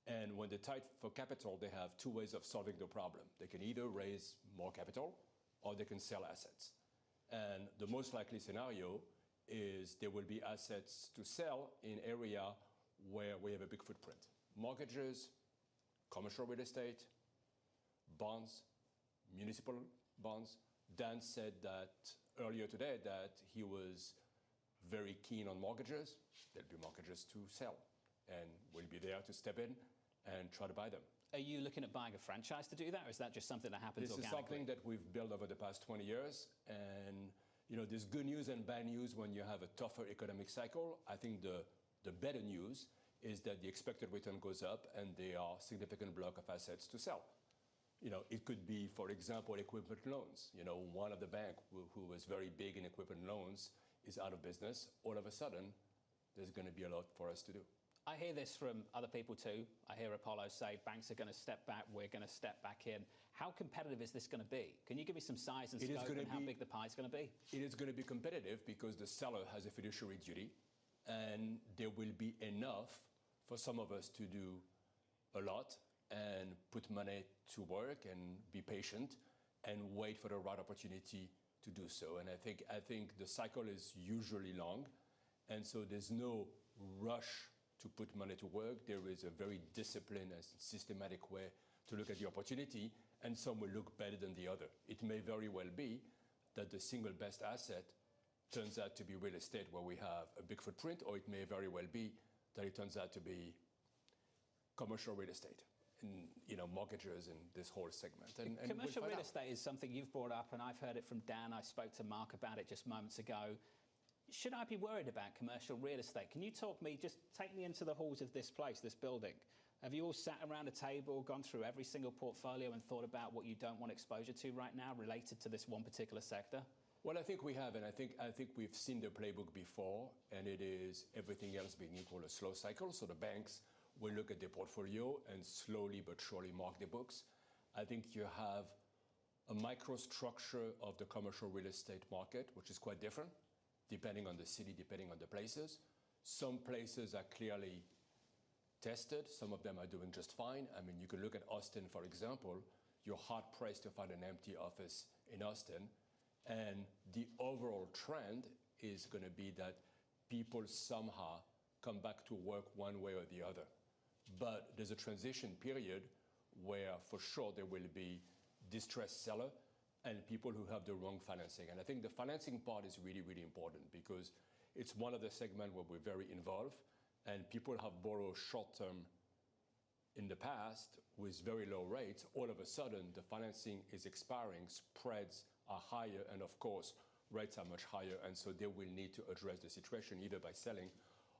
And when they're tight for capital, they have two ways of solving the problem. They can either raise more capital or they can sell assets. And the most likely scenario is there will be assets to sell in area where we have a big footprint. Mortgages, commercial real estate, bonds, municipal bonds. Dan said that earlier today that he was very keen on mortgages. There'll be mortgages to sell, and we'll be there to step in and try to buy them. Are you looking at buying a franchise to do that, or is that just something that happens organically? This is something that we've built over the past 20 years, and you know, there's good news and bad news when you have a tougher economic cycle. I think the better news is that the expected return goes up and there are significant block of assets to sell. You know, it could be, for example, equipment loans. You know, one of the bank who was very big in equipment loans is out of business. All of a sudden, there's going to be a lot for us to do. I hear this from other people too. I hear Apollo say banks are going to step back, we're going to step back in. How competitive is this going to be? Can you give me some size and scope and how big the pie is going to be? It is going to be competitive because the seller has a fiduciary duty and there will be enough for some of us to do a lot and put money to work and be patient and wait for the right opportunity to do so. And I think the cycle is usually long, and so there's no rush to put money to work. There is a very disciplined and systematic way to look at the opportunity, and some will look better than the other. It may very well be that the single best asset turns out to be real estate where we have a big footprint, or it may very well be that it turns out to be commercial real estate and, you know, mortgages and this whole segment. And commercial we'll real out. estate is something you've brought up, and I've heard it from Dan. I spoke to Mark about it just moments ago. Should I be worried about commercial real estate? Can you just take me into the halls of this place, this building? Have you all sat around a table, gone through every single portfolio and thought about what you don't want exposure to right now related to this one particular sector? Well, I think we have, and I think we've seen the playbook before, and it is everything else being equal, a slow cycle. So the banks will look at their portfolio and slowly but surely mark their books. I think you have a microstructure of the commercial real estate market, which is quite different, depending on the city, depending on the places. Some places are clearly tested. Some of them are doing just fine. I mean, you can look at Austin, for example. You're hard-pressed to find an empty office in Austin. And the overall trend is going to be that people somehow come back to work one way or the other. But there's a transition period where, for sure, there will be distressed seller and people who have the wrong financing. And I think the financing part is really, really important because it's one of the segments where we're very involved, and people have borrowed short-term in the past with very low rates. All of a sudden, the financing is expiring, spreads are higher, and of course, rates are much higher, and so they will need to address the situation either by selling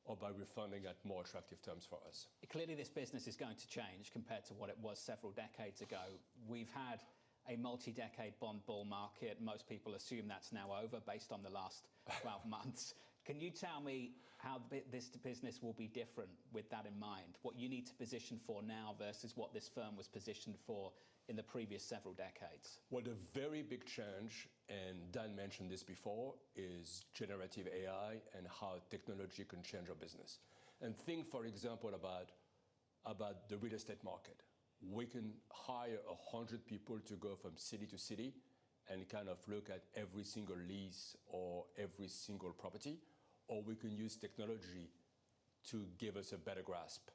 or by refunding at more attractive terms for us. Clearly, this business is going to change compared to what it was several decades ago. We've had a multi-decade bond bull market. Most people assume that's now over based on the last 12 months. Can you tell me how this business will be different with that in mind? What you need to position for now versus what this firm was positioned for in the previous several decades? Well, the very big change, and Dan mentioned this before, is generative AI and how technology can change our business. And think, for example, about the real estate market. We can hire 100 people to go from city to city and kind of look at every single lease or every single property, or we can use technology to give us a better grasp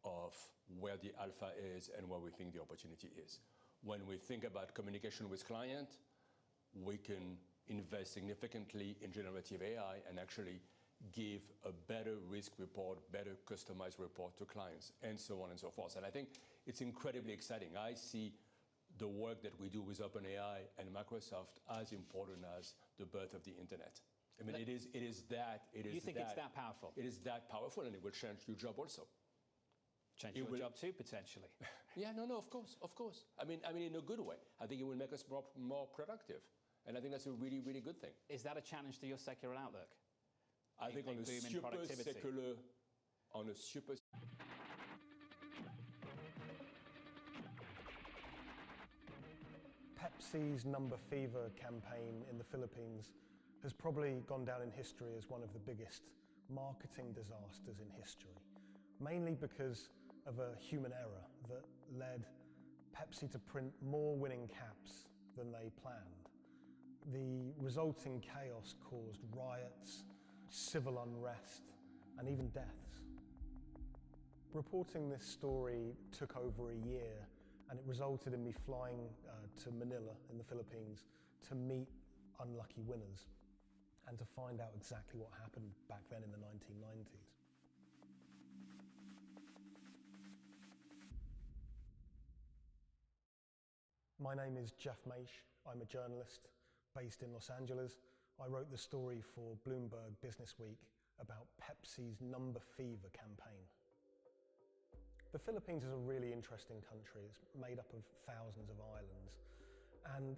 of where the alpha is and where we think the opportunity is. When we think about communication with client, we can invest significantly in generative AI and actually give a better risk report, better customized report to clients, and so on and so forth. And I think it's incredibly exciting. I see the work that we do with OpenAI and Microsoft as important as the birth of the internet. I mean, it is that. You think it's that powerful? It is that powerful, and it will change your job also. Change your job too, potentially. Yeah, no, of course. I mean, in a good way. I think it will make us more productive, and I think that's a really, really good thing. Is that a challenge to your secular outlook? I think on a super secular, Pepsi's Number Fever campaign in the Philippines has probably gone down in history as one of the biggest marketing disasters in history, mainly because of a human error that led Pepsi to print more winning caps than they planned. The resulting chaos caused riots, civil unrest, and even deaths. Reporting this story took over a year, and it resulted in me flying to Manila in the Philippines to meet unlucky winners and to find out exactly what happened back then in the 1990s. My name is Jeff Maish. I'm a journalist based in Los Angeles. I wrote the story for Bloomberg Businessweek about Pepsi's Number Fever campaign. The Philippines is a really interesting country. It's made up of thousands of islands. And